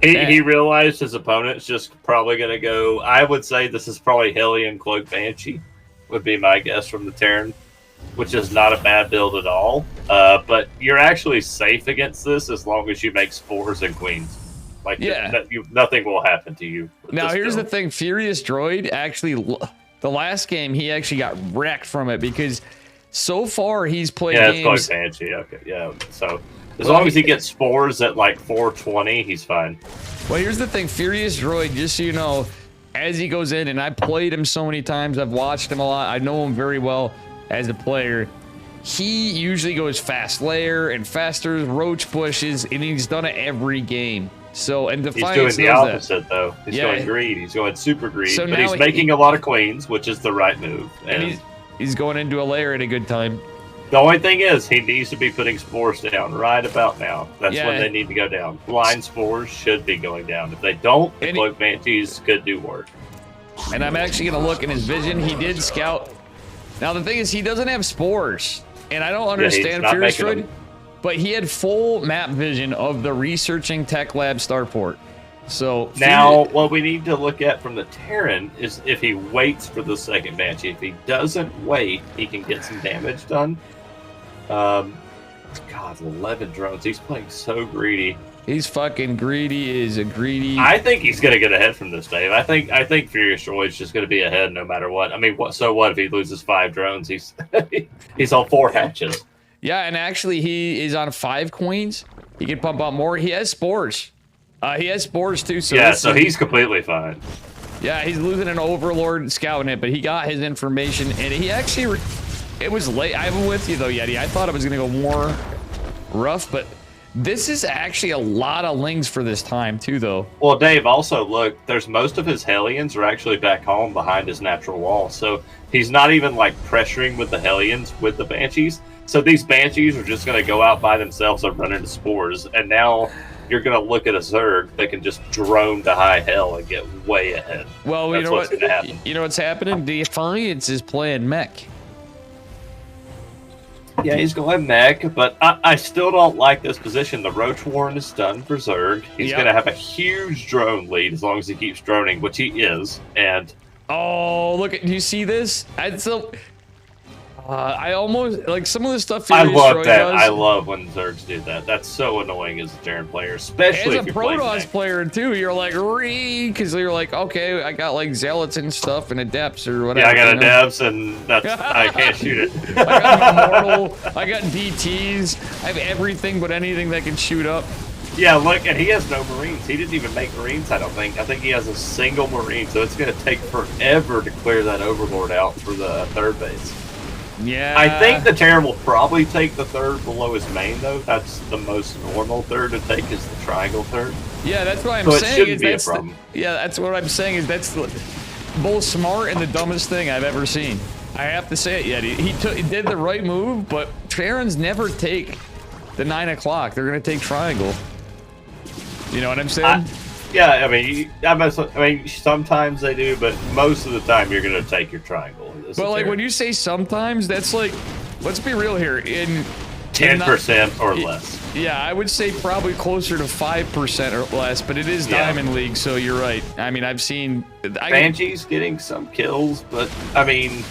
He realized his opponent's just probably gonna go. I would say this is probably Hellion Cloak Banshee, would be my guess from the Terran, which is not a bad build at all. But you're actually safe against this as long as you make spores and queens. Like, nothing will happen to you. Now, here's the thing. Furious Droid, actually, the last game, he actually got wrecked from it because so far he's played games... Yeah, it's quite fancy. Okay, yeah. So, as long as he gets spores at, like, 420, he's fine. Well, here's the thing. Furious Droid, just so you know, as he goes in, and I played him so many times, I've watched him a lot, I know him very well as a player. He usually goes fast layer and faster roach bushes, and he's done it every game. So, and Defiance he's doing the opposite, though. He's going greed. He's going super greed. So but he's making a lot of queens, which is the right move. And he's going into a layer at a good time. The only thing is, he needs to be putting spores down right about now. That's when they need to go down. Blind spores should be going down. If they don't, the Cloak Banshees could do work. And I'm actually going to look in his vision. He did scout. Now, the thing is, he doesn't have spores. And I don't understand Furious Droid. But he had full map vision of the researching tech lab starport. So now what we need to look at from the Terran is if he waits for the second Banshee. If he doesn't wait, he can get some damage done. God, 11 drones. He's playing so greedy. He's fucking greedy. Is a greedy. I think he's gonna get ahead from this, Dave. I think Furious Droid's just gonna be ahead no matter what. I mean, so what if he loses 5 drones? He's he's on 4 hatches. Yeah, and actually he is on 5 queens. He can pump out more. He has spores. He has spores too. So yeah, so he's completely fine. Yeah, he's losing an Overlord scouting it, but he got his information, and he actually... It was late. I'm with you, though, Yeti. I thought it was going to go more rough, but this is actually a lot of lings for this time, too, though. Well, Dave, also, look, there's most of his Hellions are actually back home behind his natural wall, so he's not even, like, pressuring with the Hellions with the Banshees. So these Banshees are just going to go out by themselves and run into spores, and now you're going to look at a Zerg that can just drone to high hell and get way ahead. Well, you know what's going to happen. You know what's happening? Defiance is playing mech. Yeah, he's going mech, but I still don't like this position. The Roach Warren is done for Zerg. He's going to have a huge drone lead as long as he keeps droning, which he is, and... Oh, look at... Do you see this? I almost like some of the stuff. I love that. I love when Zergs do that. That's so annoying as a Terran player, especially as a Protoss player too. You're like, because you're like, okay, I got like zealots and stuff and adepts or whatever. Yeah, I got adepts and that's I can't shoot it. I got immortal. I got DTs. I have everything but anything that can shoot up. Yeah, look, and he has no Marines. He didn't even make Marines, I don't think. I think he has a single Marine, so it's going to take forever to clear that Overlord out for the third base. Yeah. I think the Terran will probably take the third below his main, though. That's the most normal third to take is the triangle third. Yeah, that's what I'm So it saying. shouldn't Is be a that's problem. yeah, that's what I'm saying. Is that's both smart and the dumbest thing I've ever seen. I have to say it. Yet he did the right move, but Terrans never take the 9 o'clock. They're gonna take triangle. You know what I'm saying? Yeah, I mean, sometimes they do, but most of the time you're gonna take your triangle. But like when you say sometimes, that's like, let's be real here. In 10% or less. Yeah, I would say probably closer to 5% or less, but it is Diamond League, so you're right. I mean, I've seen Banshee's getting some kills, but I mean,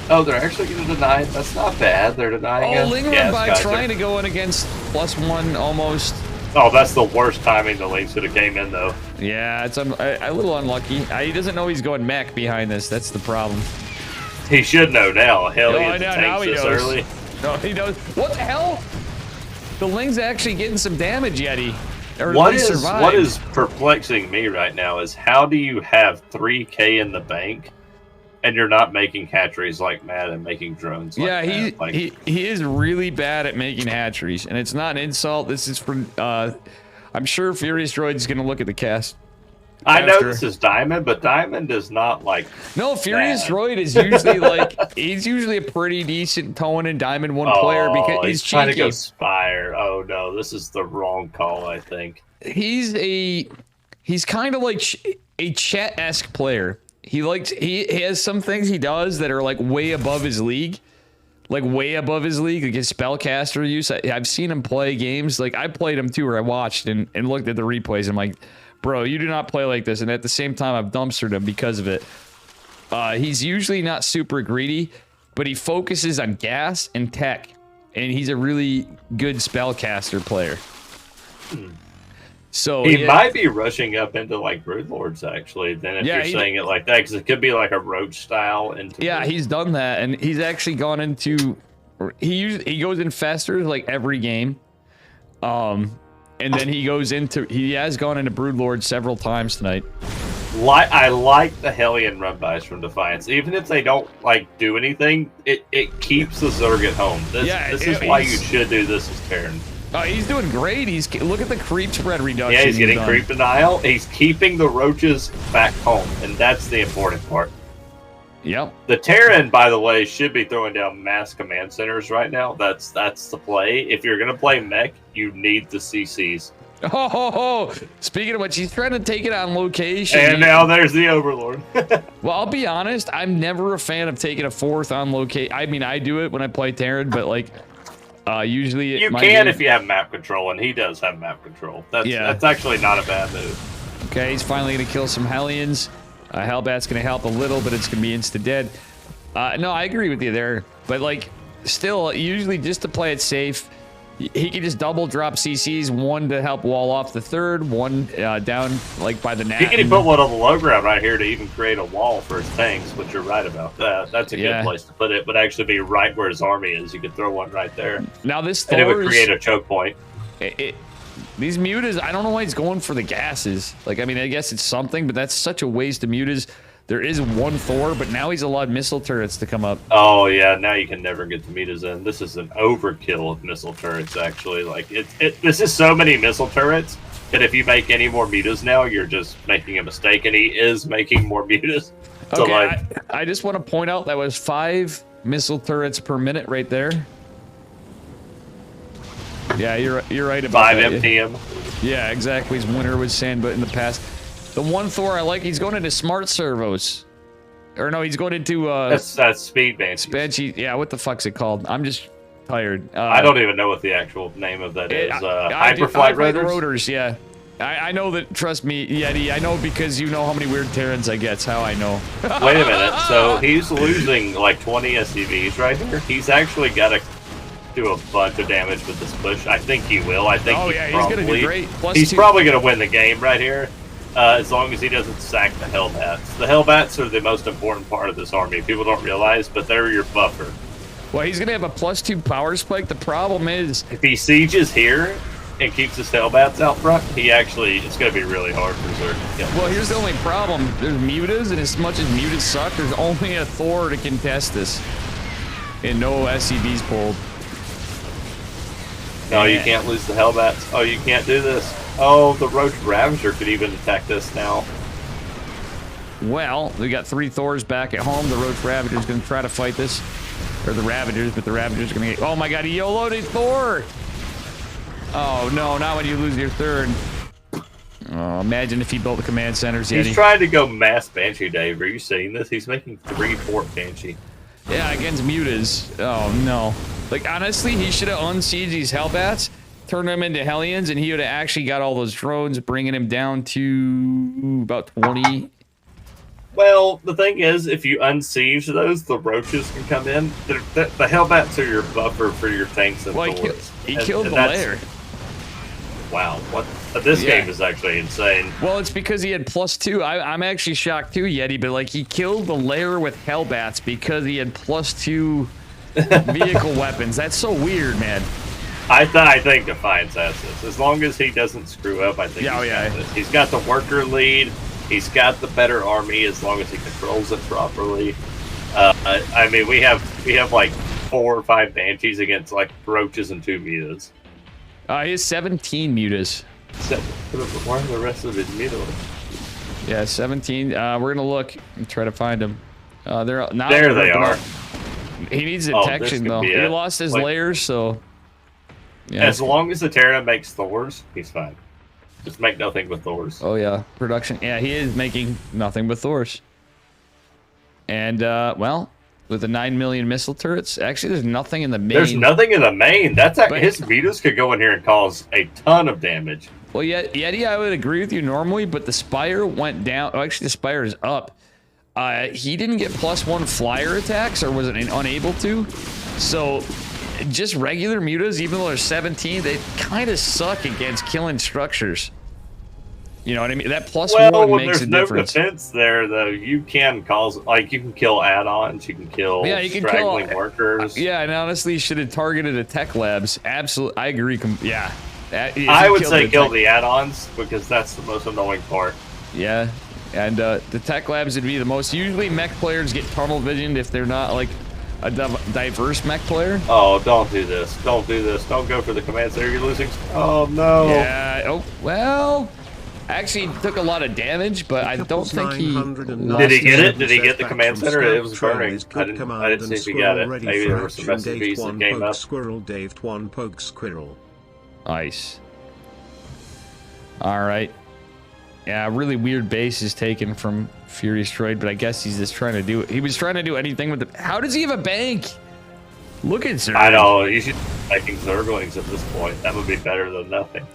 oh, they're actually going to deny it. That's not bad. They're denying it. Lingering by trying to go in against +1 almost. Oh, that's the worst timing the Lynx could have came in, though. Yeah, it's a little unlucky. He doesn't know he's going mech behind this. That's the problem. He should know now. Hell, he now he this knows. early. No, he knows. What the hell? The Ling's actually getting some damage, Yeti. Or What at least survived. what is perplexing me right now is how do you have 3K in the bank and you're not making hatcheries like mad and making drones like Yeah, mad? he is really bad at making hatcheries, and it's not an insult. This is from I'm sure Furious Droid is going to look at the cast. I know this is Diamond, but Diamond is not like. No, Furious Droid is usually like he's usually a pretty decent tone and Diamond 1 player because he's trying to cheeky. go Spire. Oh no, this is the wrong call. I think He's kind of like a Chet-esque player. He has some things he does that are like way above his league. Like way above his league, like his spellcaster use. I've seen him play games. Like I played him too, where I watched and looked at the replays. I'm like, bro, you do not play like this. And at the same time, I've dumpstered him because of it. He's usually not super greedy, but he focuses on gas and tech. And he's a really good spellcaster player. So he might be rushing up into like Broodlords actually. Then if you're saying it like that, because it could be like a roach style. He's done that, and he's actually gone into. He goes in festers like every game, and then he has gone into Broodlord several times tonight. I like the Hellion run-bys from Defiance. Even if they don't like do anything, it keeps the Zerg at home. This is why you should do this as Terran. Oh, he's doing great. Look at the creep spread reduction. Yeah, he's getting creep denial. He's keeping the roaches back home, and that's the important part. Yep. The Terran, by the way, should be throwing down mass command centers right now. That's the play. If you're gonna play mech, you need the CCs. Oh, speaking of which, he's trying to take it on location. And now there's the Overlord. Well, I'll be honest, I'm never a fan of taking a 4th on location. I mean, I do it when I play Terran, but like, usually you can if you have map control, and he does have map control. That's actually not a bad move. Okay, he's finally going to kill some Hellions. Hellbat's going to help a little, but it's going to be insta-dead. No, I agree with you there. But, like, still, usually just to play it safe, he can just double drop CCs, 1 to help wall off the 3rd, 1 down, like, by the nat. He can even put one on the low ground right here to even create a wall for his tanks, which you're right about that. That's a good place to put it, but actually be right where his army is. You could throw one right there. Now this and it would create a choke point. These mutas, I don't know why he's going for the gases. Like, I mean, I guess it's something, but that's such a waste of mutas. There is 1 Thor, but now he's allowed missile turrets to come up. Oh, yeah, now you can never get the mutas in. This is an overkill of missile turrets, actually. Like, this is so many missile turrets that if you make any more mutas now, you're just making a mistake, and he is making more mutas. So, okay, I just want to point out that was 5 missile turrets per minute right there. Yeah, you're right about 5 that. MTM. Yeah, exactly. His winner was sand, but in the past. The 1 Thor I like, he's going into smart servos. Or no, he's going into that's speed banshee. Banshee. Yeah, what the fuck's it called? I'm just tired. I don't even know what the actual name of that is. Hyperflight rotors? Yeah. I know that, trust me, Yeti, I know because you know how many weird Terrans I get. It's how I know. Wait a minute. So he's losing like 20 SCVs right here. He's actually got to do a bunch of damage with this push. I think he will. I think he's going to do great. He's probably going to win the game right here. As long as he doesn't sack the Hellbats. The Hellbats are the most important part of this army. People don't realize, but they're your buffer. Well, he's going to have a +2 power spike. The problem is, if he sieges here and keeps his Hellbats out front, it's going to be really hard for Zerg to kill. Well, here's the only problem. There's mutas, and as much as mutas suck, there's only a Thor to contest this. and no SCVs pulled. No, you can't lose the Hellbats. Oh, you can't do this. Oh, the Roach Ravager could even attack this now. Well, we got 3 Thors back at home. The Roach Ravager's going to try to fight this. Or the Ravagers, but the Ravagers are going to get... Oh my god, he YOLO'd his Thor! Oh no, not when you lose your 3rd. Oh, imagine if he built the command centers yet. He's trying to go mass Banshee, Dave. Are you seeing this? He's making 3 Fort Banshee. Yeah, against Mutas. Oh no. Like, honestly, he should have unsieged these Hellbats, turned them into Hellions, and he would have actually got all those drones, bringing him down to about 20. Well, the thing is, if you unsiege those, the roaches can come in. The Hellbats are your buffer for your tanks and Thors. He killed the lair. Wow, what? This game is actually insane. Well, it's because he had +2. I'm actually shocked too, Yeti, but like he killed the lair with Hellbats because he had +2 vehicle weapons. That's so weird, man. I think Defiance has this. As long as he doesn't screw up, I think got this. He's got the worker lead. He's got the better army as long as he controls it properly. I mean, we have like 4 or 5 Banshees against like Roaches and 2 Mutas. He has 17 Mutas. Where are the rest of his Mutas? Yeah, 17. We're gonna look and try to find them. There they are. He needs detection though. He lost his layers, so. Yeah, as long as the Terra makes Thors, he's fine. Just make nothing with Thors. Oh yeah, production. Yeah, he is making nothing but Thors. And well, with the 9 million missile turrets, actually, there's nothing in the main. There's nothing in the main. That's his Mutas could go in here and cause a ton of damage. Well, Yeti, I would agree with you normally, but the Spire went down. Oh, actually, the Spire is up. He didn't get +1 flyer attacks, or was it unable to? So. Just regular Mutas, even though they're 17, they kind of suck against killing structures. You know what I mean? That +1 makes a difference. There's no defense there, though. You can cause, like, you can kill add-ons, you can kill straggling workers. Yeah, and honestly, you should have targeted the tech labs. Absolutely, I agree. Yeah. I would say kill the add-ons, because that's the most annoying part. Yeah, and the tech labs would be the most. Usually mech players get tunnel visioned if they're not, like, a diverse mech player. Oh, don't do this. Don't do this. Don't go for the command center. You're losing. Oh, no. Yeah. Oh, well. Actually, he took a lot of damage, but I don't think he... Did he get it? Did he get the command center? It was burning. I didn't see if he got it. Maybe there were some SCVs that came up. Squirrel, Dave, 1 poke squirrel. Nice. All right. Yeah, really weird base is taken from Furious Droid, but I guess he's just trying to do it. He was trying to do anything with the... How does he have a bank? Look at Zerg. I know. You should be making Zerglings at this point. That would be better than nothing.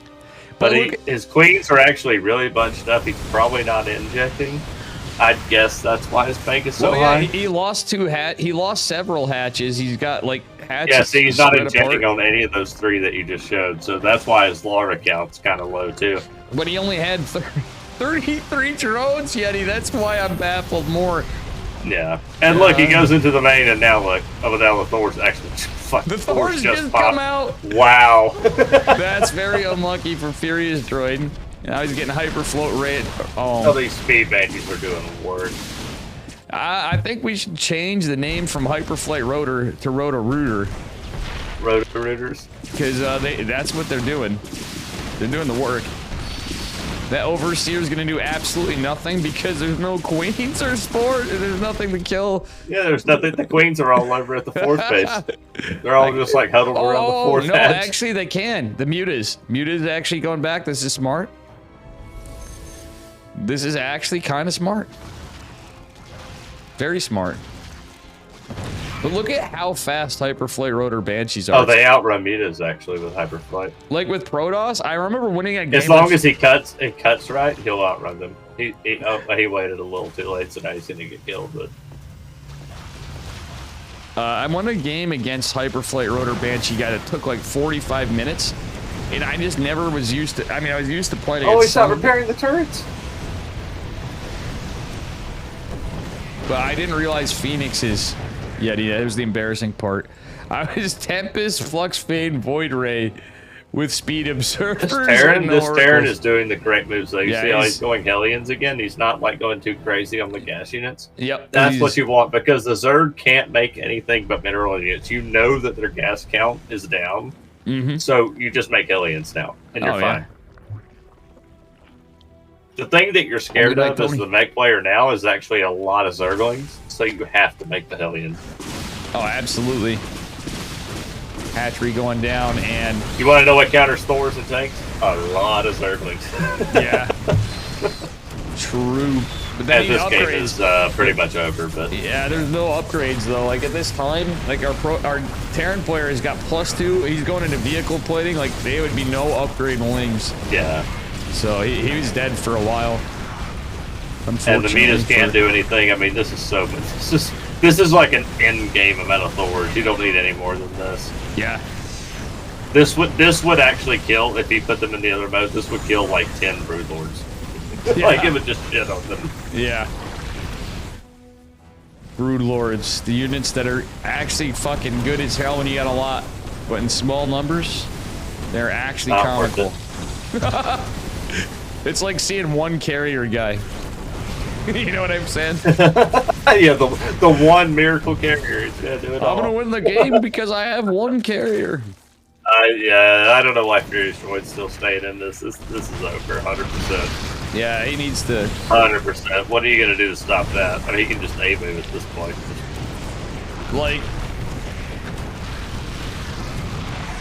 But his queens are actually really bunched up. He's probably not injecting. I'd guess that's why his bank is so high. He lost he lost several hatches. He's got like hatches. Yeah, see, he's not injecting on any of those 3 that you just showed. So that's why his Lara count's kind of low too. But he only had 33 drones, Yeti. That's why I'm baffled more. Yeah. And look, he goes into the main, and now look. Oh, now the Thor's actually... The Thor's just come out. Wow. That's very unlucky for Furious Droid. Now he's getting hyper float rate. Oh, these speed Banshees are doing work. I think we should change the name from Hyperflight Rotor to Roto-Rooter. Roto-Rooters? Because that's what they're doing. They're doing the work. That Overseer is going to do absolutely nothing because there's no queens or sport, and there's nothing to kill. Yeah, there's nothing. The queens are all over at the 4th base. They're all just like huddled around the 4th no, hatch. Actually, they can. The Mutas. Mutas actually going back. This is smart. This is actually kind of smart. Very smart. But look at how fast Hyperflight Rotor Banshees are. Oh, they outrun Mutas actually with Hyperflight. Like with Protoss, I remember winning a game. As long as he cuts right, he'll outrun them. He waited a little too late, so now he's gonna get killed. But I won a game against Hyperflight Rotor Banshee guy that took like 45 minutes, and I just never was used to. I mean, I was used to playing. Oh, he's not repairing the turrets. But I didn't realize Phoenix's. Yeti, that was the embarrassing part. I was Tempest, Flux Fade, Void Ray with speed observers. This Terran is doing the correct moves. Though. You Yeah, see how he's going Hellions again? He's not like going too crazy on the gas units. Yep. That's what you want because the Zerg can't make anything but mineral units. You know that their gas count is down. So you just make Hellions now, and you're fine. The thing that you're scared of as the mech player now is actually a lot of Zerglings, so you have to make the Hellions. Oh, absolutely. Hatchery going down, and... You want to know what counters Thors and tanks? A lot of Zerglings. Yeah. True. But then this game is pretty much over, but... Yeah, there's no upgrades, though. Like, at this time, like, our Terran player has got +2. He's going into vehicle plating. Like, there would be no upgrade wings. Yeah. So, he was dead for a while. And the Midas can't do anything. I mean, this is so... This is like an end-game amount of Thors. You don't need any more than this. Yeah. This would actually kill, if he put them in the other mode, this would kill like 10 Broodlords. Yeah. Like, it would just shit on them. Yeah. Broodlords, the units that are actually fucking good as hell when you got a lot, but in small numbers, they're actually comical. It's like seeing one carrier guy. You know what I'm saying? Yeah, the one miracle carrier. Yeah, do it I'm gonna win the game because I have one carrier. Yeah, I don't know why Furious Droid's still staying in this. This is over, 100%. Yeah, he needs to... 100%. What are you gonna do to stop that? I mean, he can just A-move at this point. Like...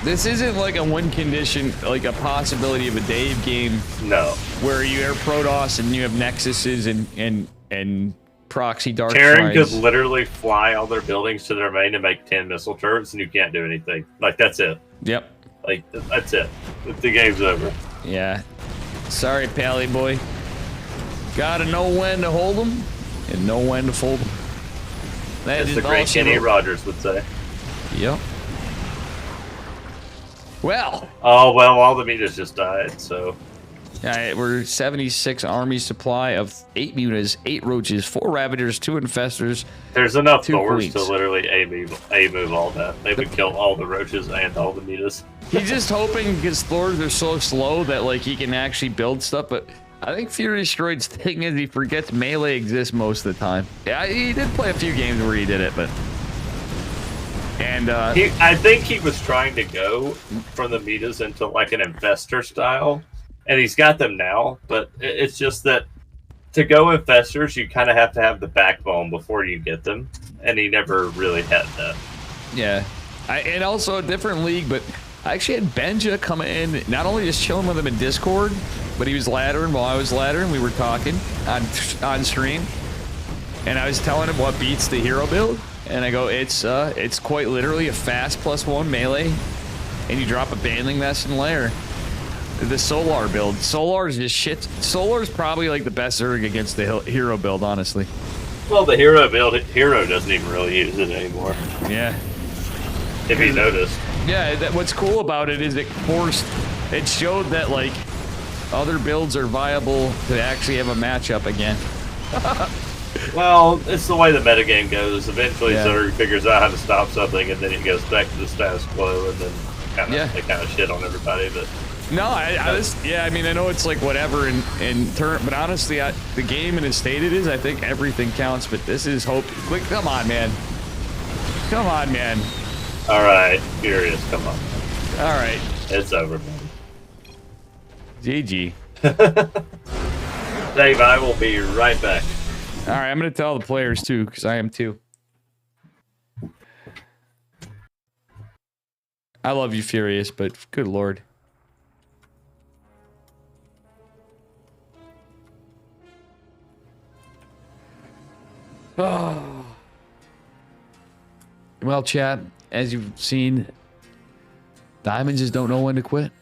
This isn't like a win condition, like a possibility of a Dave game. No. Where you are Protoss and you have Nexuses and proxy dark Terran sides. could literally fly all their buildings to their main and make 10 missile turrets and you can't do anything. Like, that's it. Yep. Like, that's it. The game's over. Yeah. Sorry, Pally boy. Gotta know when to hold them and know when to fold them. That's the great Kenny Rogers would say. Yep. Well. Oh, well, all the Midas just died, so. Yeah, we're 76 army supply of 8 Mutas, 8 Roaches, 4 Ravagers, 2 Infestors. There's enough 2 Thors Queens. to literally A-move all that. They would kill all the Roaches and all the Mitas. He's just hoping because Thors are so slow that like he can actually build stuff, but I think Furious Droid's thing is he forgets melee exists most of the time. Yeah, he did play a few games where he did it, but... And, I think he was trying to go from the Mitas into like an Infestor style. And he's got them now, but it's just that to go Infestors, you kind of have to have the backbone before you get them. And he never really had that. Yeah. And also a different league, but I actually had Benja come in, not only just chilling with him in Discord, but he was laddering while I was laddering. We were talking on stream. And I was telling him what beats the hero build. And I go, it's quite literally a fast +1 melee. And you drop a Baneling Nest and Lair. The Solar build. Solar is just shit. Solar is probably like the best Zerg against the hero build, honestly. Well, the hero build, hero doesn't even really use it anymore. Yeah. If you noticed. Yeah, what's cool about it is it showed that like other builds are viable to actually have a matchup again. Well, it's the way the metagame goes. Eventually, Yeah. Zerg figures out how to stop something, and then it goes back to the status quo, and then they kind of shit on everybody. But no, I mean, I know it's like whatever in turn, but honestly, the game and as stated is, I think everything counts. But this is hope. Like, come on, man. Come on, man. All right, Furious, come on. All right, it's over, man. GG. Dave, I will be right back. All right, I'm gonna tell the players too, because I am too. I love you, Furious, but good lord. Oh. Well, chat, as you've seen, Diamonds just don't know when to quit.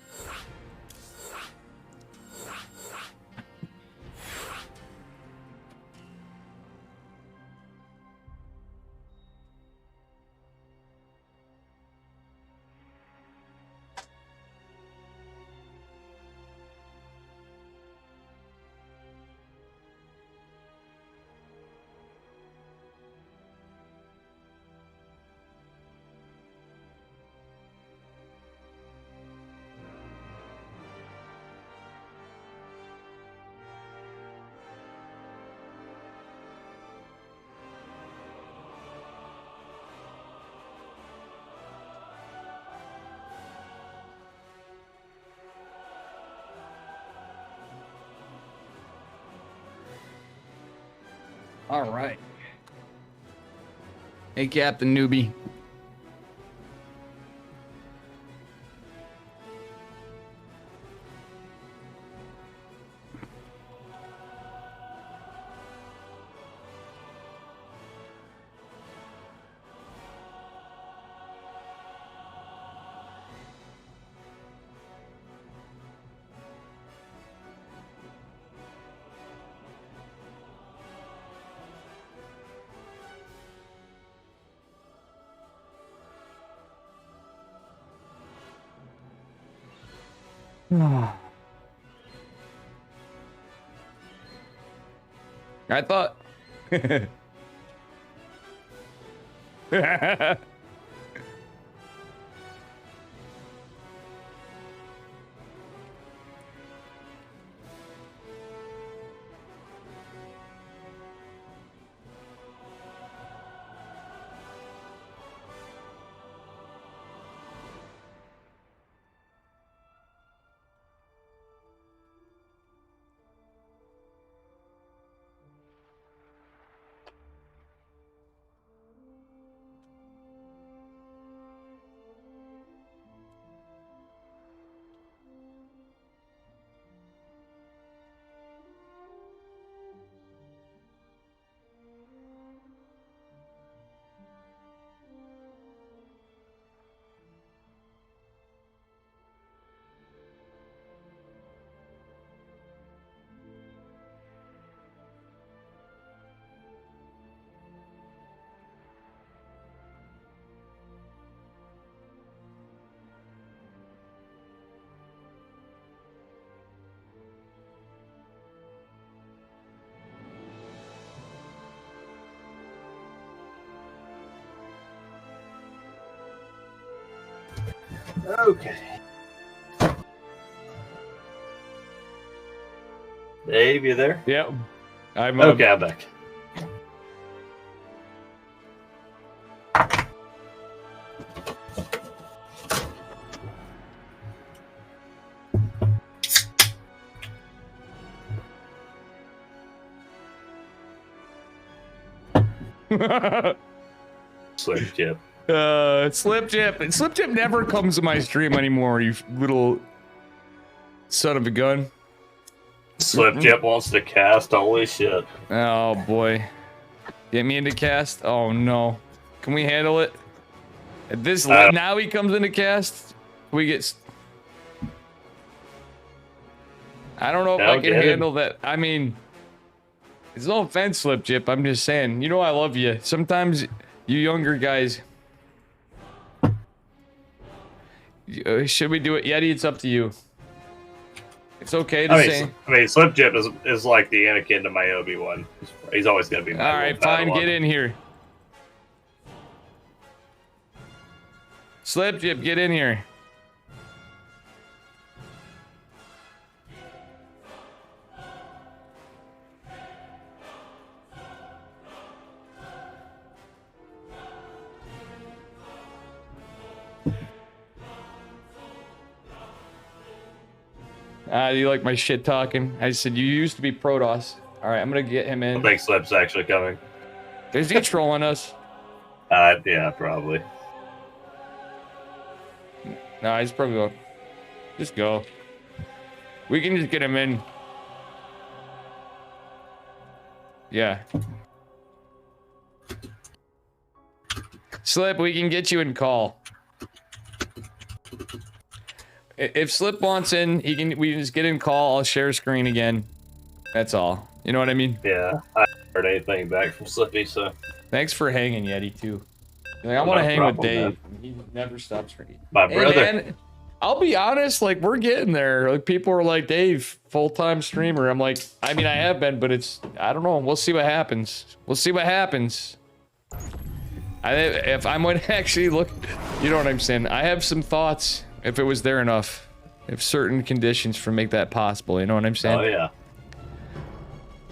All right. Hey, Captain Newbie. I thought. Okay. Dave, you there? Yep. I'm okay. I'm back. Slip Chip. Slip Chip. Slip Chip never comes to my stream anymore, you little son of a gun. Slip Chip wants to cast. Holy shit. Oh, boy. Get me into cast? Oh, no. Can we handle it? At this now he comes into cast? We get... I don't know if I can handle that. I mean... It's no offense, Slip Chip. I'm just saying. You know I love you. Sometimes you younger guys... should we do it, Yeti? It's up to you. It's okay to say. I mean, Slip Chip is like the Anakin to my Obi-Wan. He's always going to be my All right, fine. Get in here. Slip Chip, get in here. Do you like my shit talking? I said you used to be Protoss. All right, I'm gonna get him in. I think Slip's actually coming. Is he trolling us? Yeah, probably. No, he's probably going. Just go. We can just get him in. Yeah. Slip, we can get you in call. If Slip wants in, we can just get in call. I'll share screen again. That's all. You know what I mean? Yeah, I haven't heard anything back from Slippy, so. Thanks for hanging, Yeti, too. Like, I want to hang with Dave. He never stops ringing. My brother. Man, I'll be honest, like, we're getting there. Like, people are like, Dave, full-time streamer. I'm like, I mean, I have been, but I don't know. We'll see what happens. We'll see what happens. If I might actually look, you know what I'm saying? I have some thoughts. If it was there enough, if certain conditions for make that possible, you know what I'm saying? Oh, yeah.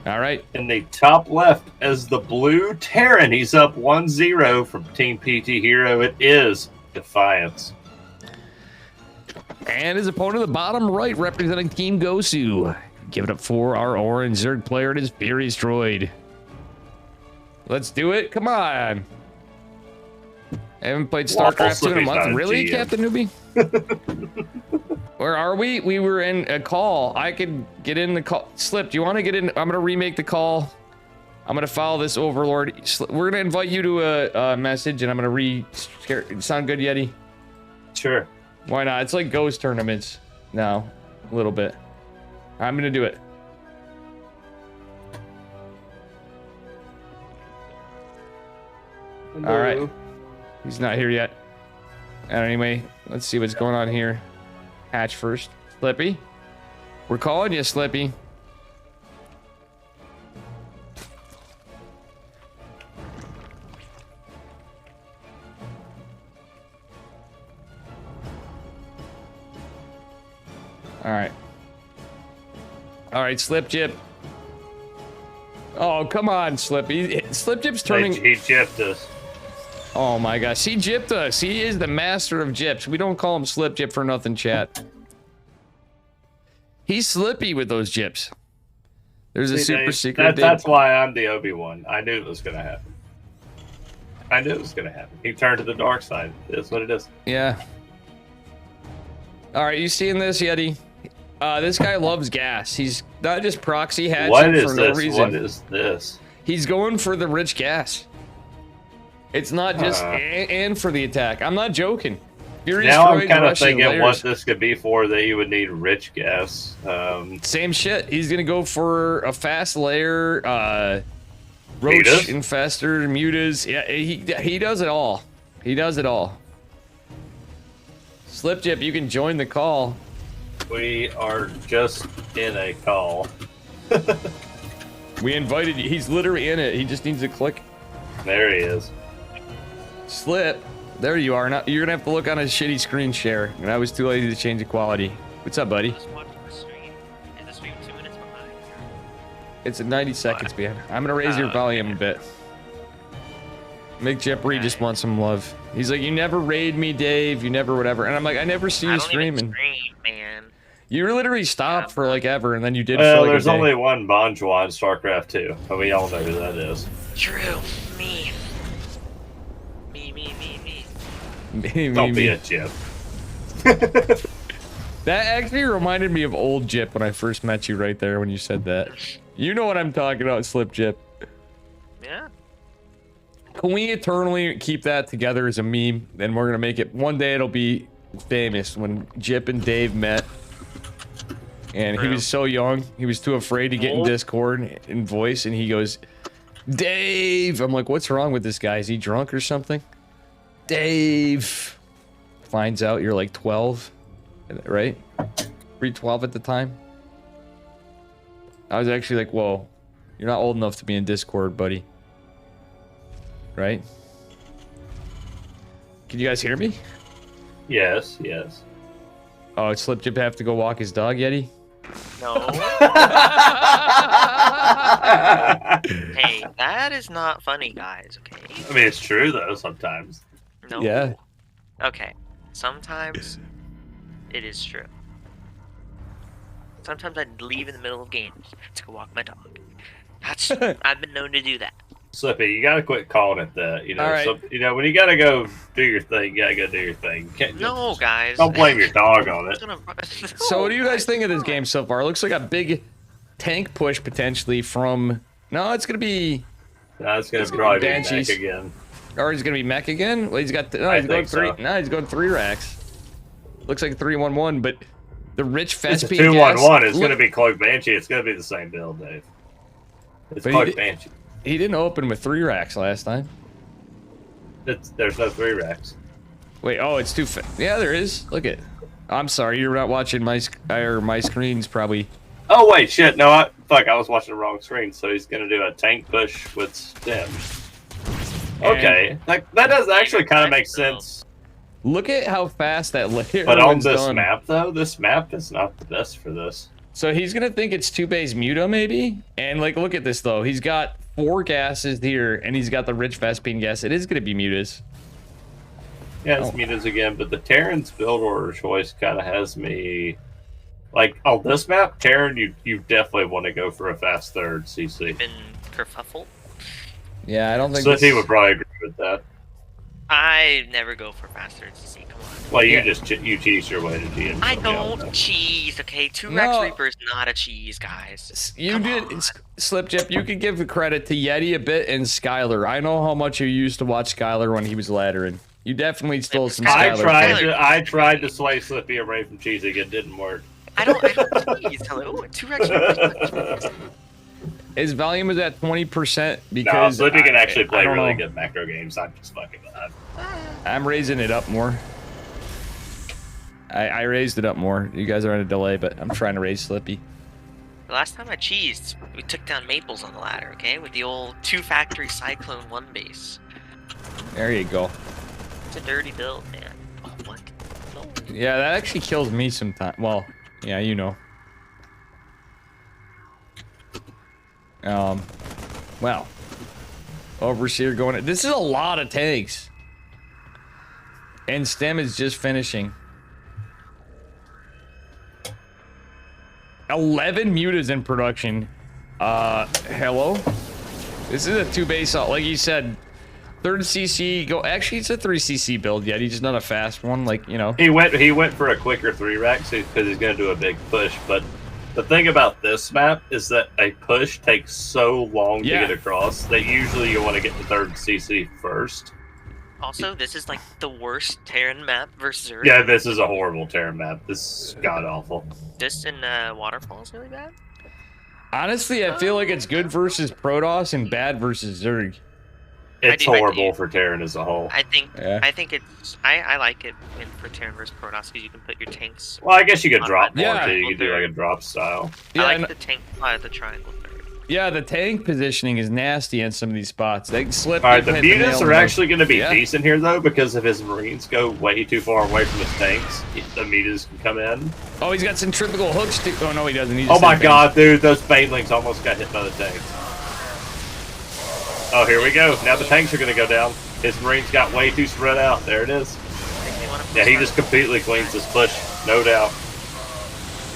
All right. In the top left is the blue Terran. He's up 1-0 from Team PT Hero. It is Defiance. And his opponent, the bottom right, representing Team Gosu. Give it up for our orange Zerg player. It is Furious Droid. Let's do it. Come on. I haven't played Waffle StarCraft 2 in a Slippy's month. not a Really, GM. Captain Newbie? Where are we? We were in a call. I could get in the call. Slip, do you want to get in? I'm going to remake the call. I'm going to follow this Overlord. We're going to invite you to a message, and I'm going to sound good, Yeti? Sure. Why not? It's like ghost tournaments now. A little bit. I'm going to do it. Hello. All right. He's not here yet. Anyway, let's see what's going on here. Hatch first. Slippy. We're calling you, Slippy. All right. All right, Slip Jip. Oh, come on, Slippy. Slip Jip's turning... He gypped us. Oh my gosh, he gypped us. He is the master of gyps. We don't call him Slip Jip for nothing, chat. He's slippy with those gyps. There's a super secret. That's why I'm the Obi-Wan. I knew it was going to happen. I knew it was going to happen. He turned to the dark side. That's what it is. Yeah. All right, you seeing this, Yeti? This guy loves gas. He's not just proxy hatching for no reason. What is this? He's going for the rich gas. It's not just and for the attack. I'm not joking. Now I'm kind of thinking what this could be for that you would need rich gas. Same shit. He's gonna go for a fast layer, roach infester, mutas. Yeah, he does it all. He does it all. Slip Jip, you can join the call. We are just in a call. We invited you. He's literally in it. He just needs to click. There he is. Slip. There you are. Now you're gonna have to look on a shitty screen share, and I was too lazy to change the quality. What's up, buddy? It's at 90 seconds behind. I'm gonna raise your volume a bit. Make Jeopardy just want some love. He's like, you never raid me, Dave. You never whatever. And I'm like, I never see you streaming. Man. You literally stopped for like ever, and then you did. Well, for like there's a day. only one Bonjour in StarCraft 2, but we all know who that is. True. Me. Don't be a Jip. That actually reminded me of old Jip when I first met you right there when you said that. You know what I'm talking about, Slip Jip. Yeah. Can we eternally keep that together as a meme? Then we're gonna make it, one day it'll be famous when Jip and Dave met. And he was so young, he was too afraid to get in Discord in voice, and he goes, Dave! I'm like, what's wrong with this guy? Is he drunk or something? Dave! Finds out you're like 12, right? Were you 12 at the time? I was actually like, whoa, you're not old enough to be in Discord, buddy. Right? Can you guys hear me? Yes, yes. Oh, Slip Jip have to go walk his dog, Yeti? No. Hey, that is not funny, guys, okay? I mean, it's true, though, sometimes. No. Yeah. Okay. Sometimes it is true. Sometimes I leave in the middle of games to go walk my dog. That's I've been known to do that. Slippy, you gotta quit calling it that. You know, All right. so, you know when you gotta go do your thing, you gotta go do your thing. You can't No, guys. Don't blame your dog on it. So what do you guys think of this game so far? It looks like a big tank push potentially from... No, it's going to be... No, it's gonna probably be Banshees. mech again. Or he's going to be mech again? Well, he's got... No, I he's going think three. so. No, he's going 3 racks. Looks like a 3-1-1, but the rich It's a Thespian 2-1-1. It's gas- gonna be Cloak Banshee. It's gonna be the same build, Dave. It's But Cloak Banshee. He didn't open with 3 racks last time. There's no 3 racks. Wait, oh, it's 2... Yeah, there is. Look at... I'm sorry, you're not watching my screen's probably... Oh wait, shit! No, I was watching the wrong screen. So he's gonna do a tank push with stem. Okay, that does actually kind of make sense. Look at how fast that layer But on one's this done. map, though, this map is not the best for this. So he's gonna think it's 2-base Muta maybe, and like look at this though. He's got 4 gases here, and he's got the rich Vespian gas. It is gonna be Mutas. Yeah, it's Mutas again, but the Terran's build order choice kind of has me like on this map. Terran, you definitely want to go for a fast third CC. Been kerfuffled. Yeah, I don't think Slippy would probably agree with that. I never go for faster CC. Come on. Well, you cheese your way to GM. I don't cheese. Okay, 2 Rex Reaper is not a cheese, guys. You did, Slipjip. You could give the credit to Yeti a bit and Skylar. I know how much you used to watch Skylar when he was laddering. You definitely stole some Skylar. I tried to sway Slippy away from cheesing. It didn't work. I don't cheese. Hello, 2 Rex Reapers. His volume is at 20% because Slippy can actually play really good macro games. I'm just fucking bad. I'm raising it up more. I raised it up more. You guys are on a delay, but I'm trying to raise Slippy. The last time I cheesed, we took down Maples on the ladder, okay? With the old 2-factory Cyclone 1 base. There you go. It's a dirty build, man. Oh, what? No. Yeah, that actually kills me sometimes. Well, yeah, you know. Well. Overseer going... This is a lot of tanks. And Stem is just finishing. 11 mutas in production. Hello? This is a 2-base, like you said, 3rd CC, actually it's a 3cc build yet, he's just not a fast one, like, you know. He went for a quicker 3-Rex because he's going to do a big push, but the thing about this map is that a push takes so long to get across that usually you want to get the 3rd CC first. Also, this is like the worst Terran map versus Zerg. Yeah, this is a horrible Terran map. This is god-awful. This and Waterfall is really bad? Honestly, I feel like it's good versus Protoss and bad versus Zerg. It's horrible for Terran as a whole. I think it's... I like it for Terran versus Protoss because you can put your tanks... Well, I guess you could drop more too. You could do like a drop style. Yeah, I like the tank the triangle third. Yeah, the tank positioning is nasty in some of these spots. They slip. Alright, the mutas are actually going to be decent here, though, because if his Marines go way too far away from his tanks, the mutas can come in. Oh, he's got centrifugal hooks, too. Oh, no, he doesn't. Oh my god, dude, those Banelings almost got hit by the tanks. Oh, here we go. Now the tanks are going to go down. His Marines got way too spread out. There it is. Yeah, he just completely cleans this push, no doubt.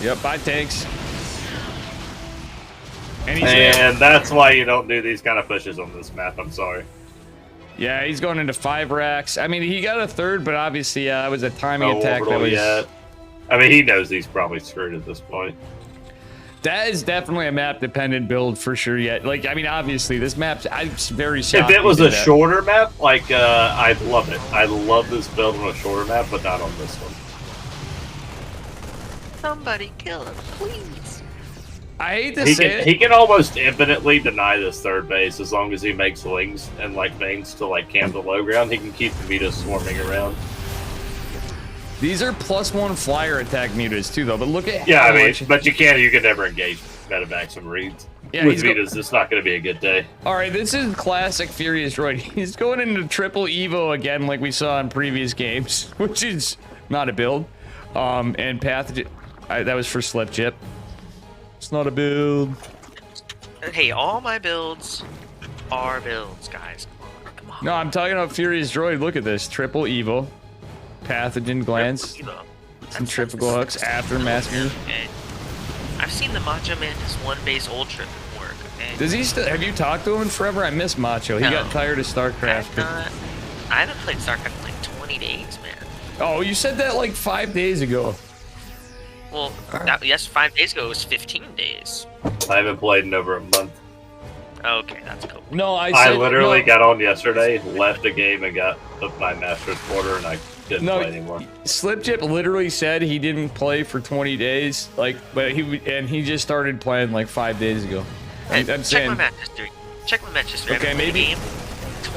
Yep, bye tanks. And that's why you don't do these kind of pushes on this map. I'm sorry. Yeah, he's going into 5 racks. I mean, he got a 3rd, but obviously it was a timing attack that was... Yet. I mean, he knows he's probably screwed at this point. That is definitely a map-dependent build for sure. Yet, like, I mean, obviously this map's very shocked. If it was a shorter map, like, I'd love it. I love this build on a shorter map, but not on this one. Somebody kill him, please. I hate to say it. He can almost infinitely deny this 3rd base as long as he makes wings and like veins to like camp the low ground. He can keep the mutas swarming around. These are +1 flyer attack mutas too, though. But look at I mean, but you can never engage medevacs and Marines. Yeah, with mutas, it's not going to be a good day. All right, this is classic Furious Droid. He's going into triple Evo again, like we saw in previous games, which is not a build. And Pathogen, that was for Slipjip. It's not a build. Hey, all my builds are builds, guys. Come on. No, I'm talking about Furious Droid. Look at this. Triple Evo. Pathogen glands. Centrifugal hooks. After Massacre. Okay. I've seen the Macho Mantis 1-base ultra work, okay? Does he still... Have you talked to him in forever? I miss Macho. He got tired of StarCraft. I haven't played StarCraft in like 20 days, man. Oh, you said that like 5 days ago. Well, yes, 5 days ago it was 15 days. I haven't played in over a month. Okay, that's cool. No, I literally got on yesterday, left a game, and got my master's quarter, and I didn't play anymore. Slipjip literally said he didn't play for 20 days, but he just started playing like 5 days ago. I'm check saying. my match history. Check my match history. Okay, maybe.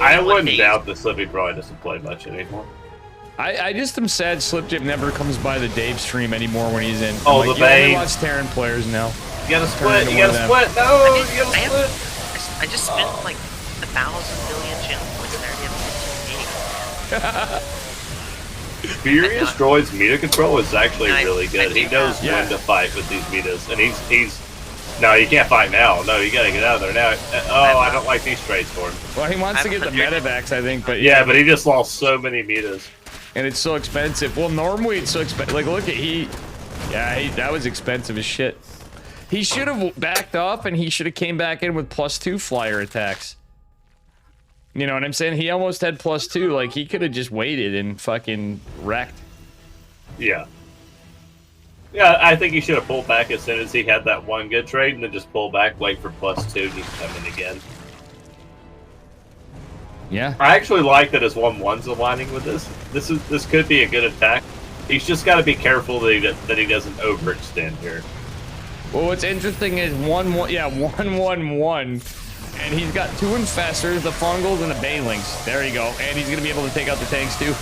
I wouldn't doubt that Slippy probably doesn't play much anymore. I just am sad Slipjip never comes by the Dave stream anymore when he's in. Oh, like, the Dave. You only watch Terran players now. You gotta split. You gotta split. No, you gotta split. I just spent like 1,000 million channel points there. Furious Droid's meter control is actually really good. He knows when to fight with these metas, and he's. No, you can't fight now. No, you gotta get out of there now. Oh, I don't like these trades for him. Well, he wants to get the medevacs, I think, but yeah, but he just lost so many metas. And it's so expensive. Well, normally it's so expensive. Like, look at that was expensive as shit. He should have backed off, and he should have came back in with +2 flyer attacks. You know what I'm saying? He almost had +2. Like, he could have just waited and fucking wrecked. Yeah. Yeah, I think he should have pulled back as soon as he had that one good trade, and then just pull back, wait for +2, just come in again. Yeah. I actually like that his 1/1's aligning with this. This could be a good attack. He's just got to be careful that he doesn't overextend here. Well, what's interesting is 1-1, yeah, 1-1-1, and he's got 2 infestors, the fungals, and the banelings. There you go, and he's gonna be able to take out the tanks too.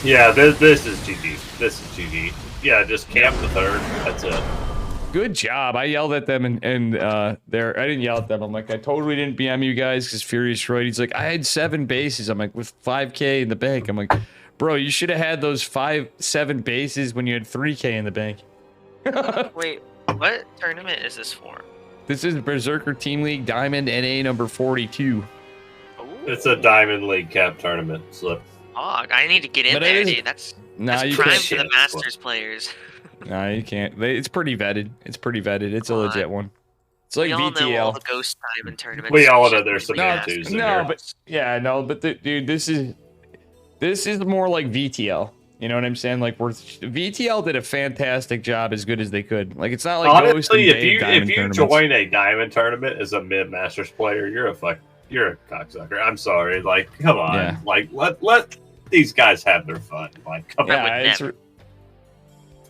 Yeah, this is GG. This is GG. Yeah, just camp the third. That's it. Good job. I yelled at them and there. I didn't yell at them. I'm like, I totally didn't BM you guys because Furious Droid. He's like, I had 7 bases. I'm like, with 5K in the bank. I'm like, bro, you should have had those 7 bases when you had 3K in the bank. Wait, what tournament is this for? This is Berserker Team League Diamond NA number 42. Ooh. It's a Diamond League cap tournament. So. Oh, I need to get in But there, it is- dude. That's Nah, you prime can't. for the Masters players. Nah, you can't. It's pretty vetted. It's pretty vetted. It's a legit one. It's like We all VTL. know all the ghost diamond tournaments. We all know there's some No, tattoos in no, here. but yeah, no, but dude, this is more like VTL. You know what I'm saying? Like, VTL did a fantastic job, as good as they could. Like, it's not like Ghost and Honestly, Dave Diamond if you tournaments. join a Diamond tournament as a mid Masters player, you're a cocksucker. I'm sorry. Like, come on. Yeah. Like, let these guys have their fun. Like, come on. Yeah,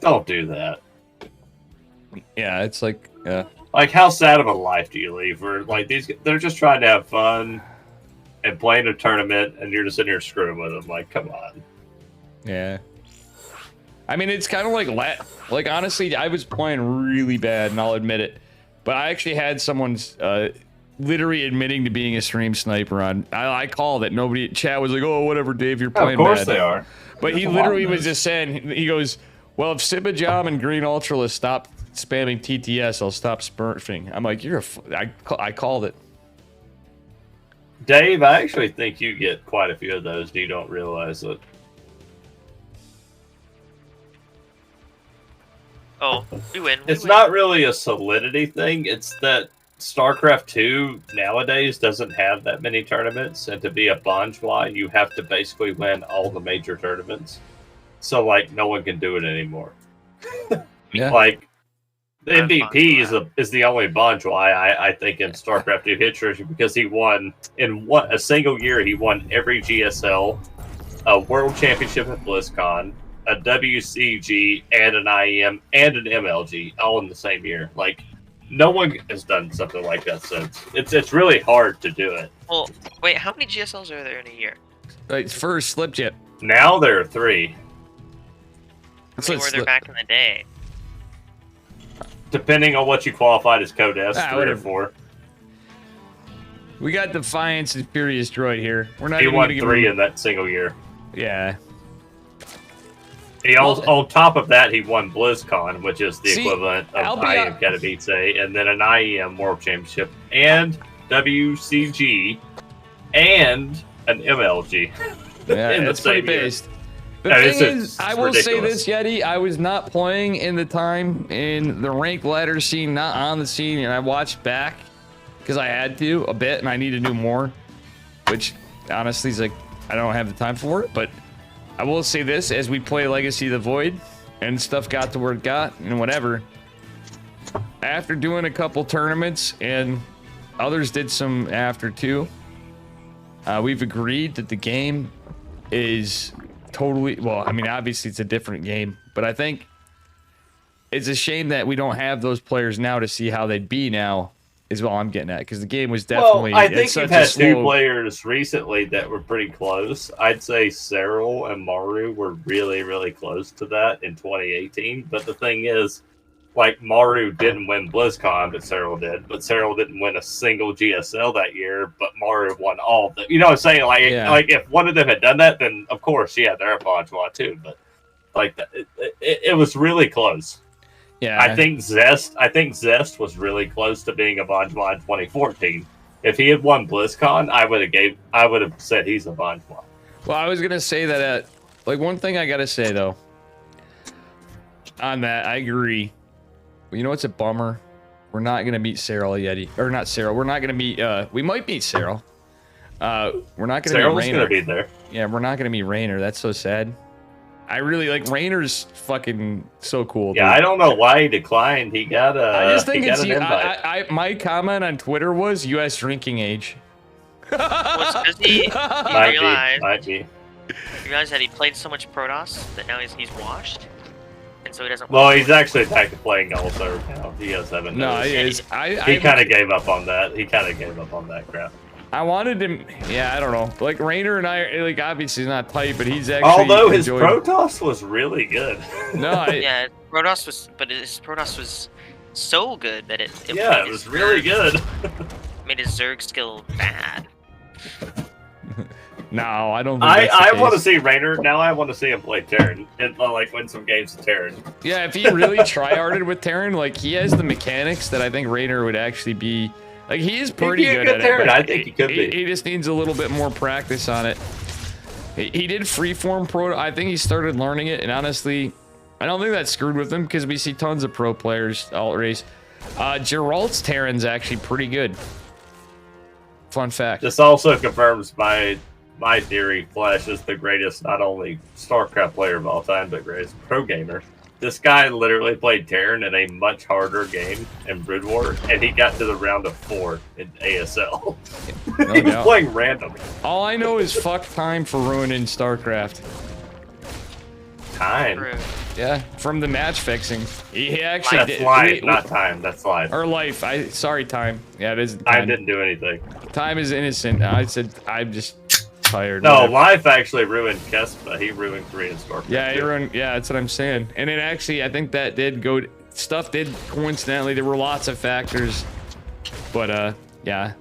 Don't do that. yeah, it's like, Like, how sad of a life do you leave? Where like they're just trying to have fun and playing a tournament, and you're just sitting here screwing with them. Like, come on. yeah. I mean, it's kind of like honestly, I was playing really bad, and I'll admit it. But I actually had someone's literally admitting to being a stream sniper on. I called it. Nobody chat was like, oh, whatever, Dave, you're playing of course bad. they are. But he literally was just saying, he goes, well, if Sibajam and Green Ultralist stop spamming TTS, I'll stop smurfing. I'm like, I called it. Dave, I actually think you get quite a few of those, and you don't realize it. Oh, we win. It's not really a solidity thing. It's that StarCraft 2 nowadays doesn't have that many tournaments, and to be a Bonjois, you have to basically win all the major tournaments. So, like, no one can do it anymore. Yeah. Like, the MVP is the only Bonjois, I think, in StarCraft 2 history, because he won, in a single year, he won every GSL, a World Championship at BlizzCon, a WCG, and an IEM, and an MLG, all in the same year. Like, no one has done something like that since. It's really hard to do it. Well, wait, how many GSLs are there in a year? Right, first slip jet. Now there are 3. How many were there back in the day? Depending on what you qualified as Codes, 3 or whatever. 4. We got Defiance and Furious Droid here. We're not He even won gonna give 3 him- in that single year. Yeah. On top of that, he won BlizzCon, which is the equivalent of I'll be IEM Katowice, and then an IEM World Championship, and WCG, and an MLG. Yeah, in the it's pretty same year. based. The No, thing it's is, I will say ridiculous. this, Yeti, I was not playing in the time in the ranked ladder scene, not on the scene, and I watched back because I had to a bit, and I need to do more, which honestly is like, I don't have the time for it, but I will say this, as we play Legacy of the Void, and stuff got to where it got, and whatever, after doing a couple tournaments, and others did some after too, we've agreed that the game is totally, well, I mean, obviously it's a different game, but I think it's a shame that we don't have those players now to see how they'd be now, is what I'm getting at, because the game was definitely, Well, I think it's you've such a had 2 slow- players recently that were pretty close. I'd say Cyril and Maru were really, really close to that in 2018. But the thing is, like, Maru didn't win BlizzCon, but Cyril did. But Cyril didn't win a single GSL that year, but Maru won all of them. You know what I'm saying? Like, like if one of them had done that, then of course, yeah, they're a Bonjois too. But like, it was really close. Yeah, I think Zest was really close to being a Bonjois in 2014. If he had won BlizzCon, I would have said he's a Bonjois. Well, I was gonna say that, like, one thing I gotta say though, on that, I agree. You know what's a bummer? We're not gonna meet Cyril Yeti, or not Cyril. We're not gonna meet. We might meet Cyril. We're not gonna Sarah's meet Rainer. gonna be there. Yeah, we're not gonna meet Rainer. That's so sad. I really like Rainer's fucking so cool. Yeah, dude. I don't know why he declined. He got I just think he got it's an invite. my comment on Twitter was U.S. drinking age. Well, it's 'cause he Might be. realized that he played so much Protoss that now he's washed, and so he doesn't. Well, he's actually back to playing All-Star now. He has haven't. No, noticed. he is. He kind of gave up on that. He kind of gave up on that crap. I wanted him. Yeah, I don't know. Like Rainer and I, like obviously he's not tight, but he's actually. Although his enjoyed... Protoss was really good. No, yeah, Protoss was, but his Protoss was so good that it yeah, it was really good. Made his Zerg skill bad. No, I don't. Think I want to see Rainer now. I want to see him play Terran and like win some games of Terran. Yeah, if he really tryharded with Terran, like he has the mechanics that I think Rainer would actually be. Like he is pretty good at Terran. it. I think he could be. He just needs a little bit more practice on it. He did freeform pro. I think he started learning it, and honestly, I don't think that screwed with him because we see tons of pro players alt race. Geralt's Terran's actually pretty good. Fun fact. This also confirms my theory. Flash is the greatest, not only StarCraft player of all time, but greatest pro gamer. This guy literally played Terran in a much harder game in Brood War, and he got to the round of 4 in ASL. He was playing random. All I know is fuck time for ruining StarCraft. Time? Yeah, from the match fixing. He actually That's did. live, not time. That's live. Or life. Sorry, time. Yeah, it is. I didn't do anything. Time is innocent. I said I'm just tired. No, Whatever. life actually ruined Kespa. He ruined Korean StarCraft. Yeah, he ruined. Yeah, that's what I'm saying. And it actually, I think that did go. Stuff did coincidentally. There were lots of factors, but yeah.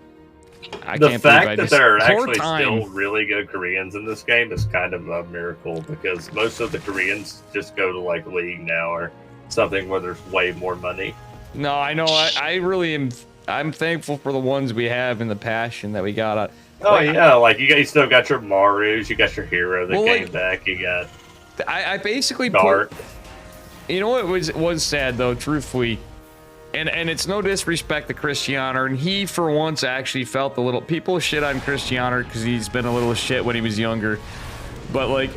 The fact that there are actually still really good Koreans in this game is kind of a miracle because most of the Koreans just go to like League now or something where there's way more money. No, I know. I really am. I'm thankful for the ones we have and the passion that we got. Oh yeah, like you still got your Marus, you got your hero that came back. You got. I basically Dark. You know what was sad though, truthfully. And it's no disrespect to Cristiano, and he for once actually felt a little. People shit on Cristiano because he's been a little shit when he was younger, but like,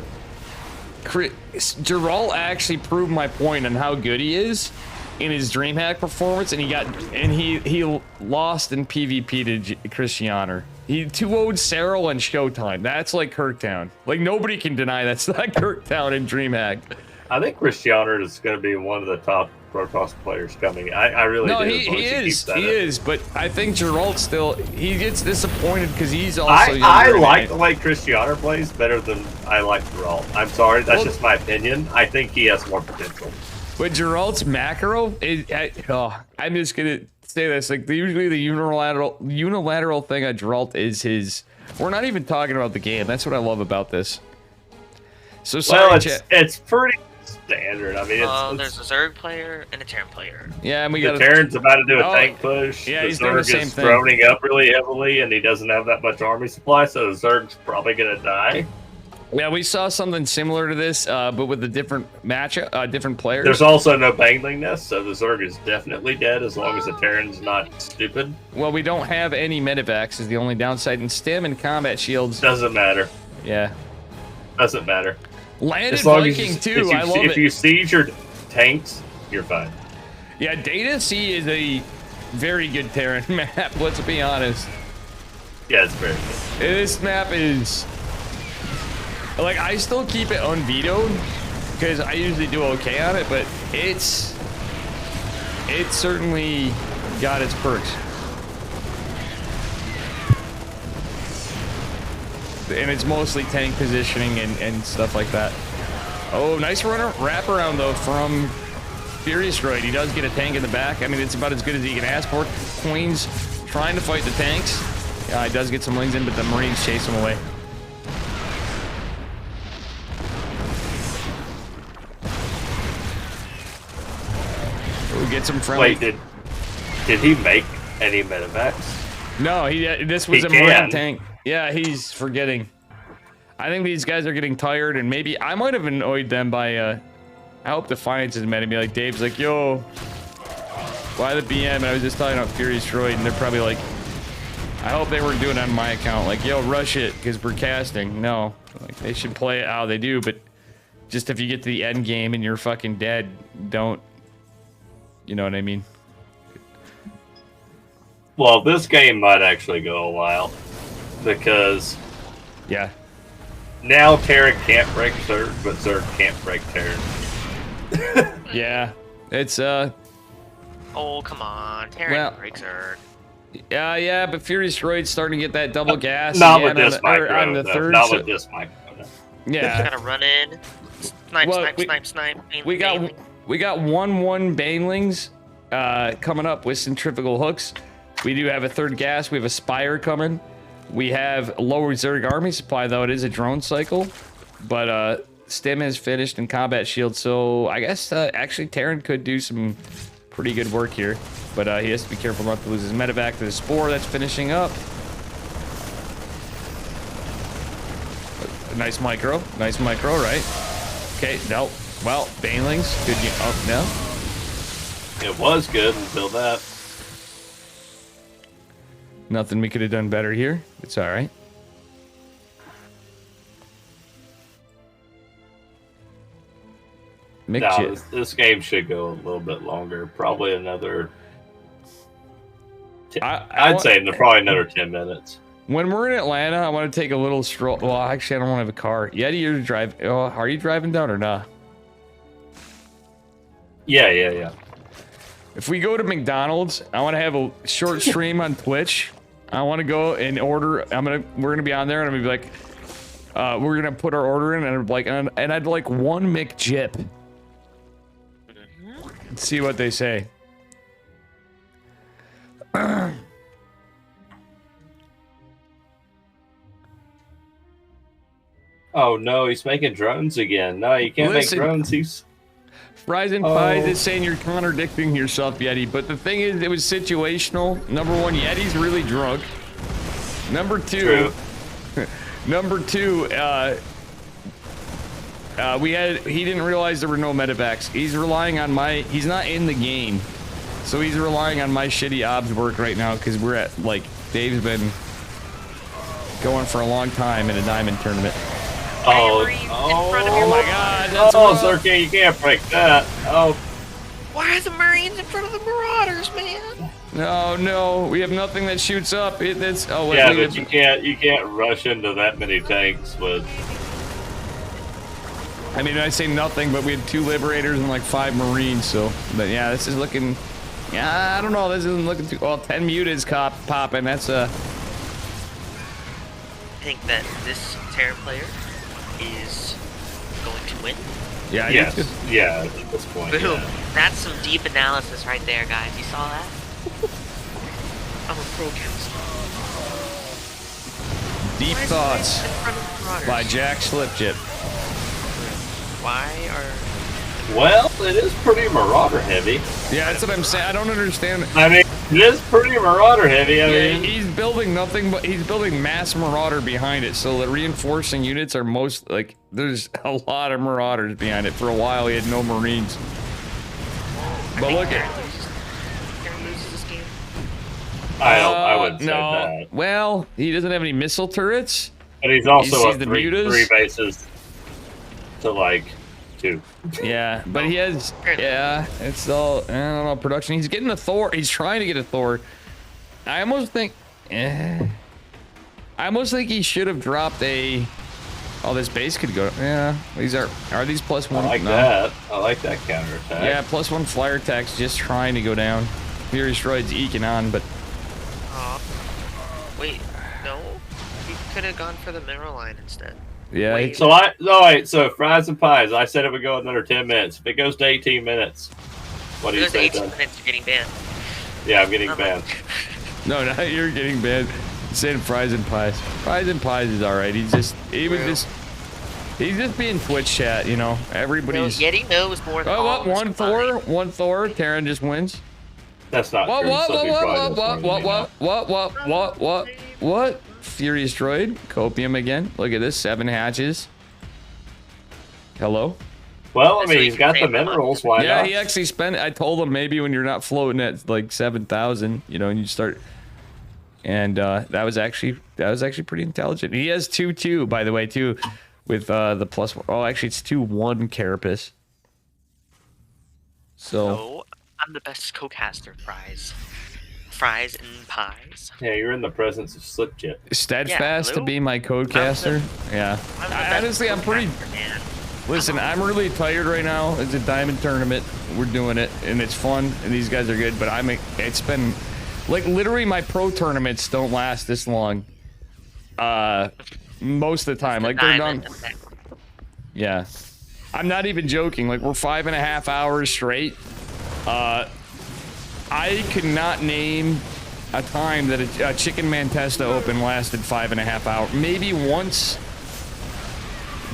Geralt actually proved my point on how good he is in his DreamHack performance, and he lost in PvP to Cristiano. He 2-0'd Cyril and Showtime. That's like Kirktown. Like nobody can deny that's not Kirktown in DreamHack. I think Cristiano is going to be one of the top Protoss players coming. I really do. He is, but I think Geralt still he gets disappointed because he's also. I like the way Cristiano plays better than I like Geralt. I'm sorry, that's just my opinion. I think he has more potential. But Geralt's macro is. I'm just gonna say this. Like usually the unilateral thing on Geralt is his. We're not even talking about the game. That's what I love about this. So sorry, it's pretty standard. I mean, there's a Zerg player and a Terran player. Yeah, and we got the Terran's about to do a tank push. Yeah, the he's doing the Zerg same is thing. droning up really heavily, and he doesn't have that much army supply, so the Zerg's probably gonna die. Yeah, we saw something similar to this, but with a different matchup, different players. There's also no bangling nest, so the Zerg is definitely dead as long as the Terran's not stupid. Well, we don't have any medevacs is the only downside, and stim and combat shields. Doesn't matter. Yeah. Doesn't matter. Landed Viking too. I love it. If you siege your tanks, you're fine. Yeah, Data C is a very good Terran map. Let's be honest. Yeah, it's very good. This map is like I still keep it unvetoed because I usually do okay on it, but it's certainly got its perks. And it's mostly tank positioning and stuff like that. Oh, nice wrap around though from Furious Droid. He does get a tank in the back. I mean, it's about as good as he can ask for. Queen's trying to fight the tanks. Yeah, he does get some lings in, but the Marines chase him away. Oh, gets him friendly. Wait, did he make any medevacs? No, this was a Marine tank. Yeah, he's forgetting. I think these guys are getting tired, and maybe I might have annoyed them by. I hope Defiance is mad at me. Like Dave's like, "Yo, why the BM?" And I was just talking about Furious Droid, and they're probably like, I hope they weren't doing it on my account. Like, yo, rush it because we're casting. No, like they should play it how they do. But just if you get to the end game and you're fucking dead, don't. You know what I mean? Well, this game might actually go a while because yeah, now Terran can't break Zerg, but Zerg can't break Terran. Yeah, it's Oh, come on. Terran breaks Zerg. Yeah, but Furious Droid's starting to get that double gas. Not with this micro. On the third, not with this micro. No. Yeah. Just gotta run in. Snipe. We got 1-1 banelings coming up with centrifugal hooks. We do have a third gas. We have a Spire coming. We have a lower Zerg army supply, though it is a drone cycle. But Stim is finished in combat shield, so I guess actually Terran could do some pretty good work here. But he has to be careful not to lose his medevac to the Spore that's finishing up. Nice micro, right? Okay, no. Well, banelings, good. Oh, no. It was good until that. Nothing we could have done better here. It's all right. No, this game should go a little bit longer. Probably another. I'd say probably another 10 minutes. When we're in Atlanta, I want to take a little stroll. Well, actually, I don't want to have a car. Yeti, you're drive. Oh, are you driving down or not? Yeah. If we go to McDonald's, I want to have a short stream on Twitch. I want to go and order. We're gonna be on there, and I'm gonna be like, we're gonna put our order in, and I'm like, and I'd like one McJip. Let's see what they say. Oh no, he's making drones again. No, you can't make drones. He's Fries and Pies is saying you're contradicting yourself, Yeti. But the thing is, it was situational. Number one, Yeti's really drunk. Number two, he didn't realize there were no medevacs. He's relying on he's not in the game. So he's relying on my shitty obs work right now because we're at, like, Dave's been going for a long time in a diamond tournament. Oh my god, that's Zerky, you can't break that. Oh. Why are the Marines in front of the Marauders, man? No, we have nothing that shoots up. Wait, but you can't rush into that many tanks with. I mean, I say nothing, but we had 2 Liberators and like 5 Marines, so. But yeah, this is looking. Yeah, I don't know. This isn't looking too. Well, 10 mutants popping. That's I think that this Terran player is going to win. Yeah, yeah, at this point. Boom. Yeah. That's some deep analysis right there, guys. You saw that? I'm a pro counselor. Deep thoughts by Jack Slipchip. Why are... Well, it is pretty Marauder heavy. Yeah, that's what I'm saying. I don't understand. I mean, it is pretty Marauder heavy. I mean, he's building nothing but he's building mass Marauder behind it. So the reinforcing units are most like there's a lot of Marauders behind it. For a while, he had no Marines. But look at. I wouldn't say no. that. Well, he doesn't have any missile turrets. But he's also the three bases to like 2. Yeah, but he has. Yeah, it's all. I don't know, production. He's getting a Thor. He's trying to get a Thor. I almost think. I almost think he should have dropped a. Oh, this base could go. Yeah, these are these +1? I like that. I like that counterattack. Yeah, +1 flyer attacks just trying to go down. Furious Droid's eking on, but. Wait, no. You could have gone for the mineral line instead. Yeah. Wait. So Fries and Pies. I said it would go another 10 minutes. If it goes to 18 minutes, what do you say? 18 minutes, you're getting banned. Yeah, I'm getting banned. No, you're getting banned. Saying Fries and Pies. Fries and Pies is all right. He's just being Twitch chat, you know. Everybody's. No, Yeti knows more than all one Thor. Terran just wins. That's not true. What? Furious Droid, Copium again. Look at this, 7 hatches. Hello. Well, I mean, he's got the minerals. Why not? Yeah, he actually spent. I told him maybe when you're not floating at like 7,000, you know, and you start. and that was actually pretty intelligent. He has 2-2, by the way, too, with the +1. Oh, actually, it's 2-1 Carapace. So I'm the best co-caster, fries and pies. Yeah, you're in the presence of Slipjit. Steadfast to be my codecaster. Yeah. Honestly, I'm pretty. Listen, I'm really tired right now. It's a diamond tournament. We're doing it, and it's fun, and these guys are good. But it's been like literally my pro tournaments don't last this long. Most of the time, like they're done. Yeah, I'm not even joking. Like we're 5.5 hours straight. I could not name a time that a Chicken Mantesta Open lasted 5.5 hours. Maybe once.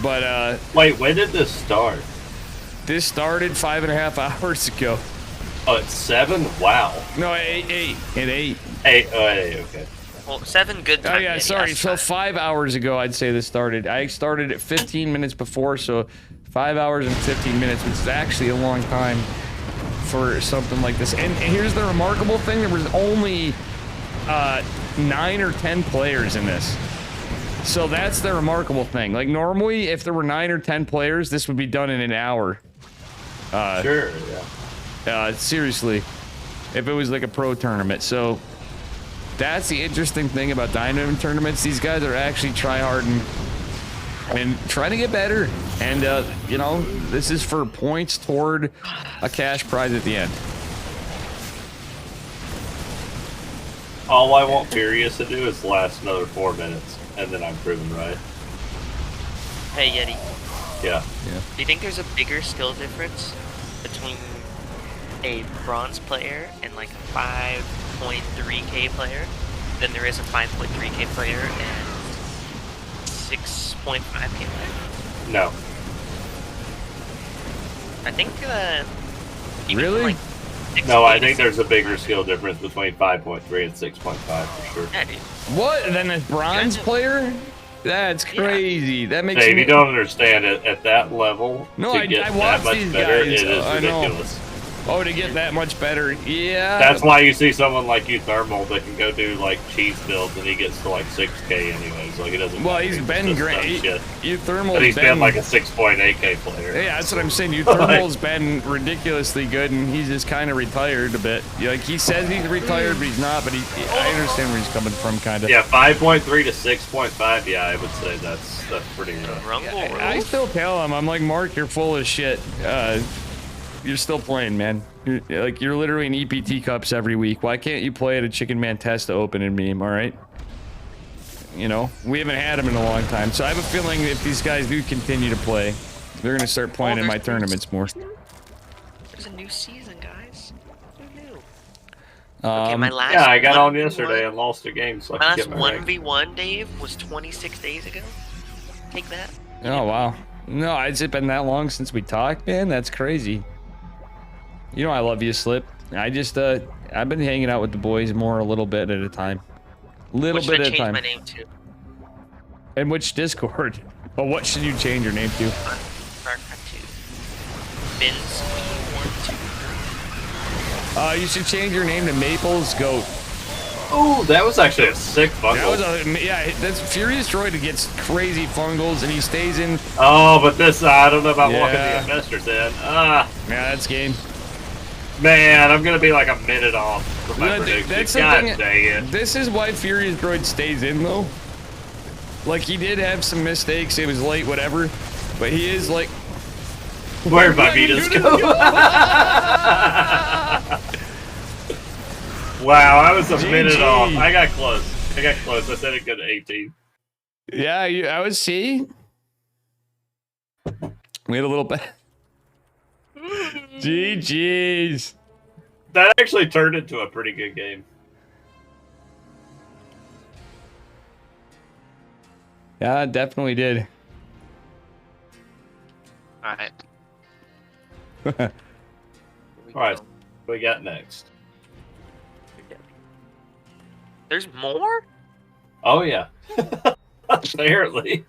But, Wait, when did this start? This started 5.5 hours ago. Oh, it's 7? Wow. No, 8. At 8. 8, oh, 8, okay. Well, 7 good times. Oh, yeah, sorry. So 5 hours ago, I'd say this started. I started at 15 minutes before, so 5 hours and 15 minutes, which is actually a long time for something like this. And here's the remarkable thing. There was only 9 or 10 players in this. So that's the remarkable thing. Like normally, if there were 9 or 10 players, this would be done in an hour. Sure, yeah. Seriously, if it was like a pro tournament. So that's the interesting thing about diamond tournaments. These guys are actually tryharding and trying to get better. And you know, this is for points toward a cash prize at the end. All I want Furious to do is last another 4 minutes, and then I'm proven right. Hey, Yeti. Yeah. Do you think there's a bigger skill difference between a bronze player and like a 5.3k player than there is a 5.3k player and 6.5k player? No. I think, really? No, I think there's a bigger skill difference between 5.3 and 6.5 for sure. Yeah, dude. What? Then a bronze player? That's crazy. Yeah. That makes Hey, me... if you don't understand it, at that level, no, to get I that watched much these better, guys. it is I ridiculous. know. Oh, to get that much better, yeah. That's why you see someone like you, Thermal, that can go do like cheese builds, and he gets to like 6k anyways. Like it doesn't. Well, matter. he's been great. You Thermal. But he's been like a 6.8k player. Yeah, that's what I'm saying. You Thermal's been ridiculously good, and he's just kind of retired a bit. Like he says he's retired, but he's not. But I understand where he's coming from, kind of. Yeah, 5.3 to 6.5. Yeah, I would say that's pretty rough. I still tell him, I'm like, Mark, you're full of shit. You're still playing, man. You're literally in EPT cups every week. Why can't you play at a Chicken Mantesta Open and meme? All right. You know, we haven't had them in a long time, so I have a feeling if these guys do continue to play, they're gonna start playing in my tournaments more. There's a new season, guys. Who knew? Okay, my last. Yeah, I got on yesterday and lost a game, so my I last can get my 1v1, Dave, was 26 days ago. Take that. Oh wow. No, has it been that long since we talked, man? That's crazy. You know I love you, Slip. I just I've been hanging out with the boys more a little bit at a time. Little bit at a time. What should I change my name to? And which Discord? Well, what should you change your name to? Starcraft 2. Vince123. You should change your name to Maple's Goat. Oh, that was actually a sick fungal. That's Furious Droid gets crazy fungals and he stays in. Oh, but this, I don't know about walking the investors in. Yeah, that's game. Man, I'm gonna be like a minute off from my prediction. God dang it. This is why Furious Droid stays in, though. Like, he did have some mistakes. It was late, whatever. But he is like... Where'd my Vitas go? Wow, I was a minute off. I got close. I said it good at 18. Yeah, I was, see? We had a little bit... GG's. That actually turned into a pretty good game. Yeah, it definitely did. Alright. Alright, what we got next? There's more? Oh, yeah. Apparently.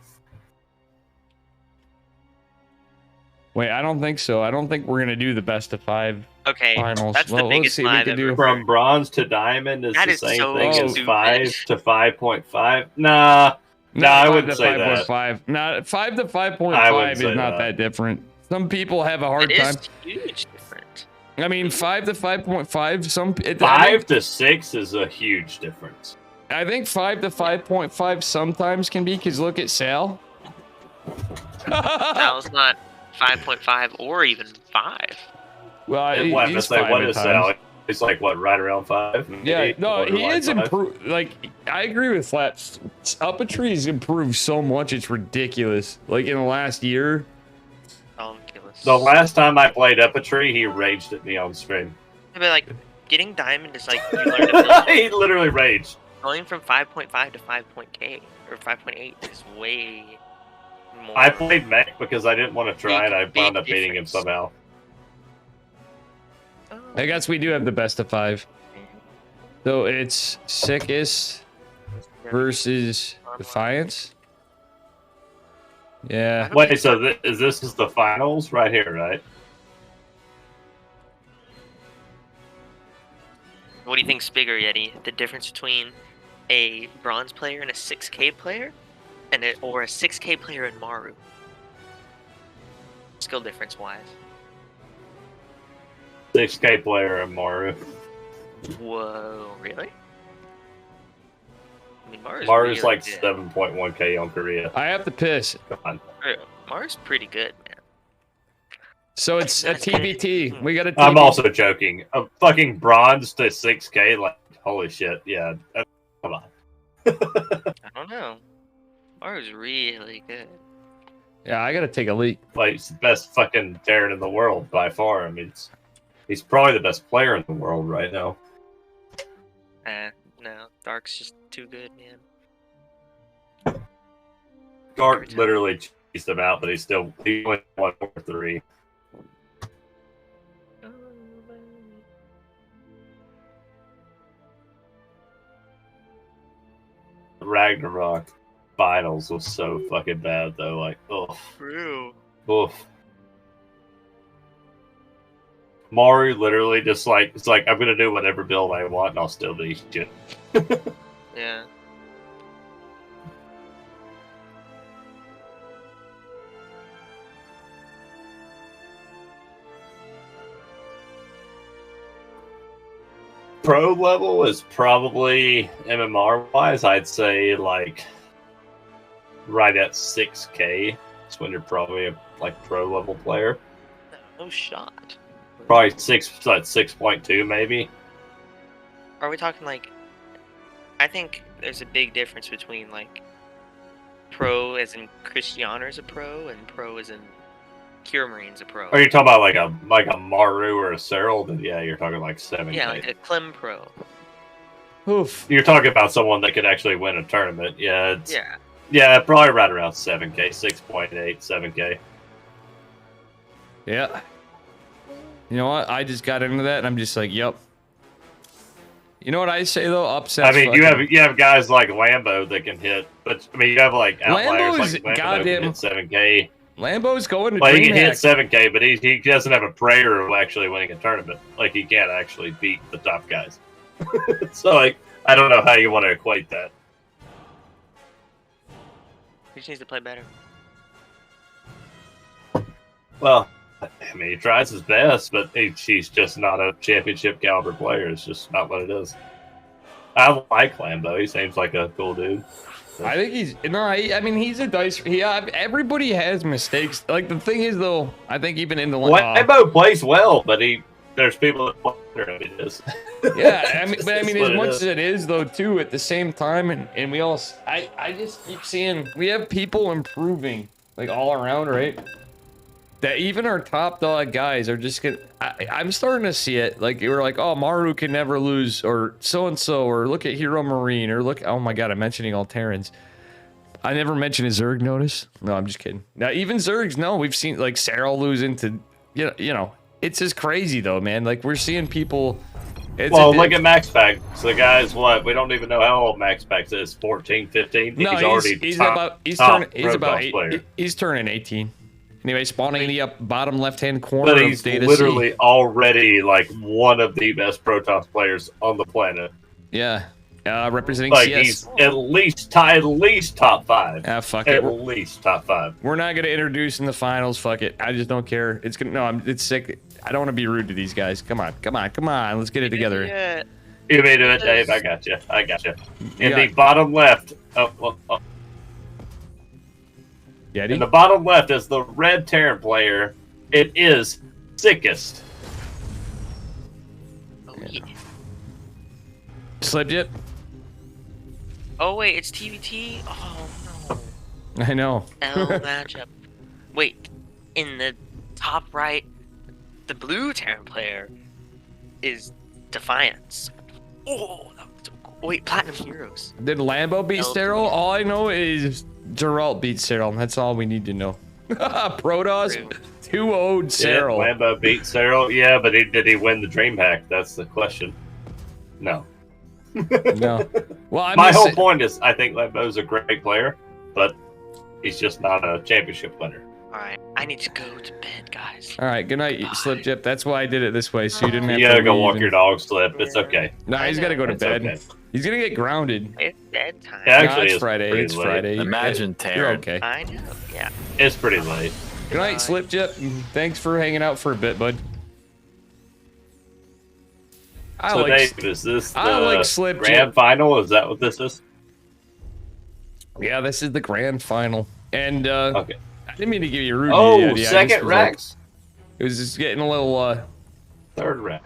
Wait, I don't think so. I don't think we're gonna do the best of 5 Okay, finals. that's Well, the let's biggest see what we I've can ever do. From bronze to diamond is That the is same so thing as stupid. 5 to 5.5. Nah, No, I 5 wouldn't to say that. 5.5. No, 5 to I 5.5 wouldn't is say not that. that different. Some people have a hard It time. is huge different. I mean, 5 to 5.5. I 5 to 6 is a huge difference. think 5 to 5.5 sometimes can be, because look at Sal. Sal's not 5.5 or even 5. Well, What, he's say, 5 what at is times. Sal? He's like, what, right around 5? Yeah, maybe? no, he Borderline is 5? improved. Like, I agree with Flaps. Uppetry's improved so much, it's ridiculous. Like, in the last year. The last time I played Uppetry, he raged at me on stream. But like, getting diamond is like you learn to build. He literally raged. Going from 5.5 to 5.k or 5.8 is way more. I played mech because I didn't want to try, and I Big wound up beating him difference. somehow. I guess we do have the best of 5. So it's Sickest versus Defiance. Yeah. Wait, so this is the finals right here, right? What do you think's bigger, Yeti? The difference between a bronze player and a 6k player, or a 6k player and Maru? Skill difference wise. 6K player and Maru. Whoa, really? I mean, Maru's Maru's really like good. 7.1K on Korea. I have to piss. Come on. Maru's pretty good, man. So it's a TBT. We got a TBT. I'm also joking. A fucking bronze to 6K, like, holy shit. Yeah, come on. I don't know. Maru's really good. Yeah, I gotta take a leak. Like, he's the best fucking Terran in the world by far. I mean, he's probably the best player in the world right now. No, Dark's just too good, man. Dark literally cheesed him out, but he went 1-4-3. Ragnarok finals was so fucking bad though. Like, oh, True. oof. Maru literally just like, it's like, I'm gonna do whatever build I want and I'll still be shit. Yeah. Pro level is probably MMR wise, I'd say like right at 6K. That's when you're probably a like pro level player. No shot. Probably 6.2 maybe. Are we talking like? I think there's a big difference between like pro as in Christiana's a pro and pro as in Cure Marine's a pro. Are you talking about like a Maru or a Cyril? Then yeah, you're talking like 7K. Yeah, like a Clem pro. Oof. You're talking about someone that could actually win a tournament. Yeah, Yeah. Yeah, probably right around 7K, 6.8, 7K. Yeah. You know what? I just got into that and I'm just like, yep. You know what I say though? Upsets. I mean, you have guys like Lambo that can hit, but I mean, you have like outliers Lambo's like Lambo goddamn- that can hit 7K. Lambo's going to Like he can hit DreamHack. 7K, but he doesn't have a prayer of actually winning a tournament. Like he can't actually beat the top guys. So like, I don't know how you want to equate that. He just needs to play better. Well, I mean, he tries his best, but he's just not a championship caliber player. It's just not what it is. I like Lambo. He seems like a cool dude. I think I mean, he's a dice. Everybody has mistakes. Like the thing is though, I think even in the Lambo plays well, but there's people that wonder if he is. Yeah, I mean, what as it much is. as it is though, too, at the same time, and we all, I just keep seeing we have people improving like all around, right? That even our top dog guys are just gonna. I'm starting to see it. Like we're like, oh, Maru can never lose, or so and so, or look at Hero Marine, or look. Oh my God, I'm mentioning all Terrans. I never mentioned a Zerg. Notice? No, I'm just kidding. Now even Zergs, no, we've seen like Sarah lose into, you know, it's just crazy though, man. Like we're seeing people. Look at Max Pack. So the guy's what? We don't even know how old Max Pack is. 14, 15? No, he's already he's top about Pro eight, player. he's turning 18. Anyway, spawning in the bottom left-hand corner But of he's Data literally already like one of the best Protoss players on the planet. Yeah. Representing Like CS. he's at least top 5. Ah, fuck at it. least top 5. We're not gonna introduce in the finals. Fuck it. I just don't care. It's gonna. No, it's sick. I don't want to be rude to these guys. Come on. Let's get it together. Yeah. You may do it, Dave. I got you. In the bottom left. Yeti? In the bottom left is the red Terran player. It is Sickest. Oh, yeah. Slipped it? Oh wait, it's TVT. Oh no. I know. L matchup. Wait, in the top right, the blue Terran player is Defiance. Oh, that was so cool. Wait, Platinum Heroes. Did Lambo beat Sterile? All I know is Geralt beat Sterile. That's all we need to know. Protoss 2-0'd Sterile. Yeah, Lambo beat Cyril. Yeah, but did he win the DreamHack? That's the question. No. No. Well, my whole point is I think Lambo's a great player, but he's just not a championship winner. Alright, I need to go to bed, guys. All right, good night, Slip Jip. That's why I did it this way, so you didn't have You to gotta go leave walk and- your dog, Slip. It's okay. No, he's got to go to It's bed. okay. He's gonna get grounded. It's bedtime. Yeah, actually, it's it's Friday. pretty It's late. Friday. Imagine You're Terran. okay. I know, yeah. It's pretty late. Good night, Slip Jip. Thanks for hanging out for a bit, bud. So, Dave, is this the I like Slip grand Jip. final? Is that what this is? Yeah, this is the grand final. And Okay. I didn't mean to give you a rude. Oh, idea. I just second was like- Rex? it was just getting a little Third Rex.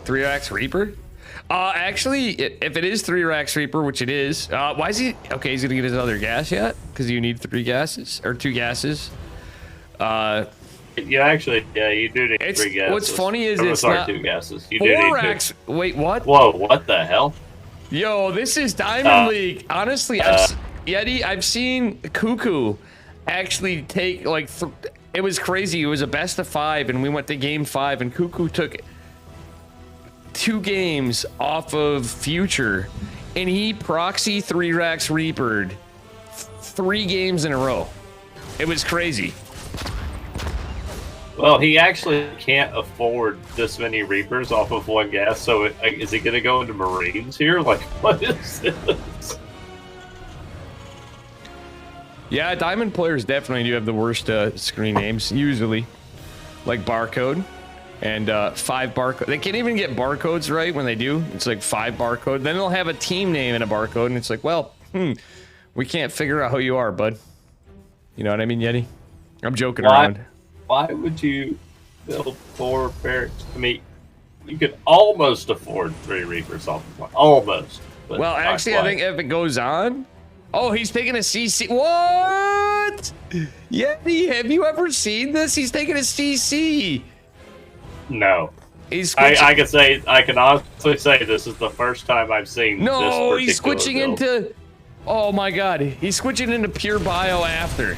3 Rax Reaper. Actually, if it is 3 Rax Reaper, which it is, why is he okay? He's gonna get his other gas yet? Because you need 3 gases or 2 gases. You actually, yeah, you do need 3 gases. What's funny is Or, it's sorry, not 2 gases. You do 4 need 2. Rax. Wait, what? Whoa, what the hell? Yo, this is Diamond League. Honestly, Yeti, I've seen Cuckoo actually take like it was crazy. It was a best of 5, and we went to game 5, and Cuckoo took 2 games off of Future, and he proxy 3 Rax Reapered 3 games in a row. It was crazy. Well, he actually can't afford this many Reapers off of 1 gas, so is he going to go into Marines here? Like, what is this? Yeah, Diamond players definitely do have the worst screen names, usually. Like Barcode and 5 barcode. They can't even get barcodes right when they do. It's like 5 barcode. Then they'll have a team name and a barcode, and it's like, well, we can't figure out who you are, bud. You know what I mean, Yeti? I'm joking around. Why would you build 4 barracks? I mean, you could almost afford 3 Reapers off of 1. Almost. But Well, actually, I think if it goes on... Oh, he's taking a CC. What? Yeti, have you ever seen this? He's taking a CC. No. He's I can honestly say this is the first time I've seen this No, he's particular switching build. into... Oh my god, he's switching into pure bio after.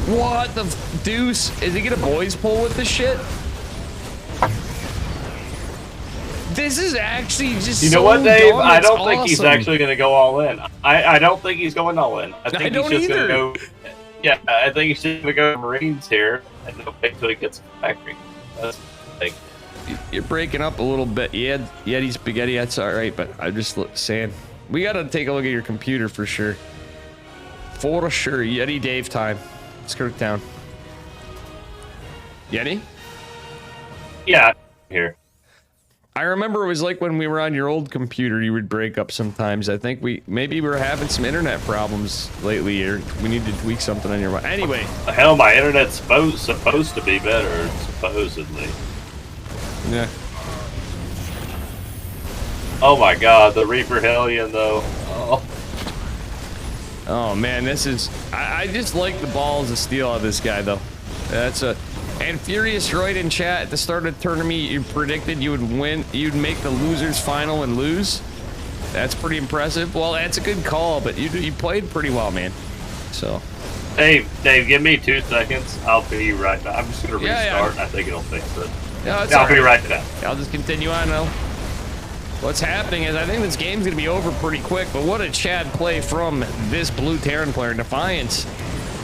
What the deuce? Is he gonna boys pull with this shit? This is actually just You know so what, Dave? dumb, I it's don't think he's awesome. actually going to go all in. I don't think he's going all in. I think he's don't just going either. to go... Yeah, I think he's just going to go Marines here and he'll wait until he gets a factory. That's the thing. You're breaking up a little bit. Yeah, Yeti Spaghetti, that's alright, but I'm just saying. We gotta take a look at your computer for sure. For sure. Yeti Dave time. Let's go down. Yeti? Yeah, here. I remember it was like when we were on your old computer, you would break up sometimes. I think maybe we're having some internet problems lately, or we need to tweak something on your... Anyway. Hell, my internet's supposed to be better, supposedly. Yeah. Oh my god, the Reaper Hellion, though. Oh. Oh man, this is... I just like the balls of steel of this guy, though. That's a... And Furious Royd in chat, at the start of the tournament, you predicted you would win, you'd make the losers final and lose. That's pretty impressive. Well, that's a good call, but you played pretty well, man. So. Hey, Dave, give me 2 seconds. I'll be right back. I'm just going to restart. Yeah. I think it'll fix it. Yeah, I'll be right back. I'll just continue on now. What's happening is I think this game's going to be over pretty quick, but what a Chad play from this blue Terran player, Defiance.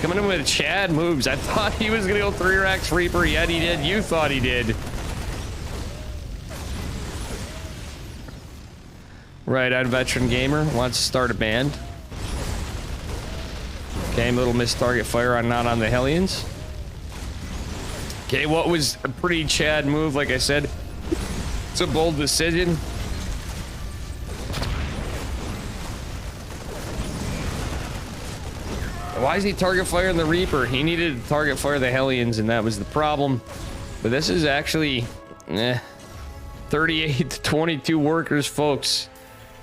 Coming in with Chad moves. I thought he was gonna go 3-Rax Reaper, yet he did. You thought he did. Right, Eyed Veteran Gamer wants to start a band. Okay, little missed target fire on not on the Hellions. Okay, what was a pretty Chad move, like I said. It's a bold decision. Why is he target firing the Reaper? He needed to target fire the Hellions, and that was the problem. But this is actually 38 to 22 workers, folks.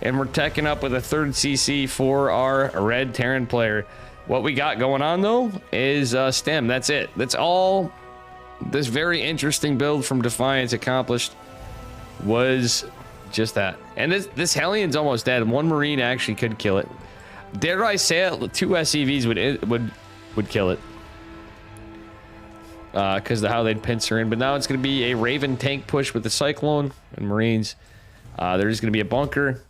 And we're teching up with a 3rd CC for our Red Terran player. What we got going on, though, is STEM. That's it. That's all this very interesting build from Defiance accomplished was just that. And this Hellion's almost dead. 1 Marine actually could kill it. Dare I say it? 2 SCVs would kill it. Because of how they'd pincer in. But now it's going to be a Raven tank push with the Cyclone and Marines. There's going to be a bunker.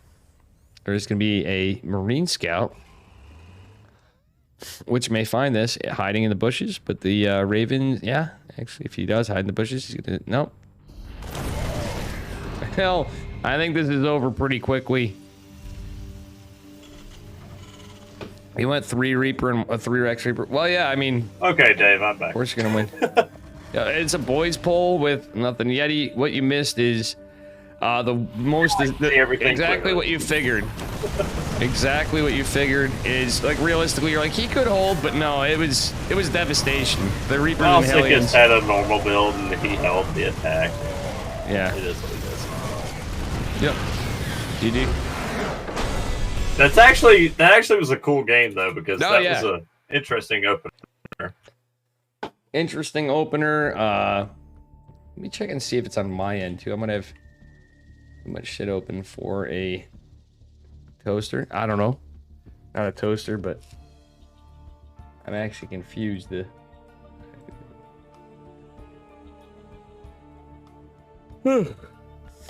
There's going to be a Marine Scout, which may find this hiding in the bushes. But the Raven, yeah, actually, if he does hide in the bushes, he's going to... Nope. Hell, I think this is over pretty quickly. He went 3 Reaper and a 3-Rex Reaper. Well, yeah, I mean... Okay, Dave, I'm back. Of course you're going to win. Yeah, it's a boys poll with nothing. Yeti, what you missed is exactly what you figured. Exactly what you figured is, like, realistically, you're like, he could hold, but no, it was devastation. The Reaper and Hellions had a normal build and he held the attack. Yeah. It is what it is. Yep. GG. That actually was a cool game though, because was an interesting opener. Interesting opener. Let me check and see if it's on my end too. I'm gonna have too much shit open for a toaster. I don't know. Not a toaster, but I'm actually confused.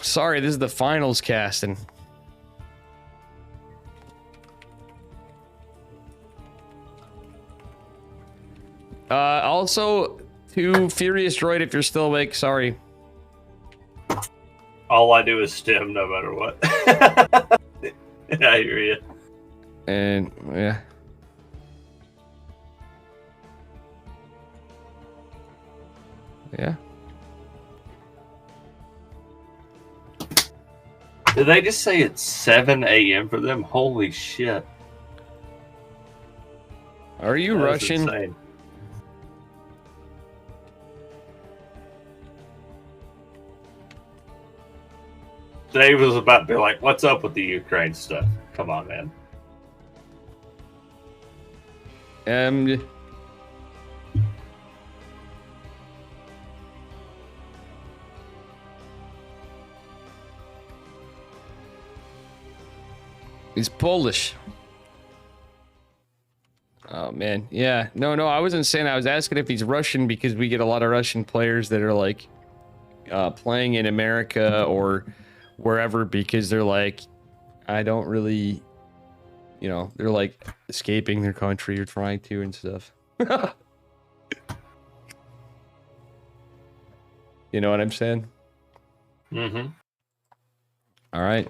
Sorry, this is the finals casting. Also, to Furious Droid, if you're still awake, sorry. All I do is stem no matter what. I hear you. And, yeah. Yeah. Did they just say it's 7 a.m. for them? Holy shit. Are you Russian? Insane. Dave was about to be like, what's up with the Ukraine stuff? Come on, man. He's Polish. Oh, man. Yeah. No, I wasn't saying. I was asking if he's Russian because we get a lot of Russian players that are like playing in America or wherever because they're like, I don't really, you know, they're like escaping their country or trying to and stuff. You know what I'm saying? Mm-hmm. All right.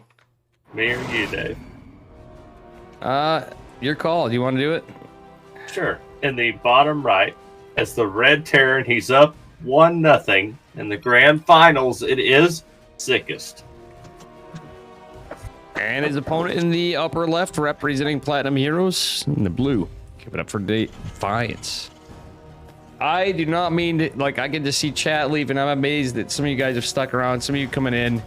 Me or you, Dave? Your call. Do you want to do it? Sure. In the bottom right, as the Red Terran, he's up 1-0. In the grand finals, it is Sickest. And his opponent in the upper left, representing Platinum Heroes in the blue. Give it up for Defiance. I do not mean to, like, I get to see chat leaving. I'm amazed that some of you guys have stuck around. Some of you coming in,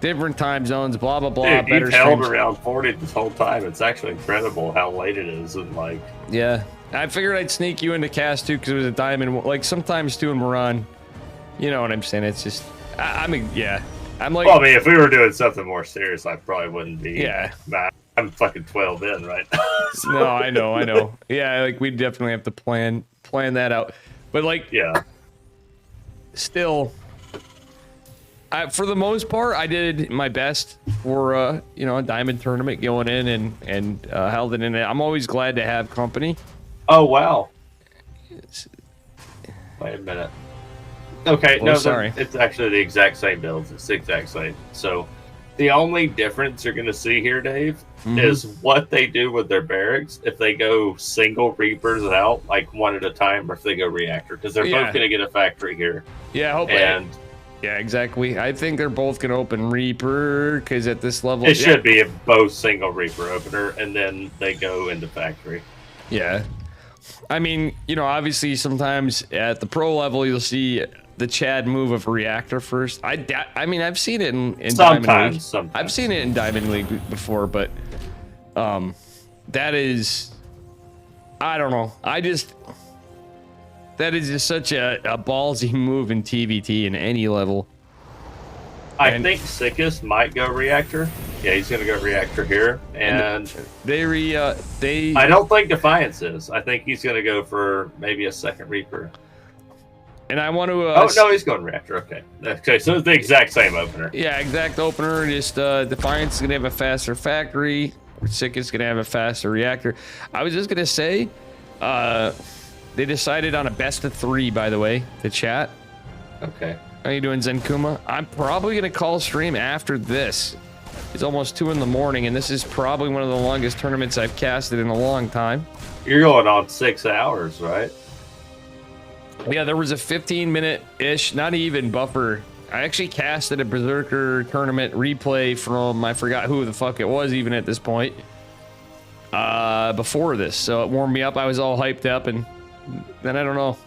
different time zones, blah, blah, blah. Dude, you've held around 40 this whole time. It's actually incredible how late it is. And, like, yeah. I figured I'd sneak you into cast, too, because it was a diamond. Like, sometimes, too, when we're on, you know what I'm saying? It's just, I mean, yeah. I'm like, well, I mean, if we were doing something more serious, I probably wouldn't be. Yeah. I'm fucking 12 in, right? So. No, I know. Yeah, like, we definitely have to plan that out. But, like, yeah. Still, for the most part, I did my best for, you know, a diamond tournament going in and held it in it. I'm always glad to have company. Oh, wow. Wait a minute. Okay, Oh, no, sorry. it's actually the exact same builds. It's the exact same. So the only difference you're going to see here, Dave, is what they do with their barracks. If they go single Reapers out, like one at a time, or if they go reactor, because they're both going to get a factory here. Yeah, hopefully. And yeah, exactly. I think they're both going to open Reaper because at this level, it should be a both single Reaper opener, and then they go into factory. Yeah. I mean, you know, obviously sometimes at the pro level, you'll see the Chad move of reactor first. I mean, I've seen it in Diamond League. Sometimes. I've seen it in Diamond League before, but that is, I don't know. That is just such a ballsy move in TVT in any level. I think Sickest might go reactor. Yeah, he's gonna go reactor here, and they. I don't think Defiance is. I think he's gonna go for maybe a second Reaper. And I want to. Oh no, he's going reactor. Okay, so it's the exact same opener. Yeah, exact opener. Just Defiance is gonna have a faster factory. Sickest is gonna have a faster reactor. I was just gonna say, they decided on a best of 3. By the way, the chat. Okay. How you doing, Zenkuma? I'm probably gonna call stream after this. It's almost 2 in the morning, and this is probably one of the longest tournaments I've casted in a long time. You're going on 6 hours, right? Yeah, there was a 15-minute-ish, not even buffer. I actually casted a Berserker tournament replay from, I forgot who the fuck it was even at this point, before this. So it warmed me up. I was all hyped up, and then I don't know.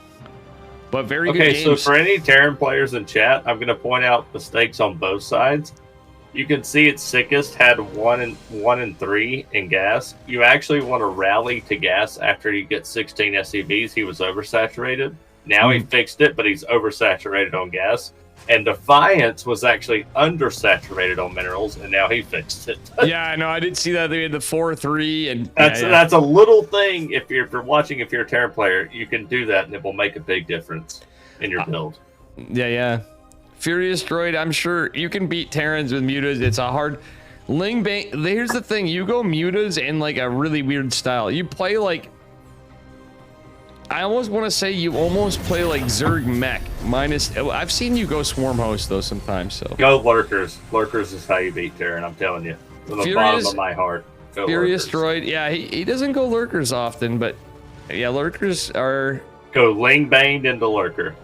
But very good games. Okay, so for any Terran players in chat, I'm going to point out mistakes on both sides. You can see its Sickest had 1 and 3 in gas. You actually want to rally to gas after you get 16 SCVs. He was oversaturated. Now he fixed it, but he's oversaturated on gas. And Defiance was actually undersaturated on minerals, and now he fixed it. Yeah, I know. I did see that they had the 4-3, and that's a little thing. If you're watching, if you're a Terran player, you can do that, and it will make a big difference in your build. Yeah. Furious Droid, I'm sure you can beat Terrans with mutas. It's a hard Ling Bang. Here's the thing: you go mutas in like a really weird style. You play like. I almost want to say you almost play like Zerg Mech minus. I've seen you go Swarm Host though sometimes. So go Lurkers. Lurkers is how you beat Terran. I'm telling you, from the bottom of my heart. Go Furious Lurkers. Droid. Yeah, he doesn't go Lurkers often, but yeah, Lurkers are. Go Ling Banged into Lurker.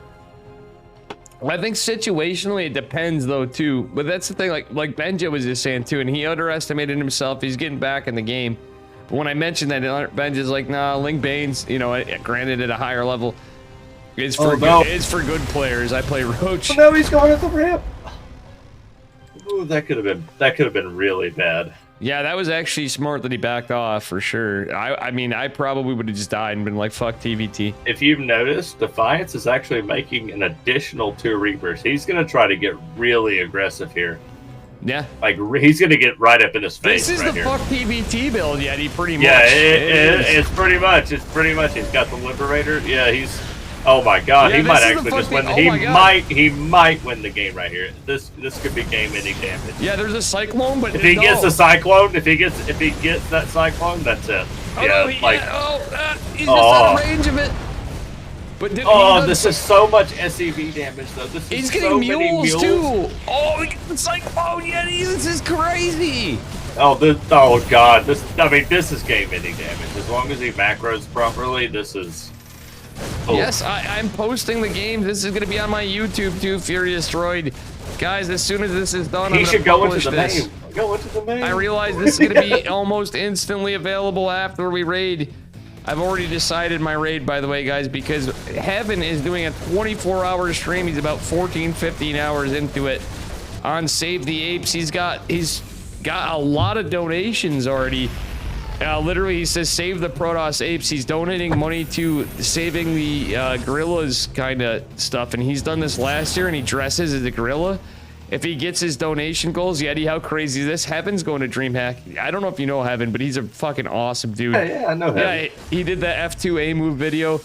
I think situationally it depends though too. But that's the thing. Like Benja was just saying too, and he underestimated himself. He's getting back in the game. But when I mentioned that, Benja's like, nah, Ling Bane's, you know, granted at a higher level, it's for good players. I play Roach. Oh, no, he's going at the ramp. Ooh, that could have been really bad. Yeah, that was actually smart that he backed off for sure. I mean, I probably would have just died and been like, fuck TVT. If you've noticed, Defiance is actually making an additional 2 Reapers. He's going to try to get really aggressive here. Yeah. Like, he's going to get right up in his face. This is right the here. fuck TVT build, yet he pretty much. Yeah, it's pretty much. It's pretty much. He's got the Liberator. Yeah, he's. Oh my God, he might actually just win. He might win the game right here. This could be game-ending damage. Yeah, there's a Cyclone, but if he gets the Cyclone, if he gets that Cyclone, that's it. Oh, yeah, no, he's just out of range of it. But this is so much SCV damage though. He's getting mules too. Oh, it's like, this is crazy. Oh God, this is game-ending damage. As long as he macros properly, this is. Oh. Yes, I'm posting the game. This is going to be on my YouTube too, Furious Droid. Guys, as soon as this is done, I'm going to publish this. Go into the main. I realize this is going to be almost instantly available after we raid. I've already decided my raid, by the way, guys, because Heaven is doing a 24-hour stream. He's about 15 hours into it on Save the Apes. He's got a lot of donations already. Literally, he says, save the Protoss Apes. He's donating money to saving the gorillas kind of stuff. And he's done this last year, and he dresses as a gorilla. If he gets his donation goals, Yeti, how crazy is this? Heaven's going to DreamHack. I don't know if you know Heaven, but he's a fucking awesome dude. Yeah, I know Heaven. Yeah, he did the F2A move video.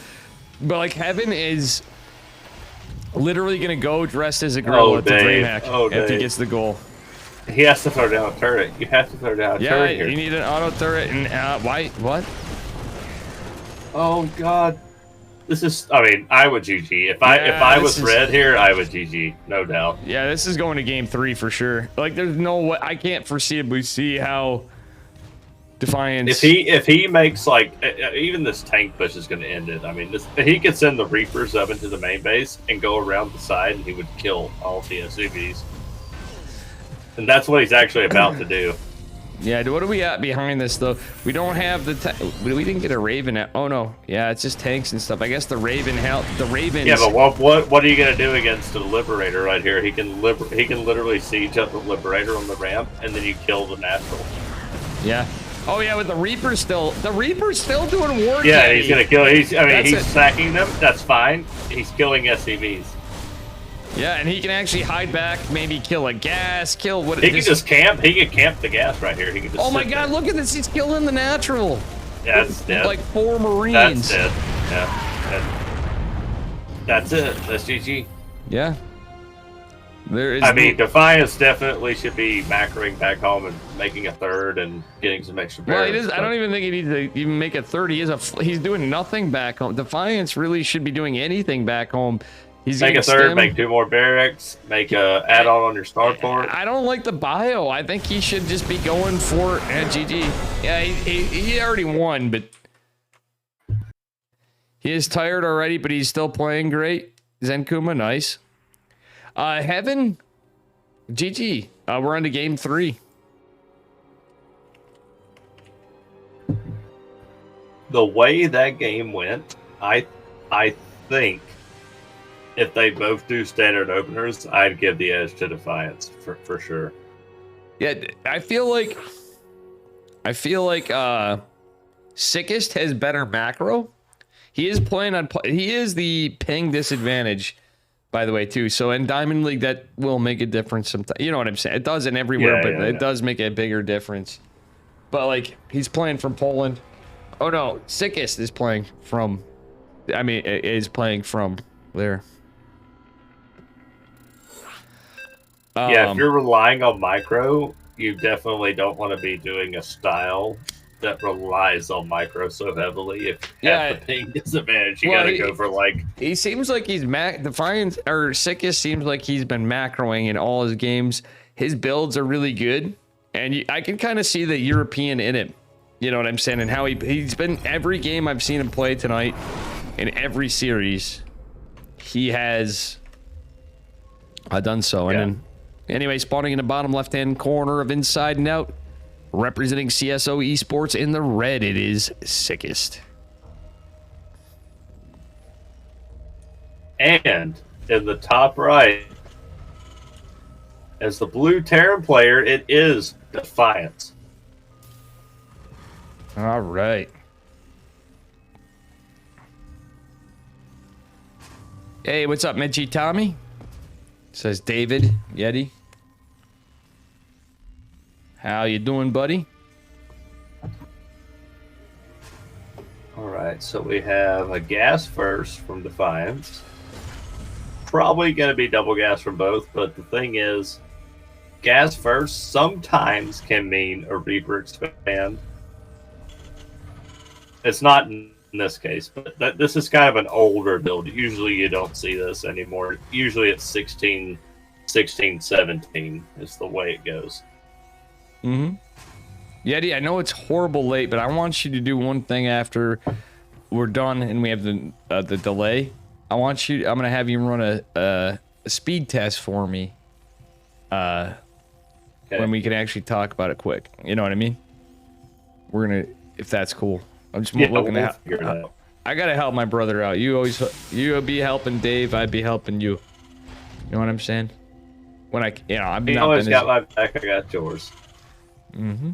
But, like, Heaven is literally going to go dressed as a gorilla to DreamHack if he gets the goal. He has to throw down a turret. You have to throw down a turret here. You need an auto turret. And why? What? Oh God! This is. I mean, I would GG if I was red here. I would GG, no doubt. Yeah, this is going to game 3 for sure. Like, there's no way I can't foreseeably see how Defiance. If he makes like even this tank push is going to end it. I mean, he could send the Reapers up into the main base and go around the side, and he would kill all the SCVs. And that's what he's actually about to do. Yeah, what are we at behind this though? We don't have the we didn't get a Raven at. Oh no, yeah, it's just tanks and stuff. I guess the Raven the Ravens. Yeah, but what are you gonna do against the Liberator right here? He can literally siege up the Liberator on the ramp, and then you kill the natural. Yeah. Oh yeah, with the Reaper still doing work. Yeah, he's gonna kill. He's sacking them. That's fine. He's killing SCVs. Yeah, and he can actually hide back, maybe kill a gas, kill what. He can just camp. He can camp the gas right here. He can just. Oh my God! Look at this. He's killing the natural. Yeah, that's dead. Like 4 Marines. That's dead. Yeah. That's it. That's GG. Yeah. There is. I mean, Defiance definitely should be macroing back home and making a third and getting some extra barrels. Well, he does. I don't even think he needs to even make a third. He's doing nothing back home. Defiance really should be doing anything back home. He's make a third, make 2 more barracks, make a add-on on your starport. I don't like the bio. I think he should just be going for GG. Yeah, he already won, but he is tired already, but he's still playing great. Zenkuma, nice. Heaven, GG. We're on to game 3. The way that game went, I think if they both do standard openers, I'd give the edge to Defiance for sure. Yeah, I feel like Sickest has better macro. He is playing on. He is the ping disadvantage, by the way, too. So in Diamond League, that will make a difference sometimes. You know what I'm saying? It doesn't everywhere, but it does make a bigger difference. But like, he's playing from Poland. Oh no, Sickest is playing from. I mean, is playing from there. Yeah, if you're relying on micro, you definitely don't want to be doing a style that relies on micro so heavily. If you have the ping disadvantage, you gotta go for like. He seems like he's Defiance or Sickest seems like he's been macroing in all his games. His builds are really good, and I can kind of see the European in him. You know what I'm saying? And how he's been every game I've seen him play tonight, in every series, he has done so. And then. Anyway, spawning in the bottom left-hand corner of Inside and Out, representing CSO Esports in the red, it is Sickest. And in the top right, as the blue Terran player, it is Defiance. All right. Hey, what's up, Mitchie Tommy? Says David Yeti. How you doing, buddy? All right, so we have a gas first from Defiance. Probably going to be double gas from both, but the thing is, gas first sometimes can mean a Reaper expand. It's not in this case, but this is kind of an older build. Usually you don't see this anymore. Usually it's 16, 17 is the way it goes. Mm-hmm. Yeti, I know it's horrible late, but I want you to do one thing after we're done and we have the delay. I'm gonna have you run a speed test for me. When we can actually talk about it quick. You know what I mean? We're gonna, if that's cool. I'm just looking at. I gotta help my brother out. You be helping Dave. I'd be helping you. You know what I'm saying? When I've You always got my back. I got yours. Mm-hmm.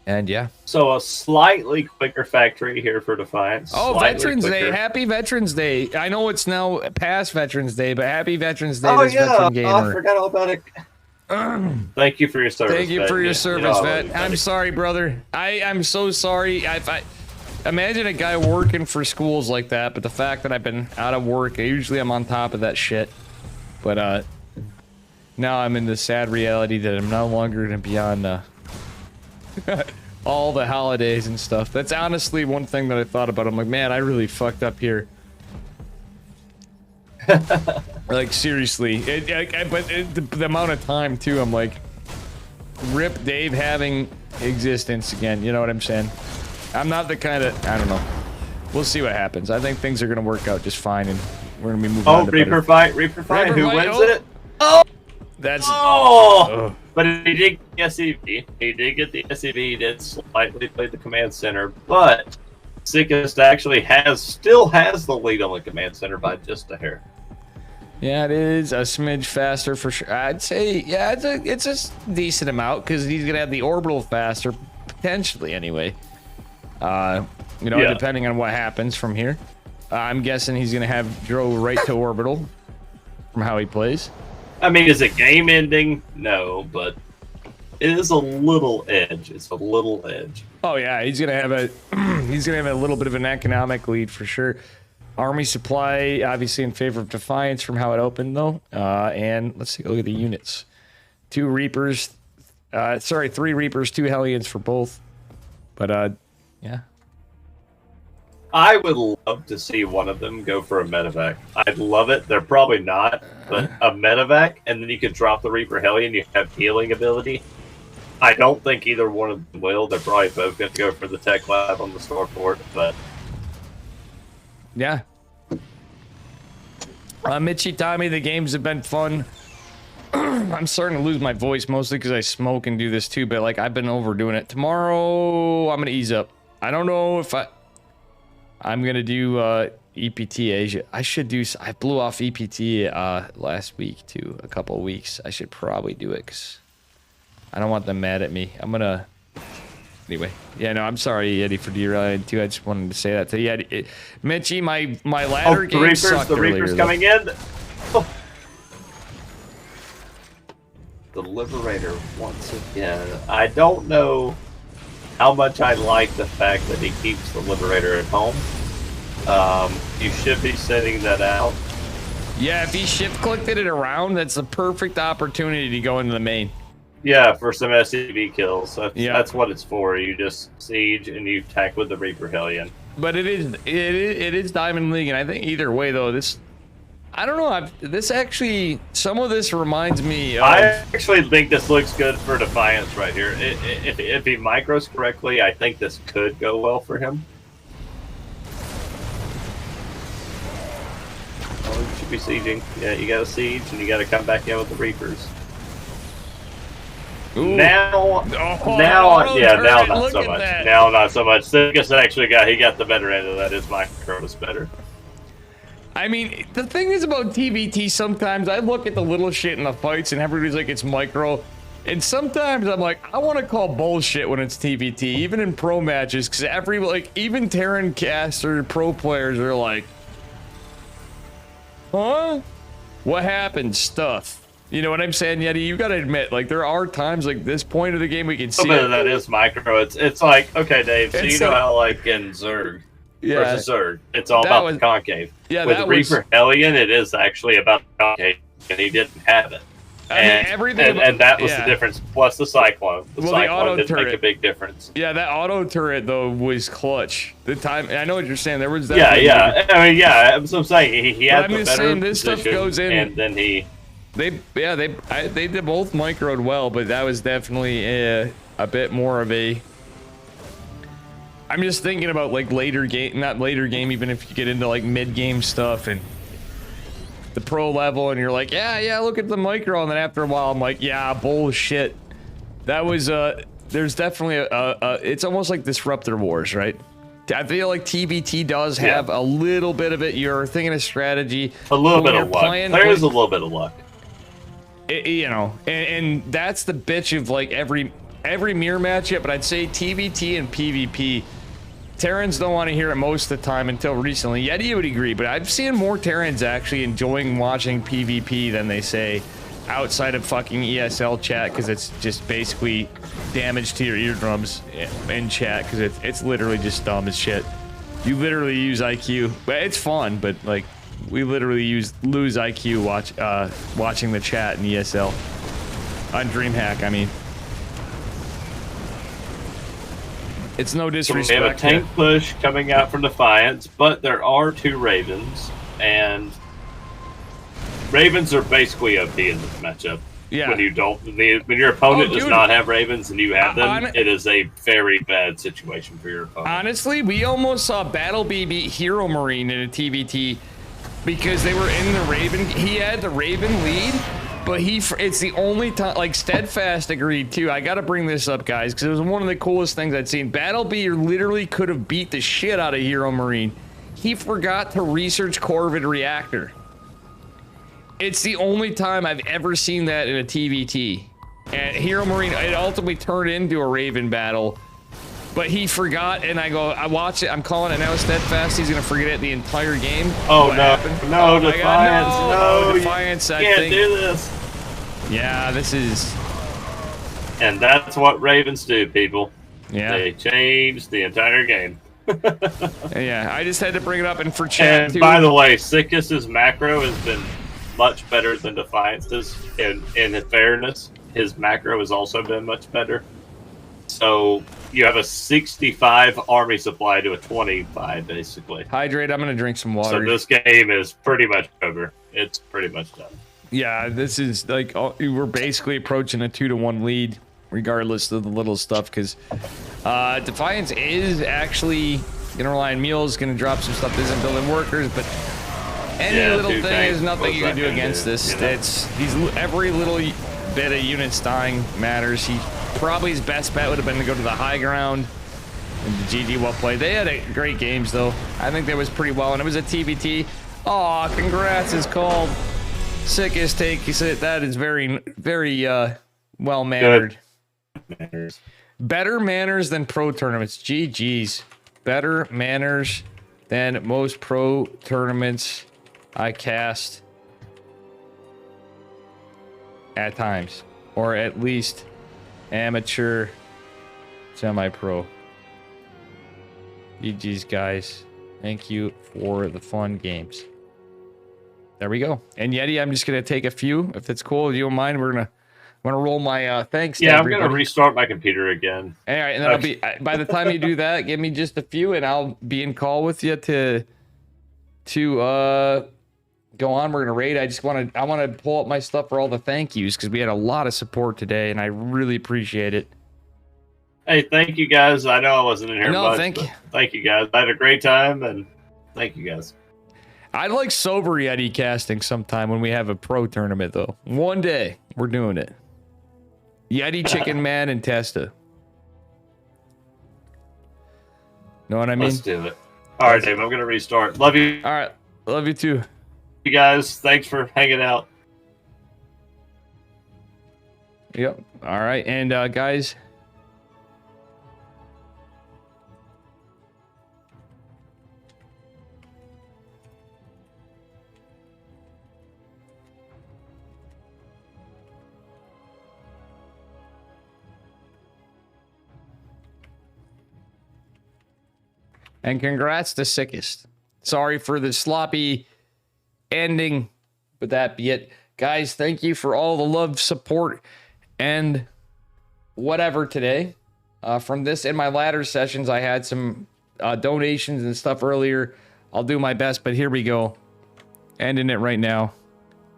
And yeah. So a slightly quicker factory here for Defiance. Oh, Veterans Day! Happy Veterans Day! I know it's now past Veterans Day, but happy Veterans Day, Veteran Gamer. Oh, I forgot all about it. Thank you for your service. Thank you for your service, Vet. I'm sorry, brother. I'm so sorry. I imagine a guy working for schools like that, but the fact that I've been out of work, usually I'm on top of that shit. But now I'm in the sad reality that I'm no longer going to be on all the holidays and stuff. That's honestly one thing that I thought about. I'm like, man, I really fucked up here. Like, seriously. The amount of time, too, I'm like, rip Dave having existence again. You know what I'm saying? I'm not the kind of... I don't know. We'll see what happens. I think things are going to work out just fine, and we're going to be moving on to Reaper fight. Reaper fight. Who wins it? Oh! That's... Oh! But he did get the SCV. He did get the SCV. He did slightly play the command center, but Sickest actually still has the lead on the command center by just a hair. Yeah, it is a smidge faster for sure. I'd say, yeah, it's a decent amount because he's gonna have the orbital faster, potentially anyway. You know, depending on what happens from here. I'm guessing he's gonna have Dro right to orbital from how he plays. I mean, is it game ending? No, but it is a little edge. It's a little edge. Oh yeah, he's gonna have a little bit of an economic lead for sure. Army supply obviously in favor of Defiance from how it opened though. And let's take a look at the units. 3 Reapers, 2 Hellions for both. But yeah. I would love to see one of them go for a medevac. I'd love it. They're probably not, but a medevac, and then you could drop the Reaper Hellion. You have healing ability. I don't think either one of them will. They're probably both going to go for the tech lab on the starport, but yeah. Mitchy Tommy, the games have been fun. I'm starting to lose my voice mostly because I smoke and do this too, but like I've been overdoing it. Tomorrow I'm gonna ease up. I don't know if I'm gonna do EPT Asia. I blew off EPT last week too, a couple of weeks. I should probably do it because I don't want them mad at me. I'm gonna anyway. Yeah, no, I'm sorry, Eddie, for derailing too. I just wanted to say that to you. Yeah, Mitchy, my ladder game sucked the earlier, Reapers coming in. Oh. The Liberator once again. I don't know how much I like the fact that he keeps the Liberator at home. You should be sending that out. Yeah, if he shift-clicked it around, that's the perfect opportunity to go into the main. Yeah, for some SCV kills. That's what it's for. You just siege and you attack with the Reaper Hellion. But it is Diamond League, and I think either way though, I don't know. This actually, some of this reminds me of... I actually think this looks good for Defiance right here. If he micros correctly, I think this could go well for him. Oh, you should be sieging. Yeah, you gotta siege, and you gotta come back in with the Reapers. Ooh. Now not so much. That. Now not so much. Sickest actually got the better end of that. His micro was better. I mean, the thing is about TBT, sometimes I look at the little shit in the fights and everybody's like, it's micro. And sometimes I'm like, I want to call bullshit when it's TBT, even in pro matches, because even Terran caster pro players are like, huh? What happened? Stuff. You know what I'm saying, Yeti? You gotta admit, like, there are times like this point of the game we can see. But that is micro. It's like, okay, Dave, so you know how like in Zerg versus Zerg, it's all about the concave. Yeah, with Reaper Hellion, it is actually about the concave, and he didn't have it. And that was the difference. Plus the Cyclone. The Cyclone did make a big difference. Yeah, that auto turret though was clutch. The time, I know what you're saying. There was that. Yeah. I mean, yeah. That's what I'm saying. He had the better this stuff goes in, and then he. They did both microed well, but that was definitely a bit more of a. I'm just thinking about like later game, not later game, even if you get into like mid game stuff and the pro level, and you're like, yeah, look at the micro, and then after a while, I'm like, yeah, bullshit. That was there's definitely it's almost like Disruptor Wars, right? I feel like TBT does have a little bit of it. You're thinking of strategy, a little bit of luck. There is a little bit of luck. You know, and that's the bitch of like every mirror matchup, but I'd say TBT and PvP, Terrans don't want to hear it most of the time until recently. Yeti would agree, but I've seen more Terrans actually enjoying watching PvP than they say outside of fucking ESL chat, because it's just basically damage to your eardrums in chat, because it's literally just dumb as shit. You literally use IQ, but it's fun, but like we literally lose IQ watching the chat in ESL on DreamHack. I mean, It's no We disrespect. have a tank push coming out from Defiance, but there are 2 Ravens, and Ravens are basically OP in this matchup. Yeah. When you don't, when your opponent does not have Ravens and you have them, it is a very bad situation for your opponent. Honestly, we almost saw Battle B beat Hero Marine in a TVT because they were in the Raven. He had the Raven lead, but it's the only time, like Steadfast agreed too. I got to bring this up, guys, because it was one of the coolest things I'd seen. Battle B literally could have beat the shit out of Hero Marine. He forgot to research Corvid Reactor. It's the only time I've ever seen that in a TVT. And Hero Marine, it ultimately turned into a Raven battle. But he forgot, and I watch it, I'm calling it now Steadfast. He's going to forget it the entire game. Oh, what no. happened. No, Oh, Defiance. No, Defiance, you I can't think. do this. Yeah, this is... And that's what Ravens do, people. Yeah. They change the entire game. Yeah, I just had to bring it up, and for chat, And too. by the way, Sickis's macro has been much better than Defiance's. In fairness, his macro has also been much better. So you have a 65 army supply to a 25, basically. Hydrate, I'm going to drink some water. So this game is pretty much over. It's pretty much done. Yeah, this is like, we're basically approaching a 2-1 lead, regardless of the little stuff, because Defiance is actually going to rely on mules, going to drop some stuff that isn't building workers, but any little thing is nothing you can do against this. Every little bit of units dying matters. Probably his best bet would have been to go to the high ground. And the GG well played. They had great games though. I think that was pretty well, and it was a TBT. Aw, congrats is called. Sickest take. He said that is very, very well mannered. Better manners than pro tournaments. GG's. Better manners than most pro tournaments I cast at times, or at least amateur, semi-pro. GG's, guys. Thank you for the fun games. There we go. And Yeti, I'm just gonna take a few, if it's cool. If you don't mind, I'm gonna roll my thanks. Yeah, to I'm everybody. gonna restart my computer again. All right, and then I'll be. By the time you do that, give me just a few, and I'll be in call with you to go on. We're gonna raid. I want to pull up my stuff for all the thank yous because we had a lot of support today, and I really appreciate it. Hey, thank you guys. I know I wasn't in here much, thank you. Thank you guys. I had a great time, and thank you guys. I'd like sober Yeti casting sometime when we have a pro tournament, though. One day we're doing it. Yeti, Chicken Man, and Testa. Know what I mean? Let's do it. All right, Dave. I'm gonna restart. Love you. All right, love you too. You guys. Thanks for hanging out. Yep. All right, and guys. And congrats to Sickest. Sorry for the sloppy ending, but that be it. Guys, thank you for all the love, support, and whatever today. From this and my ladder sessions, I had some donations and stuff earlier. I'll do my best, but here we go. Ending it right now.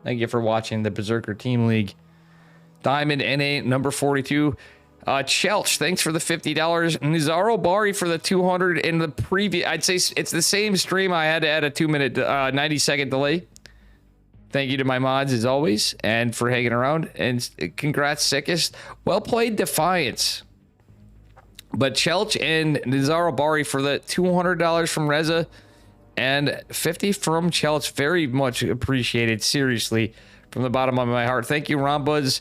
Thank you for watching the Berserker Team League. Diamond NA number 42. Chelch, thanks for the $50. Nizaro Bari for the 200 in the previous. I'd say it's the same stream. I had to add a 2-minute, 90-second delay. Thank you to my mods as always, and for hanging around. And congrats, Sickest. Well played, Defiance. But Chelch and Nizaro Bari for the $200 from Reza and 50 from Chelch. Very much appreciated. Seriously, from the bottom of my heart. Thank you, Rombuzz.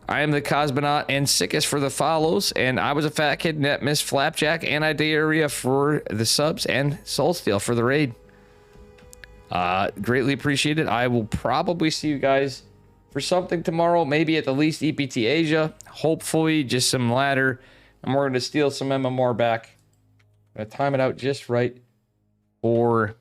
I am the Cosmonaut and Sickest for the follows, and I was a fat kid net Miss Flapjack and Diarrhea for the subs and Soulsteel for the raid. Greatly appreciated. I will probably see you guys for something tomorrow, maybe at the least EPT Asia, hopefully just some ladder, and we're going to steal some MMR back. I'm going to time it out just right for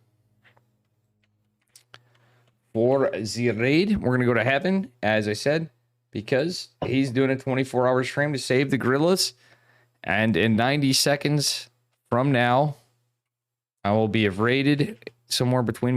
the raid. We're going to go to heaven, as I said, because he's doing a 24-hour stream to save the gorillas. And in 90 seconds from now, I will be rated somewhere between